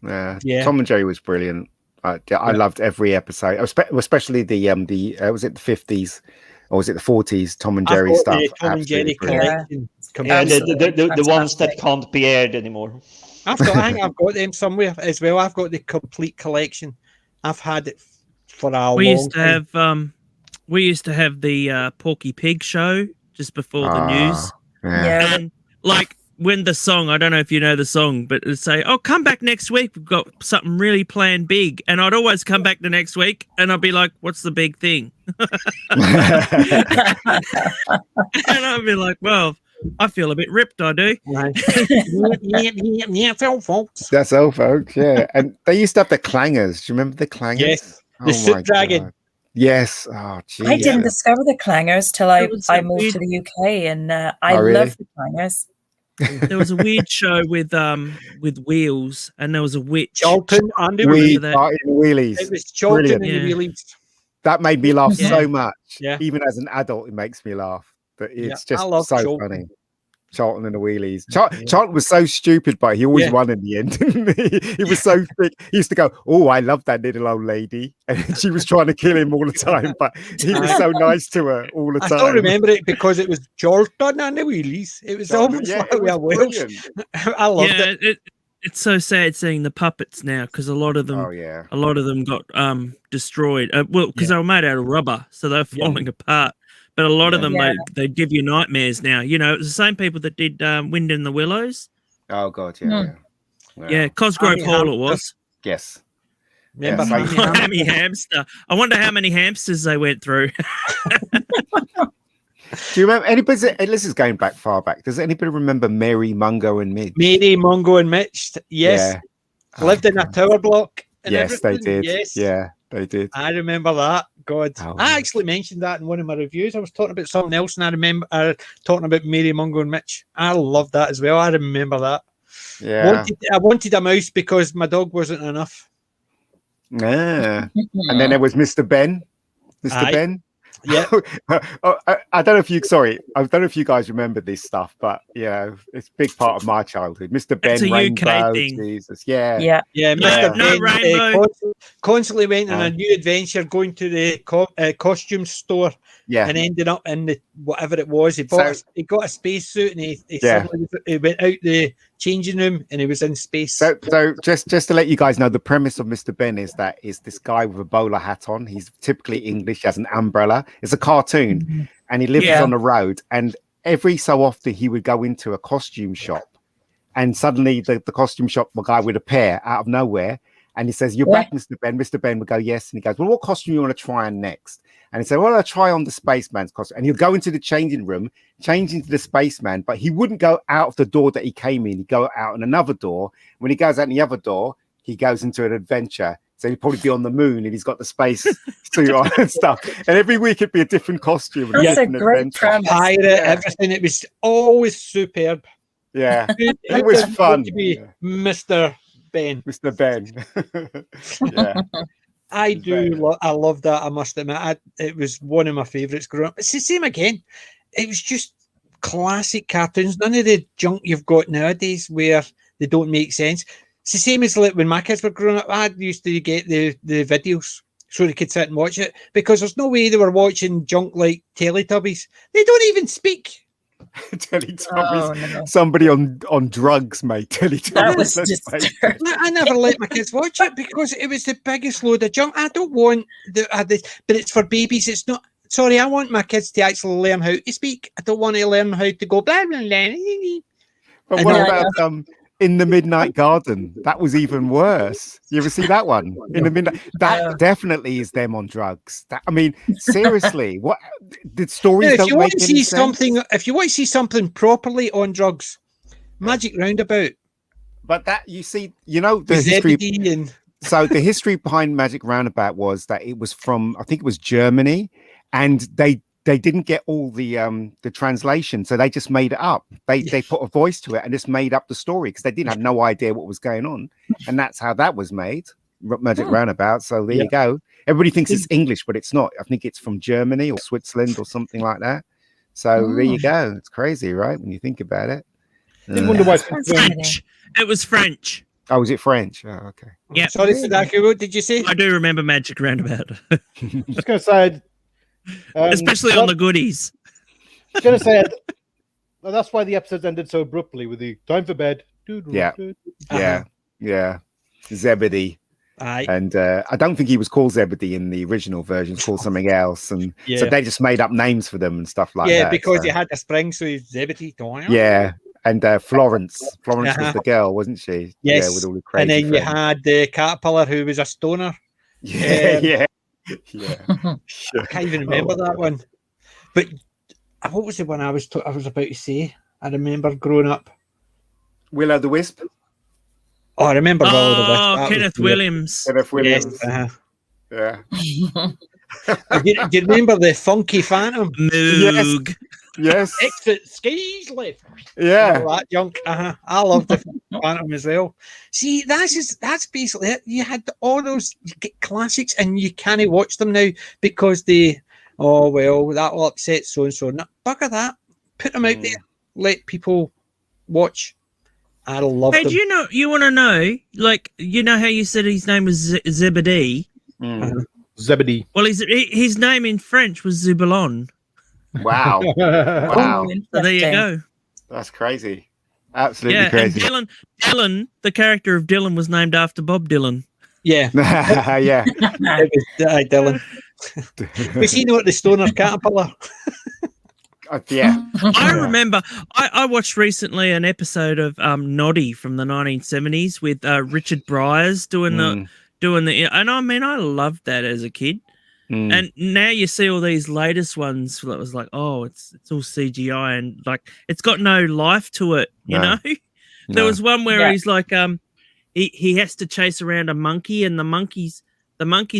Yeah. Tom and Jerry was brilliant. I loved every episode, especially the was it the 50s or was it the 40s? Tom and Jerry I've got stuff. the Tom and Jerry Absolutely brilliant. collection. Yeah, completely. the ones that Fantastic. can't be aired anymore. I think I've got them somewhere as well. I've got the complete collection. I've had it for a We long used to time. have the Porky Pig show just before the news. Yeah. Yeah. And like when the song, I don't know if you know the song, but it'd say, "Oh, come back next week. We've got something really planned big." And I'd always come back the next week, and I'd be like, "What's the big thing?" And I'd be like, "Well, I feel a bit ripped. I do." Right. yeah, so folks. That's all, folks. Yeah, and they used to have the clangers. Do you remember the clangers? Yes. Oh The Soup my Dragon. God. Yes. Oh, geez. I didn't discover the clangers till It was I a moved weird- to the UK, and I Oh, really? love the clangers. There was a weird show with wheels, and there was a witch. Charlton and the We that. are in wheelies. It was Charlton Brilliant. and the Yeah. Wheelies. That made me laugh Yeah. so much. Yeah. Even as an adult, it makes me laugh. But it's Yeah, I just love so Charlton. funny. Charlton and the Wheelies. Charlton was so stupid, but he always won in the end, didn't he? He was so thick. He used to go, "Oh, I love that little old lady," and she was trying to kill him all the time. But he was so nice to her all the I time. still remember it because it was Charlton and the Wheelies. It was almost Yeah, like it we was are Welsh. brilliant. I loved Yeah, it. it's so sad seeing the puppets now because a lot of them Oh yeah. a lot of them got destroyed. Well, because they were made out of rubber, so they're falling apart. But a lot of them, Yeah. they give you nightmares now. You know, it's the same people that did Wind in the Willows. Oh god, yeah. Yeah, Cosgrove Hammy Hall it Hamster. was. Yes. Remember Yes, Hammy Hamster? Hammy Hamster. I wonder how many hamsters they went through. Do you remember anybody? This is going back far back. Does anybody remember Mary, Mungo, and Midge? Mary, Mungo, and Mitch. Yes. Yeah. Lived in a tower block. And Yes, they everything. did. Yes. Yeah, they did. I remember that. God. Oh, I yeah. actually mentioned that in one of my reviews. I was talking about something else and I remember talking about Mary, Mungo, and Mitch. I loved that as well. I remember that. Yeah. I wanted a mouse because my dog wasn't enough. Yeah. And then there was Mr. Ben. Mr. Aye. Ben. Yeah. I don't know if you I don't know if you guys remember this stuff, but yeah, it's a big part of my childhood. Mr. Ben, It's a UK Rainbow, thing. Jesus. Yeah. Yeah. Yeah, Yeah. Mr. No Ben rainbow. constantly went on Aye. a new adventure, going to the costume store Yeah. and ended up in the whatever it was. He got a spacesuit and he Yeah. suddenly he went out the changing room and he was in space. So just to let you guys know, the premise of Mr. Ben is this guy with a bowler hat on. He's typically English, he has an umbrella. It's a cartoon, and he lives on the road. And every so often he would go into a costume shop, and suddenly the costume shop guy would appear out of nowhere. And he says, "You're back, Mr. Ben." Mr. Ben would go, "Yes." And he goes, "Well, what costume you want to try on next?" And he said, "Well, I'll try on the spaceman's costume." And he'll go into the changing room, change into the spaceman, but he wouldn't go out of the door that he came in. He'd go out in another door. When he goes out the other door, he goes into an adventure. So he'd probably be on the moon, and he's got the space suit on and stuff. And every week it'd be a different costume. That's a great premise. Pirate, everything. It was always superb. Yeah, it was fun. To be Mr. Ben. Mr. Ben. Yeah. I love that. I must admit, it was one of my favourites growing up. It's the same again. It was just classic cartoons. None of the junk you've got nowadays where they don't make sense. It's the same as like when my kids were growing up. I used to get the videos so they could sit and watch it, because there's no way they were watching junk like Teletubbies. They don't even speak. Teletubbies. No. Somebody on drugs, mate. Teletubbies. That was disturbing. I never let my kids watch it because it was the biggest load of junk. I don't want but it's for babies. It's not. Sorry, I want my kids to actually learn how to speak. I don't want to learn how to go blah blah blah. But what about In the Midnight Garden? That was even worse. You ever see that one? In the Midnight, that definitely is them on drugs. I mean, seriously, what the stories don't make any sense. If you want to see something properly on drugs, Magic Roundabout. But that the history. So the history behind Magic Roundabout was that it was from, I think it was Germany, and they didn't get all the translation, so they just made it up. They put a voice to it and just made up the story because they didn't have no idea what was going on, and that's how that was made. Magic Roundabout. So there you go. Everybody thinks it's English, but it's not. I think it's from Germany or Switzerland or something like that. So there you go. It's crazy, right? When you think about it. I wonder why French. It was French. Oh, was it French? Oh, okay. Yeah. Sorry, Sadako, what did you say? I do remember Magic Roundabout. Just gonna say, especially on the goodies. Just gonna say, well, that's why the episodes ended so abruptly with the time for bed. Yeah. Zebedee. Aye. And I don't think he was called Zebedee in the original version. It's called something else, and so they just made up names for them and stuff like that. Yeah, because he had a spring, so he's Zebedee. Yeah. And Florence was the girl, wasn't she? Yes. Yeah, with all the crazy and then friends. you had the caterpillar who was a stoner. Yeah. I can't even remember that one. But what was the one I was about to say? I remember growing up. Will o' the Wisp. Oh, I remember Will o' the Wisp. Kenneth Williams. Kenneth Williams. Yes, Yeah. do you remember the Funky Phantom? Moog. Yes. Exit skis left. Yeah. All that junk. I love the Phantom as well. See, that's basically it. You had all those classics, and you can't watch them now because that'll upset so and so. No, bugger that. Put them out there. Let people watch. I love them. Hey, you want to know, like, you know how you said his name was Zebedee? Zebedee. Well, his name in French was Zubelon. Wow. Wow. So there you go. That's crazy. Absolutely crazy. And Dylan, the character of Dylan was named after Bob Dylan. Yeah. Yeah. Dylan. Was he not the stoner caterpillar? Yeah. I remember I watched recently an episode of Noddy from the 1970s with Richard Bryars doing the and I mean I loved that as a kid. And now you see all these latest ones that was like, oh, it's all CGI and like it's got no life to it, you know? There was one where he's like he has to chase around a monkey, and the monkey's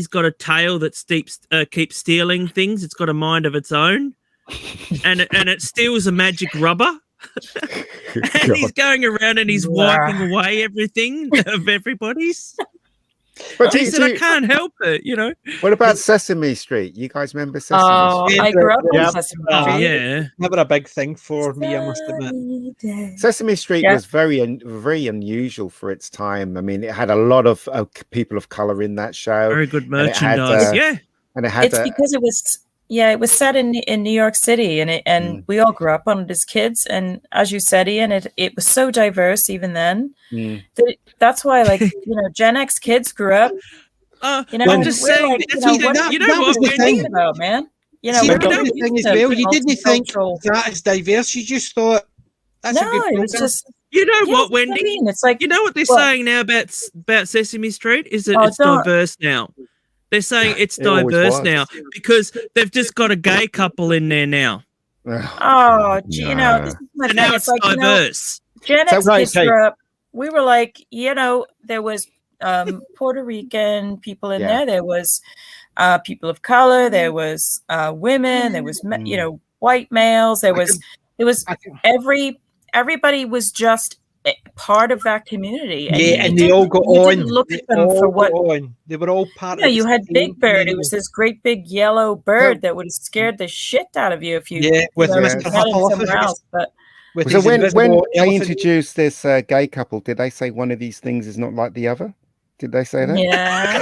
got a tail that keeps stealing things. It's got a mind of its own. and it steals a magic rubber. And he's going around and he's wiping away everything of everybody's. But he said, I can't help it, you know. What about Sesame Street? You guys remember Sesame Street? I grew up on Sesame Street. Yeah. Never a big thing for me, I must admit. Sesame Street was very unusual for its time. I mean, it had a lot of people of color in that show. Very good merchandise, and it had it's because it was Yeah, it was set in New York City, and we all grew up on it as kids. And as you said, Ian, it was so diverse even then. That's why, like, Gen X kids grew up. I'm just saying, like, what you know what, we're Wendy? talking about, man. See, that was the thing as well. You didn't think that is diverse. You just thought that's a good program. It was just. You know what, I Wendy? mean? It's like, you know what they're saying now about Sesame Street is that it's don't. diverse now. They're saying it's It always diverse was. now because they've just got a gay couple in there now. Oh, this is my So thing. now It's it's like, diverse. Gen X right, kids Kate? grew up. We were like, there was Puerto Rican people in there. There was people of color. There was women. There was white males. There was everybody was just part of that community. And they all got you on. didn't look at them for what. They were all part of. You had Big Bird. It was this great big yellow bird that would have scared the shit out of you if you with Mr. somewhere else. But so when they introduced this gay couple, did they say one of these things is not like the other? Did they say that? Yeah.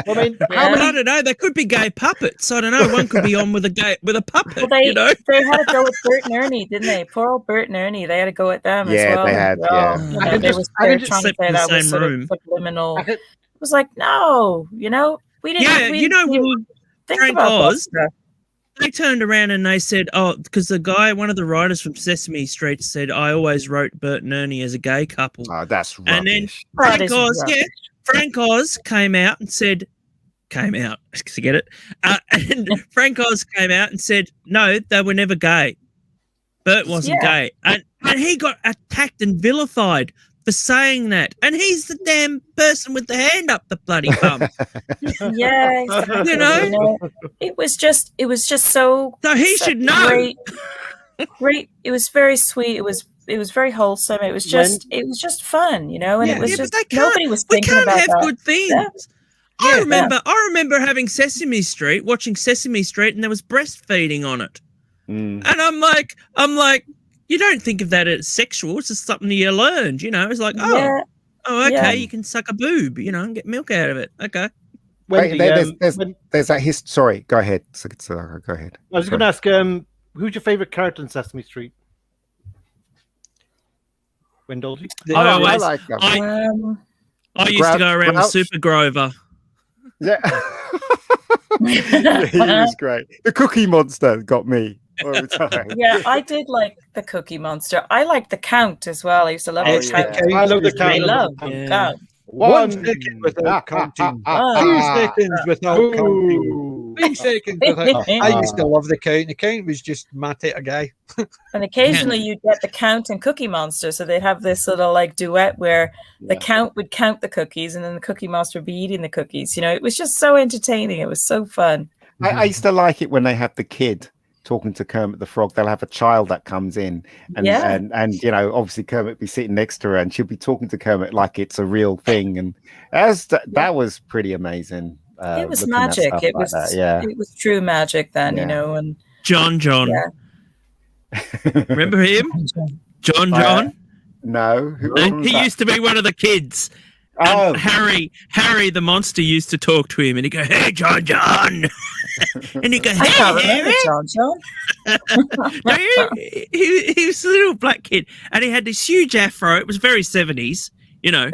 I mean, I don't know. They could be gay puppets. I don't know. One could be on with a puppet. Well, they had to go with Bert and Ernie, didn't they? Poor old Bert and Ernie. They had to go at them as well. They had. They were trying to say that was sort of subliminal. It was like, no, we didn't. Yeah, we didn't think Frank about Oz. that stuff. They turned around and they said, because one of the writers from Sesame Street said, I always wrote Bert and Ernie as a gay couple. Oh, that's rubbish. And then Frank Oz came out and said, forget it. And Frank Oz came out and said, no, they were never gay. Bert wasn't gay. And he got attacked and vilified for saying that. And he's the damn person with the hand up the bloody bum. Yeah, exactly. It was just so. So he should know. Great. It was very sweet. It was very wholesome. It was just fun, and it was just nobody was thinking about that. We can't have good things. Yeah. I remember having watching Sesame Street, and there was breastfeeding on it. And I'm like, you don't think of that as sexual. It's just something you learned, It's like, okay, you can suck a boob, and get milk out of it. Okay. Wendy, there's that Sorry, go ahead. Go ahead. I was going to ask, who's your favorite character in Sesame Street? Wendell? I like them. I used to go around with Super Grover. Yeah. He was great. The Cookie Monster got me all the time. Yeah, I did like the Cookie Monster. I liked the Count as well. I used to love the Count. I love the Count. I love the Count. 1 second without counting. 2 seconds without counting. 3 seconds without. I used to love the Count. The Count was just my type of guy. And occasionally you'd get the Count and Cookie Monster, so they'd have this little duet where the Count would count the cookies, and then the Cookie Monster would be eating the cookies. It was just so entertaining. It was so fun. I used to like it when they have the kid talking to Kermit the Frog. They'll have a child that comes in and obviously Kermit be sitting next to her and she'll be talking to Kermit like it's a real thing, and that was pretty amazing. It was magic. It was it was true magic then, and John. Remember him? John? No. He used to be one of the kids. And Harry the monster used to talk to him and he'd go, hey, John. And he'd go, hey, I can't remember John. No, he was a little black kid and he had this huge afro. It was very 70s,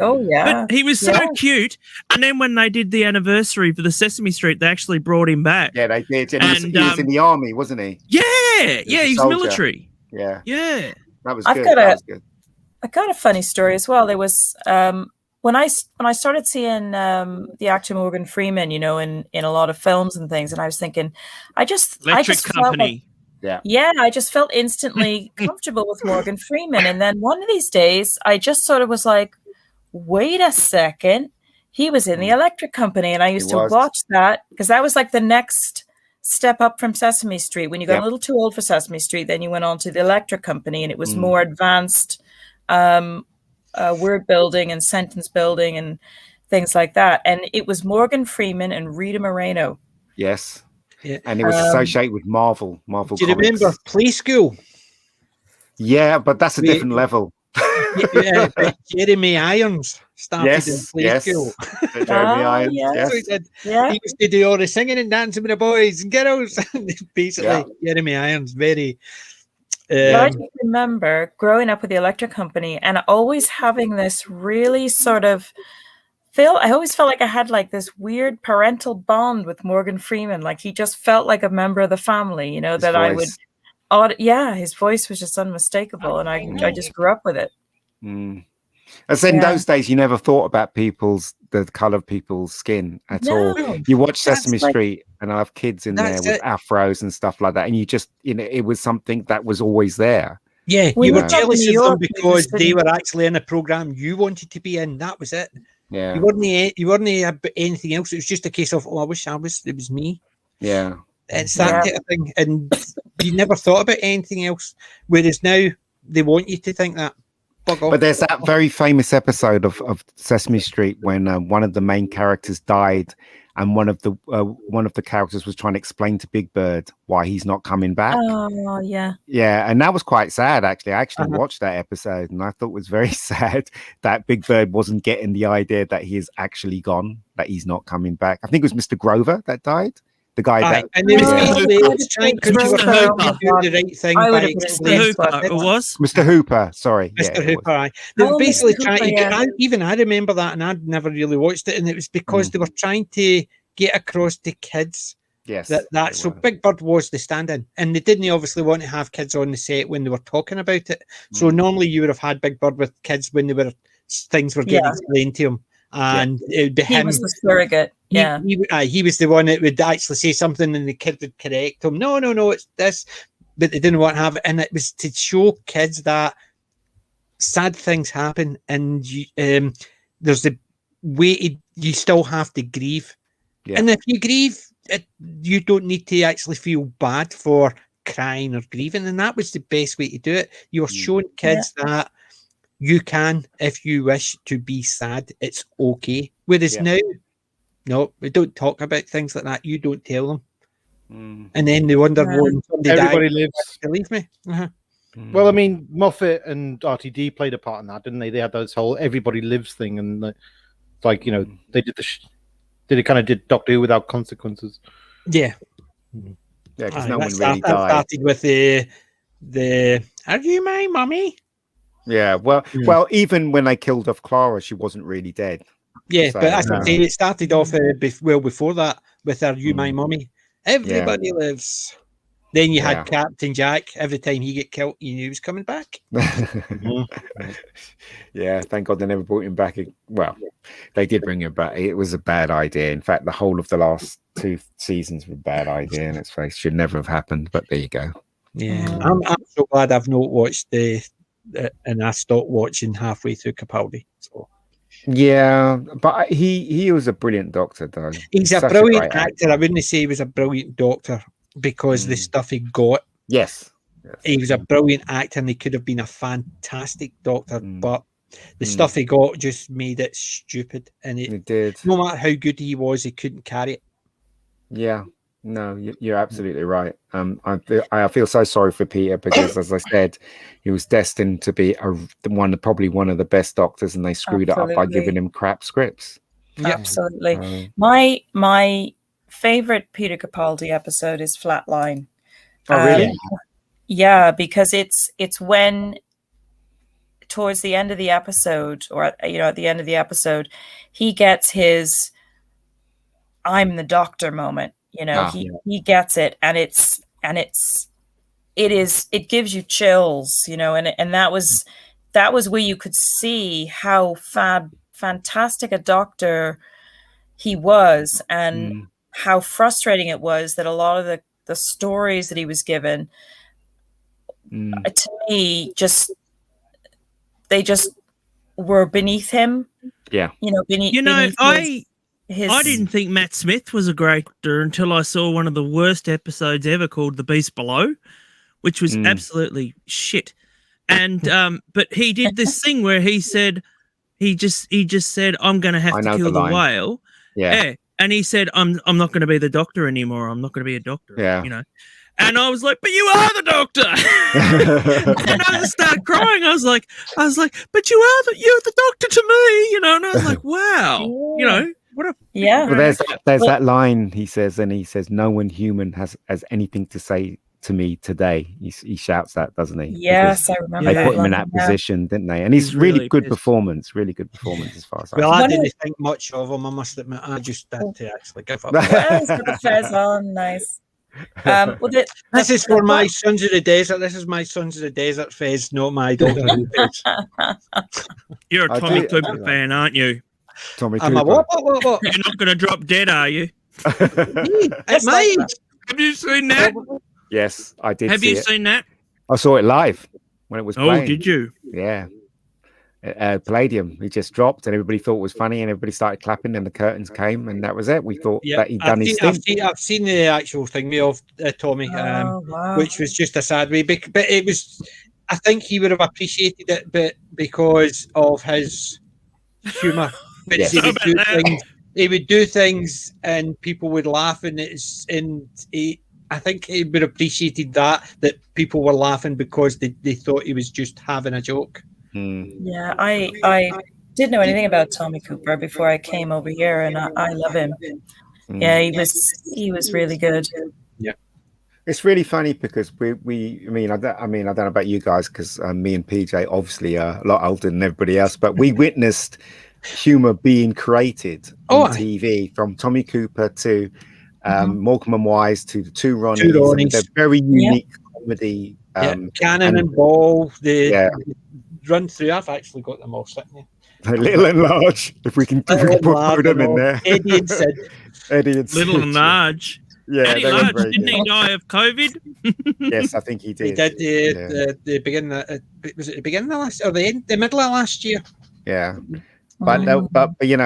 Oh, yeah. But he was so cute. And then when they did the anniversary for the Sesame Street, they actually brought him back. Yeah, they did. And he was in the army, wasn't he? Yeah, he's military. Yeah. Yeah. That was good. I got a funny story as well. There was when I started seeing the actor Morgan Freeman, in a lot of films and things, and I was thinking, Electric Company. I just felt instantly comfortable with Morgan Freeman. And then one of these days, I just sort of was like, wait a second, he was in the Electric Company, and I used to watch that because that was like the next step up from Sesame Street. When you got a little too old for Sesame Street, then you went on to the Electric Company, and it was more advanced word building and sentence building and things like that. And it was Morgan Freeman and Rita Moreno. Yes. Yeah. And it was associated with Marvel. Do you remember Play School? Yeah, but that's a different level. Jeremy Irons. started in Yes, play yes. school. Jeremy Irons, yeah. yes. So he did. Yeah. He used to do all the singing and dancing with the boys and girls. Basically, Yeah. Jeremy Irons, very. But I Um, just remember growing up with the electric company and always having this really sort of I always felt like I had like this weird parental bond with Morgan Freeman. Like he just felt like a member of the family, you know, His that voice. his voice was just unmistakable. And I just grew up with it. Mm. I said in Yeah. those days, you never thought about the color of people's skin at all. No. You watch Sesame That's like- Street, and I have kids in there That's with it. afros and stuff like that, and you just, it was something that was always there. Yeah, When you you were got to jealous New of them York, you because just they didn't- were actually in a program you wanted to be in. That was it. Yeah, You weren't anything else. It was just a case of, I wish it was me. yeah. It's that Yeah. type of thing, and you never thought about anything else. Whereas now they want you to think that. Bug off. But there's that very famous episode of Sesame Street when one of the main characters died, and one of the characters was trying to explain to Big Bird why he's not coming back. Oh, yeah. Yeah, and that was quite sad, actually. I actually Uh-huh. watched that episode, and I thought it was very sad that Big Bird wasn't getting the idea that he is actually gone, that he's not coming back. I think it was Mr. Grover that died. The guy Aye, that... and it was Yeah. basically Yeah. it's trying because you were Mr. trying Hooper. to do the right thing I would by have been Mr. explaining Yes, Hooper, but it was. Mr. Hooper, sorry. Mr. Yeah, it Hooper. was. Aye. They were Oh, basically Mr. trying Hooper, to yeah. even I remember that, and I'd never really watched it, and it was because they were trying to get across to kids Yes. that it so was. Big Bird was the stand-in, and they didn't obviously want to have kids on the set when they were talking about it. So normally you would have had Big Bird with kids when things were getting Yeah. explained to him, and it would be He him. was the surrogate. Yeah. He was the one that would actually say something, and the kid would correct him. No, it's this, but they didn't want to have it, and it was to show kids that sad things happen, and there's the way you still have to grieve, Yeah. and if you grieve, you don't need to actually feel bad for crying or grieving, and that was the best way to do it. You were showing kids that you can, if you wish to be sad, it's okay. Whereas now, no, we don't talk about things like that. You don't tell them, and then they wonder when somebody Everybody died, lives. believe me. Well, I mean, Moffat and RTD played a part in that, didn't they? They had this whole everybody lives thing, and it's like, they did did Doctor Who without consequences. Yeah, Yeah, because Aye, no that one really that died. started with the "Are you my mummy?" Yeah, well, even when they killed off Clara, she wasn't really dead. Yeah, So, but as I no. say, it started off before that with "Are you my mummy?" Everybody lives. Then you Yeah. had Captain Jack. Every time he get killed, you knew he was coming back. Yeah, thank God they never brought him back. Well, they did bring him back. It was a bad idea. In fact, the whole of the last 2 seasons were a bad idea, and its face should never have happened. But there you go. Yeah, I'm so glad I've not watched and I stopped watching halfway through Capaldi. So Yeah, but he was a brilliant doctor, though. he's a such brilliant great actor. I wouldn't say he was a brilliant doctor because the stuff he got. Yes. He was a brilliant actor, and he could have been a fantastic doctor, but the stuff he got just made it stupid. And It did. no matter how good he was, he couldn't carry it. Yeah. No, you're absolutely right. I feel so sorry for Peter because, as I said, he was destined to be probably one of the best doctors, and they screwed it up by giving him crap scripts. Absolutely. My favorite Peter Capaldi episode is Flatline. Oh, really? Yeah, because it's when towards the end of the episode, or at the end of the episode, he gets his "I'm the doctor" moment. He gets it, and it gives you chills, and that was where you could see how fantastic a doctor he was, and how frustrating it was that a lot of the stories that he was given, to me, they just were beneath him. Yeah. Beneath I didn't think Matt Smith was a great actor until I saw one of the worst episodes ever called The Beast Below, which was absolutely shit. And but he did this thing where he said he just said, "I'm going to have to kill the whale." Yeah. And he said, I'm not going to be the doctor anymore. I'm not going to be a doctor. Yeah. And I was like, but you are the Doctor. And I just started crying. I was like, but you're the Doctor to me, and I was like, wow, what a Yeah. Well, there's that line he says, and he says, "No one human has anything to say to me today." He shouts that, doesn't he? Yes, I remember. They put him in that position, didn't they? And he's really good performance. Really good performance as far as Well, I didn't think much of him, I must admit. I just had to actually give up. Well, he's got the fez on, nice. This is for my Sons of the Desert. This is my Sons of the Desert fez, not my Doctor Who fez. You're a Tommy Cooper fan, aren't you? Tommy I'm Cooper. What? You're not going to drop dead, are you? It might. Have you seen that? Yes, I did. Have you seen that? I saw it live when it was playing. Oh, did you? Yeah. Palladium. He just dropped, and everybody thought it was funny, and everybody started clapping, and the curtains came, and that was it. We thought that he'd done his thing. I've seen the actual thing of Tommy, which was just a sad way. But it was. I think he would have appreciated it, but because of his humour. Yes. He would do things, and people would laugh, and I think he would have appreciated that people were laughing because they thought he was just having a joke. Yeah, I didn't know anything about Tommy Cooper before I came over here, and I love him. Yeah, he was really good. Yeah. It's really funny because I don't know about you guys, because me and PJ obviously are a lot older than everybody else, but we witnessed humor being created on TV, from Tommy Cooper to Morecambe and Wise to the two Ronnies. They're very unique comedy. Cannon and Ball, run through. I've actually got them all sitting there. Little and Large, if we can put them in there. Eddie and Sid. Little and Large. Yeah, Eddie Large, didn't he die of COVID? Yes, I think he did. He did the beginning. Was it the beginning of last, or the middle of last year? Yeah, but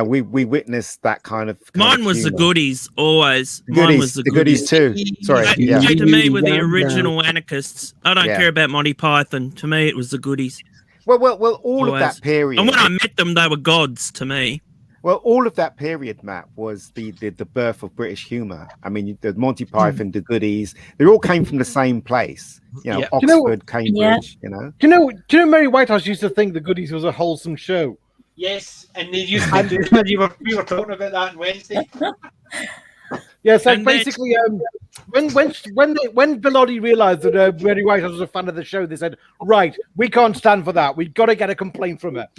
we witnessed that kind of. Mine was the goodies always. Mine was the goodies too. Sorry, they to me were the original anarchists. I don't care about Monty Python. To me, it was the goodies. Well, all of that period. And when I met them, they were gods to me. Well, all of that period, Matt, was the birth of British humour. I mean, the Monty Python, the goodies, they all came from the same place. Oxford, Cambridge. Do you know Mary Whitehouse used to think the goodies was a wholesome show? Yes, and they used to do. We were talking about that on Wednesday. Yes, and basically, when Bellotti realised that Mary Whitehouse was a fan of the show, they said, "Right, we can't stand for that. We've got to get a complaint from her."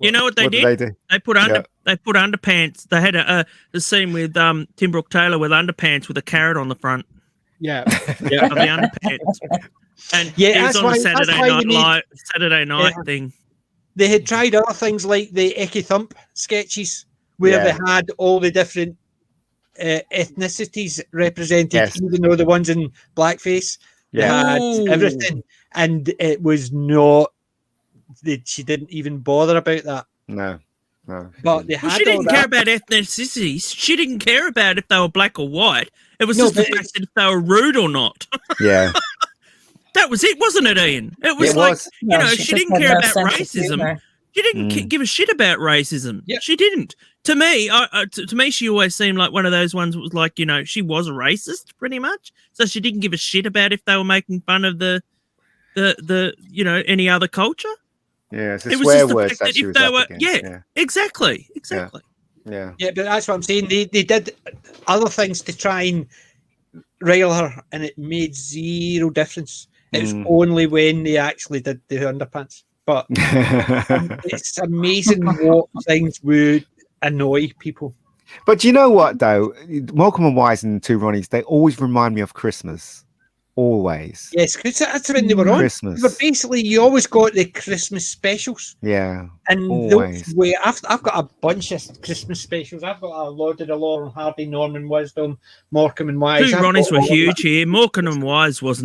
You know what they did? They put underpants. They had the scene with Tim Brooke Taylor with underpants with a carrot on the front. Yeah, of the underpants. And it was on a Saturday night thing. They had tried other things like the Ecky Thump sketches, where they had all the different ethnicities represented, even though the ones in blackface, they had everything. And it was not, she didn't even bother about that. No. But they had she didn't care about ethnicities. She didn't care about if they were black or white. It was just the fact that if they were rude or not. Yeah. That was it, wasn't it, Ian? It was she didn't care about racism. She didn't give a shit about racism. Yep. She didn't. To me, to me, she always seemed like one of those ones that was like, she was a racist pretty much. So she didn't give a shit about if they were making fun of the any other culture. Yeah, it's a swear words that she was up against. Yeah, exactly. Yeah, but that's what I'm saying. They did other things to try and rile her, and it made zero difference. It's only when they actually did the underpants. But it's amazing what things would annoy people. But you know what, though? Morecambe and Wise and the two Ronnies, they always remind me of Christmas. Always. Yes, because that's when they were on. Christmas. But basically, you always got the Christmas specials. Yeah. And always. I've got a bunch of Christmas specials. I've got a Lord of the Law and Harvey Norman Wisdom, Morecambe and Wise. Two Ronnies were huge here. Morecambe and Wise was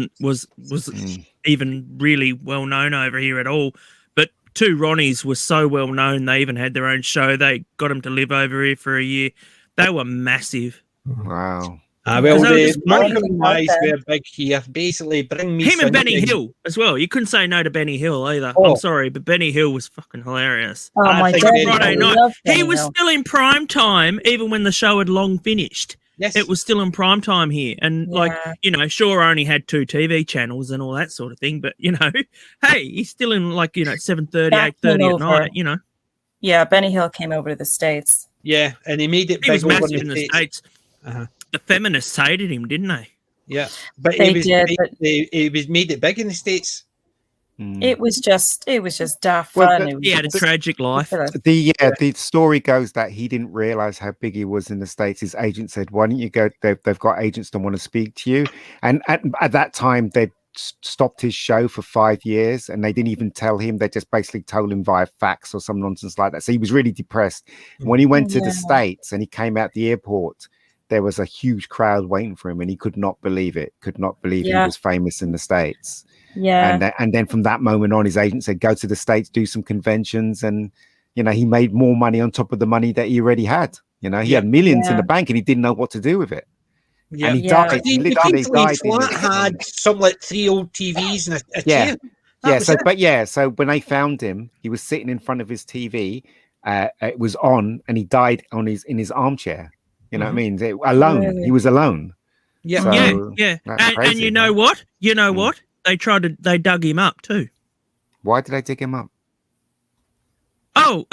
even really well known over here at all. But two Ronnies were so well known, they even had their own show. They got them to live over here for a year. They were massive. Wow. The Morecambe and Wise were big here. Basically, bring me him and Benny Hill as well. You couldn't say no to Benny Hill either. I'm sorry, but Benny Hill was fucking hilarious. Oh my God! Friday night, he was still in prime time, even when the show had long finished. Yes. it was still in prime time here. And like, Yeah. you know, sure, I only had 2 TV channels and all that sort of thing, but you know, hey, he's still in like, you know, 7:30, That 8:30 came at night, over. you know. Yeah, Benny Hill came over to the States. Yeah, and he made it He was big over massive in the States. Uh-huh. The feminists hated him, didn't they? Yeah, but They he was did, but- he was made it big in the States. It was just daft Well, fun. the- It was He had a just tragic life. ridiculous. The story goes that he didn't realize how big he was in the States. His agent said, "Why don't you go? They've got agents that want to speak to you." And at that time, they'd stopped his show for 5 years, and they didn't even tell him. They just basically told him via fax or some nonsense like that. So he was really depressed. When he went to the States and he came out the airport, there was a huge crowd waiting for him, and he could not believe it. Could not believe he was famous in the States. Yeah. And then from that moment on, his agent said, "Go to the States, do some conventions," and you know, he made more money on top of the money that he already had. You know, he had millions in the bank, and he didn't know what to do with it. Yeah, and he died. He literally died. His flat had some like 3 old TVs and a Yeah, chair. So when they found him, he was sitting in front of his TV. It was on, and he died in his armchair. You know what I mean? Alone. Really? He was alone. Yeah, So, yeah. that's And crazy, you know man. what? You know what? They dug him up too. Why did they dig him up? Oh,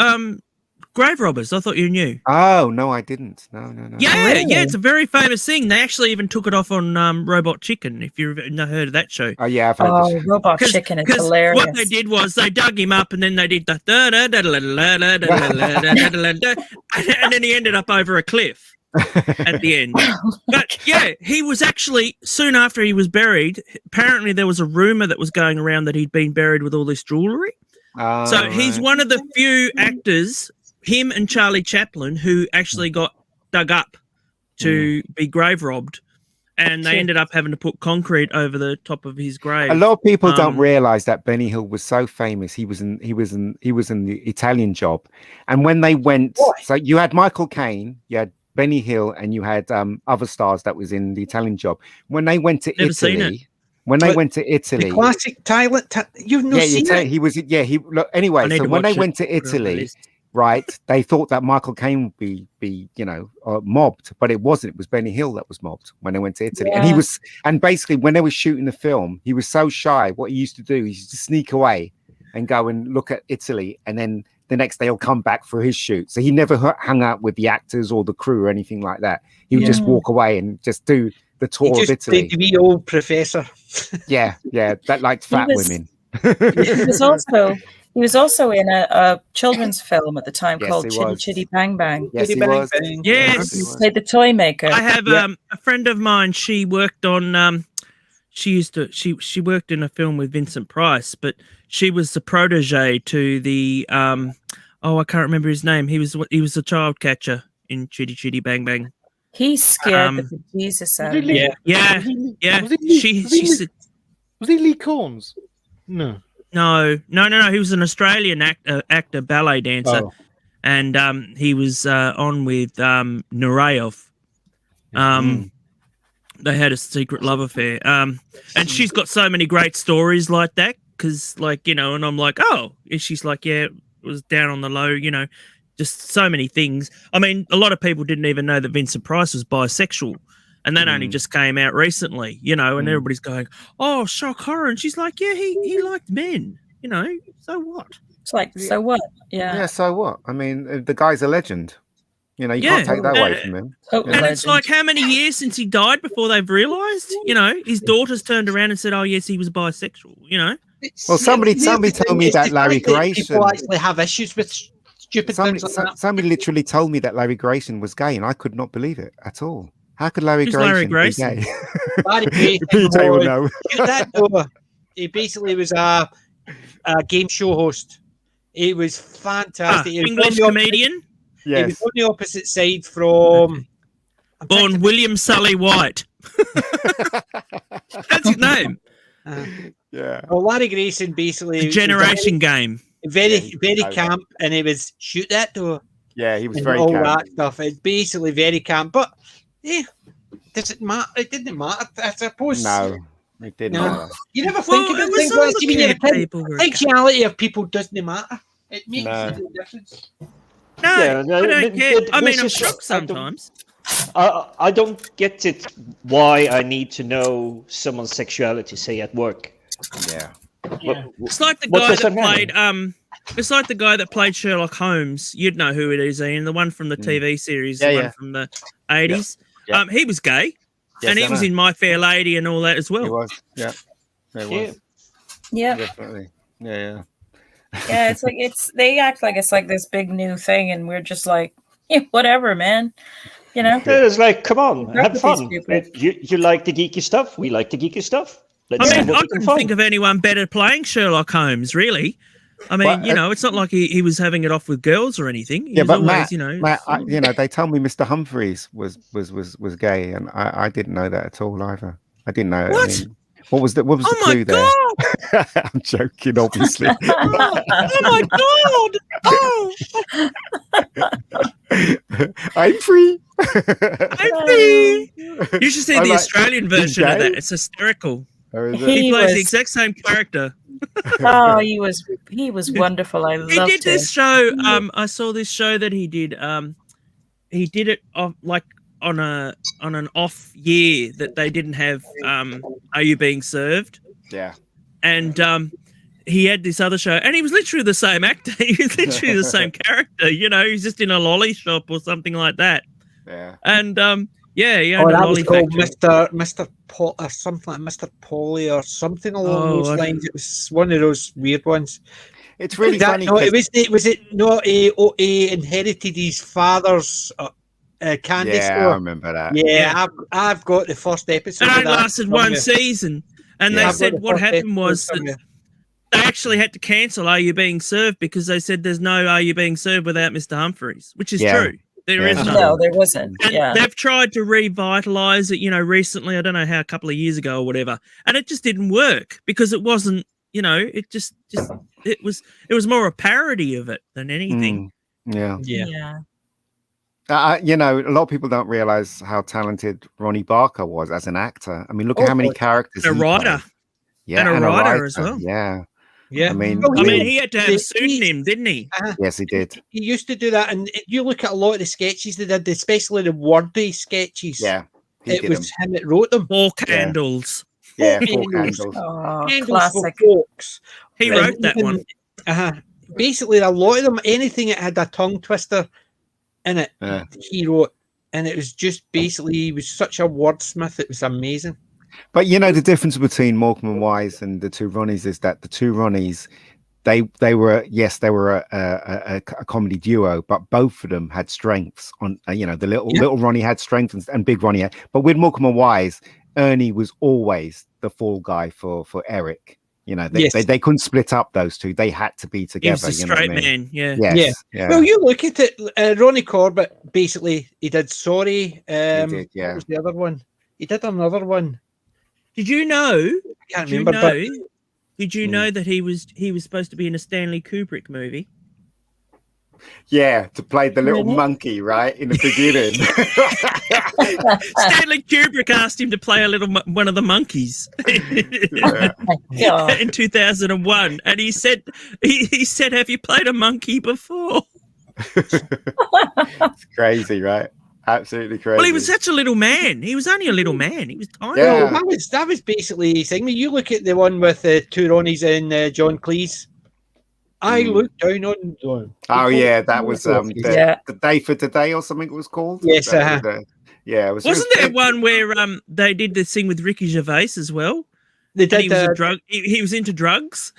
grave robbers. I thought you knew. Oh no, I didn't. No. Yeah, Really? yeah, it's a very famous thing. They actually even took it off on Robot Chicken. If you've ever heard of that show. Oh yeah, I've heard this. Robot Chicken is hilarious. What they did was they dug him up and then they did the and then he ended up over a cliff at the end. But yeah, he was actually soon after he was buried. Apparently, there was a rumor that was going around that he'd been buried with all this jewelry. So he's one of the few actors, him and Charlie Chaplin, who actually got dug up to be grave robbed, and they ended up having to put concrete over the top of his grave. A lot of people don't realize that Benny Hill was so famous. He was in the Italian Job, and when they went, so you had Michael Caine, you had Benny Hill, and you had other stars that was in the Italian Job. When they went to Never seen it. Italy, the classic talent. You've not seen it. He was. Yeah, he. Look, anyway, so when they went to Italy, right, they thought that Michael Caine would be mobbed, but it wasn't. It was Benny Hill that was mobbed when they went to Italy, and he was. And basically, when they were shooting the film, he was so shy. What he used to do, he used to sneak away and go and look at Italy, and then the next day he'll come back for his shoot. So he never hung out with the actors or the crew or anything like that. He would just walk away and just do the tour of Italy. Played the wee old professor. yeah, that liked fat women. He was also in a children's film at the time called Chitty was. Chitty Bang Bang. Yes, Chitty he Bang was. Bang. Yes. He played the toy maker. I have a friend of mine. She worked on. She worked in a film with Vincent Price, but she was the protege to the. I can't remember his name. He was the child catcher in Chitty Chitty Bang Bang. He scared the Jesus out of me. Yeah. She said, was he Lee Corns? No. No. He was an Australian actor, ballet dancer, and he was on with Nureyev. They had a secret love affair, and she's got so many great stories like that. Because, and I'm like, and she's like, yeah, it was down on the low, just so many things. I mean, a lot of people didn't even know that Vincent Price was bisexual. And that only just came out recently, and everybody's going, "Oh, shock horror!" And she's like, "Yeah, he liked men, So what? It's like, so what? Yeah. Yeah. So what? I mean, the guy's a legend. You can't take that away from him. And it's like, how many years since he died before they've realised? His daughters turned around and said, "Oh, yes, he was bisexual." Well, somebody told me that Larry Grayson. People actually have issues with stupid things like that. Somebody literally told me that Larry Grayson was gay, and I could not believe it at all. How could Larry Grayson be gay? Larry Grayson PJ will know. He basically was a game show host. He was fantastic. He was English comedian. Yes. He was on the opposite side from Born William Sully White. That's his name. Yeah. Well, Larry Grayson basically Generation Game. Very camp, and he was shoot that door. Yeah, he was and very all camp. that stuff. It's basically very camp, but does it matter? It didn't matter, I suppose. No, it didn't matter. You never think about things like that. When you're a kid, sexuality of people doesn't matter. It makes no difference. No, I don't care. I mean, I'm shocked sometimes. I don't get it. Why I need to know someone's sexuality, say at work. Yeah. It's like the What guy does that that matter? played it's like the guy that played Sherlock Holmes. You'd know who it is, Ian, the one from the TV series, Yeah, the one yeah. from the 80s. Yeah. He was gay. Yes, and he I was know. in My Fair Lady and all that as He well. was. Yeah. He was. Yeah. Definitely. Yeah. Yeah, it's like they act like it's like this big new thing, and we're just like, yeah, whatever, man. You know? It's like, come on, Work have with fun. these people. You like the geeky stuff? We like the geeky stuff. Let's I see mean, what I we can couldn't find. think of anyone better playing Sherlock Holmes, really. I mean, Well, it's not like he was having it off with girls or anything. He Yeah, was but always, Matt, they tell me Mr. Humphreys was gay, and I didn't know that at all either. I didn't know. What? I mean, what was the Oh my clue there? I'm joking, obviously. oh my God! Oh, I'm free. I'm free. You should see I the like- Australian he's version of gay? that. It's hysterical. Or is it? He He plays the was- exact same character. Oh, he was wonderful. I He loved did this show. I saw this show that he did. He did it like on an off year that they didn't have. Are You Being Served? Yeah. And he had this other show, and he was literally the same actor. He was literally the same character. He's just in a lolly shop or something like that. Yeah. And he owned a that lolly was called factory. Mr. Paul or something like Mr. Polly or something along Oh, those lines. It was one of those weird ones. It's really funny. No, 'cause- was it not he inherited his father's candy yeah, store? I remember that. Yeah, I've got the first episode. And of it that lasted one somewhere. season. And Yeah. they I've said got the what first happened was episode that somewhere. they actually had to cancel Are You Being Served because they said there's no Are You Being Served without Mr. Humphreys, which is Yeah. true. There Yeah. is none. No, there wasn't. And Yeah. they've tried to revitalize it, recently. I don't know how, a couple of years ago or whatever, and it just didn't work because it wasn't, it just it was more a parody of it than anything. Yeah. Yeah. A lot of people don't realize how talented Ronnie Barker was as an actor. I mean, look at how many characters. A he writer. played. Yeah, And a writer as well. Yeah. Yeah, I mean, Well, I mean, he had to have a he- pseudonym, didn't he? yes, he did. He used to do that, and you look at a lot of the sketches they did, especially the wordy sketches. Yeah, he it did was him that wrote them. Four Candles. Yeah, Four Four Candles. Candles. Oh, Candles classic. for Folks. He And wrote that one. Basically, a lot of them, anything that had a tongue twister in it, Yeah. he wrote, and it was just basically he was such a wordsmith. It was amazing. But the difference between Morecambe and Wise and the two Ronnies is that the two Ronnies, they were a comedy duo, but both of them had strengths. On the little Ronnie had strengths and big Ronnie had. But with Morecambe and Wise, Ernie was always the fall guy for Eric. They couldn't split up those two. They had to be together. He was a straight man. Yeah. Yes, yeah. Well, you look at it. Ronnie Corbett basically he did Sorry. He did, yeah. What was the other one? He did another one. Did you know? I can't remember. Did you know that he was supposed to be in a Stanley Kubrick movie? Yeah, to play the little monkey, right, in the beginning. Stanley Kubrick asked him to play one of the monkeys in 2001, and he said, "Have you played a monkey before?" It's crazy, right? Absolutely crazy. Well, he was such a little man. He was only a little man. He was tiny. Yeah. Well, that was basically his thing. When you look at the one with two Ronnies and John Cleese, I looked down on them. Oh yeah, that was the Day for Today or something it was called. Yes, yeah. Wasn't there one where they did this thing with Ricky Gervais as well? They did. He was a drug. He was into drugs.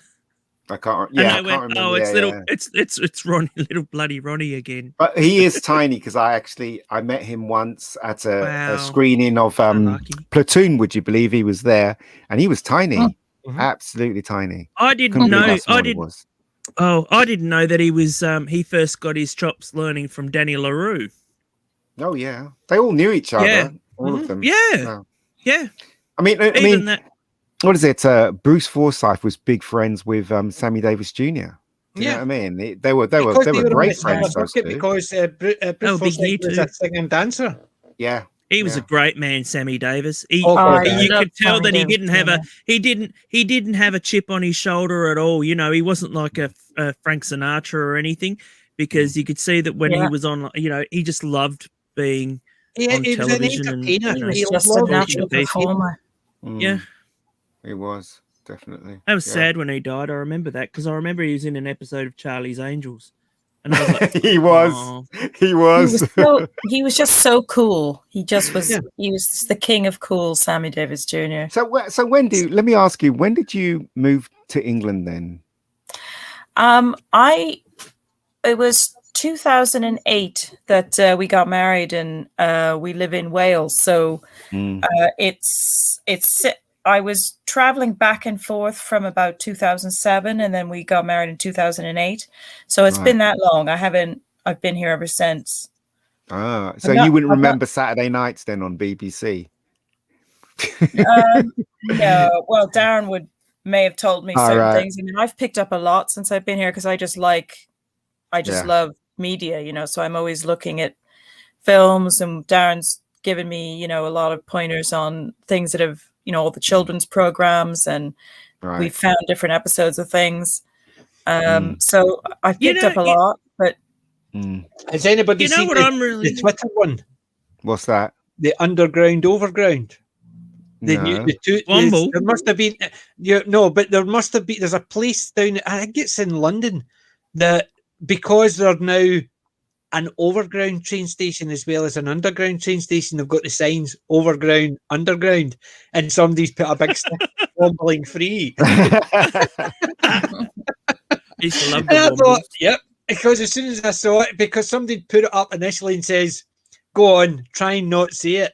I can't. Yeah, and I they went, can't "Oh, remember. it's Ronnie, little bloody Ronnie again." But he is tiny because I met him once at a screening of Platoon. Would you believe he was there? And he was tiny, absolutely tiny. I didn't know. I didn't know that he was. He first got his chops learning from Danny LaRue. Oh yeah, they all knew each other. Yeah. All of them. Yeah. Yeah. I mean, what is it? Bruce Forsyth was big friends with Sammy Davis Jr. Do you know what I mean? They were great friends. Those two. Because Bruce Forsyth was a singing dancer. Yeah. He was a great man, Sammy Davis. You I could tell that he didn't have he didn't have a chip on his shoulder at all. He wasn't like a Frank Sinatra or anything, because you could see that when he was on, he just loved being Yeah, on he was an television. entertainer. He you know, was He just a loved natural to be people. performer. Yeah. It was definitely. That was Yeah. sad when he died. I remember that because I remember he was in an episode of Charlie's Angels, and I was like, He was. "Oh." He was. He was just so cool. He just was. Yeah. He was the king of cool, Sammy Davis Jr. So let me ask you, when did you move to England then? It was 2008 that we got married, and we live in Wales. So it's. I was traveling back and forth from about 2007, and then we got married in 2008. So it's been that long. I've been here ever since. Ah, so you wouldn't remember Saturday nights then on BBC? No. Well, Darren may have told me certain things. I mean, I've picked up a lot since I've been here because I just love media, you know. So I'm always looking at films, and Darren's given me, you know, a lot of pointers on things that have, you know, all the children's programs, and we found different episodes of things. So I've picked up a lot, but has anybody You know seen what I'm really- the Twitter one? What's that? The underground overground. No. The two. Womble? There must have been. No, but there must have been. There's a place down. I think it's in London that, because they're now an overground train station as well as an underground train station, they've got the signs overground, underground, and somebody's put a big stick wombling free. I used to love And I the thought, Wombles. yep, because as soon as I saw it, because somebody put it up initially and says, "Go on, try and not see it,"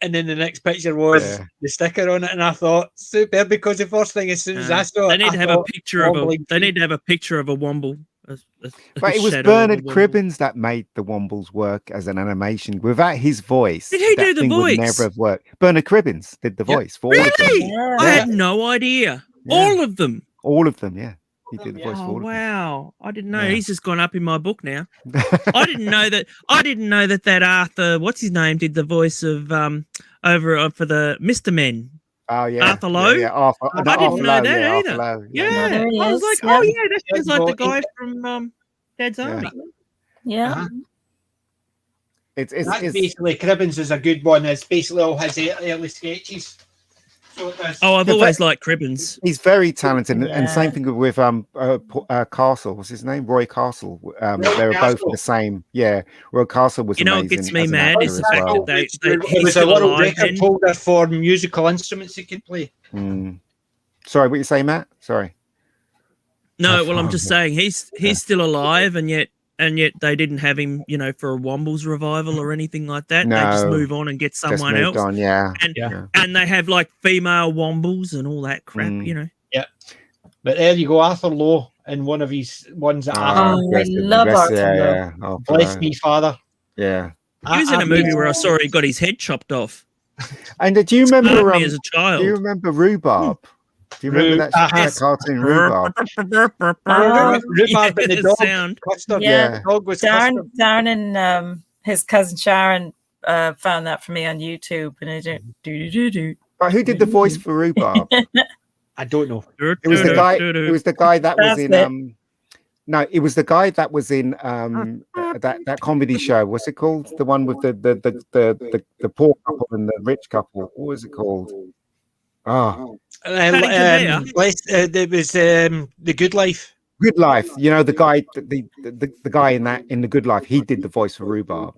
and then the next picture was the sticker on it, and I thought, super, because the first thing as soon as I saw They it, need I to have a thought, picture of a. wombling They free. need to have a picture of a Womble. But it was shadow of a Bernard Womble. Cribbins that made the Wombles work as an animation. Without his voice, Did he that do the thing would voice? never have worked. Bernard Cribbins did the voice for all of them. Really? Yeah. I had no idea. Yeah. All of them. All of them, yeah. He did the voice for Oh all of them. wow! I didn't know. Yeah. He's just gone up in my book now. I didn't know that. I didn't know that Arthur, what's his name, did the voice of over for the Mr. Men. Oh yeah, Arthur Lowe? Yeah, Arthur, I no, didn't Arthur know Lowe, that yeah, either. Arthur Lowe, Yeah, there he I was is, like, yeah. oh yeah, that sounds like the Well, guy from Dad's Army. Yeah. It's That's basically Cribbins is a good one. It's basically all his early sketches. So it is. Oh, I've always liked Cribbins. He's very talented, and same Yeah. thing with Castle. What's his name? Roy Castle. They were both Castle. the same. Yeah, Roy Castle was You know what amazing. gets me as an mad actor is the as fact well. that It he's was a still world alive record then. holder for musical instruments he could play. Sorry, what you say, Matt? Sorry. No, well, I'm just saying he's still alive, and yet they didn't have him, you know, for a Wombles revival or anything like that. They just No, move on and get Just someone moved else, on, yeah. and Yeah. and they have like female Wombles and all that crap, you know. But there you go, Arthur Lowe, in one of his ones that Oh, I bless him, love bless- Arthur Lowe. yeah. Oh, Bless Me Father. Yeah. He was in a movie where I saw he got his head chopped off. And do you Scarred remember? me as a child. Do you remember Rhubarb? Do you remember that cartoon Rhubarb? Rhubarb and the The dog. sound. Custard. Yeah. The dog was custard. Darren and his cousin Sharon found that for me on YouTube, and it do. But who did the voice for Rhubarb? I don't know. It was the guy. It was the guy that was That's in. No, it was the guy that was in that comedy show. What's it called? The one with the poor couple and the rich couple. What was it called? Oh, There was The Good Life. Good Life. You know the guy, the guy in the Good Life. He did the voice for Rhubarb.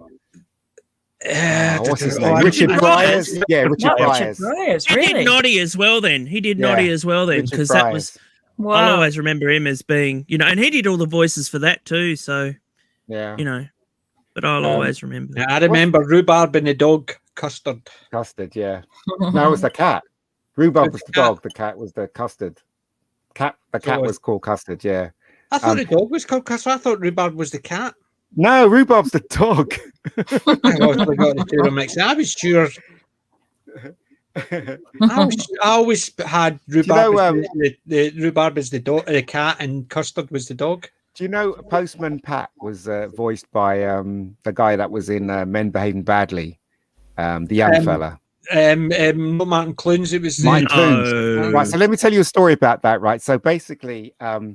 What's his name? Richard Byers. Yeah, Richard Byers. He Really? did Noddy as well then. He did Noddy as well then, Richard because that was. Byers. I'll Wow. always remember him as being, you know, and he did all the voices for that too. So, Yeah, you know, but I'll always remember. Yeah, I remember Rhubarb and the dog, Custard. custard. Yeah, no, it was the cat. Rhubarb was the dog. The cat was the custard. The cat was called Custard. Yeah. I thought the dog was called Custard. I thought Rhubarb was the cat. No, Rhubarb's the dog. I always got the two mixed. I was sure. I always had Rhubarb. The Rhubarb is the dog, the cat, and Custard was the dog. Do you know Postman Pat was voiced by the guy that was in Men Behaving Badly, the young fella? Not Martin Clunes. It was Martin Oh. Clunes. Right. So let me tell you a story about that. Right. So basically, I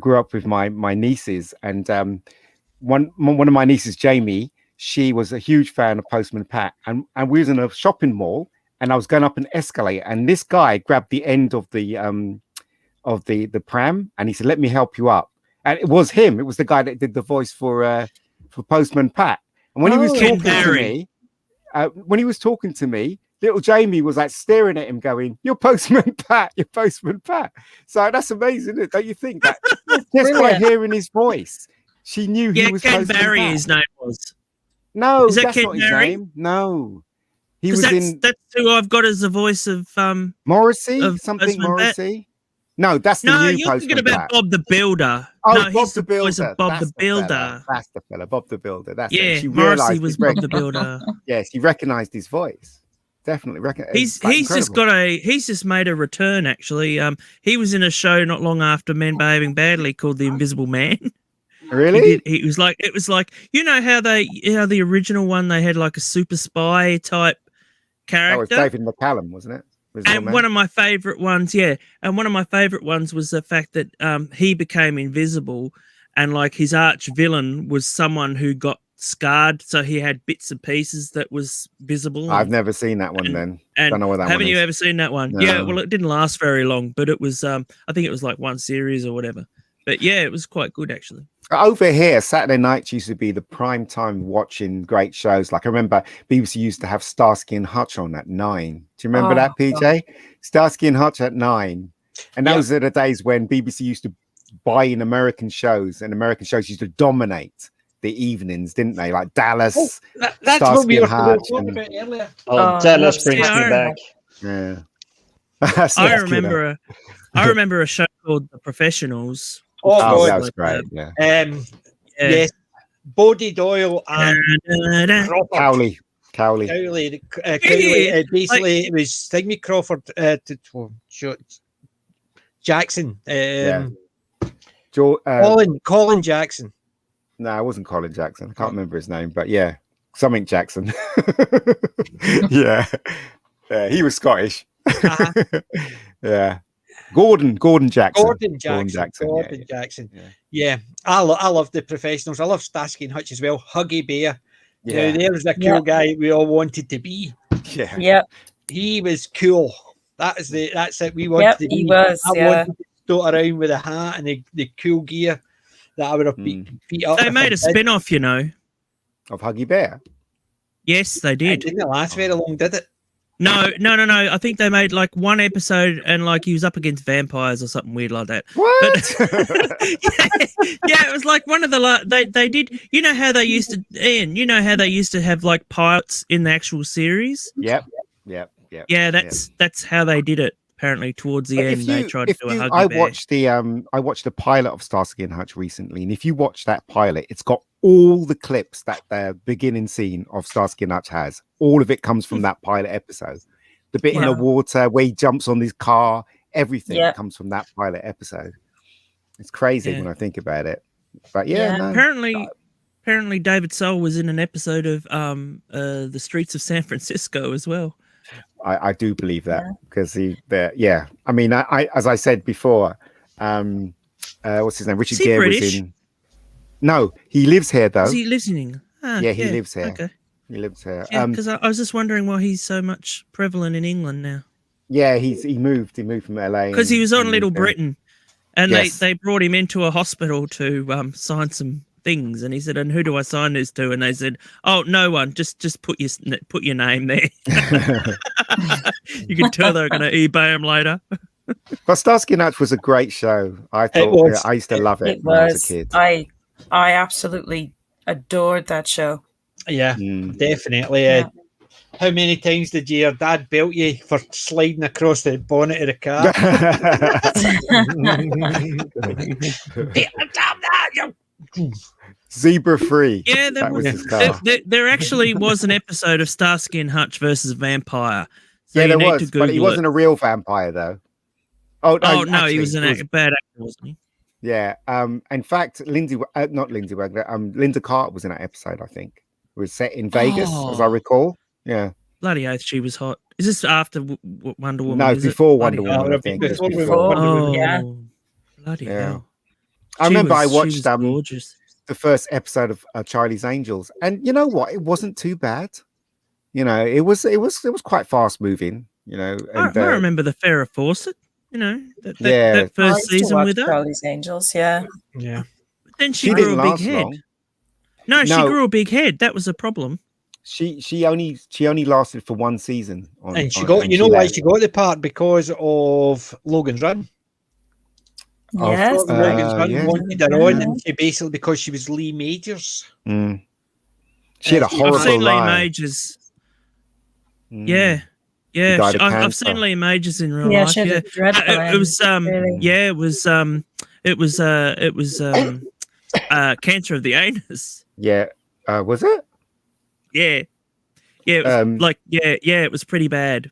grew up with my nieces, and one of my nieces, Jamie, she was a huge fan of Postman Pat, and we was in a shopping mall, and I was going up an escalator, and this guy grabbed the end of the pram, and he said, "Let me help you up." And it was him. It was the guy that did the voice for Postman Pat. And when he was talking to me, little Jamie was like staring at him, going, "You're Postman Pat. You're Postman Pat." So that's amazing, isn't it? Don't you think that just by hearing his voice, she knew he was Ken Postman Barry. Pat. His name was. No, Is that that's Ken not his Barry? name. No, he was That's who I've got as the voice of Morrissey, of something Postman Pat. Morrissey. No, that's the No, new you're Postman thinking about Pat. Bob the Builder. Oh, No, Bob he's the the voice Builder. of Bob That's the Builder. That's the fella, Bob the Builder. That's Yeah, it. She Morrissey realised was he Bob the Builder. Yes, he recognised his voice. Definitely recognised. He's just made a return. Actually, he was in a show not long after Men Behaving Badly called The Invisible Man. Really? It was like you know how the original one they had like a super spy type character. That was David McCallum, wasn't it? And one of my favorite ones, was the fact that he became invisible, and like his arch villain was someone who got scarred, so he had bits and pieces that was visible. I've never seen that one. Don't know what that haven't one you is. ever seen that one? No. Yeah, well, it didn't last very long, but it was I think it was like one series or whatever. But yeah, it was quite good actually. Over here, Saturday nights used to be the prime time watching great shows. Like I remember BBC used to have Starsky and Hutch on at 9. Do you remember that, PJ? God. Starsky and Hutch at 9. And those are the days when BBC used to buy in American shows, and American shows used to dominate the evenings, didn't they? Like Dallas. That's Starsky what we were and talking about earlier. Dallas brings me back. Yeah. I remember a show called The Professionals. Oh, that was great. Yeah. Yes, Bodie Doyle and Cowley. Basically, it was Thingy Crawford Jackson. Colin Jackson. No, it wasn't Colin Jackson. I can't remember his name, but yeah, something Jackson. yeah, he was Scottish. Yeah. Gordon Jackson. Gordon Jackson. Yeah. I love The Professionals. I love Starsky and Hutch as well. Huggy Bear. Yeah. There's a cool guy we all wanted to be. Yeah. Yeah. He was cool. That's it. We wanted to be. He was. I wanted to tote around with a hat and the cool gear that I would have beat up. They made a spin-off, you know. Of Huggy Bear. Yes, they did. It didn't last very long, did it? No. I think they made like one episode, and like he was up against vampires or something weird like that. What? But, yeah, it was like one of the they did. You know how they used to, Ian. You know how they used to have like pilots in the actual series. Yep. Yeah, that's how they did it. Apparently, towards the end, they tried to do a Huggy Bear. I watched the pilot of Starsky and Hutch recently, and if you watch that pilot, it's got all the clips that the beginning scene of Starsky and Hutch has. All of it comes from that pilot episode. The bit in the water where he jumps on his car, everything comes from that pilot episode. It's crazy when I think about it. But no. Apparently, David Soul was in an episode of The Streets of San Francisco as well. I do believe that because I mean, I as I said before, what's his name? Richard Gere was in. No, he lives here though. Is he lives in England? He lives here. Okay. He lives here. Yeah, because I was just wondering why he's so much prevalent in England now. Yeah, he moved from LA because he was on Little Britain, and they brought him into a hospital to sign some things, and he said, "And who do I sign this to?" And they said, "Oh, no one. Just put your name there." You can tell they're going to eBay him later. But Starsky and Hutch was a great show. I thought I used to love it when I was a kid. I absolutely adored that show. Yeah, definitely. Yeah. How many times did your dad belt you for sliding across the bonnet of the car? Zebra free. Yeah, there actually was an episode of Starsky and Hutch versus Vampire. So there was, but he wasn't a real vampire though. Oh no, actually, he was a bad actor, wasn't he? Yeah. In fact, Linda Carter was in that episode. I think it was set in Vegas, as I recall. Yeah. Bloody oath, she was hot. Is this after Wonder Woman? No, before Wonder Woman. I think. Before. Oh, yeah. Bloody hell. I remember I watched gorgeous. the first episode of Charlie's Angels, and you know what? It wasn't too bad. You know, it was quite fast moving. You know, and I remember the Farrah Fawcett. You know, that I first used to season watch with her. Charlie's Angels, yeah. Yeah. But then she didn't grew a big last head. long. No, she No. grew a big head. That was a problem. She only lasted for one season. And she got, you know why she got the part? Because of Logan's Run. Yes. Logan's Run yeah. wanted her on, and she basically, because she was Lee Majors. Mm. She had a I've horrible seen Lee lie. Majors. Mm. Yeah. Yeah, died of I've seen cancer. Lee Majors in real Yeah, life. she had a dreadful It was really. yeah, it was cancer of the anus. Yeah. Was it? Yeah. Yeah, it was it was pretty bad.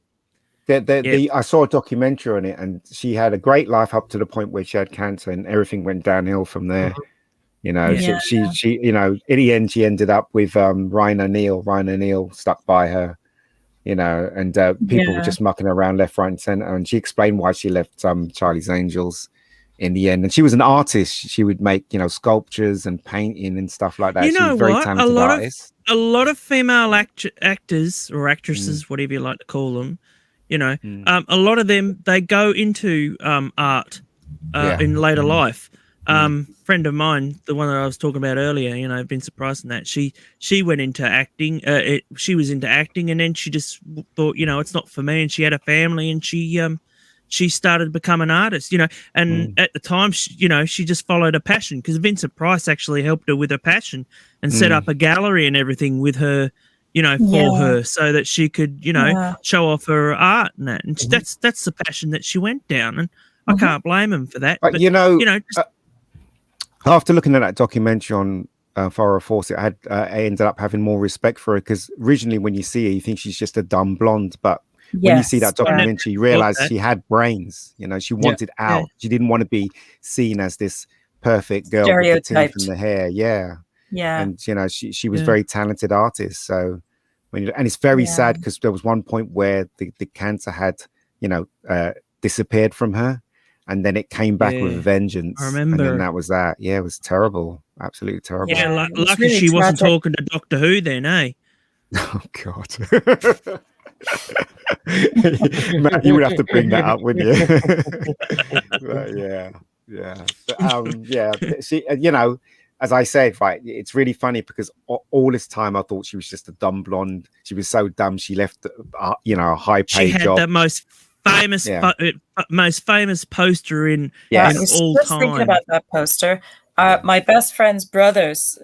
I saw a documentary on it, and she had a great life up to the point where she had cancer, and everything went downhill from there. You know, Yeah. she you know, in the end, she ended up with Ryan O'Neal. Ryan O'Neal stuck by her. You know, and people were just mucking around left, right, and center. And she explained why she left Charlie's Angels in the end. And she was an artist. She would make, you know, sculptures and painting and stuff like that. You She know was a very what? talented artist. A lot of female actors or actresses, whatever you like to call them, you know, a lot of them, they go into art in later life. Friend of mine, the one that I was talking about earlier, you know, I've been surprised in that she went into acting. She was into acting, and then she just thought, you know, it's not for me. And she had a family, and she started to become an artist, you know. And at the time, she just followed her passion, because Vincent Price actually helped her with her passion and set up a gallery and everything with her, you know, for her, so that she could, you know, show off her art and that. And that's the passion that she went down, and I can't blame him for that. But you know, just, after looking at that documentary on Farrah Fawcett, I ended up having more respect for her, because originally when you see her, you think she's just a dumb blonde, but when you see that documentary, you realize she had brains. You know, she wanted out. Yeah. She didn't want to be seen as this perfect girl with the teeth and the hair. Yeah. And you know, she was very talented artist. So and it's very sad, because there was one point where the cancer had, you know, disappeared from her. And then it came back with a vengeance. I remember. And then that was that. Yeah, it was terrible. Absolutely terrible. Yeah, lucky really she wasn't talking to Doctor Who then, eh? Oh, God. Matt, you would have to bring that up, wouldn't you? But, She, you know, as I said, right, it's really funny, because all this time I thought she was just a dumb blonde. She was so dumb. She left, you know, a high-paid job. She had the most famous poster in all time. Thinking about that poster, my best friend's brothers,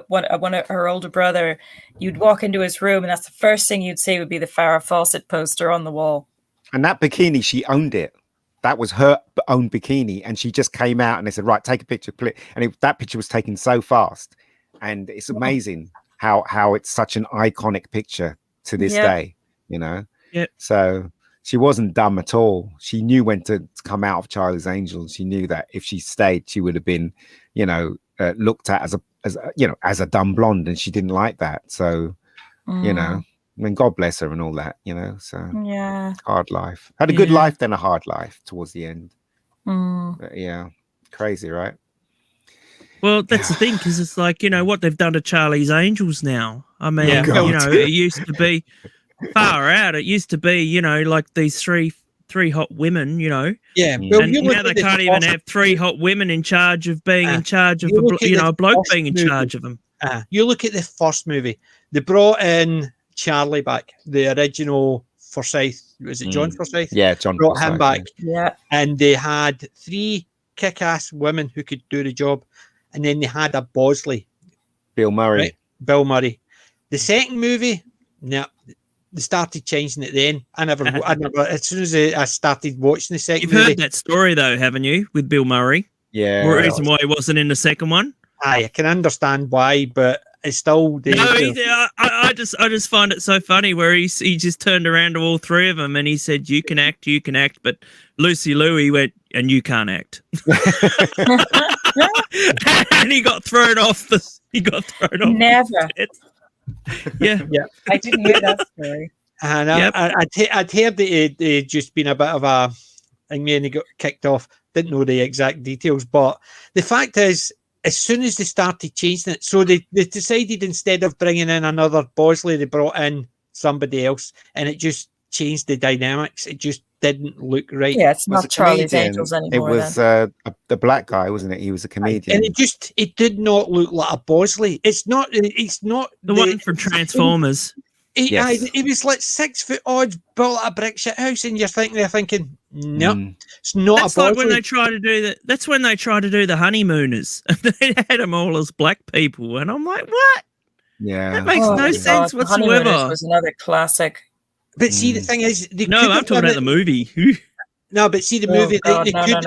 one of her older brother, you'd walk into his room, and that's the first thing you'd see would be the Farrah Fawcett poster on the wall. And that bikini, she owned it. That was her own bikini, and she just came out and they said, "Right, take a picture." And that picture was taken so fast, and it's amazing how it's such an iconic picture to this day. You know, so. She wasn't dumb at all. She knew when to come out of Charlie's Angels. She knew that if she stayed, she would have been, you know, looked at as a dumb blonde, and she didn't like that. So, you know, I mean, God bless her and all that, you know. So hard life. Had a good life, then a hard life towards the end. But, crazy, right? Well, that's the thing, because it's like, you know, what they've done to Charlie's Angels now. I mean, you know, it used to be far out. It used to be, you know, like these three hot women, you know. Yeah. Well, and now they can't even have three hot women in charge of being in charge of a bloke being in charge of them. You look at the first movie. They brought in Charlie back, the original Forsyth. Was it John Forsyth? Yeah, John brought Forsyth, him back. Yeah. And they had 3 kick-ass women who could do the job. And then they had a Bosley. Bill Murray. Right? Bill Murray. The second movie, they started changing it then. I never, as soon as I started watching the second movie. You've heard that story, though, haven't you, with Bill Murray? Yeah. The reason why he wasn't in the second one? I can understand why, but it's still... I just find it so funny where he just turned around to all 3 of them and he said, you can act, but Lucy Liu, he went, and you can't act. And he got thrown off. Never. Yeah. I didn't hear that story. And I'd heard that he'd just been a bit of a thing, and he got kicked off. Didn't know the exact details, but the fact is, as soon as they started changing it, so they decided instead of bringing in another Bosley, they brought in somebody else, and it just changed the dynamics. It just didn't look right. Yeah, it's Was not a Charlie's comedian. Angels It anymore. was the black guy, wasn't it? He was a comedian. And it did not look like a Bosley. It's not The one from Transformers. He Yes. was like 6 foot odd, built a brick shit house, and they're thinking, no, it's not That's a like Bosley. when they try to do that. That's when they try to do the honeymooners. They had them all as black people, and I'm like, what? Yeah. That makes no sense The Honeymooners whatsoever. was another classic. But see, the thing is, they No, could I'm have talking done about it- the movie. No, but see the Oh, movie. God, they no, could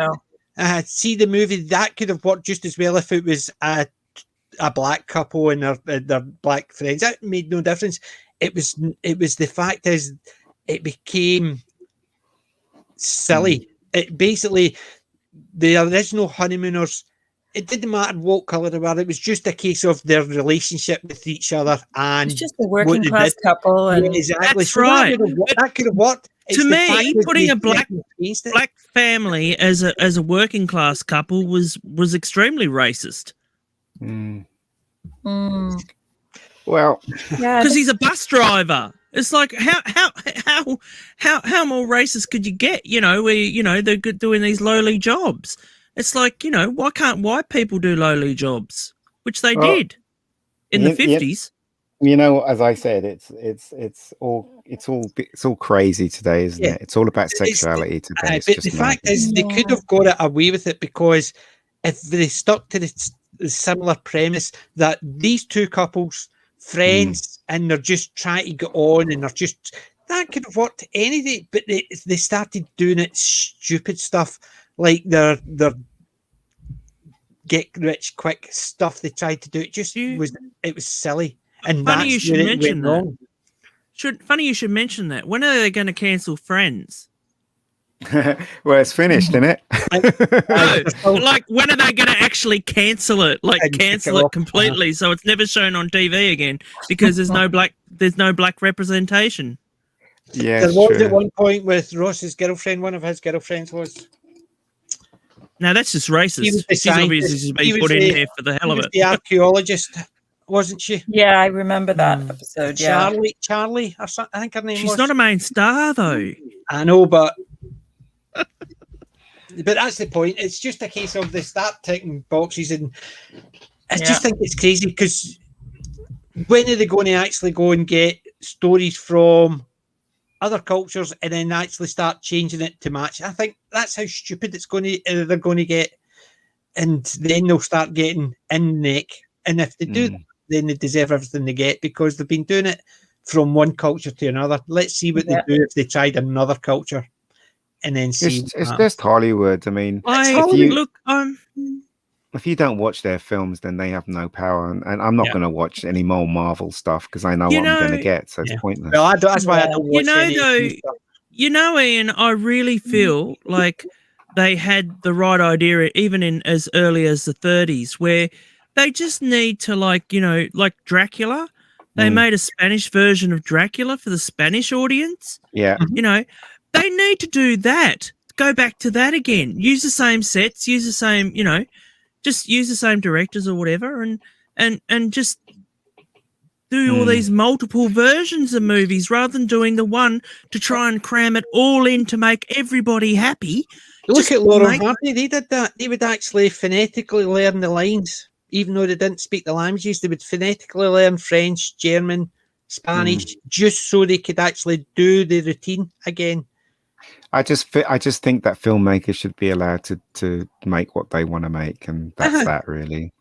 no. see the movie that could have worked just as well if it was a black couple and their black friends. That made no difference. It was the fact is it became silly. It basically the original honeymooners. It didn't matter what colour they were. It was just a case of their relationship with each other and It's just a what working they class did. couple, and Yeah, exactly. That's So right. That could have worked. It's To the me, fact that putting they a black changed it. black family as a working class couple was extremely racist Mm. yeah, Well, because he's a bus driver. It's like how more racist could you get? You know, where they're doing these lowly jobs. It's like, why can't white people do lowly jobs, which they Well, did in the 50s. as I said, it's all crazy today, isn't Yeah. it? It's all about It's- sexuality today. It's but just the fact madness. is, they could have got it away with it because if they stuck to the similar premise that these two couples, friends, and they're just trying to get on, and they're just that could have worked any day. But they started doing it stupid stuff like their get rich quick stuff. They tried to do it. It was silly, and Funny you that's should where it mention went that. wrong. Funny you should mention that. When are they going to cancel Friends? Well, it's finished, isn't it? No, like when are they going to actually cancel it? Like And cancel pick it it up. completely, so it's never shown on TV again because there's no black representation. Yeah, There it's was true. at one point with Ross's girlfriend. One of his girlfriends was. Now that's just He was racist. the She's obviously scientist. just He been was put in the- there for the hell He of was it. the archaeologist, wasn't she? yeah, I remember that episode. Yeah, Charlie, or something. I think her name She's was. not a main star though. I know, but that's the point. It's just a case of they start ticking boxes, and I just think it's crazy because when are they going to actually go and get stories from other cultures and then actually start changing it to match? I think that's how stupid they're going to get, and then they'll start getting in the neck. And if they do that, then they deserve everything they get because they've been doing it from one culture to another. Let's see what they do if they tried another culture, and then see. It's just Hollywood. I mean, if you don't watch their films, then they have no power. And I'm not going to watch any more Marvel stuff because I know what I'm going to get. So it's pointless. Well, that's why I don't watch any stuff. Ian, I really feel like they had the right idea even in as early as the 30s, where they just need to like Dracula. They made a Spanish version of Dracula for the Spanish audience. Yeah. They need to do that. Go back to that again. Use the same sets, use the same, just use the same directors or whatever, and just do all these multiple versions of movies rather than doing the one to try and cram it all in to make everybody happy. Look at Laurel Hardy. They did that. They would actually phonetically learn the lines, even though they didn't speak the languages. They would phonetically learn French, German, Spanish, just so they could actually do the routine again. I just think that filmmakers should be allowed to make what they want to make, and that's that really.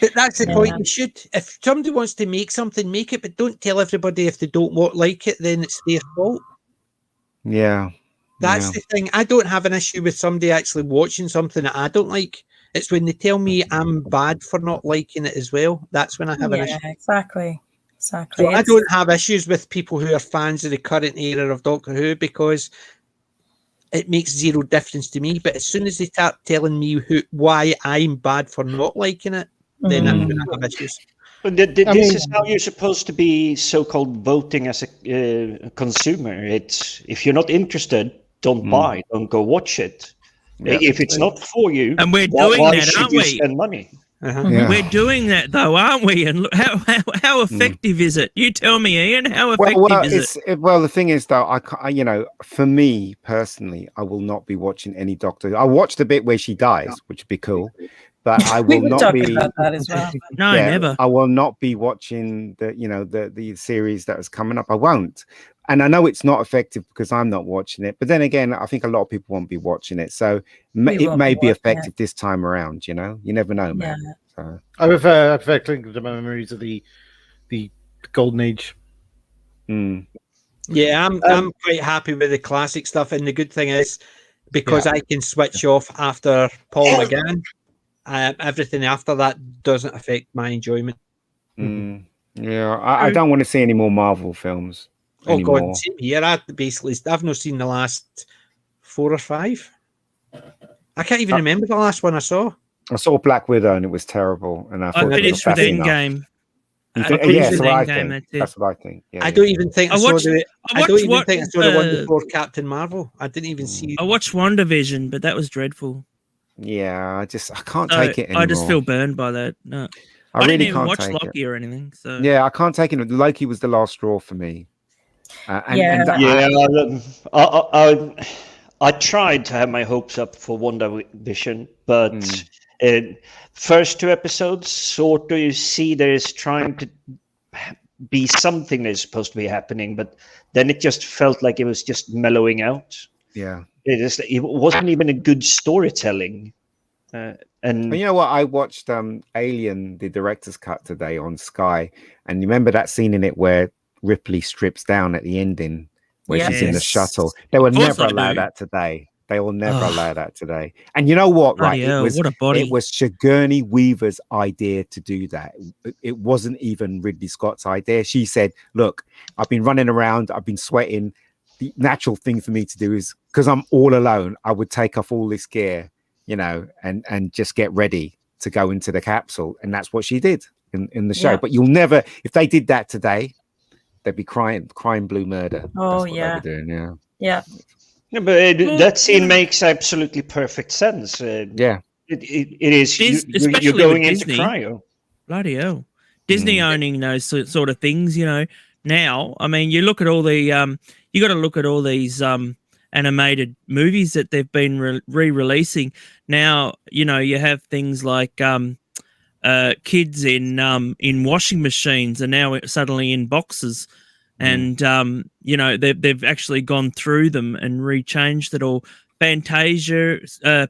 But that's the point. You should, if somebody wants to make something, make it, but don't tell everybody if they don't like it, then it's their fault. Yeah. That's the thing. I don't have an issue with somebody actually watching something that I don't like. It's when they tell me I'm bad for not liking it as well. That's when I have an issue. Exactly. So I don't have issues with people who are fans of the current era of Doctor Who because it makes zero difference to me. But as soon as they start telling me why I'm bad for not liking it, then I'm going to have issues. But this is how you're supposed to be so-called voting as a consumer. It's if you're not interested, don't buy, don't go watch it. Yeah. If it's not for you, and we're why doing that, should aren't you we? spend money? Yeah. We're doing that though, aren't we? And look, how effective is it? You tell me, Ian. How effective is it? Well, the thing is, though, for me personally, I will not be watching any Doctor. I watched the bit where she dies, which would be cool, but I We will were not talking be. about that as well. No, never. I will not be watching the series that is coming up. I won't. And I know it's not effective because I'm not watching it. But then again, I think a lot of people won't be watching it. So it may be effective this time around, you know? You never know, man. Yeah. So. I have the memories of the Golden Age. Yeah, I'm quite happy with the classic stuff. And the good thing is, because I can switch off after Paul McGann, everything after that doesn't affect my enjoyment. Yeah, I don't want to see any more Marvel films. Oh God, same here. I've not seen the last 4 or 5. I can't even remember the last one I saw. I saw Black Widow and it was terrible. And I finished with Endgame. Yeah, that's what I think. Yeah, I don't even think I saw the one uh, before Captain Marvel. I didn't even see. I watched WandaVision, but that was dreadful. Yeah, I can't take it anymore. I just feel burned by that. No, I really didn't even can't watch take Loki or anything. So yeah, I can't take it. Loki was the last straw for me. I tried to have my hopes up for WandaVision, but first 2 episodes, sort of, you see there is trying to be something that is supposed to be happening, but then it just felt like it was just mellowing out. Yeah, it wasn't even a good storytelling. And you know what? I watched Alien, the director's cut today on Sky, and you remember that scene in it where Ripley strips down at the ending, where she's in the shuttle. They will never allow that today. They will never allow that today. And you know what? Right? What a body. It was Sigourney Weaver's idea to do that. It wasn't even Ridley Scott's idea. She said, "Look, I've been running around. I've been sweating. The natural thing for me to do is, because I'm all alone, I would take off all this gear, you know, and just get ready to go into the capsule." And that's what she did in the show. But you'll never, if they did that today, they'd be crying blue murder. Oh, that's what they were doing, yeah. Yeah, but that scene makes absolutely perfect sense. It is. You're going into Disney, cryo. Bloody hell. Disney owning those sort of things, you know. Now, I mean, you look at all the you got to look at all these animated movies that they've been re-releasing. Now, you know, you have things like kids in washing machines are now suddenly in boxes. And you know, they've actually gone through them and rechanged it all. Fantasia,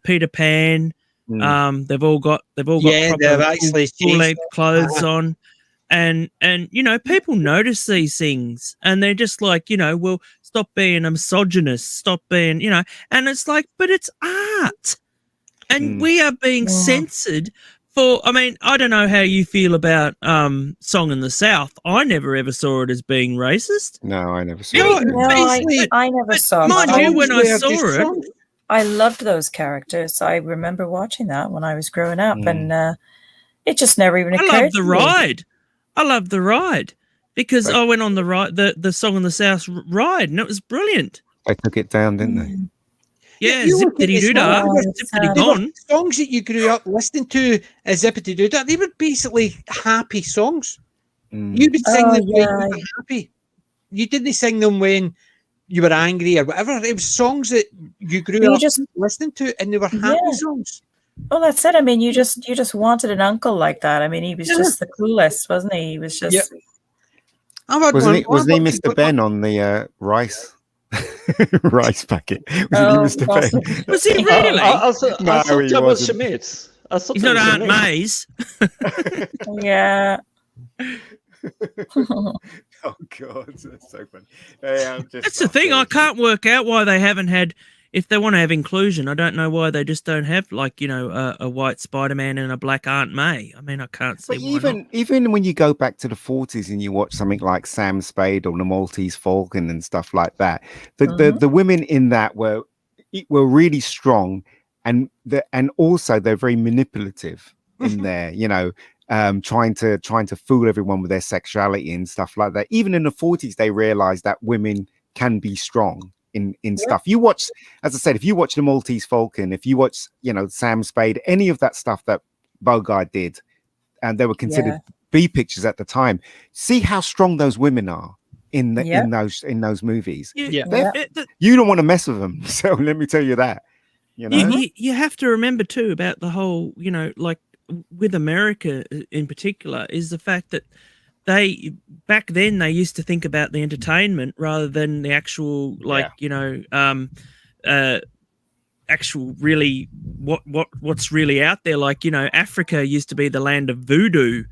Peter Pan, they've all got full-length clothes on, and you know, people notice these things, and they're just like, you know, well, stop being a misogynist, stop being, you know, and it's like, but it's art, and we are being censored. I mean, I don't know how you feel about Song in the South. I never ever saw it as being racist. No, I never saw it. No, I never saw it. Mind you, when I saw it, I loved those characters. I remember watching that when I was growing up, and it just never even occurred. I love the ride. I love the ride because I went on the ride, the Song in the South ride, and it was brilliant. They took it down, didn't they? Yeah, zippity doo dah, zippity gone. Songs that you grew up listening to as zippity doo dah, they were basically happy songs. You would sing them when you were happy. You didn't sing them when you were angry or whatever. It was songs that you grew up listening to, and they were happy songs. Well, that's it. I mean, you just wanted an uncle like that. I mean, he was just the coolest, wasn't he? He was just. Wasn't he Mr. Ben on the rice? Rice packet. Was he Mr. Ben? Was he really? I thought that was Schmidt. He's not Aunt May's. Yeah. Oh God, that's so funny. That's the thing. I can't work out why they haven't had. If they want to have inclusion, I don't know why they just don't have, like, you know, a white Spider-Man and a black Aunt May. I mean, I can't see. But even when you go back to the 40s and you watch something like Sam Spade or the Maltese Falcon and stuff like that, the women in that were really strong, and also they're very manipulative in there. You know. Trying to fool everyone with their sexuality and stuff like that. Even in the 40s, they realized that women can be strong in stuff. You watch, as I said, if you watch the Maltese Falcon, if you watch, you know, Sam Spade, any of that stuff that Bogart did, and they were considered B pictures at the time. See how strong those women are in those movies. You don't want to mess with them. So let me tell you that. You know, you have to remember too about the whole, you know, like with America in particular, is the fact that they back then they used to think about the entertainment rather than the actual, like, you know, actual really what's really out there. Like, you know, Africa used to be the land of voodoo.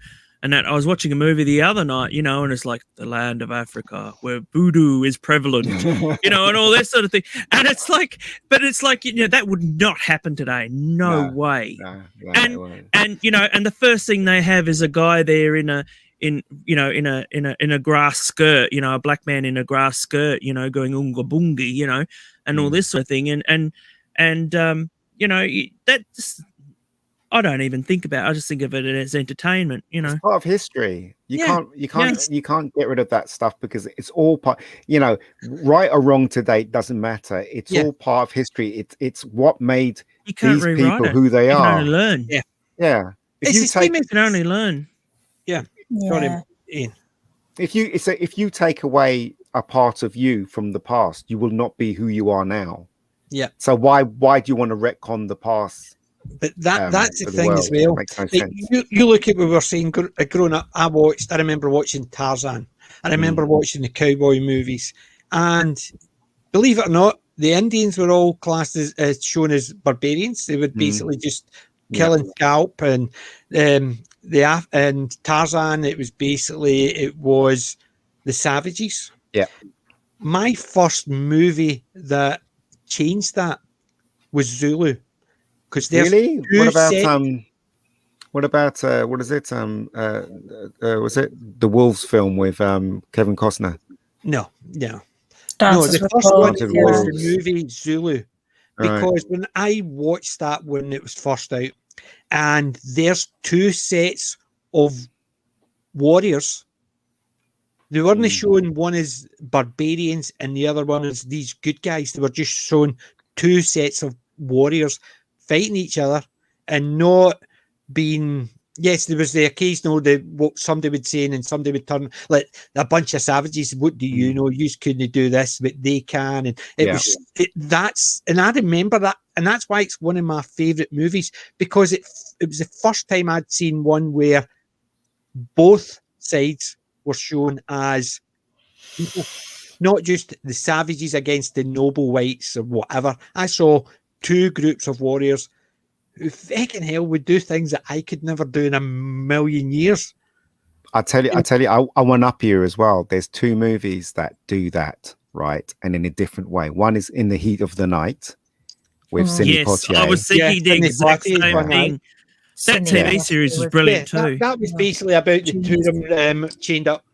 And that I was watching a movie the other night, you know, and it's like the land of Africa where voodoo is prevalent, you know, and all that sort of thing. And it's like, but it's like, you know, that would not happen today. No way. And you know, and the first thing they have is a guy there in a grass skirt, you know, a black man in a grass skirt, you know, going unga bungi, you know, and all this sort of thing. And you know, that's, I don't even think about it. I just think of it as entertainment, you know. It's part of history. You can't get rid of that stuff because it's all part, you know, right or wrong today, it doesn't matter. It's all part of history. It's what made these people who they are. You can only learn. Yeah. You can only learn. Yeah. If you take away a part of you from the past, you will not be who you are now. Yeah. So why do you want to retcon the past? But that's the thing as well. Makes no sense. You look at what we were saying growing up. I remember watching Tarzan. I remember watching the cowboy movies. And believe it or not, the Indians were all classed as shown as barbarians. They would basically just kill and scalp. And and Tarzan, it was the savages. Yeah. My first movie that changed that was Zulu. Really? What about what is it? Was it the Wolves film with Kevin Costner? No. Dances The with first one Wolves, was the movie Zulu, because when I watched that when it was first out, and there's two sets of warriors. They weren't showing one as barbarians and the other one as these good guys. They were just showing two sets of warriors fighting each other and not being. Yes, there was the occasional what somebody would say, and somebody would turn like a bunch of savages. What do you know? You couldn't do this, but they can. And and I remember that, and that's why it's one of my favorite movies, because it was the first time I'd seen one where both sides were shown as people, not just the savages against the noble whites or whatever. I saw two groups of warriors who fucking hell would do things that I could never do in a million years. I tell you, I went up here as well. There's two movies that do that, right? And in a different way. One is In the Heat of the Night with Sidney Poitier. I was thinking the exact same thing. That TV series was brilliant too. That was basically about the two of them chained up.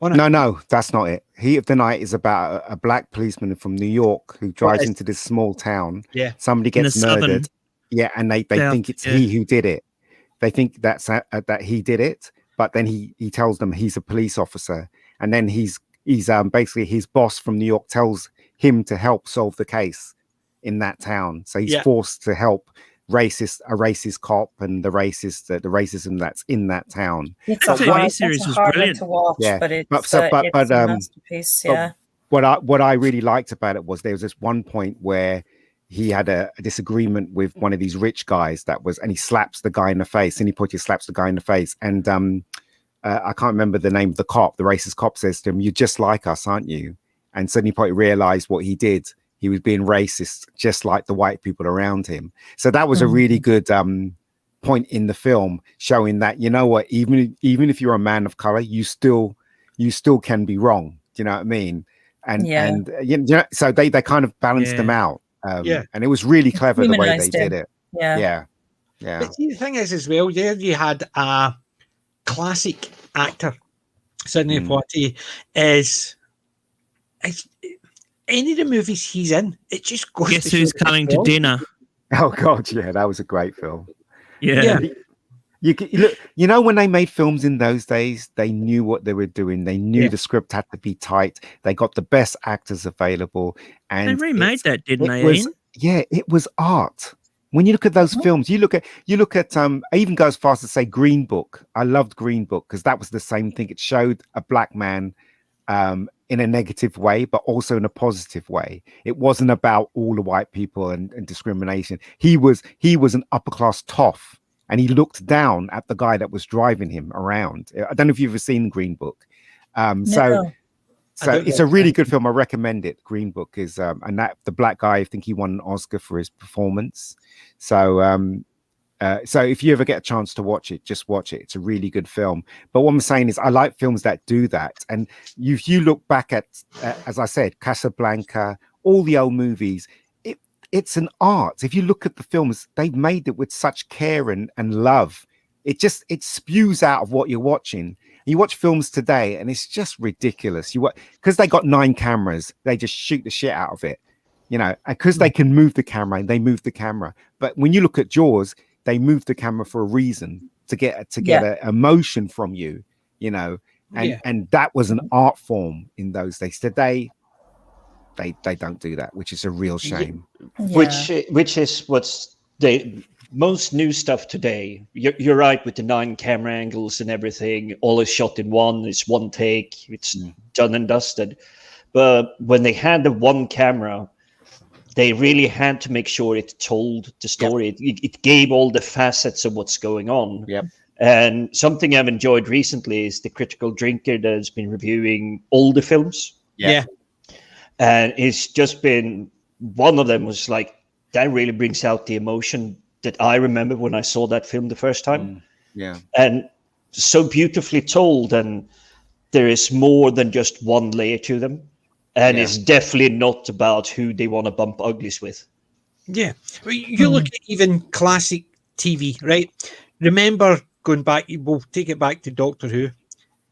No, that's not it. Heat of the Night is about a black policeman from New York who drives into this small town. Yeah. Somebody gets murdered. Yeah, and they think it's he who did it. They think that's that he did it, but then he tells them he's a police officer, and then he's basically his boss from New York tells him to help solve the case in that town. So he's forced to help a racist cop and the racism that's in that town. It's a hard series was brilliant to watch, but it's a masterpiece. What I really liked about it was there was this one point where he had a disagreement with one of these rich guys and he slaps the guy in the face. Sidney Poitier slaps the guy in the face, and I can't remember the name of the cop. The racist cop says to him, "You're just like us, aren't you?" And Sidney Poitier realized what he did. He was being racist, just like the white people around him. So that was a really good point in the film, showing that, you know what, even if you're a man of color, you still can be wrong. Do you know what I mean? And you know, so they kind of balanced them out. And it was really clever the way they did it. Yeah. But see, the thing is as well, there you had a classic actor, Sidney Poitier, any of the movies he's in, it just goes. Guess who's coming to dinner? Oh God, yeah, that was a great film. Yeah. You know, when they made films in those days, they knew what they were doing. They knew the script had to be tight. They got the best actors available, and they remade that, didn't they? It was art. when you look at those films, you look at I even go as far as to say Green Book. I loved Green Book because that was the same thing. It showed a black man in a negative way, but also in a positive way. It wasn't about all the white people and discrimination. He was an upper class toff, and he looked down at the guy that was driving him around. I don't know if you've ever seen Green Book. So it's a really good film. I recommend it. Green Book is and that the black guy, I think he won an Oscar for his performance. So so if you ever get a chance to watch it, just watch it. It's a really good film. But what I'm saying is I like films that do that. And if you look back at, as I said, Casablanca, all the old movies, it's an art. If you look at the films, they've made it with such care and love. It spews out of what you're watching. You watch films today and it's just ridiculous. Because they got 9 cameras, they just shoot the shit out of it. Because they can move the camera, and they move the camera. But when you look at Jaws, they moved the camera for a reason, to get an emotion from you, and that was an art form in those days. Today, they don't do that, which is a real shame. Yeah. Which is what's the most new stuff today. You're right with the 9 camera angles and everything. All is shot in one. It's one take. It's done and dusted. But when they had the one camera, they really had to make sure it told the story. Yep. It gave all the facets of what's going on. Yep. And something I've enjoyed recently is the Critical Drinker that has been reviewing all the films. Yeah. And it's just been, one of them was like, that really brings out the emotion that I remember when I saw that film the first time. Yeah. And so beautifully told. And there is more than just one layer to them. And it's definitely not about who they want to bump uglies with. Yeah. You look at even classic TV, right? Remember going back, we'll take it back to Doctor Who,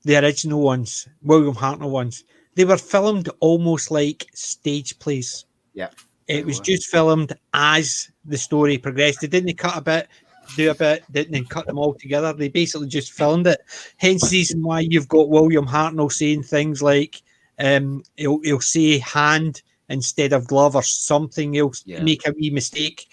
the original ones, William Hartnell ones. They were filmed almost like stage plays. Yeah. It was just filmed as the story progressed. They didn't cut a bit, do a bit, didn't cut them all together. They basically just filmed it. Hence the reason why you've got William Hartnell saying things like, he'll say hand instead of glove or something. He'll make a wee mistake,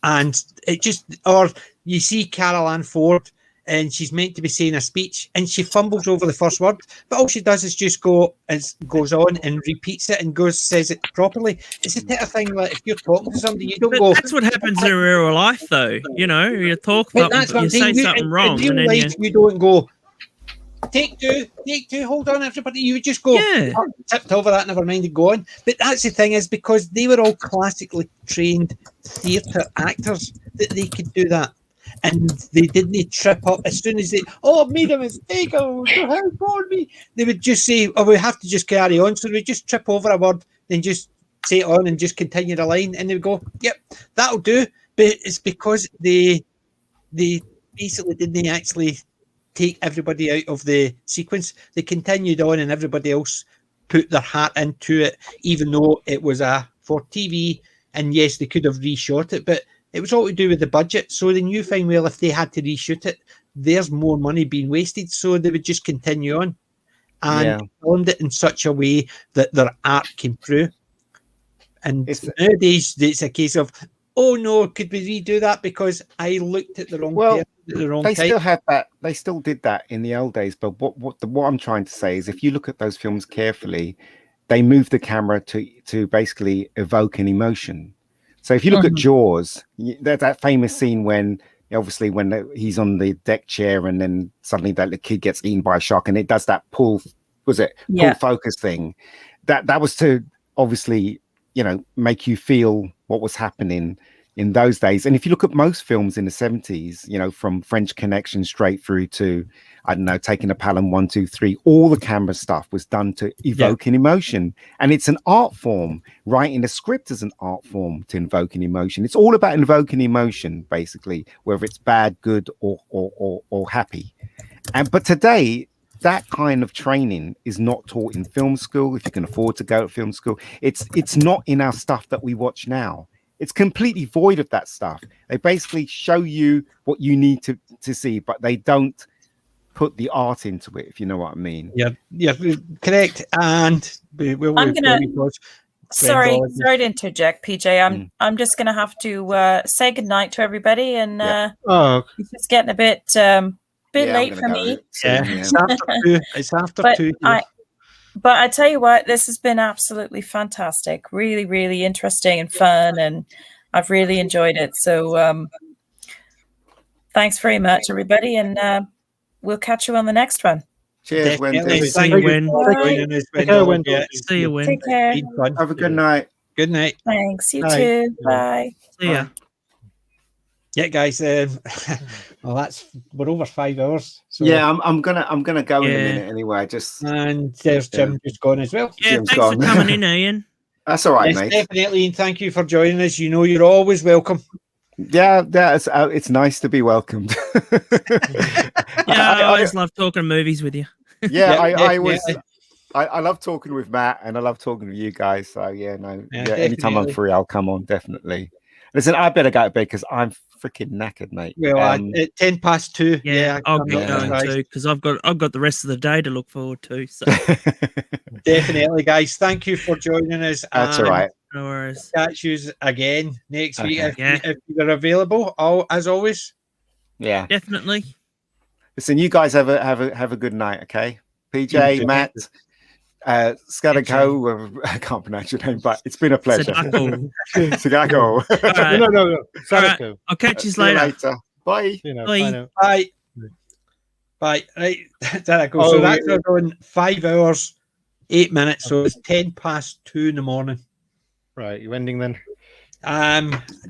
and it just, or you see Carol Ann Ford and she's meant to be saying a speech and she fumbles over the first word, but all she does is just goes on and repeats it and says it properly. It's the type of thing that if you're talking to somebody, you don't go. That's what happens in real life, though. You talk, you say something wrong, and then you don't go. Take two, hold on, everybody. You would just go, tipped over that, never mind, and go on. But that's the thing, is because they were all classically trained theatre actors that they could do that. And they didn't trip up as soon as I've made a mistake, help on me. They would just say, we have to just carry on. So we just trip over a word, then just say it on and just continue the line. And they would go, yep, that'll do. But it's because they basically didn't actually take everybody out of the sequence. They continued on and everybody else put their hat into it, even though it was for TV. And yes, they could have reshot it, but it was all to do with the budget. So they knew fine well if they had to reshoot it, there's more money being wasted. So they would just continue on and filmed it in such a way that their art came through. And nowadays, it's a case of, oh no, could we redo that because I looked at the wrong person at the wrong time? Still had that. They still did that in the old days. But what I'm trying to say is, if you look at those films carefully, they moved the camera to basically evoke an emotion. So if you look at Jaws, there's that famous scene when he's on the deck chair and then suddenly the kid gets eaten by a shark and it does that pull focus thing. That was to obviously, make you feel what was happening in those days. And if you look at most films in the 70s, from French Connection straight through to, I don't know, Taking a Pelham 1, 2, 3, all the camera stuff was done to evoke an emotion. And it's an art form. Writing a script is an art form to invoke an emotion. It's all about invoking emotion, basically, whether it's bad, good, or happy. But today, that kind of training is not taught in film school. If you can afford to go to film school, it's not in our stuff that we watch now. It's completely void of that stuff. They basically show you what you need to see, but they don't put the art into it, if you know what I mean. Yeah, correct. And Sorry Friendology. to interject, PJ. I'm just going to have to say goodnight to everybody, and Oh, it's just getting a bit I'm late gonna for go me. soon, Yeah, yeah. it's after 2. It's after But 2. Yeah. But I tell you what, this has been absolutely fantastic. Really, really interesting and fun, and I've really enjoyed it. So thanks very much, everybody, and we'll catch you on the next one. Cheers, Definitely. Wendy. Thank you, you Wen. for Bye. joining us, Take care, Wen. Wendy. See you, Wen. Take care. It's been fun. Have a good night. Good night. Thanks. You Night. too. Bye. See ya. Yeah, guys. Well, we're over 5 hours. So, Yeah, I'm gonna go in a Yeah. minute anyway. Just and there's Jim just gone as well. Yeah, Jim's thanks gone. for coming in, Ian. that's all right, Yes, mate. definitely, and thank you for joining us. You know, you're always welcome. Yeah, it's nice to be welcomed. Yeah, I always love talking movies with you. Yeah, definitely. I love talking with Matt and I love talking with you guys. So yeah, anytime I'm definitely. free, I'll come on, definitely. Listen, I better go to bed because I'm freaking knackered, mate. Well, at 2:10. Yeah, I'll I'm get not going surprised. too because I've got the rest of the day to look forward to. So Definitely, guys. Thank you for joining us. That's all and right. no worries. Catch you again next week Okay. if you're available. As always. Yeah. Definitely. Listen, you guys have a good night, okay? PJ, Matt, Skadako, I can't pronounce your name, but it's been a pleasure. Sadako. Sagako. All right. no. Sadako. I'll catch you See you later. later. Bye. You know, Bye. I know. Bye. Bye. Right. There I go. Oh, So that's yeah. going 5 hours, 8 minutes. So it's 2:10 in the morning. Right, you ending then?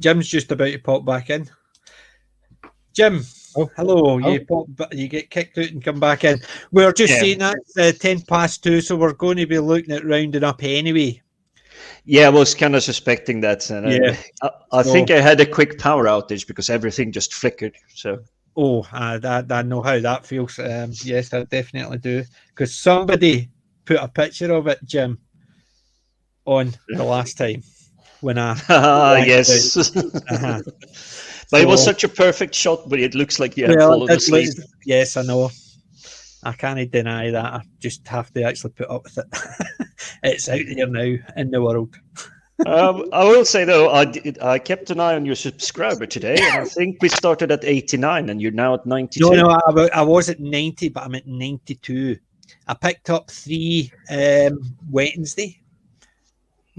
Jim's just about to pop back in. Jim, hello. You get kicked out and come back in. We're just saying that's 2:10, so we're going to be looking at rounding up anyway. Yeah, I was kind of suspecting that. And I think I had a quick power outage because everything just flickered. So. Oh, I know how that feels. Yes, I definitely do. Because somebody put a picture of it, Jim, on the last time when I. Yes. But it was such a perfect shot, but it looks like you had fallen asleep. Yes, I know. I can't deny that. I just have to actually put up with it. It's out there now in the world. I will say though, I kept an eye on your subscriber today, and I think we started at 89, and you're now at 92. No, I was at 90, but I'm at 92. I picked up 3 Wednesday,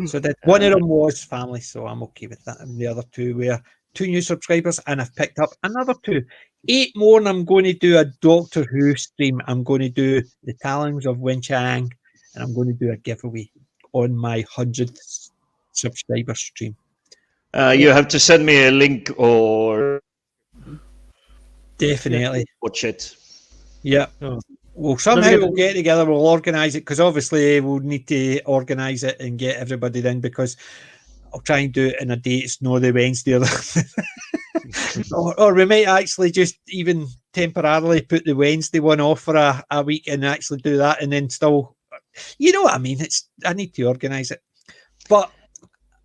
so that one of them was family, so I'm okay with that. And the other 2 were 2 new subscribers, and I've picked up another 2. 8 more, and I'm going to do a Doctor Who stream. I'm going to do the Talons of Wen Chang, and I'm going to do a giveaway on my 100th subscriber stream. You have to send me a link or definitely watch it. Yeah. Well, somehow we'll get together, we'll organise it, because obviously we'll need to organise it and get everybody in, because I'll try and do it in a day it's not the Wednesday or we might actually just even temporarily put the Wednesday one off for a week and actually do that, and then still, you know what I mean, I need to organise it. But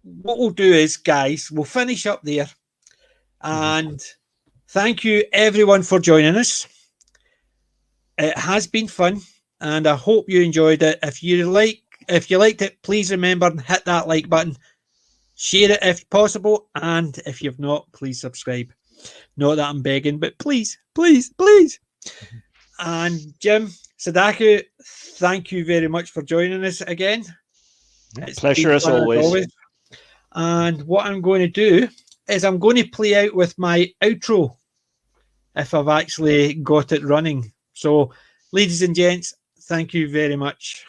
what we'll do is, guys, we'll finish up there, and thank you everyone for joining us. It has been fun, and I hope you enjoyed it. If you liked it, please remember and hit that like button, share it if possible, and if you've not, please subscribe. Not that I'm begging, but please. And Jim, Sadako, thank you very much for joining us again. It's pleasure as always. And what I'm going to do is I'm going to play out with my outro if I've actually got it running. So, ladies and gents, thank you very much.